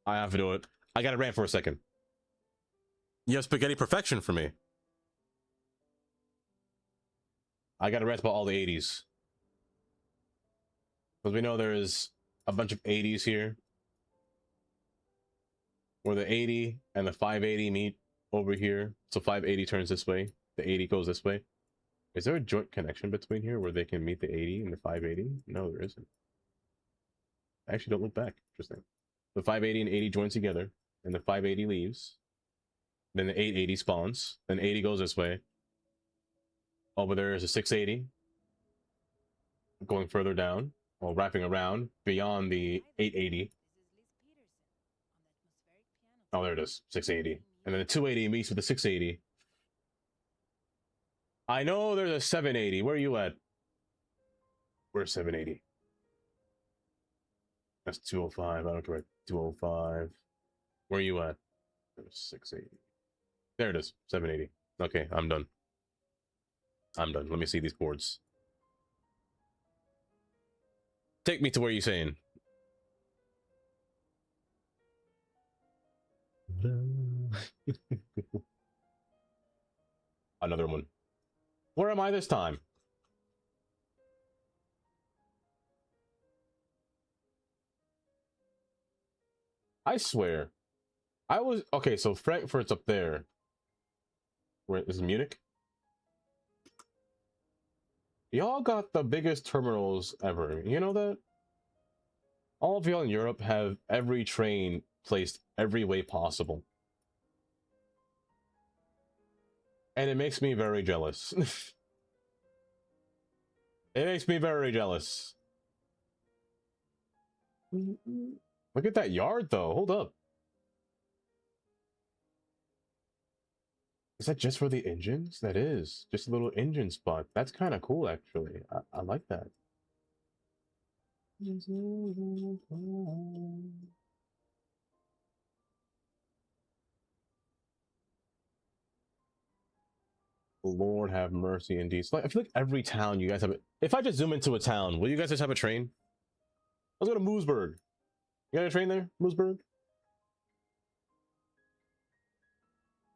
I have to do it. I gotta rant for a second. You have spaghetti perfection for me. I gotta rant about all the 80s. Because we know there is a bunch of 80s here. Where the 80 and the 580 meet over here. So 580 turns this way. The 80 goes this way. Is there a joint connection between here where they can meet the 80 and the 580? No, there isn't. Actually, don't look back. Interesting. The 580 and 80 joins together, and the 580 leaves. Then the 880 spawns. Then 80 goes this way. Over there is a 680. Going further down, or wrapping around beyond the 880. Oh, there it is. 680. And then the 280 meets with the 680. I know there's a 780. Where are you at? Where's 780? That's 205. I don't care. 205. Where are you at? There's 680. There it is. 780. Okay, I'm done. I'm done. Let me see these boards. Take me to where you're saying. Another one. Where am I this time? I swear. I was okay, so Frankfurt's up there. Where is Munich? Y'all got the biggest terminals ever. You know that? All of y'all in Europe have every train placed every way possible. And it makes me very jealous. It makes me very jealous. Look at that yard, though. Hold up. Is that just for the engines? That is. Just a little engine spot. That's kind of cool, actually. I like that. Lord have mercy indeed. So, like, I feel like every town you guys have it. If I just zoom into a town, will you guys just have a train? Let's go to Moosburg. You got a train there, Moosburg?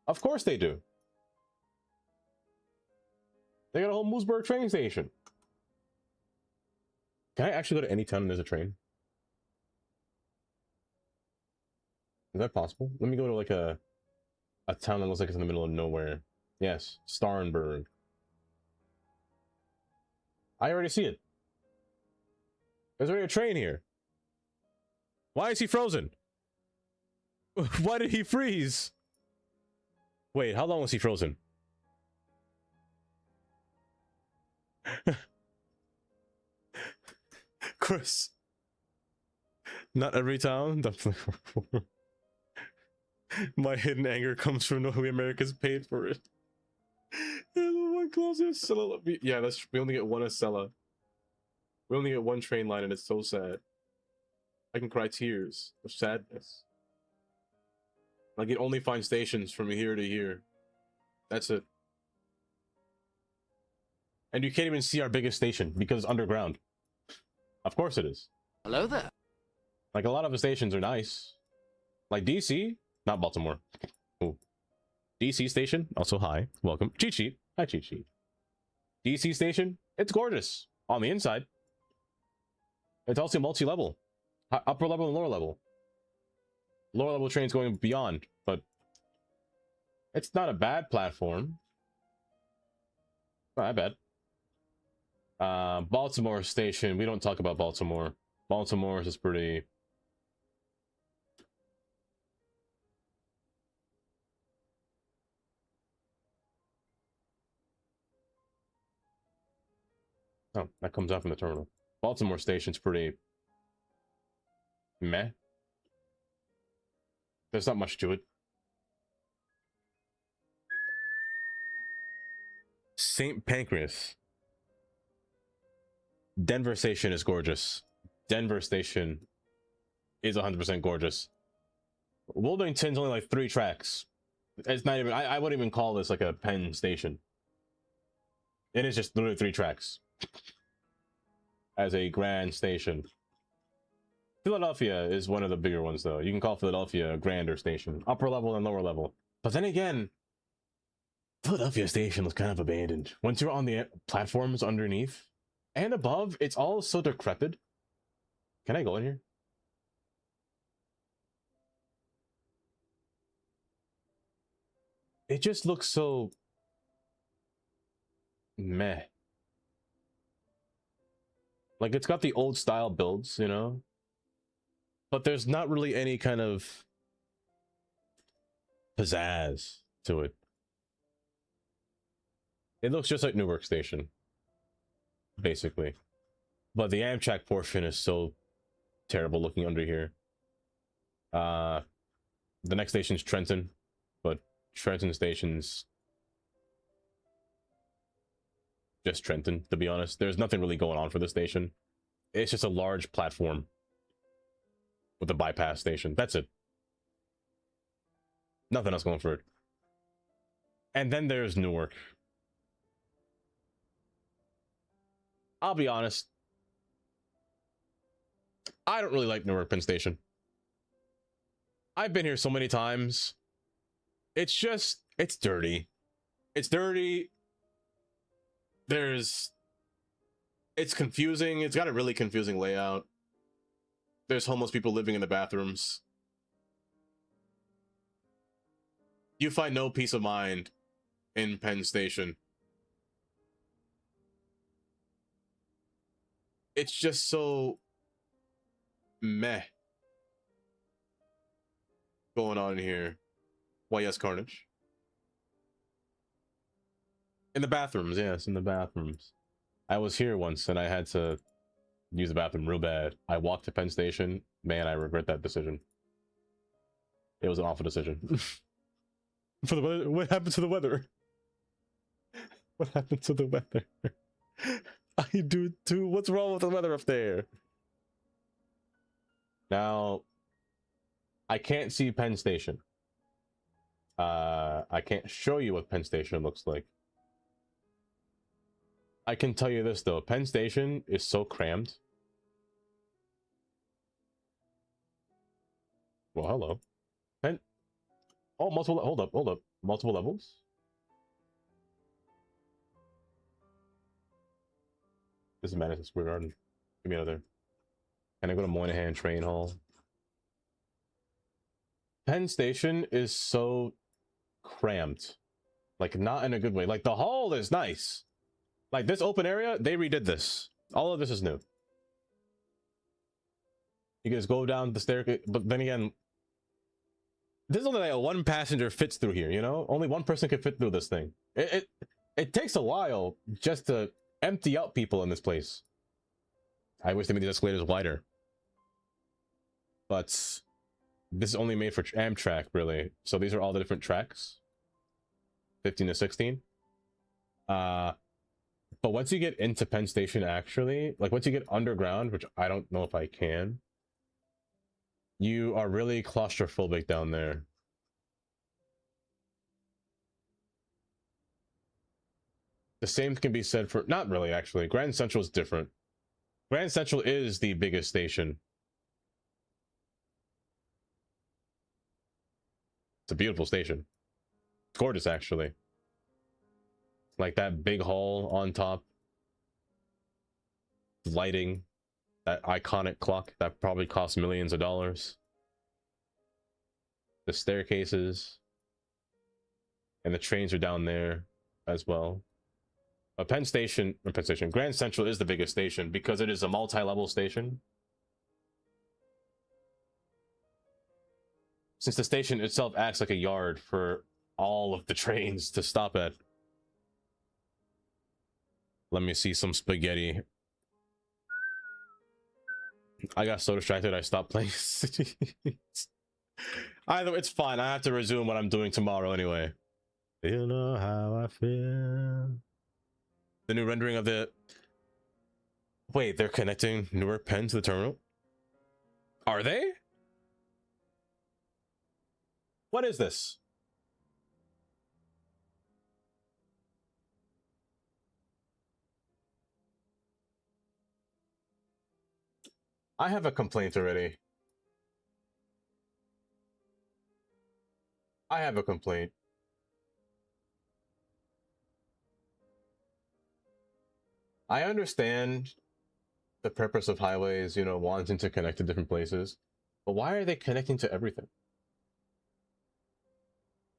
Of course they do. They got a whole Moosburg train station. Can I actually go to any town and there's a train? Is that possible? Let me go to like a town that looks like it's in the middle of nowhere. Yes, Starnberg. I already see it. There's already a train here. Why is he frozen? Why did he freeze? Wait, how long was he frozen? Chris. Not every town. My hidden anger comes from the way America's paid for it. One closest. Yeah, we only get one Acela. We only get one train line, and it's so sad. I can cry tears of sadness. Like, it only finds stations from here to here. That's it. And you can't even see our biggest station because it's underground. Of course it is. Hello there. Like, a lot of the stations are nice. Like DC, not Baltimore. Ooh. DC station, also hi, welcome. Cheat sheet, hi cheat sheet. DC station, it's gorgeous on the inside. It's also multi-level, upper level and lower level. Lower level trains going beyond, but it's not a bad platform. Not that bad. Baltimore station, we don't talk about Baltimore. Baltimore is pretty. Oh, that comes out from the terminal. Baltimore station's pretty meh. There's not much to it. St. Pancras. Denver station is gorgeous. Denver station is 100% gorgeous. Wilmington's only like 3 tracks. It's not even, I wouldn't even call this like a Penn station. It is just literally 3 tracks. As a grand station. Philadelphia is one of the bigger ones, though. You can call Philadelphia a grander station. Upper level and lower level. But then again, Philadelphia station was kind of abandoned. Once you're on the platforms underneath and above, it's all so decrepit. Can I go in here? It just looks so meh. Like, it's got the old style builds, you know? But there's not really any kind of pizzazz to it. It looks just like Newark Station, basically. But the Amtrak portion is so terrible looking under here. The next station's Trenton, but Trenton Station's just Trenton, to be honest. There's nothing really going on for the station. It's just a large platform with a bypass station. That's it. Nothing else going for it. And then there's Newark. I'll be honest. I don't really like Newark Penn Station. I've been here so many times. It's just, it's dirty. It's dirty. It's confusing. It's got a really confusing layout. There's homeless people living in the bathrooms. You find no peace of mind in Penn Station. It's just so meh going on here. Why, yes, Carnage. In the bathrooms, yes, in the bathrooms. I was here once and I had to use the bathroom real bad. I walked to Penn Station. Man, I regret that decision. It was an awful decision. For the weather, what happened to the weather? What happened to the weather? I do too. What's wrong with the weather up there? Now, I can't see Penn Station. I can't show you what Penn Station looks like. I can tell you this though, Penn Station is so crammed. Well, hello. Penn. Oh, multiple. Hold up. Multiple levels. This is Madison Square Garden. Give me another. Can I go to Moynihan Train Hall? Penn Station is so cramped. Like, not in a good way. Like, the hall is nice. Like, this open area, they redid this. All of this is new. You can just go down the staircase, but then again, this is only like a one passenger fits through here, you know? Only one person can fit through this thing. It takes a while just to empty out people in this place. I wish they made these escalators wider. But this is only made for Amtrak, really. So these are all the different tracks. 15 to 16. But once you get into Penn Station, actually, like once you get underground, which I don't know if I can, you are really claustrophobic down there. The same can be said for, not really actually, Grand Central is different. Grand Central is the biggest station. It's a beautiful station. It's gorgeous, actually. Like that big hall on top. Lighting. That iconic clock that probably costs millions of dollars. The staircases. And the trains are down there as well. But Grand Central is the biggest station because it is a multi-level station. Since the station itself acts like a yard for all of the trains to stop at. Let me see some spaghetti. I got so distracted I stopped playing Cities. Either it's fine. I have to resume what I'm doing tomorrow anyway. You know how I feel. The new rendering of the... Wait, they're connecting Newark Penn to the terminal? Are they? What is this? I have a complaint already. I have a complaint. I understand the purpose of highways, you know, wanting to connect to different places, but why are they connecting to everything?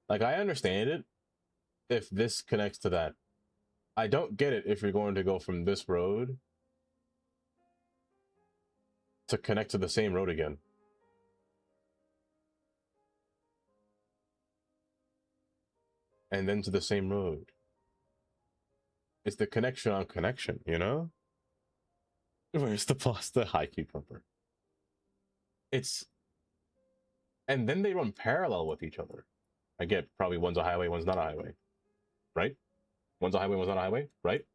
Like, I understand it if this connects to that. I don't get it if you're going to go from this road to connect to the same road again. And then to the same road. It's the connection on connection, you know? Where's the pasta high cucumber? It's... And then they run parallel with each other. I get probably one's a highway, one's not a highway. Right? One's a highway, one's not a highway, right?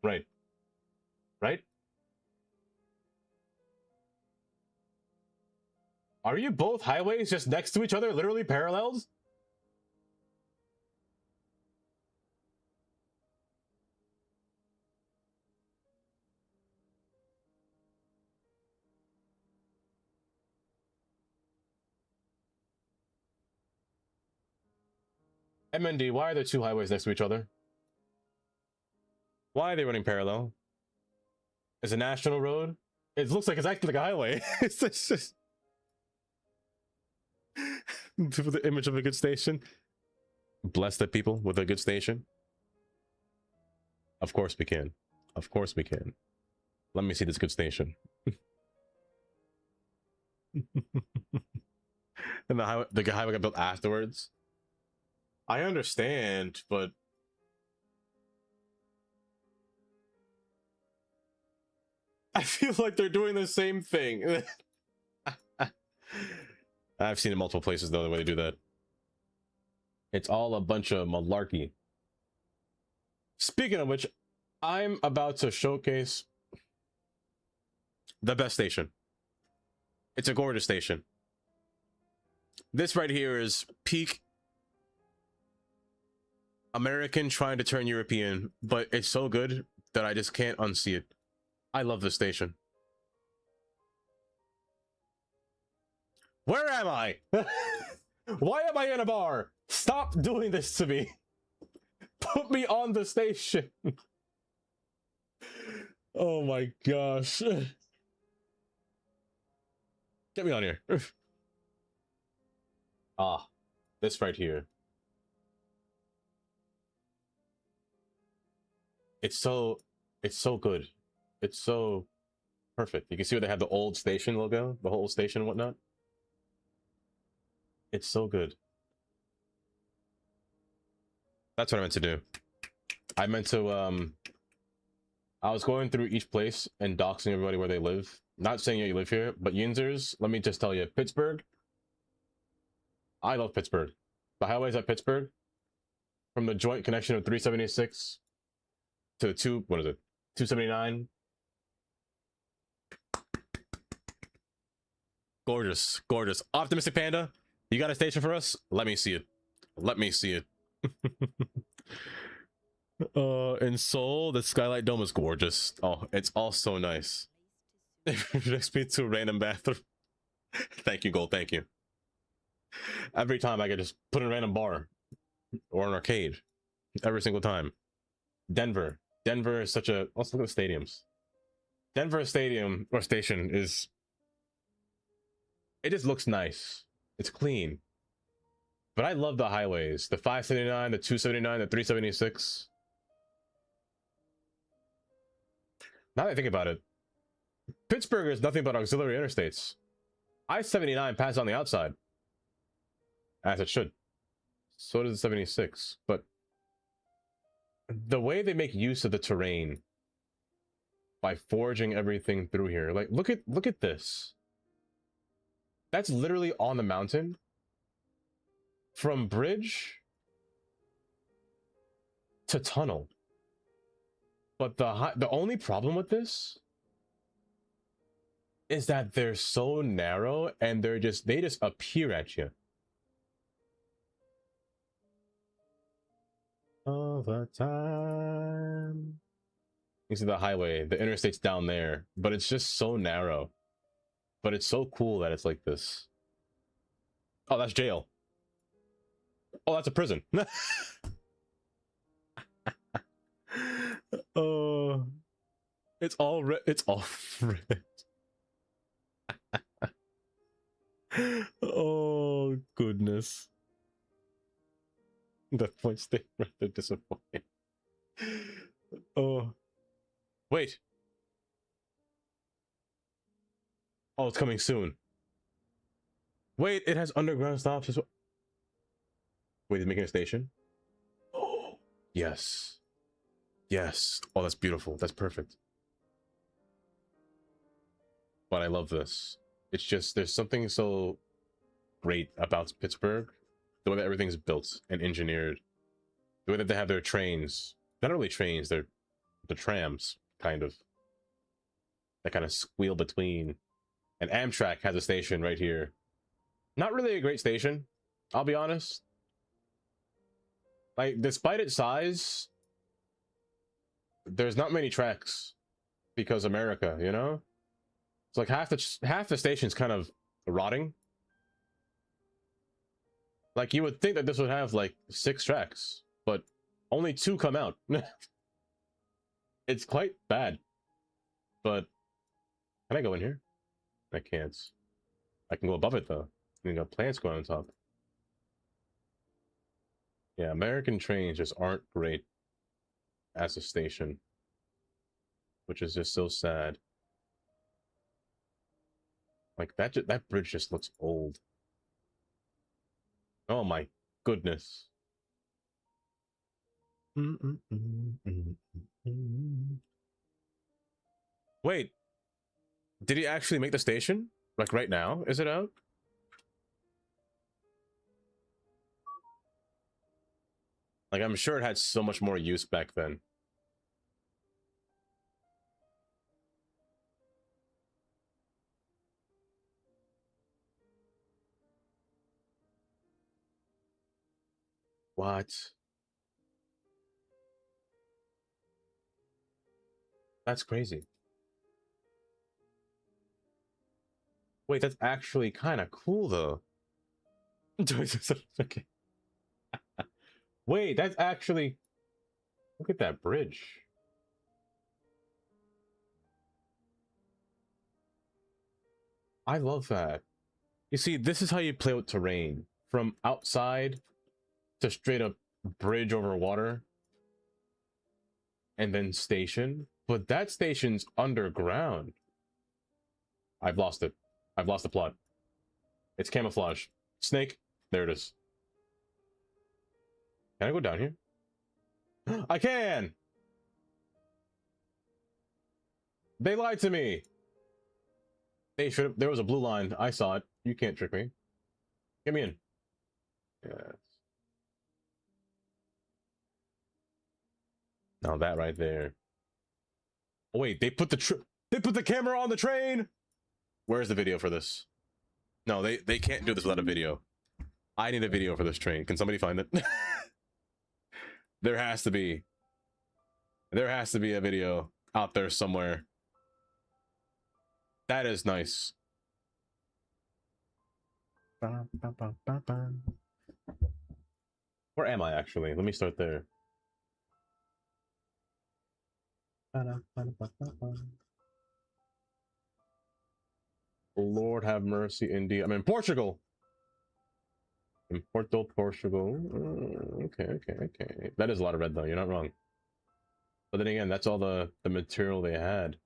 Right. Right? Are you both highways just next to each other, literally parallels? MND, why are there two highways next to each other? Why are they running parallel? It's a national road? It looks like it's acting like a highway. It's just... For the image of a good station. Bless the people with a good station. Of course we can. Of course we can. Let me see this good station. And the highway got built afterwards. I understand, but I feel like they're doing the same thing. I've seen it multiple places though, the way they do that. It's all a bunch of malarkey. Speaking of which, I'm about to showcase the best station. It's a gorgeous station. This right here is peak American trying to turn European, but it's so good that I just can't unsee it. I love this station. Where am I? Why am I in a bar? Stop doing this to me. Put me on the station. Oh my gosh. Get me on here. Ah, this right here. It's so good. It's so perfect. You can see where they have the old station logo, the whole station and whatnot. It's so good. That's what I meant to do. I meant to I was going through each place and doxing everybody where they live. Not saying you live here, but Yinzers, let me just tell you, Pittsburgh. I love Pittsburgh. The highways at Pittsburgh, from the joint connection of 376 to 279. Gorgeous, gorgeous. Optimistic Panda, you got a station for us? Let me see it. Let me see it. In Seoul, the Skylight Dome is gorgeous. Oh, it's all so nice. Next me to a random bathroom. Thank you, Gold. Thank you. Every time I could just put in a random bar or an arcade. Every single time. Denver. Denver is such a... Let's look at the stadiums. Denver Stadium or station is... It just looks nice. It's clean. But I love the highways. The 579, the 279, the 376. Now that I think about it, Pittsburgh is nothing but auxiliary interstates. I-79 passes on the outside. As it should. So does the 76. But the way they make use of the terrain by forging everything through here. Like, look at this. That's literally on the mountain. From bridge to tunnel. But the only problem with this is that they're so narrow and they just appear at you. All the time. You see the highway, the interstate's down there, but it's just so narrow. But it's so cool that it's like this. Oh, that's jail. Oh, that's a prison. Oh, it's all red. It's all red. Oh goodness. That point stay rather disappointing. Oh, wait. Oh, it's coming soon. Wait, it has underground stops as well. Wait, they're making a station? Oh, yes. Yes. Oh, that's beautiful. That's perfect. But I love this. It's just, there's something so great about Pittsburgh. The way that everything's built and engineered. The way that they have their trains. Not really trains, they're the trams, kind of. That kind of squeal between. And Amtrak has a station right here. Not really a great station, I'll be honest. Like, despite its size, there's not many tracks because America, you know? It's like half the station's kind of rotting. Like, you would think that this would have like 6 tracks, but only 2 come out. It's quite bad. But can I go in here? I can't. I can go above it though. You got plants going on top. Yeah, American trains just aren't great as a station, which is just so sad. Like that bridge just looks old. Oh my goodness. Wait, did he actually make the station? Like right now? Is it out? Like I'm sure it had so much more use back then. What? That's crazy. Wait, that's actually kind of cool though. Okay. Wait, that's actually... Look at that bridge. I love that. You see, this is how you play with terrain. From outside to straight up bridge over water. And then station. But that station's underground. I've lost it. I've lost the plot. It's camouflage. Snake. There it is. Can I go down here? I can! They lied to me! They should have... There was a blue line. I saw it. You can't trick me. Get me in. Yes. Now that right there. Oh, wait, they put the camera on the train! Where's the video for this? No, they can't do this without a video. I need a video for this train. Can somebody find it? There has to be. There has to be a video out there somewhere. That is nice. Where am I actually? Let me start there. Lord have mercy, India. I'm in Portugal. In Porto, Portugal. Okay. That is a lot of red though. You're not wrong. But then again, that's all the material they had.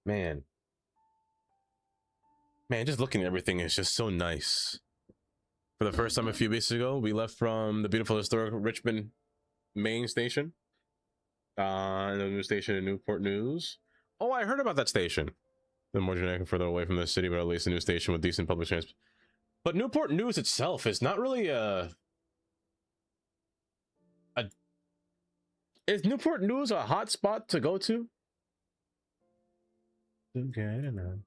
Man, just looking at everything is just so nice. For the first time a few weeks ago, we left from the beautiful historic Richmond main station. And the new station in Newport News. Oh, I heard about that station. The more genetic and further away from the city, but at least a new station with decent public transport. But Newport News itself is not really is Newport News a hot spot to go to? Okay, I don't know.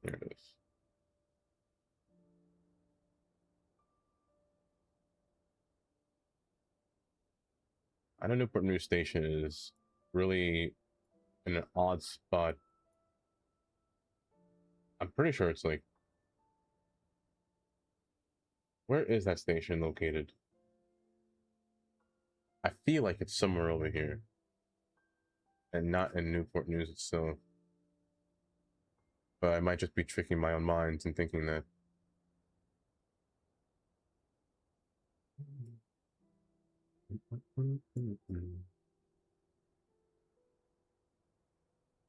There it is. I know Newport News Station is really in an odd spot. I'm pretty sure it's like... Where is that station located? I feel like it's somewhere over here. And not in Newport News itself. But I might just be tricking my own mind and thinking that.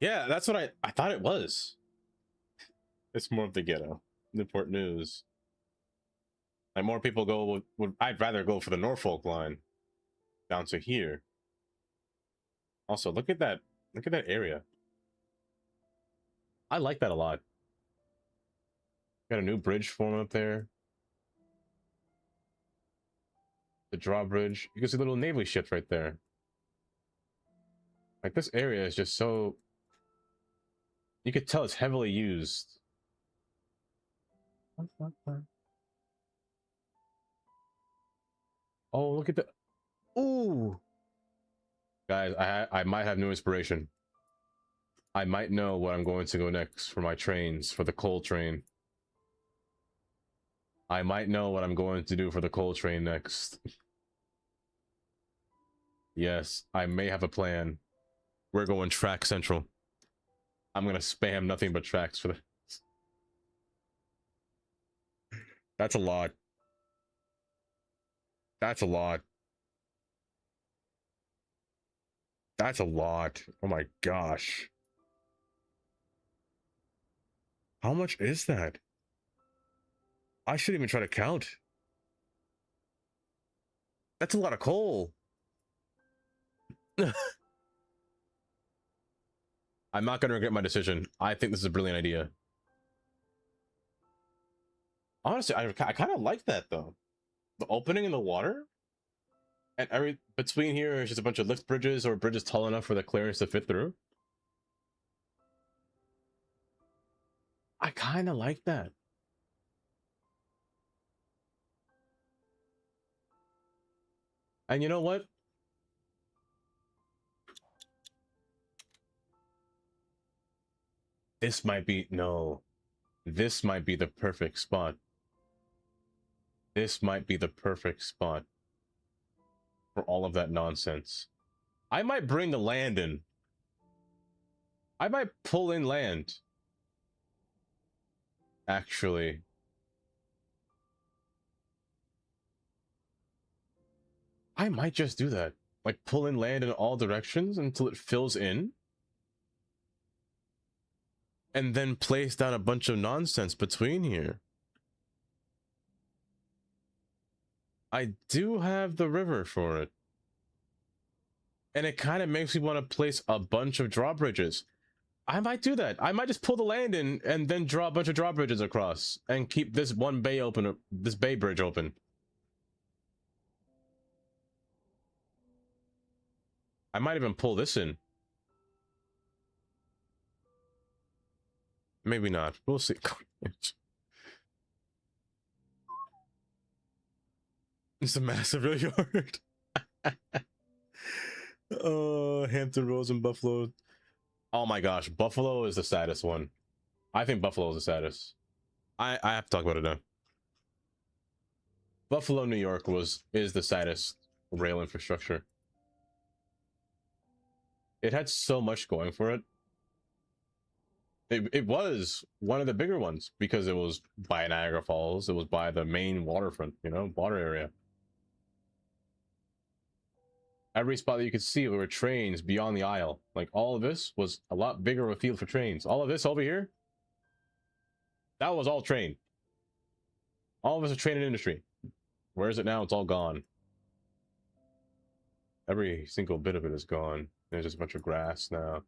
Yeah, that's what I thought it was. It's more of the ghetto. Newport News. Like more people go would I'd rather go for the Norfolk line down to here. Also, look at that area. I like that a lot. Got a new bridge forming up there. The drawbridge. You can see little naval ships right there. Like this area is just so... You could tell it's heavily used. Oh, look at the... Ooh! Guys, I might have new inspiration. I might know what I'm going to go next for my trains, for the coal train. I might know what I'm going to do for the coal train next. Yes, I may have a plan. We're going track central. I'm gonna spam nothing but tracks for this. That's a lot. That's a lot. That's a lot. Oh my gosh. How much is that? I shouldn't even try to count. That's a lot of coal. I'm not going to regret my decision. I think this is a brilliant idea. Honestly, I kind of like that though. The opening in the water, and every between here is just a bunch of lift bridges or bridges tall enough for the clearance to fit through. I kind of like that. And you know what? This might be this might be the perfect spot. This might be the perfect spot for all of that nonsense. I might bring the land in. I might pull in land. Actually. I might just do that. Like pull in land in all directions until it fills in. And then place down a bunch of nonsense between here. I do have the river for it. And it kind of makes me want to place a bunch of drawbridges. I might do that. I might just pull the land in and then draw a bunch of drawbridges across and keep this one bay open, this bay bridge open. I might even pull this in. Maybe not. We'll see. It's a massive yard. Oh, Hampton Roads and Buffalo. Oh my gosh, Buffalo is the saddest one. I think Buffalo is the saddest. I have to talk about it now. Buffalo, New York is the saddest rail infrastructure. It had so much going for it. It was one of the bigger ones because it was by Niagara Falls. It was by the main waterfront, you know, water area. Every spot that you could see, there were trains beyond the aisle. Like, all of this was a lot bigger of a field for trains. All of this over here, that was all train. All of us are train in industry. Where is it now? It's all gone. Every single bit of it is gone. There's just a bunch of grass now.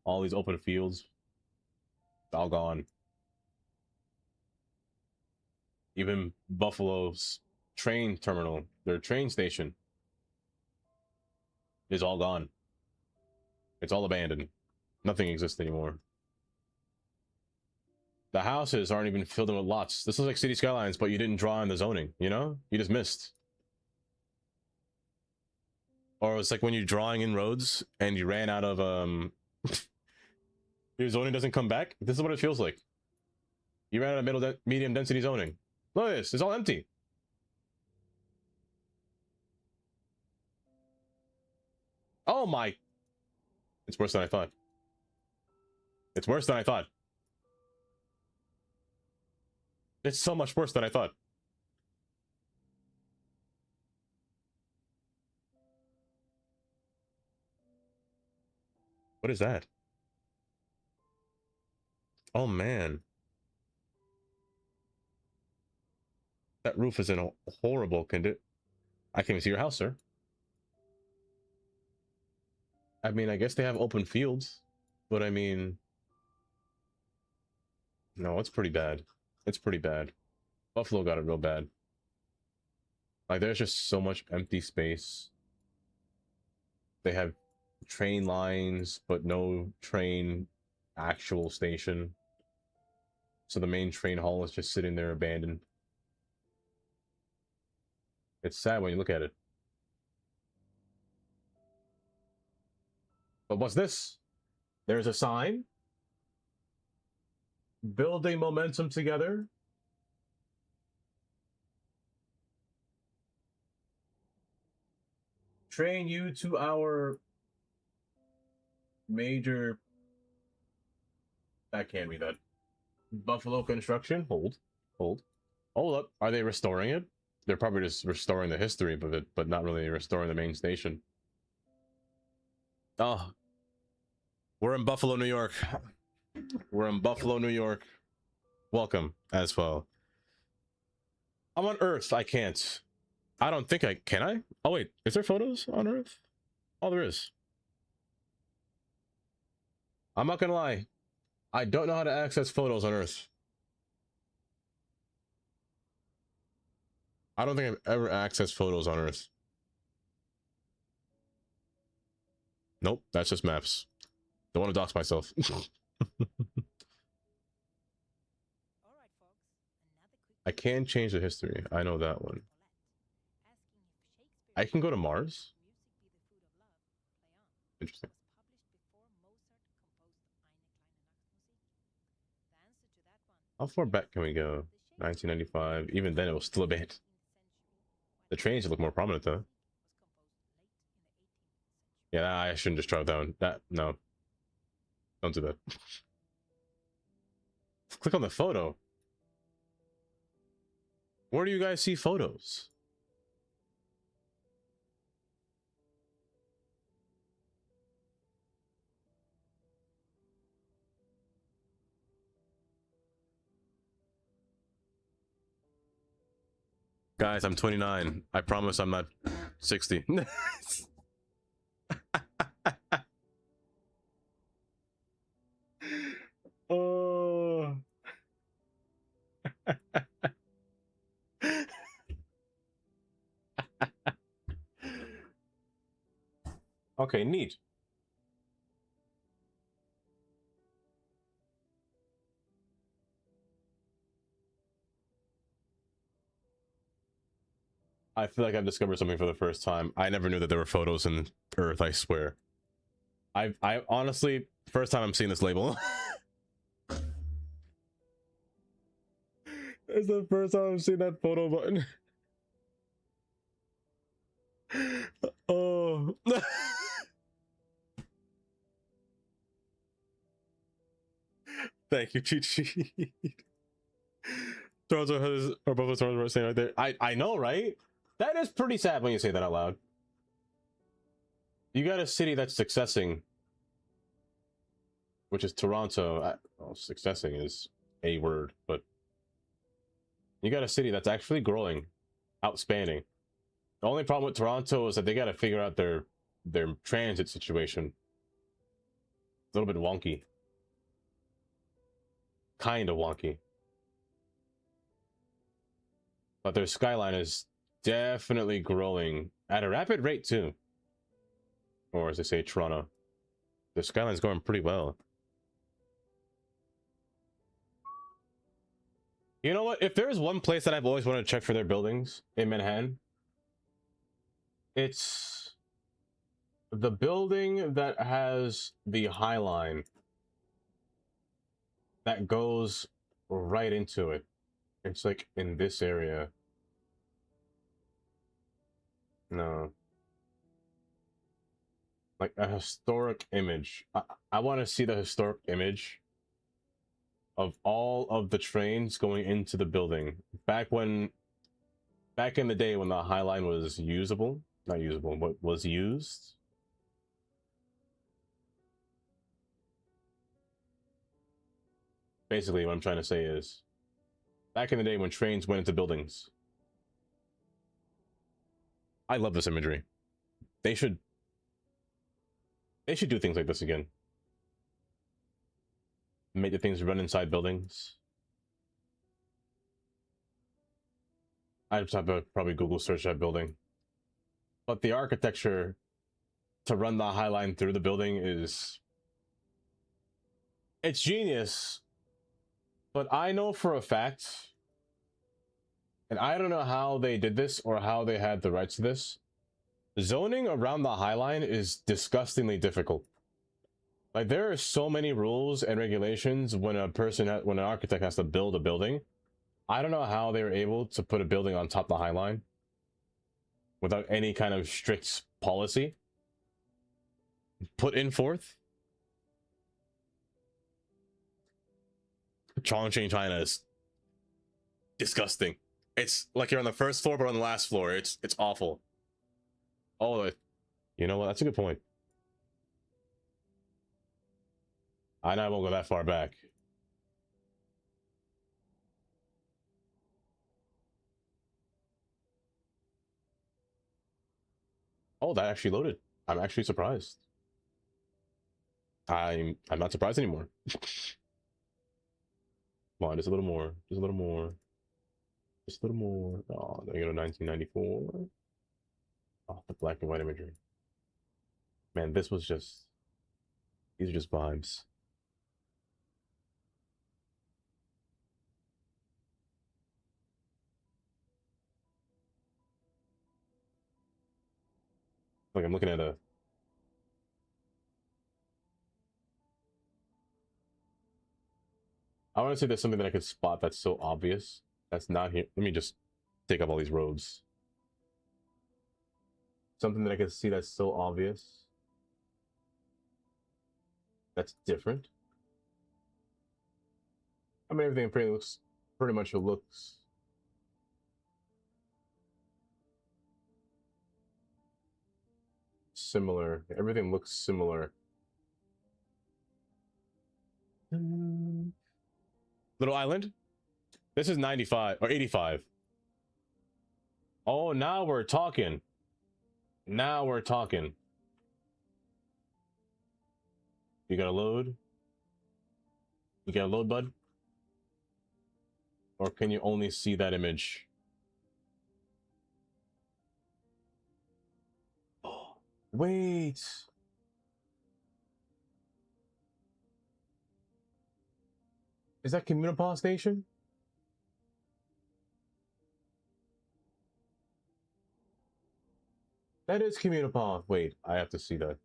All these open fields, all gone. Even Buffalo's train terminal, their train station, is all gone. It's all abandoned. Nothing exists anymore. The houses aren't even filled in with lots. This looks like City Skylines, but you didn't draw in the zoning, you know? You just missed. Or it's like when you're drawing in roads and you ran out of your zoning doesn't come back. This is what it feels like. You ran out of medium density zoning. Look at this, it's all empty. Oh my. It's worse than I thought. It's worse than I thought. It's so much worse than I thought. What is that? Oh man. That roof is in a horrible condition. I can't even see your house, sir. I mean, I guess they have open fields, but I mean, no, it's pretty bad. It's pretty bad. Buffalo got it real bad. Like, there's just so much empty space. They have train lines, but no train actual station. So the main train hall is just sitting there abandoned. It's sad when you look at it. But what's this? There's a sign. Building momentum together. train you to our major. That can't be that. Buffalo construction. Hold up. Are they restoring it? They're probably just restoring the history of it, but not really restoring the main station. Oh, we're in Buffalo, New York. We're in Buffalo, New York. Welcome as well. I'm on Earth. I can't. I don't think I can. I? Oh wait, is there photos on Earth? Oh, there is. I'm not gonna lie. I don't know how to access photos on Earth. I don't think I've ever accessed photos on Earth. Nope, that's just maps. Don't want to dox myself. I can change the history. I know that one. I can go to Mars. Interesting. How far back can we go? 1995. Even then, it was still a bit. The trains look more prominent, though. Yeah, I shouldn't just drive down. That no. Don't do that. Click on the photo. Where do you guys see photos? Guys, I'm 29. I promise I'm not 60. Oh. Okay, neat. I feel like I've discovered something for the first time. I never knew that there were photos in Earth, I swear. I honestly, first time I'm seeing this label. It's the first time I've seen that photo button. Oh. Thank you, cheat sheet. Toronto has or both of Toronto saying right there. I know, right? That is pretty sad when you say that out loud. You got a city that's successing, which is Toronto. Well, successing is a word, but you got a city that's actually growing, outspanding. The only problem with Toronto is that they got to figure out their transit situation. A little bit wonky. Kind of wonky. But their skyline is definitely growing at a rapid rate too. Or as they say, Toronto. The skyline's going pretty well. You know what? If there's one place that I've always wanted to check for their buildings in Manhattan, it's the building that has the High Line that goes right into it. It's like in this area. No. Like a historic image. I want to see the historic image of all of the trains going into the building. Back in the day when the High Line was usable. Not usable, but was used. Basically, what I'm trying to say is, back in the day when trains went into buildings. I love this imagery. They should do things like this again. Make the things run inside buildings. I'd just have to probably Google search that building. But the architecture to run the High Line through the building is... it's genius. But I know for a fact, and I don't know how they did this or how they had the rights to this, zoning around the High Line is disgustingly difficult. Like, there are so many rules and regulations when when an architect has to build a building. I don't know how they were able to put a building on top of the High Line. without any kind of strict policy put in forth. Chongqing, China is disgusting. It's like you're on the first floor, but on the last floor. It's awful. Oh, you know what? That's a good point. I know I won't go that far back. Oh, that actually loaded. I'm actually surprised. I'm not surprised anymore. Come on, just a little more. Just a little more. Just a little more. Oh, there you go, 1994. Oh, the black and white imagery. Man, this was just... These are just vibes. Like, I'm looking at a... I want to say there's something that I could spot that's so obvious. That's not here. Let me just take up all these roads. Something that I can see that's so obvious. That's different. I mean, everything pretty much looks similar. Everything looks similar. Little Island? This is 95 or 85. Oh, now we're talking. Now we're talking. You gotta load? You gotta load, bud? Or can you only see that image? Oh, wait. Is that Communipal Station? That is Communipal. Wait, I have to see that.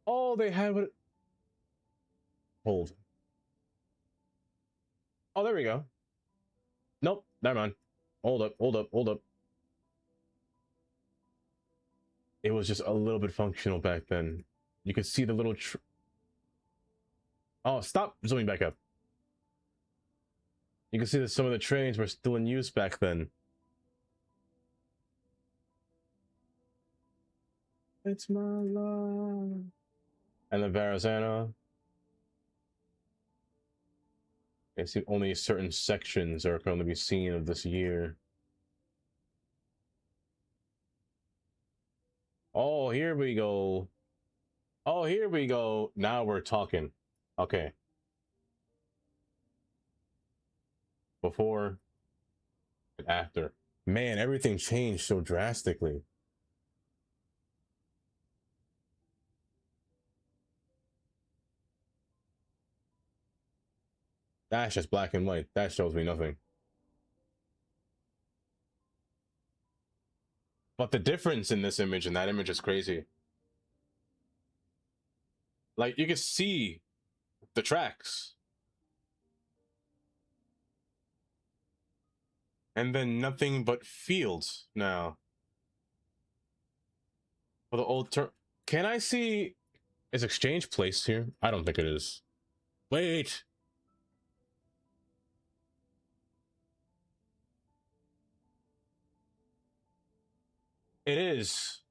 Oh, they have it. Hold. Oh, there we go. Nope, never mind. Hold up, hold up, hold up. It was just a little bit functional back then. You could see the little oh, stop zooming back up. You can see that some of the trains were still in use back then. It's my love. And the Verrazano. I see only certain sections are going to be seen of this year. Oh, here we go. Oh, here we go. Now we're talking. Okay. Before and after. Man, everything changed so drastically. That's just black and white. That shows me nothing. But the difference in this image and that image is crazy. Like, you can see the tracks. And then nothing but fields now. For the old term. Can I see... Is Exchange Place here? I don't think it is. Wait! It is.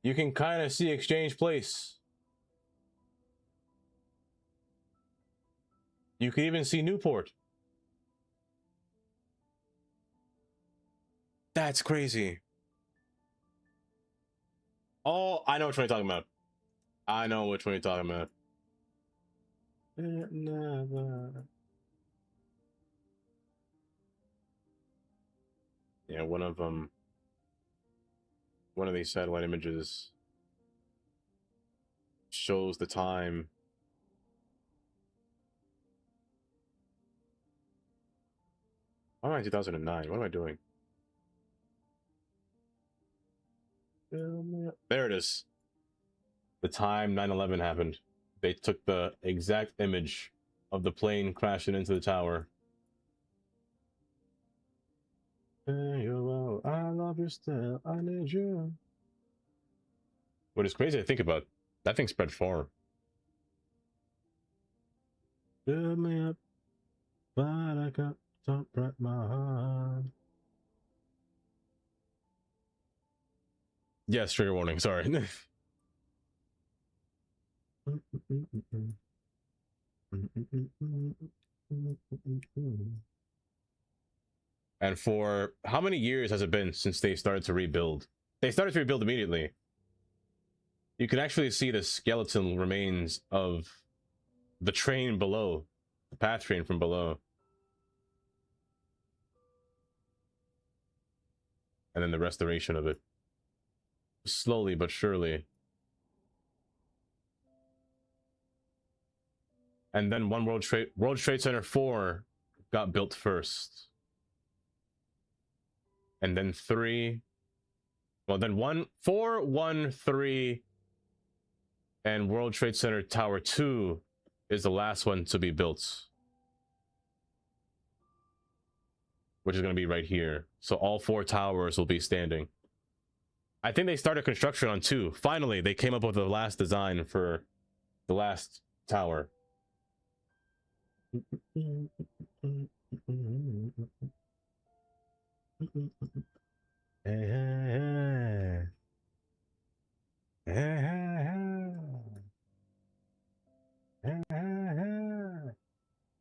You can kind of see Exchange Place. You can even see Newport. That's crazy. Oh, I know which one you're talking about. I know which one you're talking about. Yeah, one of these satellite images shows the time. Why am I in 2009? What am I doing? There it is. The time 9/11 happened. They took the exact image of the plane crashing into the tower. love you still. I need you. What is crazy to think about, that thing spread far. Build me up, but I got don't break my heart. Yes, trigger warning, sorry. And for how many years has it been since they started to rebuild? They started to rebuild immediately. You can actually see the skeleton remains of the train below, the path train from below. And then the restoration of it. Slowly but surely. And then World Trade Center 4 got built first. And then 3. Well, then 4, 1, 3, and World Trade Center Tower 2 is the last one to be built. Which is going to be right here. So all 4 towers will be standing. I think they started construction on 2. Finally, they came up with the last design for the last tower.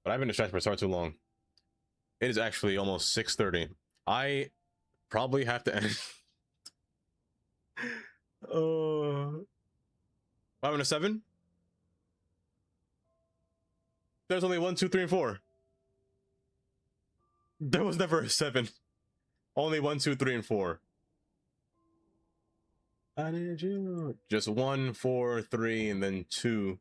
But I've been distracted for far too long. It is actually almost 6:30. I probably have to end. 5 and a 7. There's only 1, 2, 3, and 4. There was never a 7. Only 1, 2, 3, and 4. I need you. Just 1, 4, 3, and then 2.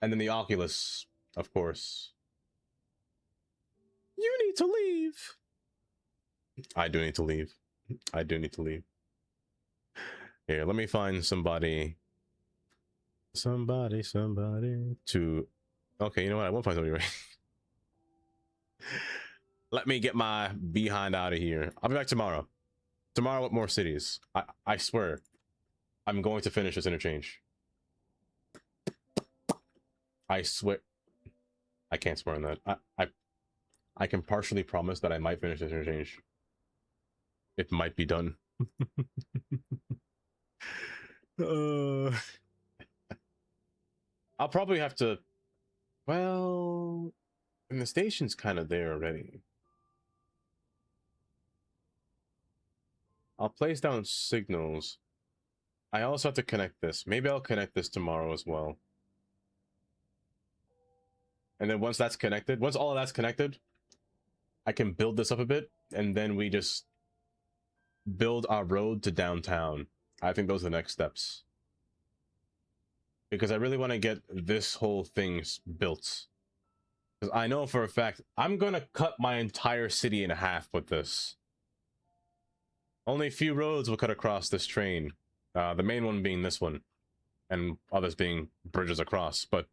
And then the Oculus, of course. You need to leave. I do need to leave. I do need to leave. Here, let me find somebody. Somebody to... Okay, you know what? I won't find somebody right. Let me get my behind out of here. I'll be back tomorrow. Tomorrow with more cities. I swear. I'm going to finish this interchange. I swear. I can't swear on that. I can partially promise that I might finish this interchange. It might be done. I'll probably have to... Well... And the station's kind of there already. I'll place down signals. I also have to connect this. Maybe I'll connect this tomorrow as well. And then once that's connected, once all of that's connected, I can build this up a bit, and then we just build our road to downtown. I think those are the next steps. Because I really want to get this whole thing built. Because I know for a fact, I'm going to cut my entire city in half with this. Only a few roads will cut across this train. The main one being this one. And others being bridges across. But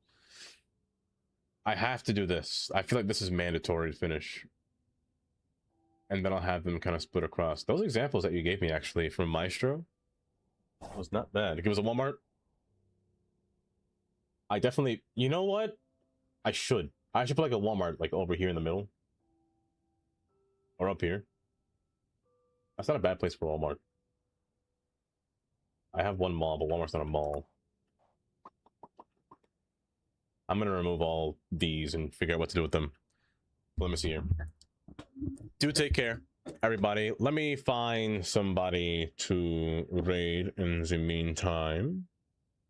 I have to do this. I feel like this is mandatory to finish. And then I'll have them kind of split across. Those examples that you gave me, actually, from Maestro, was not bad. It was a Walmart. I definitely... You know what? I should put like a Walmart like over here in the middle. Or up here. That's not a bad place for Walmart. I have one mall, but Walmart's not a mall. I'm gonna remove all these and figure out what to do with them. Let me see here. Do take care, everybody. Let me find somebody to raid in the meantime.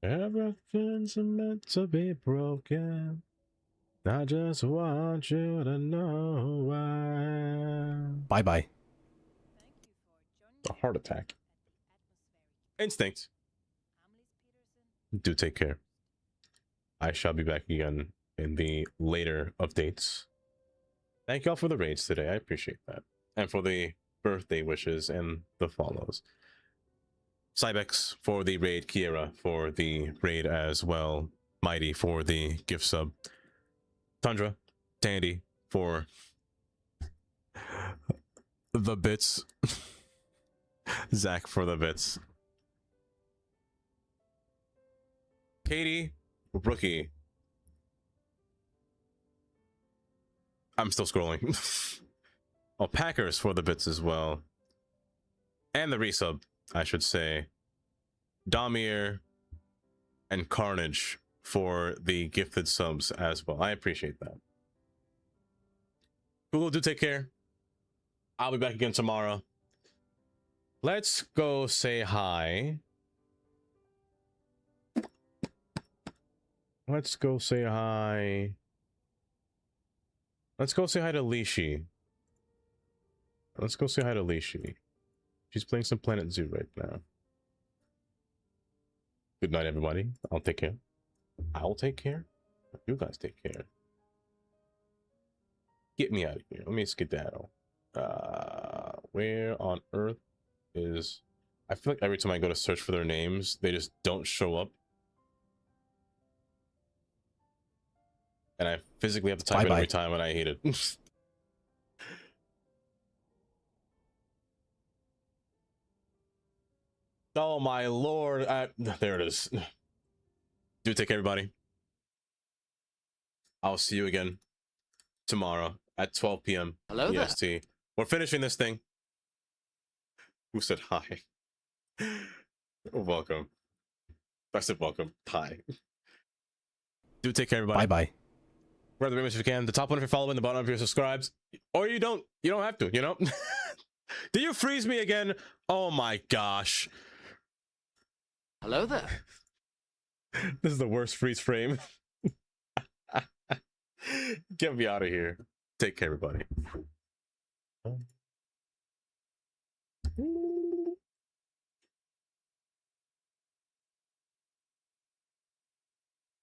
Everything's meant to be broken. I just want you to know why. Bye-bye. A heart attack. Instinct. Do take care. I shall be back again in the later updates. Thank y'all for the raids today. I appreciate that. And for the birthday wishes and the follows. Cybex for the raid. Kiera for the raid as well. Mighty for the gift sub. Tundra, Tandy for the bits. Zach for the bits. Katie, Rookie. I'm still scrolling. Oh, Packers for the bits as well. And the resub, I should say. Damir and Carnage for the gifted subs as well. I appreciate that. Google, do take care. I'll be back again tomorrow. Let's go say hi. Let's go say hi. Let's go say hi to Lishi. Let's go say hi to Lishi. She's playing some Planet Zoo right now. Good night, everybody. I'll take care. I'll take care. You guys take care. Get me out of here. Let me skedaddle. Where on earth is... I feel like every time I go to search for their names, they just don't show up. And I physically have to type it every time, and I hate it. Oh my lord. There it is. Do take care, everybody. I'll see you again tomorrow at 12 p.m. Hello there. EST. We're finishing this thing. Who said hi? Welcome. I said welcome. Hi. Do take care, everybody. Bye-bye. Grab the image if you can. The top one if you're following, the bottom if you're subscribed. Or you don't. You don't have to, you know? Did you freeze me again? Oh my gosh. Hello there. This is the worst freeze frame. Get me out of here. Take care, everybody.